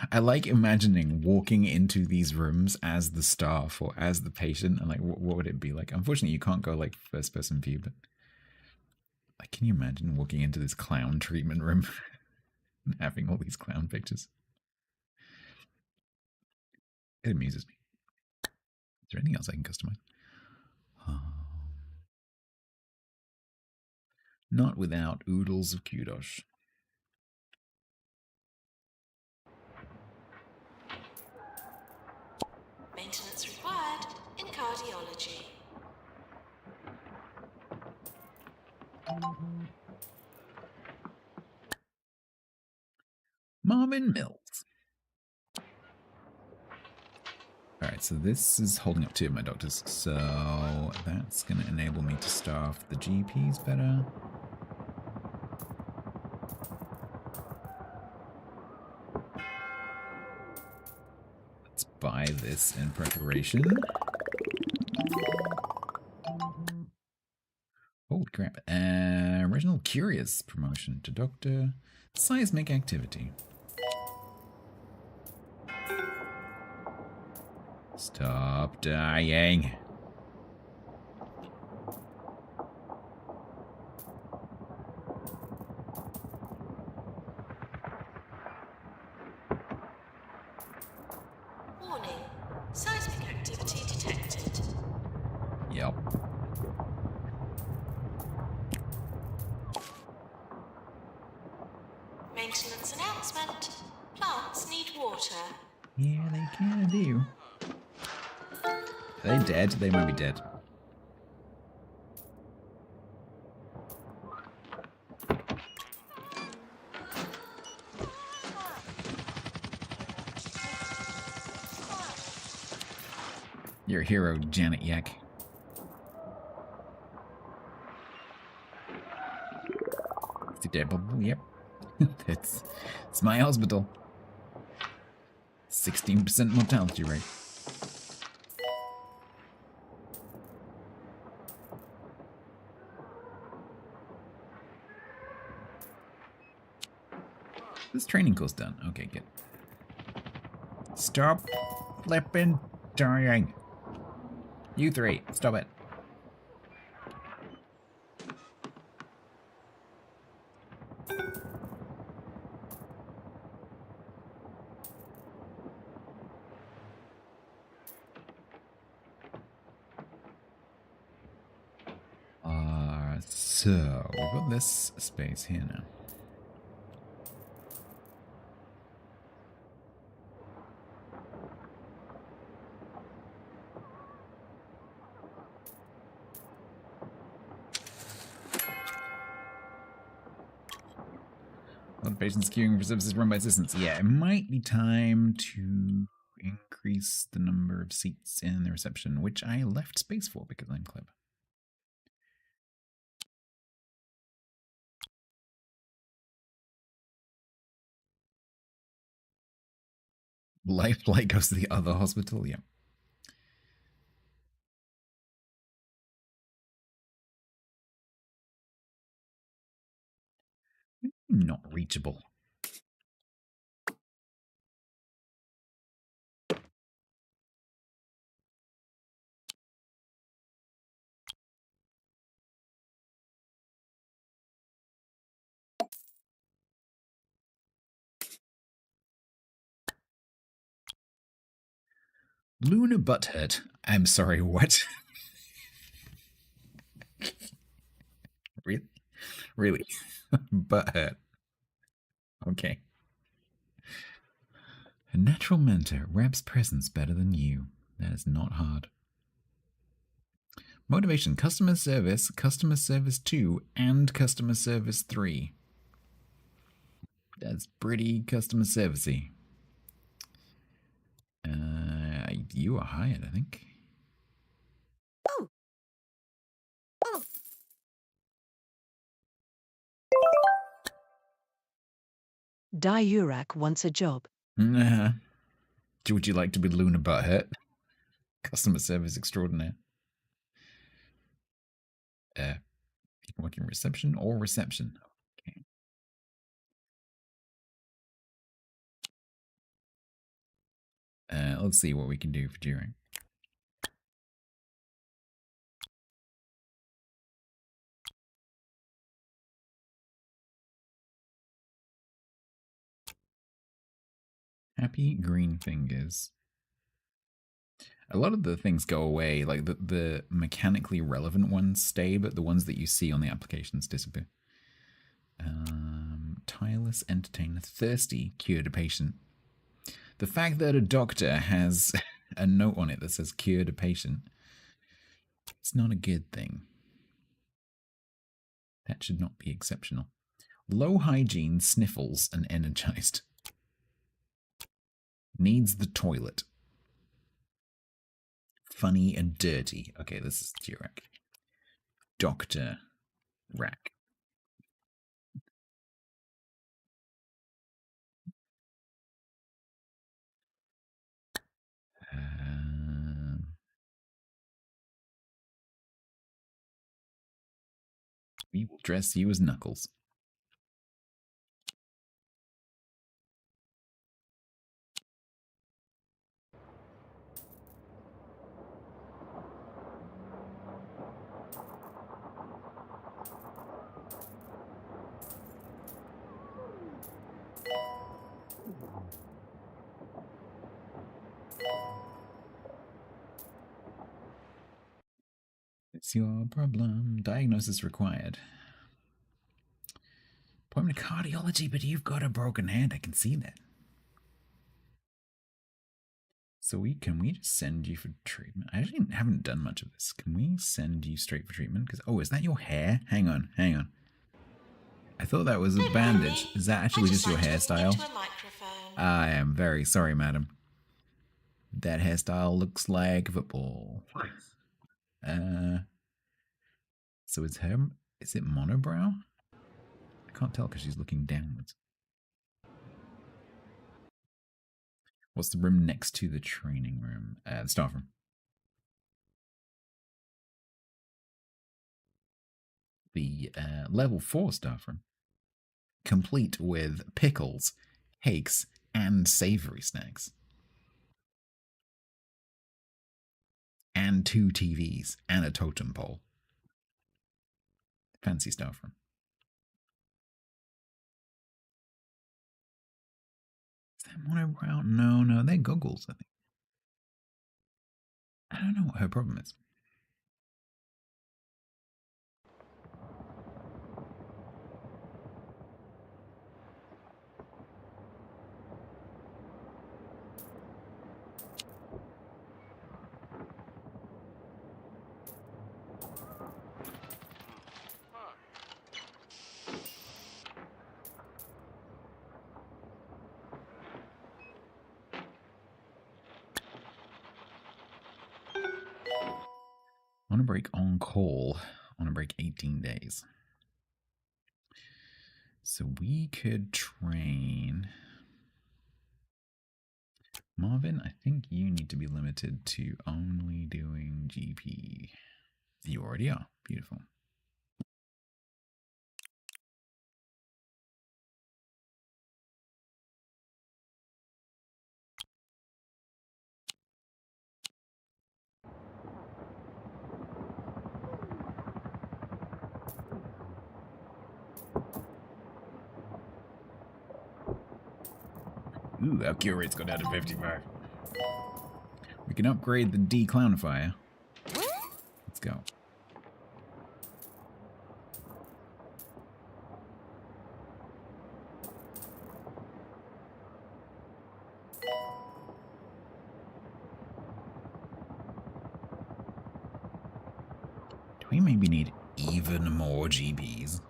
I like imagining walking into these rooms as the staff or as the patient, and like, what would it be like? Unfortunately, you can't go like first person view, but like, can you imagine walking into this clown treatment room and having all these clown pictures? It amuses me. Is there anything else I can customize? Not without oodles of kudos. Maintenance required in cardiology. Marvin Mills. Alright, so this is holding up 2 of my doctors, so that's going to enable me to staff the GPs better. Let's buy this in preparation. Holy crap. Reginald Curious promotion to Doctor. Seismic activity. Stop dying. Warning. Seismic activity detected. Yep. Maintenance announcement. Plants need water. Yeah, they kinda do. Are they dead? They might be dead. You're a hero, Janet Yak. It's a dead bubble, yep. it's my hospital. 16% mortality rate. This training course done. Okay, good. Stop flipping dying. You three, stop it. So we've got this space here now. A lot of patients queuing for services run by assistants. Yeah, it might be time to increase the number of seats in the reception, which I left space for because I'm clever. Lifelike goes to the other hospital, yeah. Not reachable. Luna Butthurt. I'm sorry, what? Really? Really? Butthurt. Okay. A natural mentor wraps presents better than you. That is not hard. Motivation, customer service 2, and customer service 3. That's pretty customer servicey. You are hired, I think. Diurak wants a job. Would you like to be Luna Butthurt? Customer service extraordinaire. You can work in reception or reception. Okay. Let's see what we can do for during. Happy green fingers. A lot of the things go away, like the mechanically relevant ones stay, but the ones that you see on the applications disappear. Tireless, entertainer, thirsty, cured a patient. The fact that a doctor has a note on it that says cured a patient, it's not a good thing. That should not be exceptional. Low hygiene, sniffles, and energized. Needs the toilet. Funny and dirty. Okay, this is Durak. Dr. Rack. We will dress you as Knuckles. It's your problem. Diagnosis required. Appointment to cardiology, but you've got a broken hand. I can see that. So can we just send you for treatment? I actually haven't done much of this. Can we send you straight for treatment? Because is that your hair? Hang on. I thought that was a bandage. Is that actually just your hairstyle? I am very sorry, madam. That hairstyle looks like football. So is it monobrow? I can't tell because she's looking downwards. What's the room next to the training room? The staff room. The level 4 staff room. Complete with pickles, cakes, and savory snacks. And 2 TVs and a totem pole. Fancy staff room. Is that monobrow? No, they're goggles, I think. I don't know what her problem is. On a break on call. On a break 18 days. So we could train... Marvin, I think you need to be limited to only doing GP. You already are. Beautiful. Ooh, our cure rate's gone down to 55. We can upgrade the D-Clownifier. Let's go. Do we maybe need even more GBs?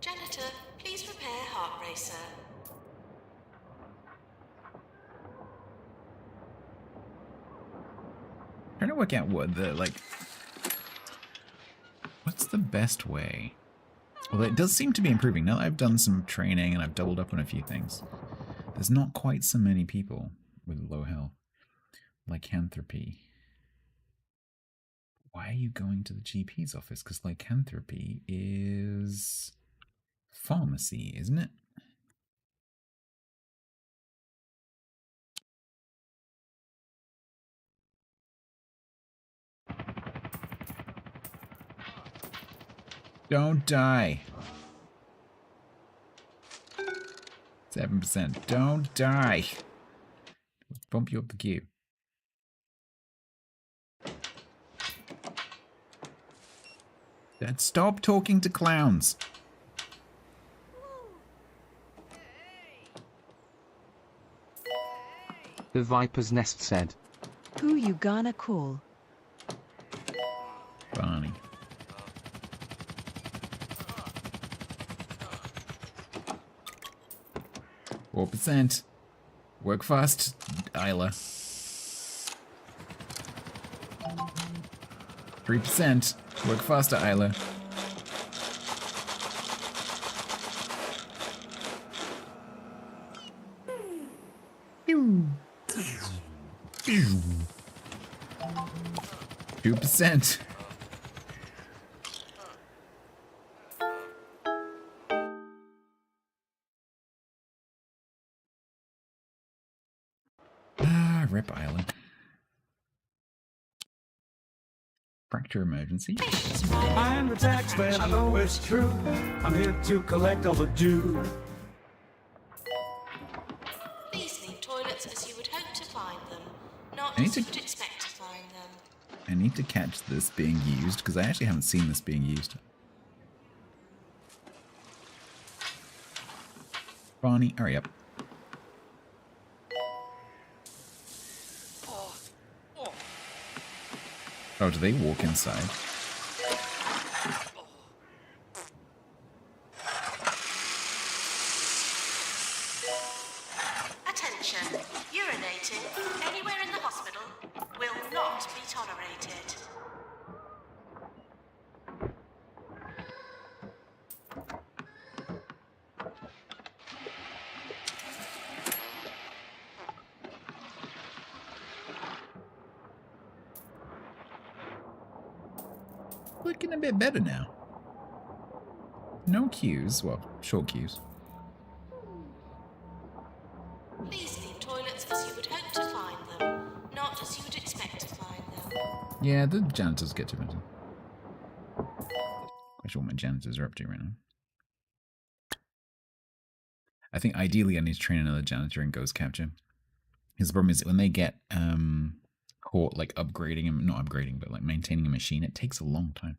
Janitor, please repair heart racer. Trying to work out what what's the best way? Well, it does seem to be improving. Now that I've done some training and I've doubled up on a few things, there's not quite so many people with low health. Lycanthropy. Why are you going to the GP's office? Because lycanthropy is pharmacy, isn't it? Don't die. 7%. Don't die. Let's bump you up the queue. Dad, stop talking to clowns. The Viper's Nest said. Who you gonna call? Barney. %. Work fast, Isla. 3%. Work faster, Isla. Pew. 2%. Fracture emergency. I'm the tax man, I know it's true. I'm here to collect all the due. Please leave toilets as you would hope to find them, not I need as to- you would expect to find them. I need to catch this being used, because I actually haven't seen this being used. Barney, hurry up. Oh, do they walk inside? Attention, urinating anywhere in the hospital will not be tolerated. Looking a bit better now. No queues, well, short queues. Please leave toilets as you would hope to find them, not as you would expect to find them. Yeah, the janitors get too much. Quite sure what my janitors are up to right now. I think ideally I need to train another janitor in ghost capture. Because the problem is when they get caught like upgrading and not upgrading, but like maintaining a machine, it takes a long time.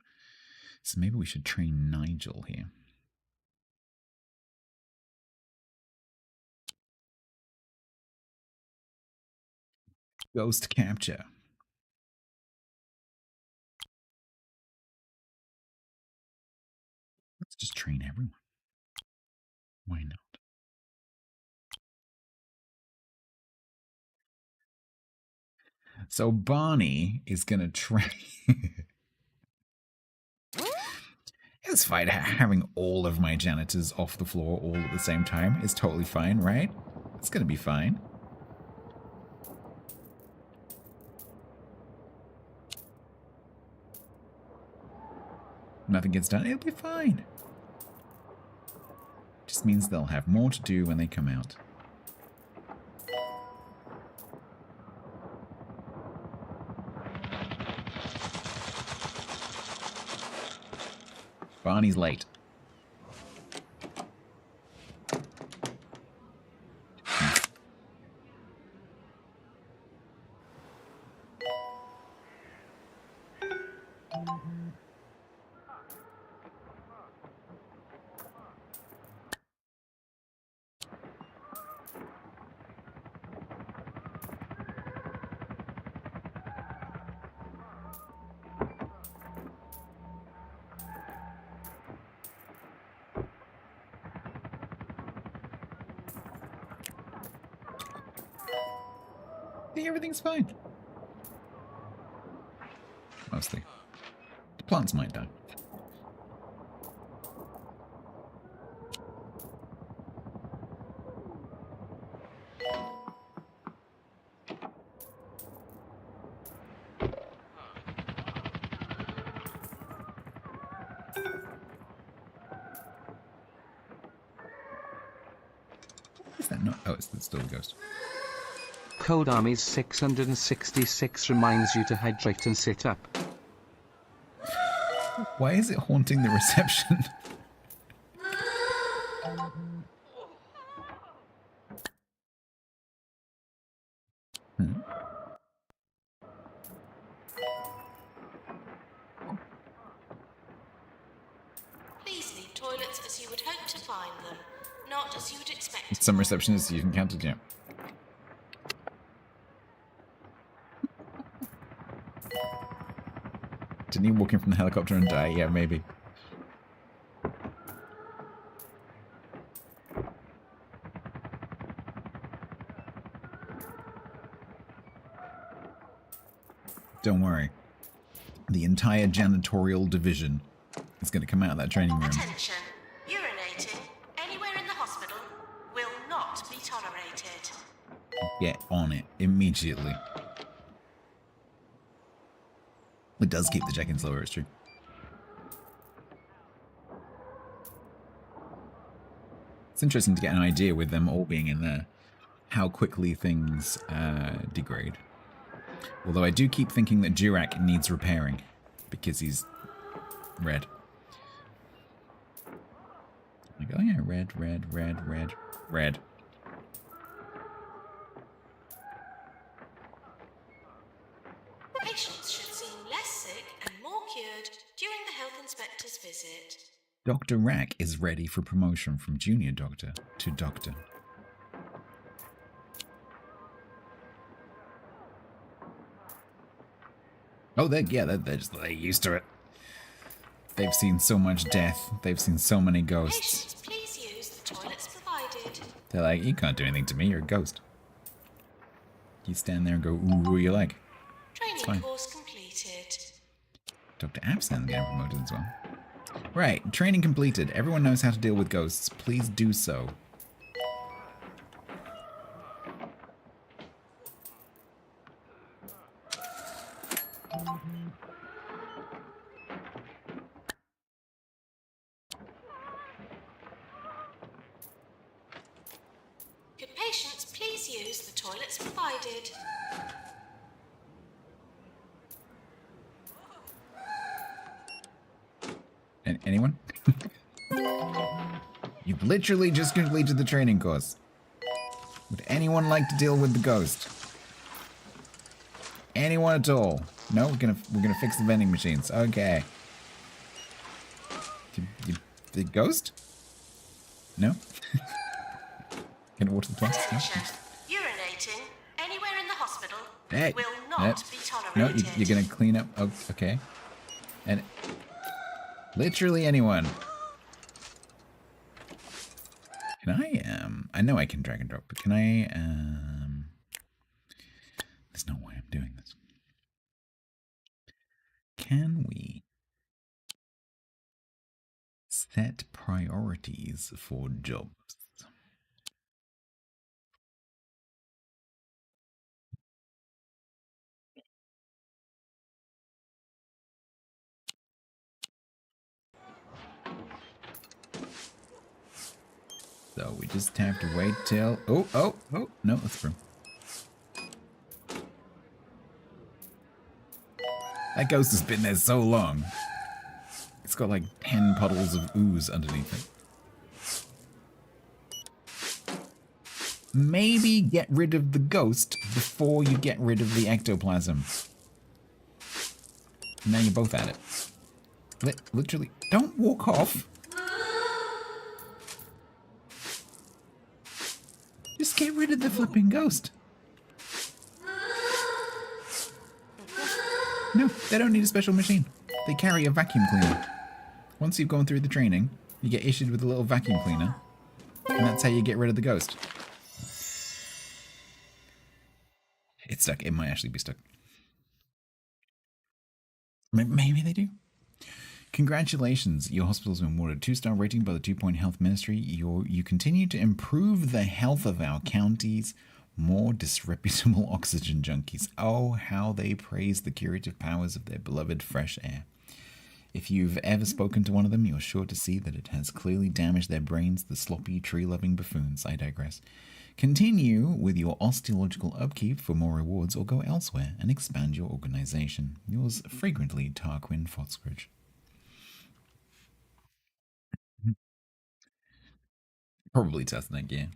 So maybe we should train Nigel here. Ghost capture. Let's just train everyone. Why not? So Barney is gonna train. It's fine. Having all of my janitors off the floor all at the same time is totally fine, right? It's gonna be fine. Nothing gets done, it'll be fine. Just means they'll have more to do when they come out. Barney's late. Everything's fine. Mostly. The plants might die. Is that not? Oh, it's still a ghost. Cold Army's 666 reminds you to hydrate and sit up. Why is it haunting the reception? Please leave toilets as you would hope to find them, not as you would expect to Some find them. receptionists you've encountered, yeah. Didn't he walk in from the helicopter and die? Yeah, maybe. Don't worry. The entire janitorial division is going to come out of that training room. Attention, urinating anywhere in the hospital will not be tolerated. Get on it immediately. It does keep the check-ins lower, it's true. It's interesting to get an idea with them all being in there, how quickly things degrade. Although I do keep thinking that Durac needs repairing. because he's red. Like, oh yeah, red, red, red, red, red. Patients should seem less sick and more cured during the health inspector's visit. Dr. Rack is ready for promotion from junior doctor to doctor. Oh, they're used to it. They've seen so much death. They've seen so many ghosts. Patients, please use the toilets provided. They're like, you can't do anything to me. You're a ghost. You stand there and go, ooh, who you like? Training course completed. Dr. Absent getting promoted as well. Right, training completed. Everyone knows how to deal with ghosts. Please do so. Could patients please use the toilets provided? Anyone? You've literally just completed the training course. Would anyone like to deal with the ghost? Anyone at all? No, we're gonna fix the vending machines. Okay. The ghost? No. Can I water the plants? Attention! Urinating anywhere in the hospital Hey. will not be tolerated. No, you're gonna clean up. Oh, okay. And literally anyone. Can I know I can drag and drop, but can I there's no way I'm doing this. Can we set priorities for jobs? So we just have to wait till... Oh, no, that's broom. That ghost has been there so long. It's got like 10 puddles of ooze underneath it. Maybe get rid of the ghost before you get rid of the ectoplasm. Now you're both at it. Literally, don't walk off. Just get rid of the flipping ghost. No, they don't need a special machine. They carry a vacuum cleaner. Once you've gone through the training, you get issued with a little vacuum cleaner. And that's how you get rid of the ghost. It's stuck. It might actually be stuck. Maybe they do. Congratulations, your hospital's been awarded a 2-star rating by the 2 Point Health Ministry. You continue to improve the health of our county's more disreputable oxygen junkies. Oh, how they praise the curative powers of their beloved fresh air. If you've ever spoken to one of them, you're sure to see that it has clearly damaged their brains, the sloppy, tree-loving buffoons. I digress. Continue with your osteological upkeep for more rewards, or go elsewhere and expand your organization. Yours frequently, Tarquin Foxbridge. Probably testing that gear.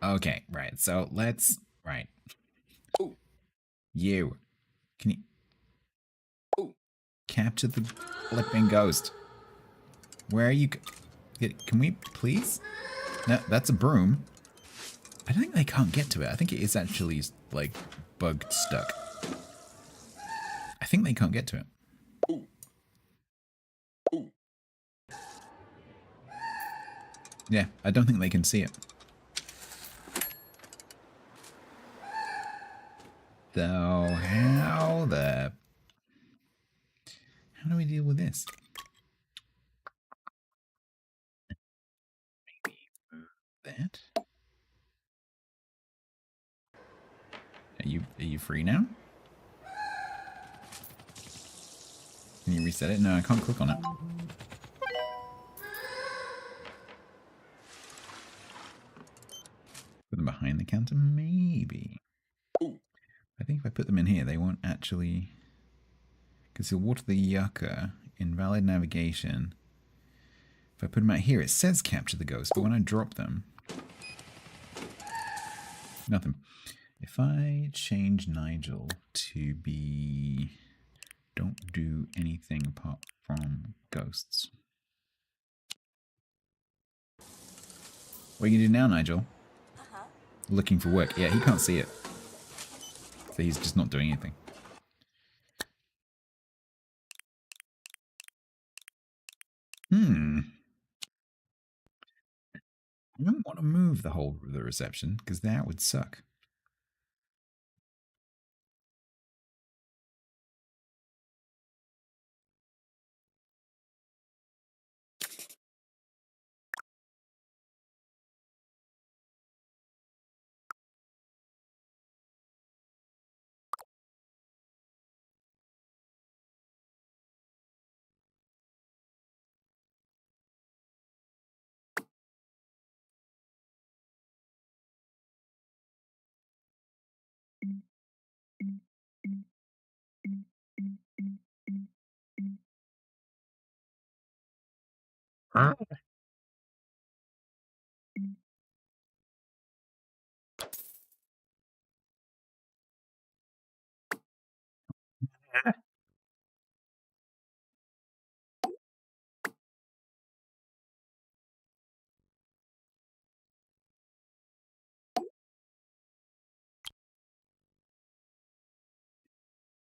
Okay, right. So let's... Right. Ooh. You. Can you... Ooh. Capture the flipping ghost. Where are you... Can we please? No, that's a broom. I don't think they can't get to it. I think it is actually, like, bugged stuck. I think they can't get to it. Ooh. Ooh. Yeah, I don't think they can see it. So, how do we deal with this? Maybe move that. Are you free now? Can you reset it? No, I can't click on it. Put them behind the counter? Maybe. Ooh. I think if I put them in here, they won't actually... Because he'll water the yucca. Invalid navigation. If I put them out here, it says capture the ghost, but when I drop them... Nothing. If I change Nigel to be... Don't do anything apart from ghosts. What are you going to do now, Nigel? Looking for work. Yeah, he can't see it. So he's just not doing anything. I don't want to move the whole of the reception, because that would suck.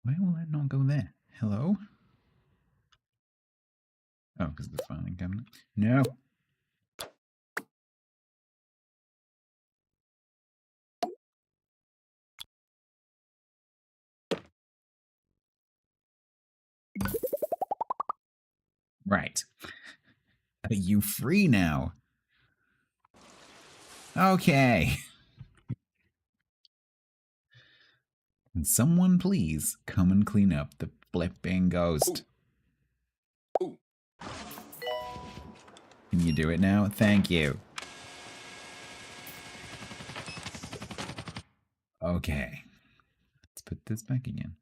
Why will that not go there? Hello? Oh, because of the filing cabinet. No. Right. Are you free now? Okay. Can someone please come and clean up the flipping ghost? Ooh. Can you do it now? Thank you. Okay. Let's put this back again.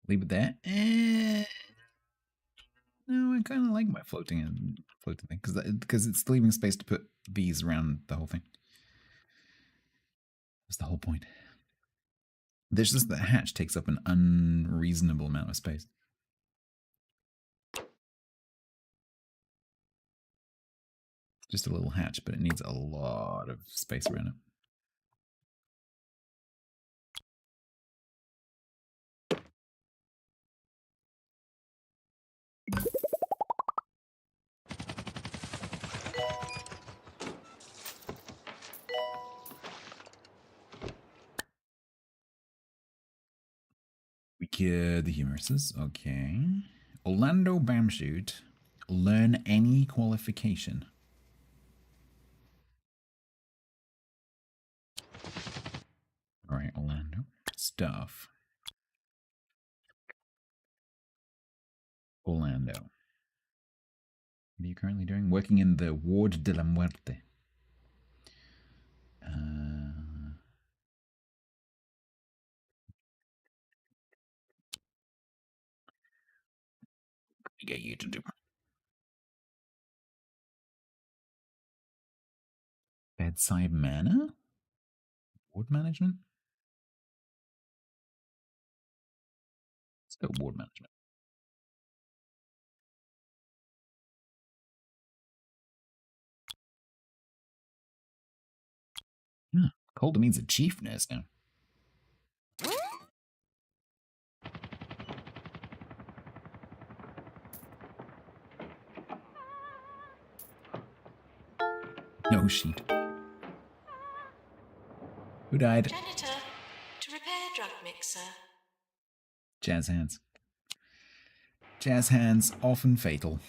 Leave it there. No, I kind of like my floating thing because it's leaving space to put bees around the whole thing. That's the whole point. There's just that hatch takes up an unreasonable amount of space. Just a little hatch, but it needs a lot of space around it. We cure the humoruses. Okay. Orlando Bamshoot. Learn any qualification. Alright, Orlando. Stuff. Orlando. What are you currently doing? Working in the Ward de la Muerte. Get you to do bedside manner? Ward management? Let's go ward management. Yeah, Calder means a chief nurse now. No sheet. Who died? Janitor, to repair drug mixer. Jazz hands. Jazz hands, often fatal.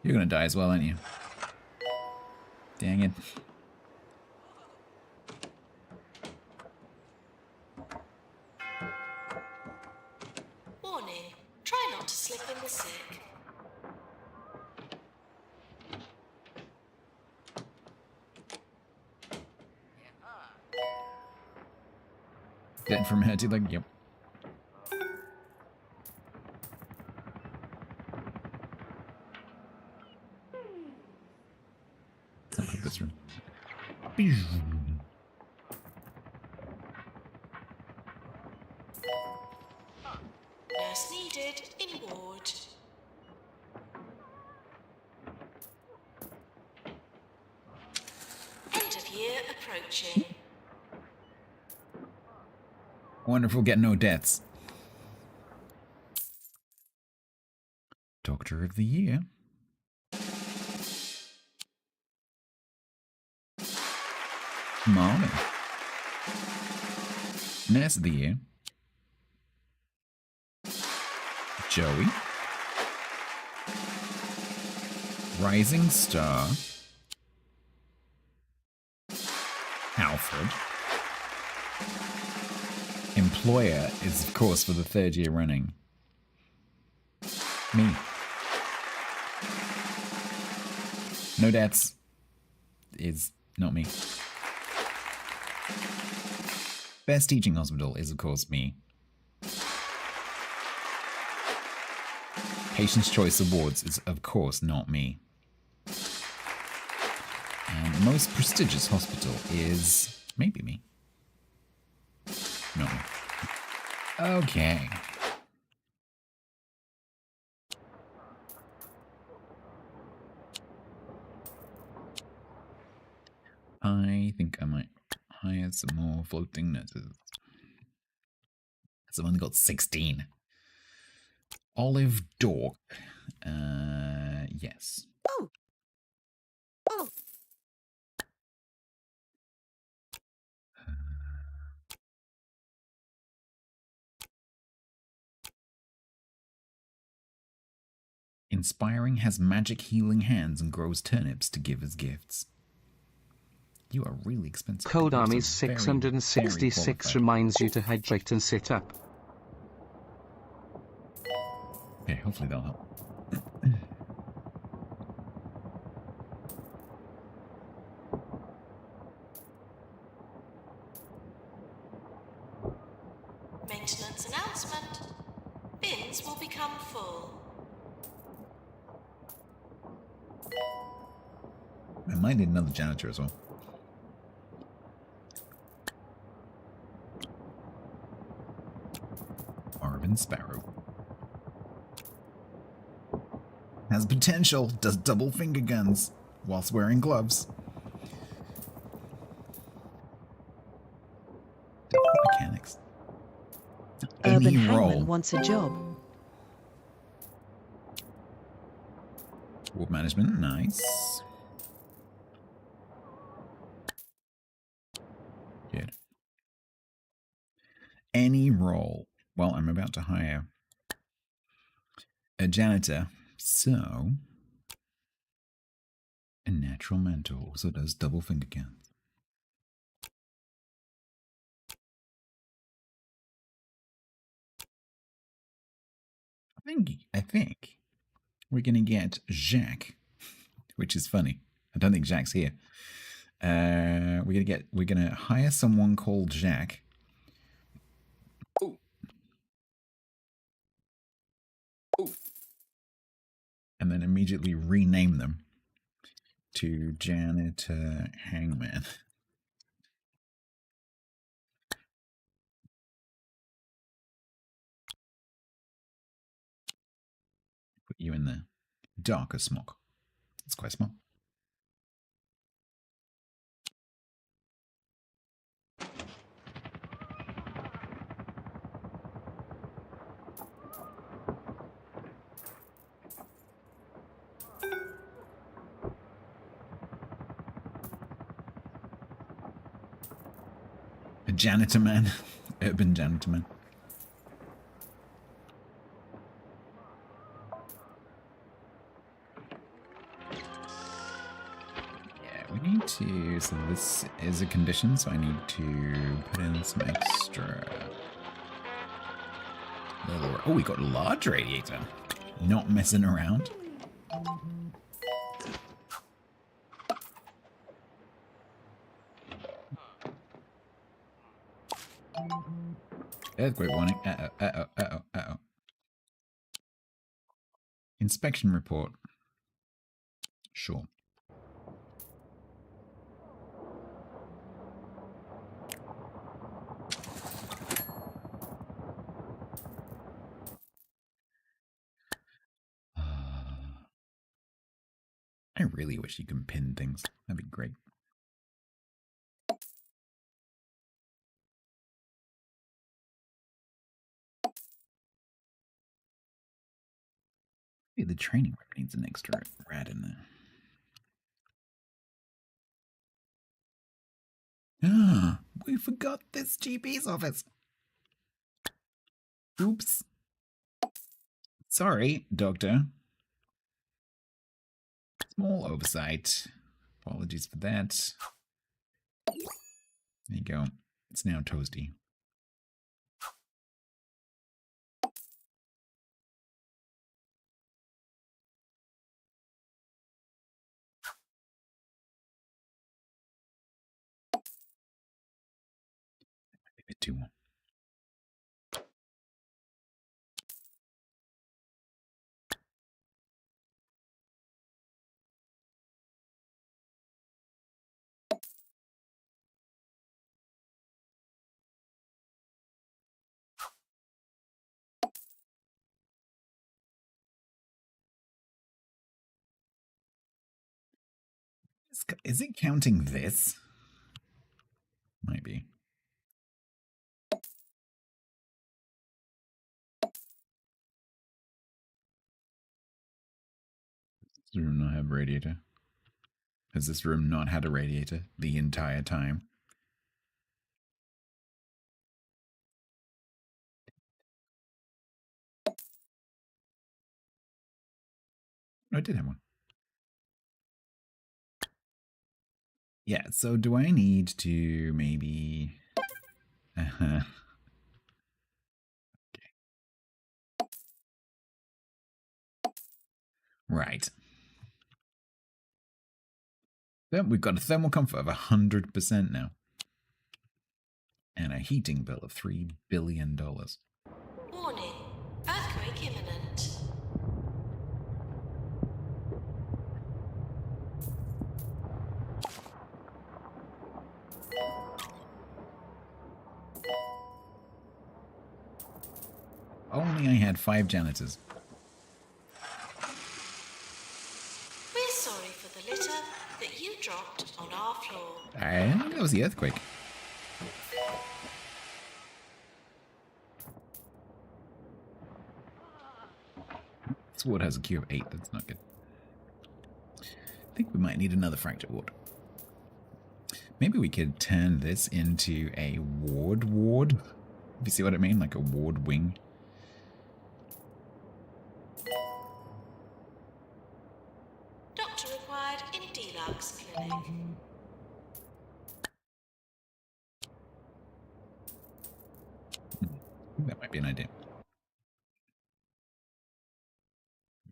You're gonna die as well, aren't you? Dang it. Warning, try not to slip in the sick. Dead from hurting, like, yep. This room. Nurse needed in ward. End of year approaching. Wonderful, get no deaths. Doctor of the Year. Marvin. Nurse of the Year. Joey. Rising Star. Alfred. Employer is, of course, for the 3rd year running. Me. No deaths is not me. Best teaching hospital is, of course, me. Patient's Choice Awards is, of course, not me. And most prestigious hospital is maybe me. No. Okay. I think I might hire some more floating nurses. So I've only got 16. Olive Dork. Yes. Oh. Oh. Inspiring has magic healing hands and grows turnips to give as gifts. You are really expensive. Code You're Army so very, 666 very reminds you to hydrate and sit up. Okay, hopefully that'll help. Maintenance announcement. Bins will become full. I might need another janitor as well. Marvin Sparrow. Has potential, does double finger guns whilst wearing gloves. Mechanics. Urban Any Hangman role. wants a job. Ward management, nice. Good. Any role. Well, I'm about to hire a janitor, so a natural mentor also does double finger guns. I think we're gonna get Jacques, which is funny. I don't think Jacques here. We're gonna hire someone called Jacques. Ooh. Ooh. And then immediately rename them to Janitor Hangman. Put you in the darker smock. It's quite small. A janitor man. Urban janitor man. I need to, so this is a condition, so I need to put in some extra. Oh, we got a large radiator. Not messing around. Earthquake warning. Uh-oh. Inspection report. Sure. I really wish you could pin things. That'd be great. Hey, the training room needs an extra rat in there. Ah, we forgot this GP's office. Oops. Sorry, Doctor. Small oversight. Apologies for that. There you go. It's now toasty. A bit too much. Is it counting this? Might be. Does this room not have a radiator? Has this room not had a radiator the entire time? No, it did have one. Yeah, so do I need to maybe... Okay. Right. Then we've got a thermal comfort of 100% now. And a heating bill of $3 billion. Warning. Earthquake imminent. Only I had 5 janitors. We're sorry for the litter that you dropped on our floor. I think that was the earthquake. This ward has a Q of 8. That's not good. I think we might need another fracture ward. Maybe we could turn this into a ward. If you see what I mean? Like a ward wing. Doctor required in Deluxe Clinic. That might be an idea.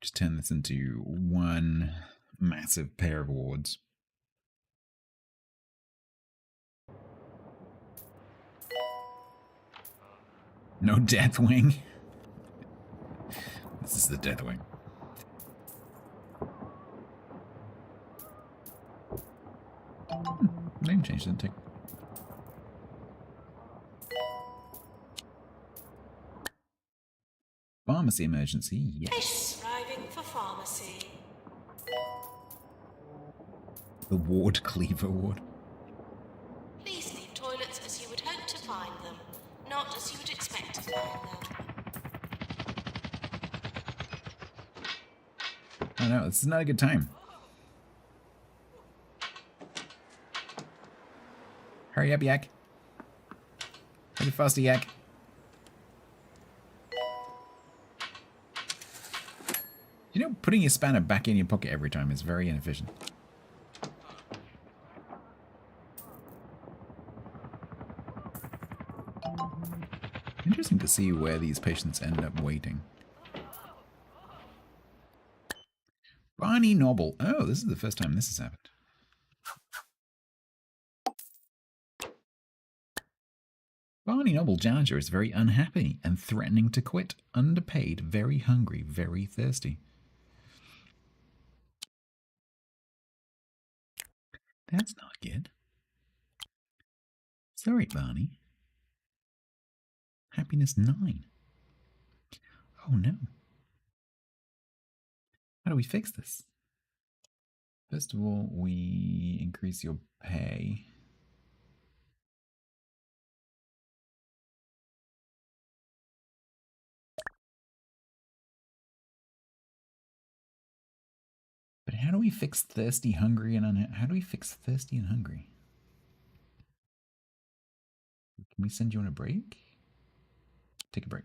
Just turn this into one massive pair of wards. No death wing. This is the death wing. Name change didn't take. Pharmacy emergency, yes. Patients arriving for pharmacy. The ward cleaver ward. Please leave toilets as you would hope to find them, not as you would expect to find them. Oh no, this is not a good time. Hurry up, Yak. Hurry faster, Yak. You know, putting your spanner back in your pocket every time is very inefficient. to see where these patients end up waiting. Barney Noble. Oh, this is the first time this has happened. Barney Noble janitor is very unhappy and threatening to quit. Underpaid, very hungry, very thirsty. That's not good. Sorry, Barney. Happiness 9. Oh no. How do we fix this? First of all, we increase your pay. But how do we fix thirsty, hungry, and how do we fix thirsty and hungry? Can we send you on a break? Take a break.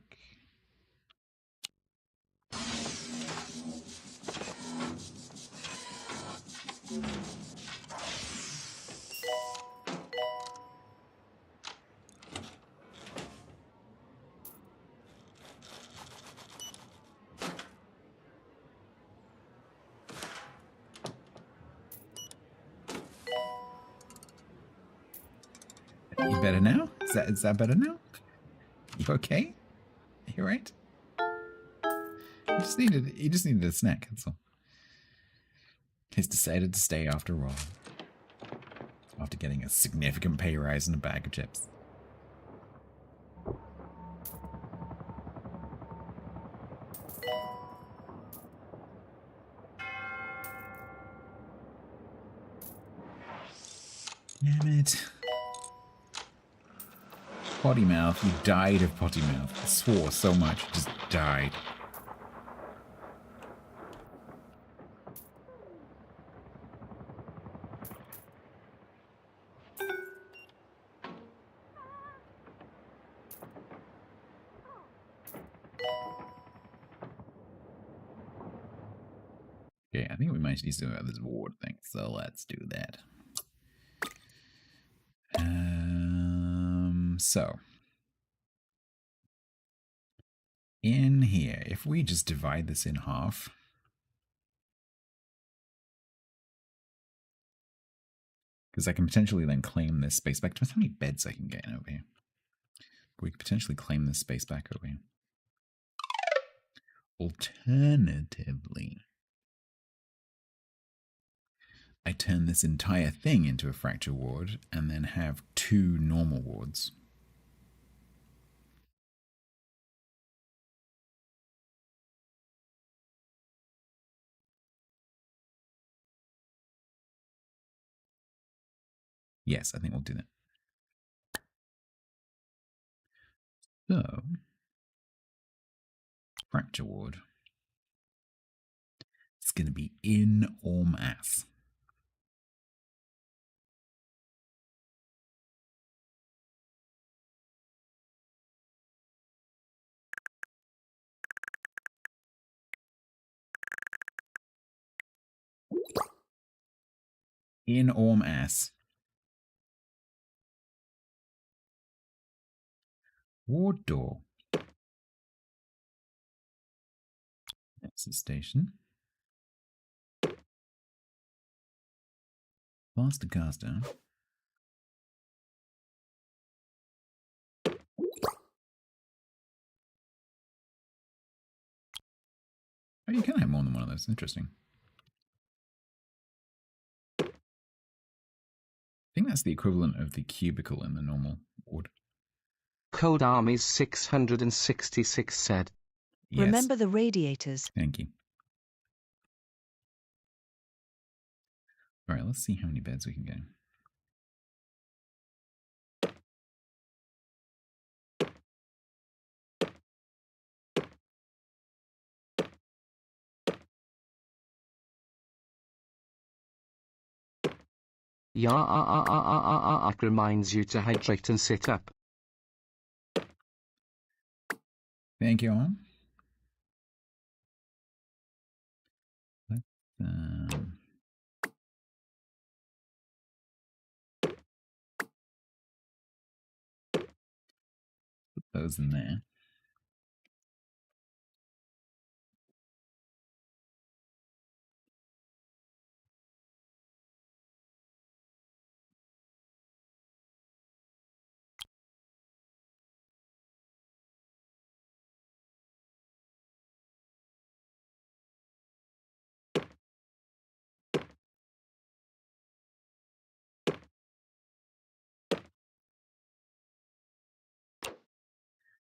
You better now? Is that better now? You okay? You alright? You just needed a snack, that's all. He's decided to stay after all. After getting a significant pay rise and a bag of chips. Damn it. Potty mouth, you died of potty mouth. I swore so much, you just died. Okay, I think we might need to do this ward thing, so let's do that. So in here, if we just divide this in half, because I can potentially then claim this space back. Depends how many beds I can get in over here. But we could potentially claim this space back over here. Alternatively, I turn this entire thing into a fracture ward and then have 2 normal wards. Yes, I think we'll do that. So, fracture ward. It's going to be in or mass. In or mass. Ward door. That's the station. Faster caster. Oh, you can have more than one of those. Interesting. I think that's the equivalent of the cubicle in the normal ward. Cold Armies 666 said. Yes. Remember the radiators. Thank you. All right, let's see how many beds we can get. Reminds you to hydrate and sit up. Thank you all. Let's put those in there.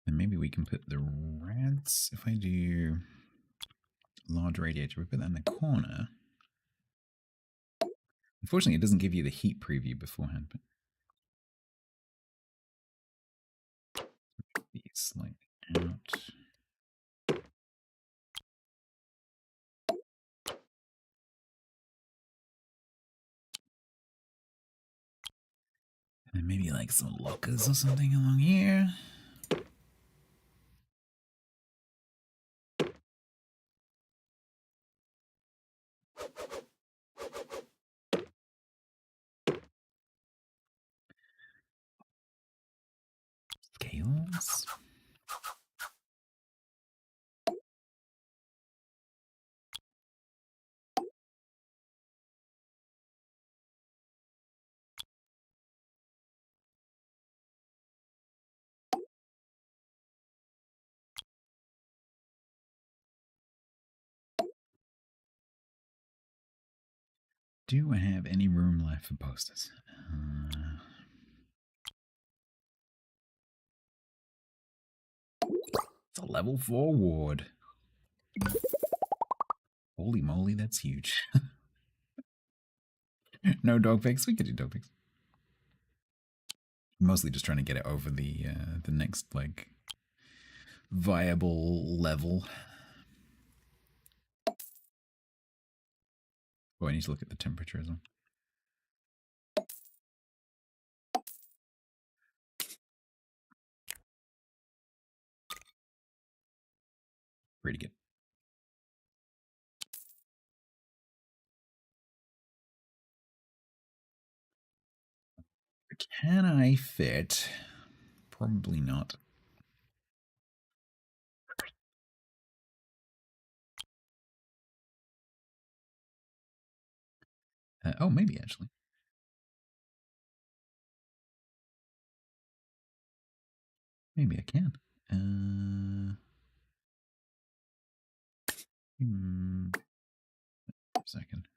And maybe we can put the rats, if I do large radiator, we put that in the corner. Unfortunately, it doesn't give you the heat preview beforehand, but these slightly out. And then maybe like some lockers or something along here. Scales. Do I have any room left for posters? It's a level 4 ward. Holy moly, that's huge. No dog pics. We could do dog pics. Mostly just trying to get it over the next like viable level. Oh, I need to look at the temperature as well. Pretty good. Can I fit? Probably not. Oh, maybe actually. Maybe I can. A second.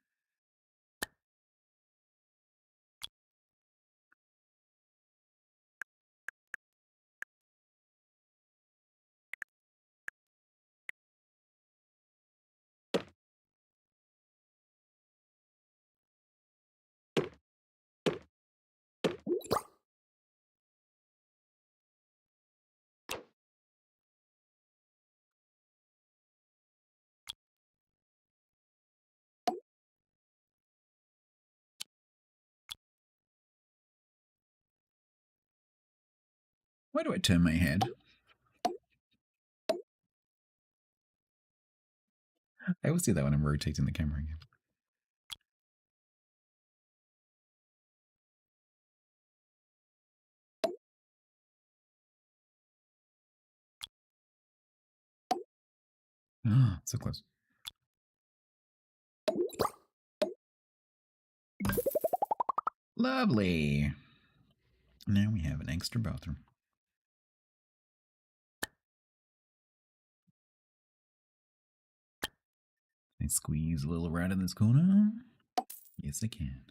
Why do I turn my head? I always do that when I'm rotating the camera again. Oh, so close. Lovely. Now we have an extra bathroom. Can I squeeze a little rat in this corner? Yes, I can.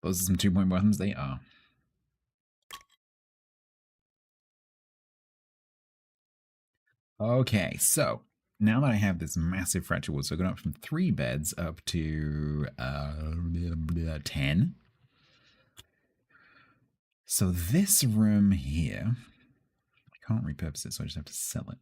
Those are some 2-point buttons. They are. Okay, so now that I have this massive fracture wall, so I've gone up from 3 beds up to 10. So this room here, I can't repurpose it, so I just have to sell it.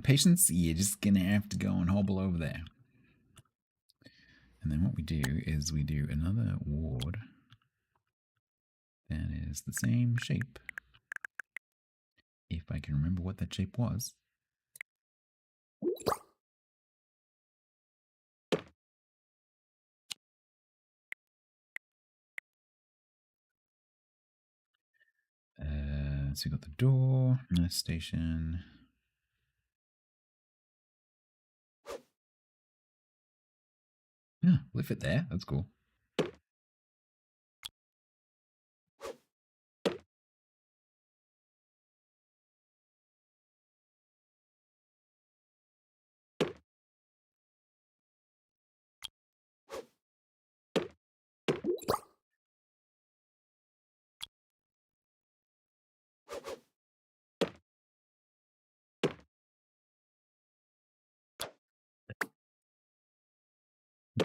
Patience, you're just gonna have to go and hobble over there. And then what we do is we do another ward that is the same shape. If I can remember what that shape was. So we got the door, nurse station. Yeah, we'll fit there. That's cool.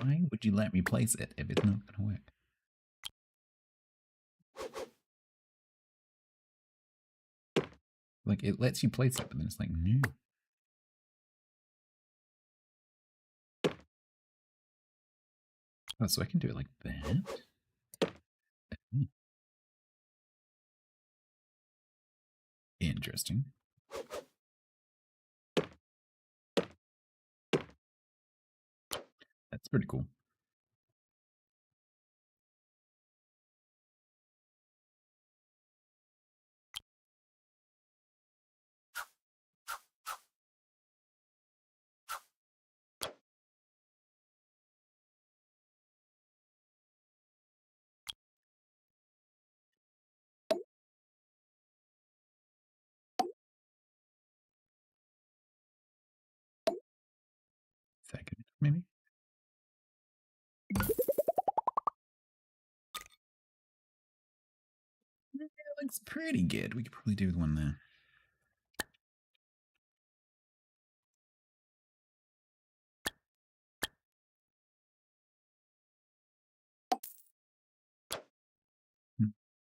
Why would you let me place it if it's not going to work? Like, it lets you place it, but then it's like, no. Oh, so I can do it like that? Interesting. That's pretty cool. Second, maybe? That looks pretty good. We could probably do with one there.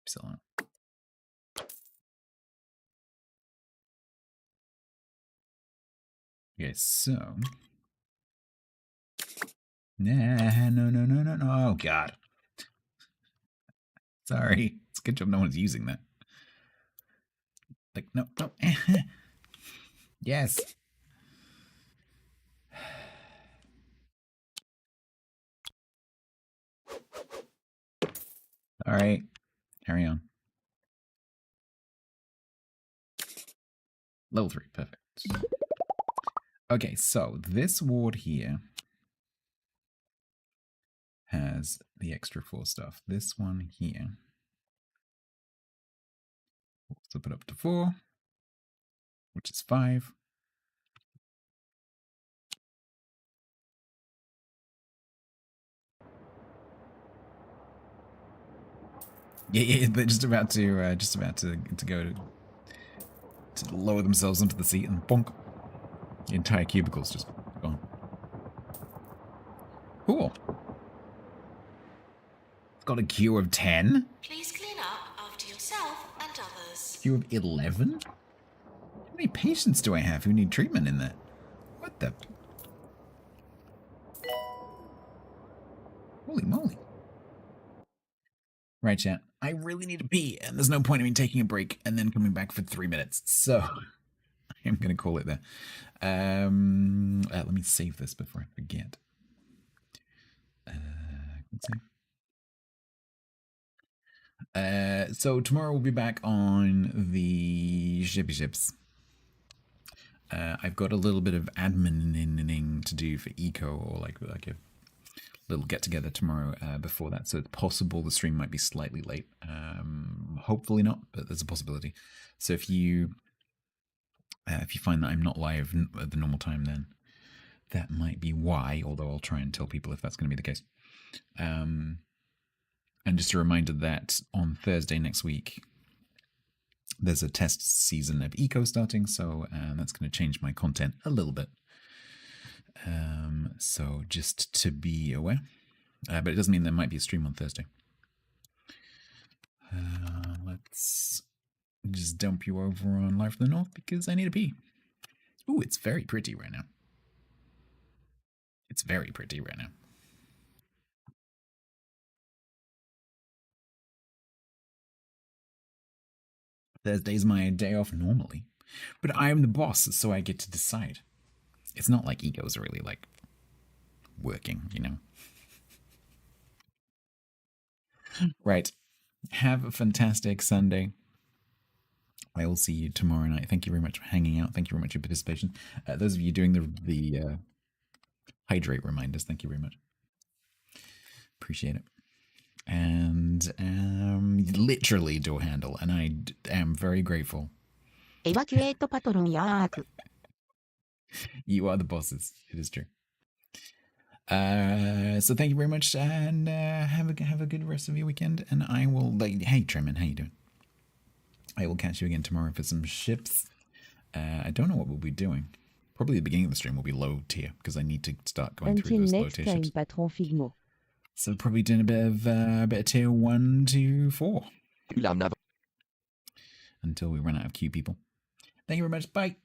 Excellent. Okay, so. Nah, no. Oh, God. Sorry. It's a good job no one's using that. Like, no. Yes. All right. Carry on. Level 3. Perfect. Okay, so this ward here has the extra 4 stuff. This one here. We'll flip it up to 4, which is 5. Yeah, they're just about to go to lower themselves into the seat and bonk. The entire cubicle's just gone. Cool. It's got a queue of 10. Please clean up after yourself and others. Queue of 11? How many patients do I have who need treatment in there? What the? Holy moly. Right, chat. I really need to pee, and there's no point in me taking a break and then coming back for 3 minutes. So I'm going to call it there. Let me save this before I forget. So tomorrow we'll be back on the shippy ships. I've got a little bit of admin to do for eco, or like a little get together tomorrow before that. So it's possible the stream might be slightly late. Hopefully not, but there's a possibility. So if you find that I'm not live at the normal time, then that might be why. Although I'll try and tell people if that's going to be the case. And just a reminder that on Thursday next week, there's a test season of eco starting, so that's going to change my content a little bit. So just to be aware. But it doesn't mean there might be a stream on Thursday. Let's just dump you over on Live from the North because I need a pee. Ooh, it's very pretty right now. It's very pretty right now. Thursday's my day off normally, but I'm the boss, so I get to decide. It's not like egos are really like working, you know. Right. Have a fantastic Sunday. I will see you tomorrow night. Thank you very much for hanging out. Thank you very much for your participation. Those of you doing the hydrate reminders, thank you very much. Appreciate it. And literally door handle, and I am very grateful. Evacuate patron yak. You are the bosses. It is true. So thank you very much, and have a good rest of your weekend. And I will hey Tremin, how you doing? I will catch you again tomorrow for some ships. I don't know what we'll be doing. Probably the beginning of the stream will be low tier because I need to start going through Until those low next tier time, ships. Patron Figmo. So probably doing a bit of tier 1 to 4 until we run out of queue people. Thank you very much. Bye.